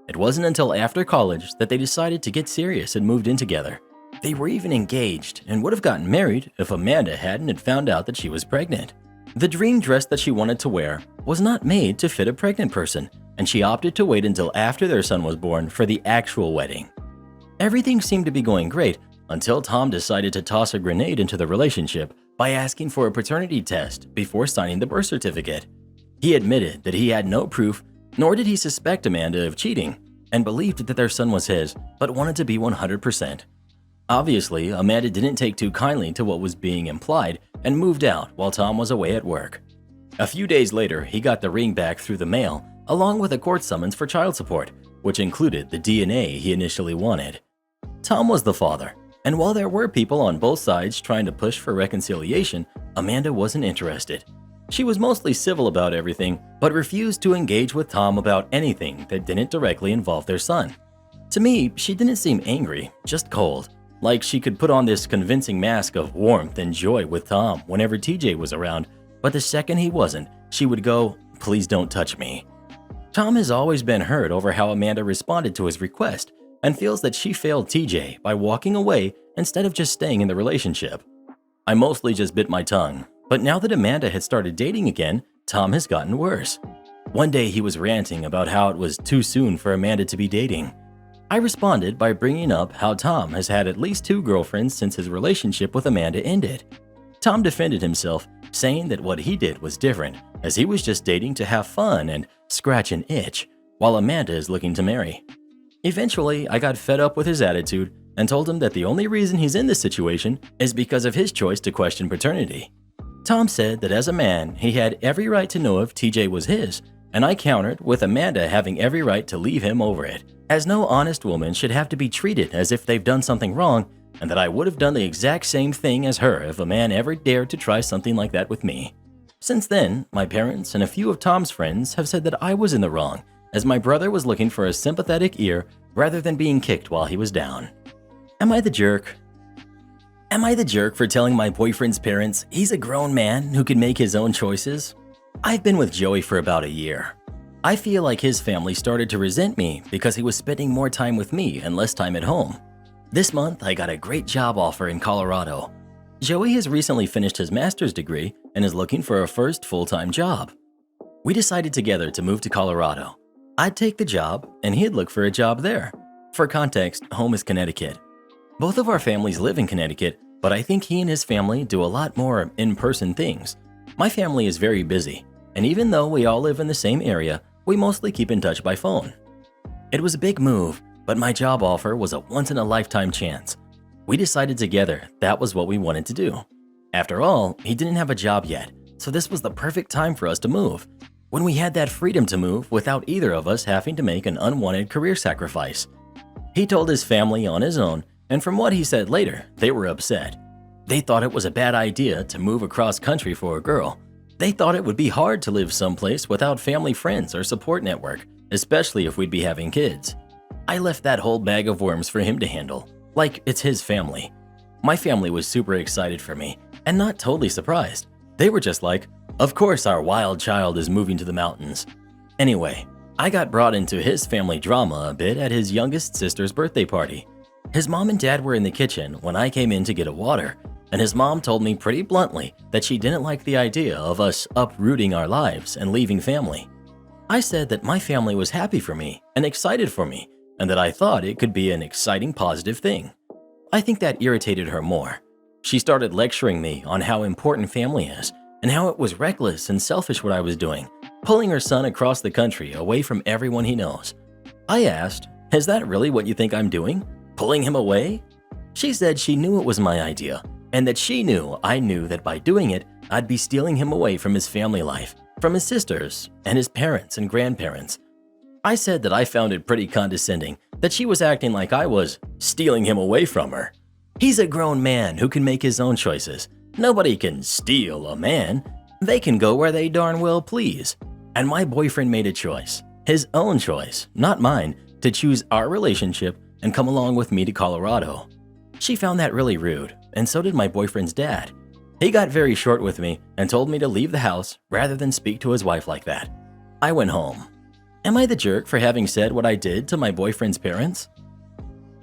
It wasn't until after college that they decided to get serious and moved in together. They were even engaged and would have gotten married if Amanda hadn't had found out that she was pregnant. The dream dress that she wanted to wear was not made to fit a pregnant person, and she opted to wait until after their son was born for the actual wedding. Everything seemed to be going great until Tom decided to toss a grenade into the relationship by asking for a paternity test before signing the birth certificate. He admitted that he had no proof, nor did he suspect Amanda of cheating, and believed that their son was his, but wanted to be 100%. Obviously, Amanda didn't take too kindly to what was being implied and moved out while Tom was away at work. A few days later, he got the ring back through the mail, along with a court summons for child support, which included the DNA he initially wanted. Tom was the father, and while there were people on both sides trying to push for reconciliation, Amanda wasn't interested. She was mostly civil about everything, but refused to engage with Tom about anything that didn't directly involve their son. To me, she didn't seem angry, just cold. Like she could put on this convincing mask of warmth and joy with Tom whenever TJ was around, but the second he wasn't, she would go, "Please don't touch me." Tom has always been hurt over how Amanda responded to his request and feels that she failed TJ by walking away instead of just staying in the relationship. I mostly just bit my tongue, but now that Amanda had started dating again, Tom has gotten worse. One day he was ranting about how it was too soon for Amanda to be dating. I responded by bringing up how Tom has had at least 2 girlfriends since his relationship with Amanda ended. Tom defended himself, saying that what he did was different, as he was just dating to have fun and scratch an itch, while Amanda is looking to marry. Eventually, I got fed up with his attitude and told him that the only reason he's in this situation is because of his choice to question paternity. Tom said that as a man, he had every right to know if TJ was his, and I countered with Amanda having every right to leave him over it, as no honest woman should have to be treated as if they've done something wrong, and that I would have done the exact same thing as her if a man ever dared to try something like that with me. Since then, my parents and a few of Tom's friends have said that I was in the wrong, as my brother was looking for a sympathetic ear rather than being kicked while he was down. Am I the jerk? Am I the jerk for telling my boyfriend's parents he's a grown man who can make his own choices? I've been with Joey for about a year. I feel like his family started to resent me because he was spending more time with me and less time at home. This month, I got a great job offer in Colorado. Joey has recently finished his master's degree and is looking for a first full-time job. We decided together to move to Colorado. I'd take the job and he'd look for a job there. For context, home is Connecticut. Both of our families live in Connecticut, but I think he and his family do a lot more in-person things. My family is very busy, and even though we all live in the same area, we mostly keep in touch by phone. It was a big move, but my job offer was a once-in-a-lifetime chance. We decided together that was what we wanted to do. After all, he didn't have a job yet, so this was the perfect time for us to move, when we had that freedom to move without either of us having to make an unwanted career sacrifice. He told his family on his own, and from what he said later, they were upset. They thought it was a bad idea to move across country for a girl. They thought it would be hard to live someplace without family, friends, or support network, especially if we'd be having kids. I left that whole bag of worms for him to handle, like it's his family. My family was super excited for me, and not totally surprised. They were just like, of course our wild child is moving to the mountains. Anyway, I got brought into his family drama a bit at his youngest sister's birthday party. His mom and dad were in the kitchen when I came in to get a water, and his mom told me pretty bluntly that she didn't like the idea of us uprooting our lives and leaving family. I said that my family was happy for me and excited for me, and that I thought it could be an exciting positive thing. I think that irritated her more. She started lecturing me on how important family is and how it was reckless and selfish what I was doing, pulling her son across the country away from everyone he knows. I asked, is that really what you think I'm doing? Pulling him away? She said she knew it was my idea, and that she knew I knew that by doing it, I'd be stealing him away from his family life, from his sisters, and his parents and grandparents. I said that I found it pretty condescending that she was acting like I was stealing him away from her. He's a grown man who can make his own choices. Nobody can steal a man. They can go where they darn well please. And my boyfriend made a choice, his own choice, not mine, to choose our relationship and come along with me to Colorado. She found that really rude, and so did my boyfriend's dad. He got very short with me and told me to leave the house rather than speak to his wife like that. I went home. Am I the jerk for having said what I did to my boyfriend's parents?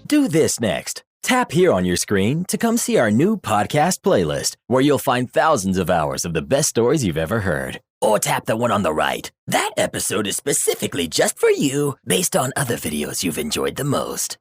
Do this next. Tap here on your screen to come see our new podcast playlist, where you'll find thousands of hours of the best stories you've ever heard. Or tap the one on the right. That episode is specifically just for you, based on other videos you've enjoyed the most.